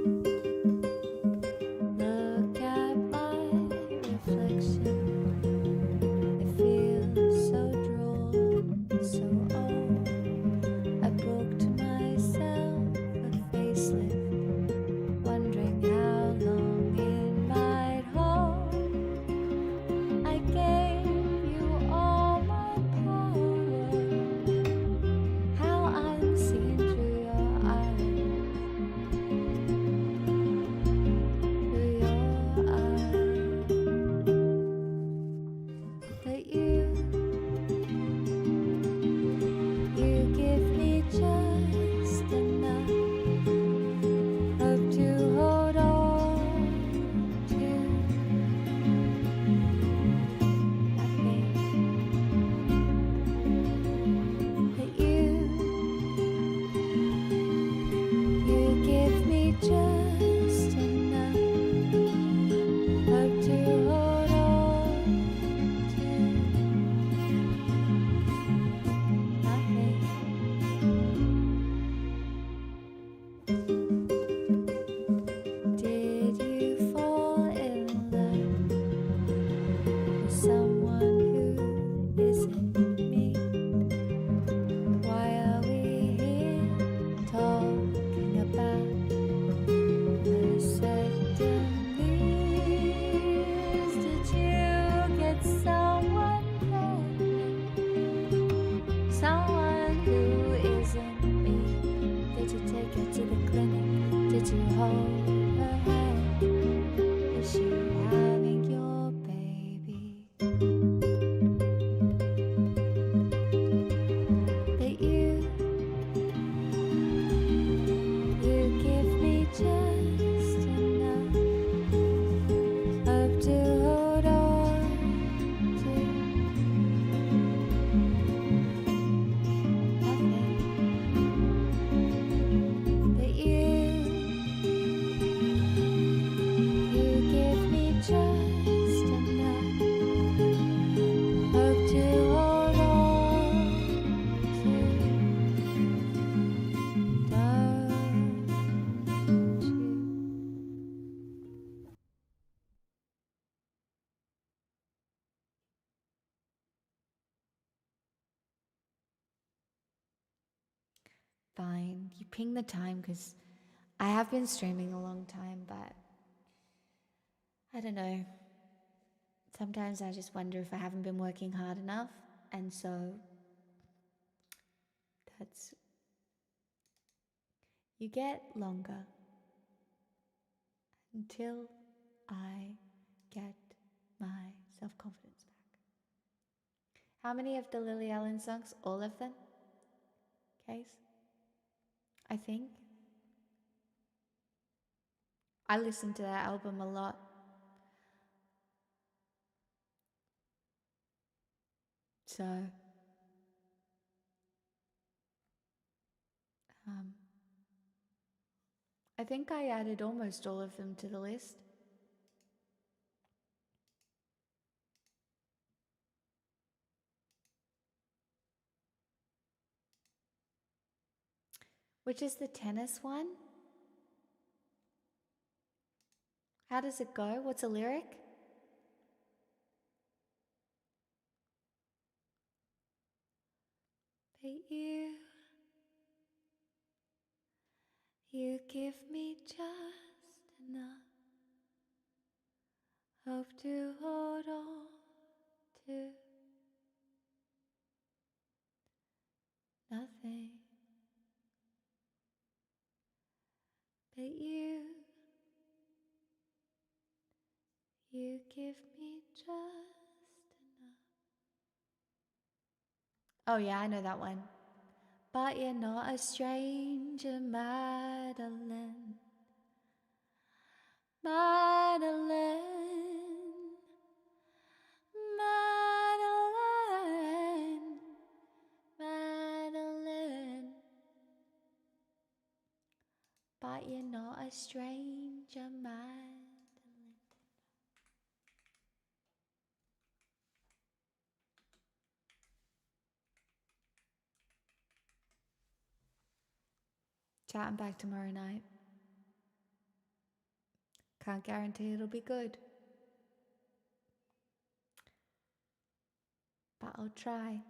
fine. You ping the time because I have been streaming a long time, but I don't know. Sometimes I just wonder if I haven't been working hard enough, and so that's. You get longer until I get my self-confidence back. How many of the Lily Allen songs? All of them? Case? I think. I listen to that album a lot. So, I think I added almost all of them to the list. Which is the tennis one? How does it go? What's a lyric? But you give me just enough hope to hold on to. Nothing. But you give me just enough. Oh yeah, I know that one. But you're not a stranger, Madeline. Madeline. Madeline. Madeline. But you're not a stranger, Madeline. Chatting back tomorrow night. Can't guarantee it'll be good, but I'll try.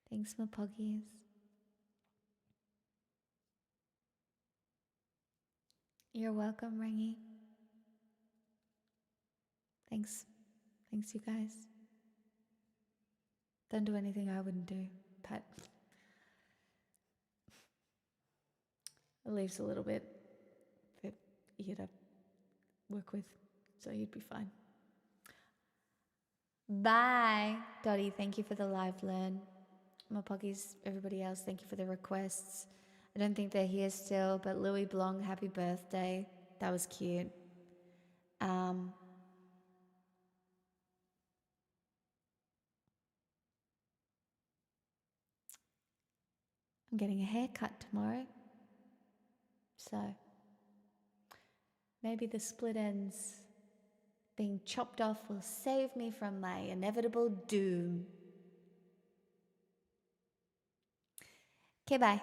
Thanks, my poggies. You're welcome, Rangy. Thanks. Thanks, you guys. Don't do anything I wouldn't do, but it leaves a little bit for you to work with, so you'd be fine. Bye. Dottie, thank you for the live learn. My poggies, everybody else, thank you for the requests. I don't think they're here still, but Louis Blanc, happy birthday. That was cute. I'm getting a haircut tomorrow. So maybe the split ends being chopped off will save me from my inevitable doom. Okay, bye.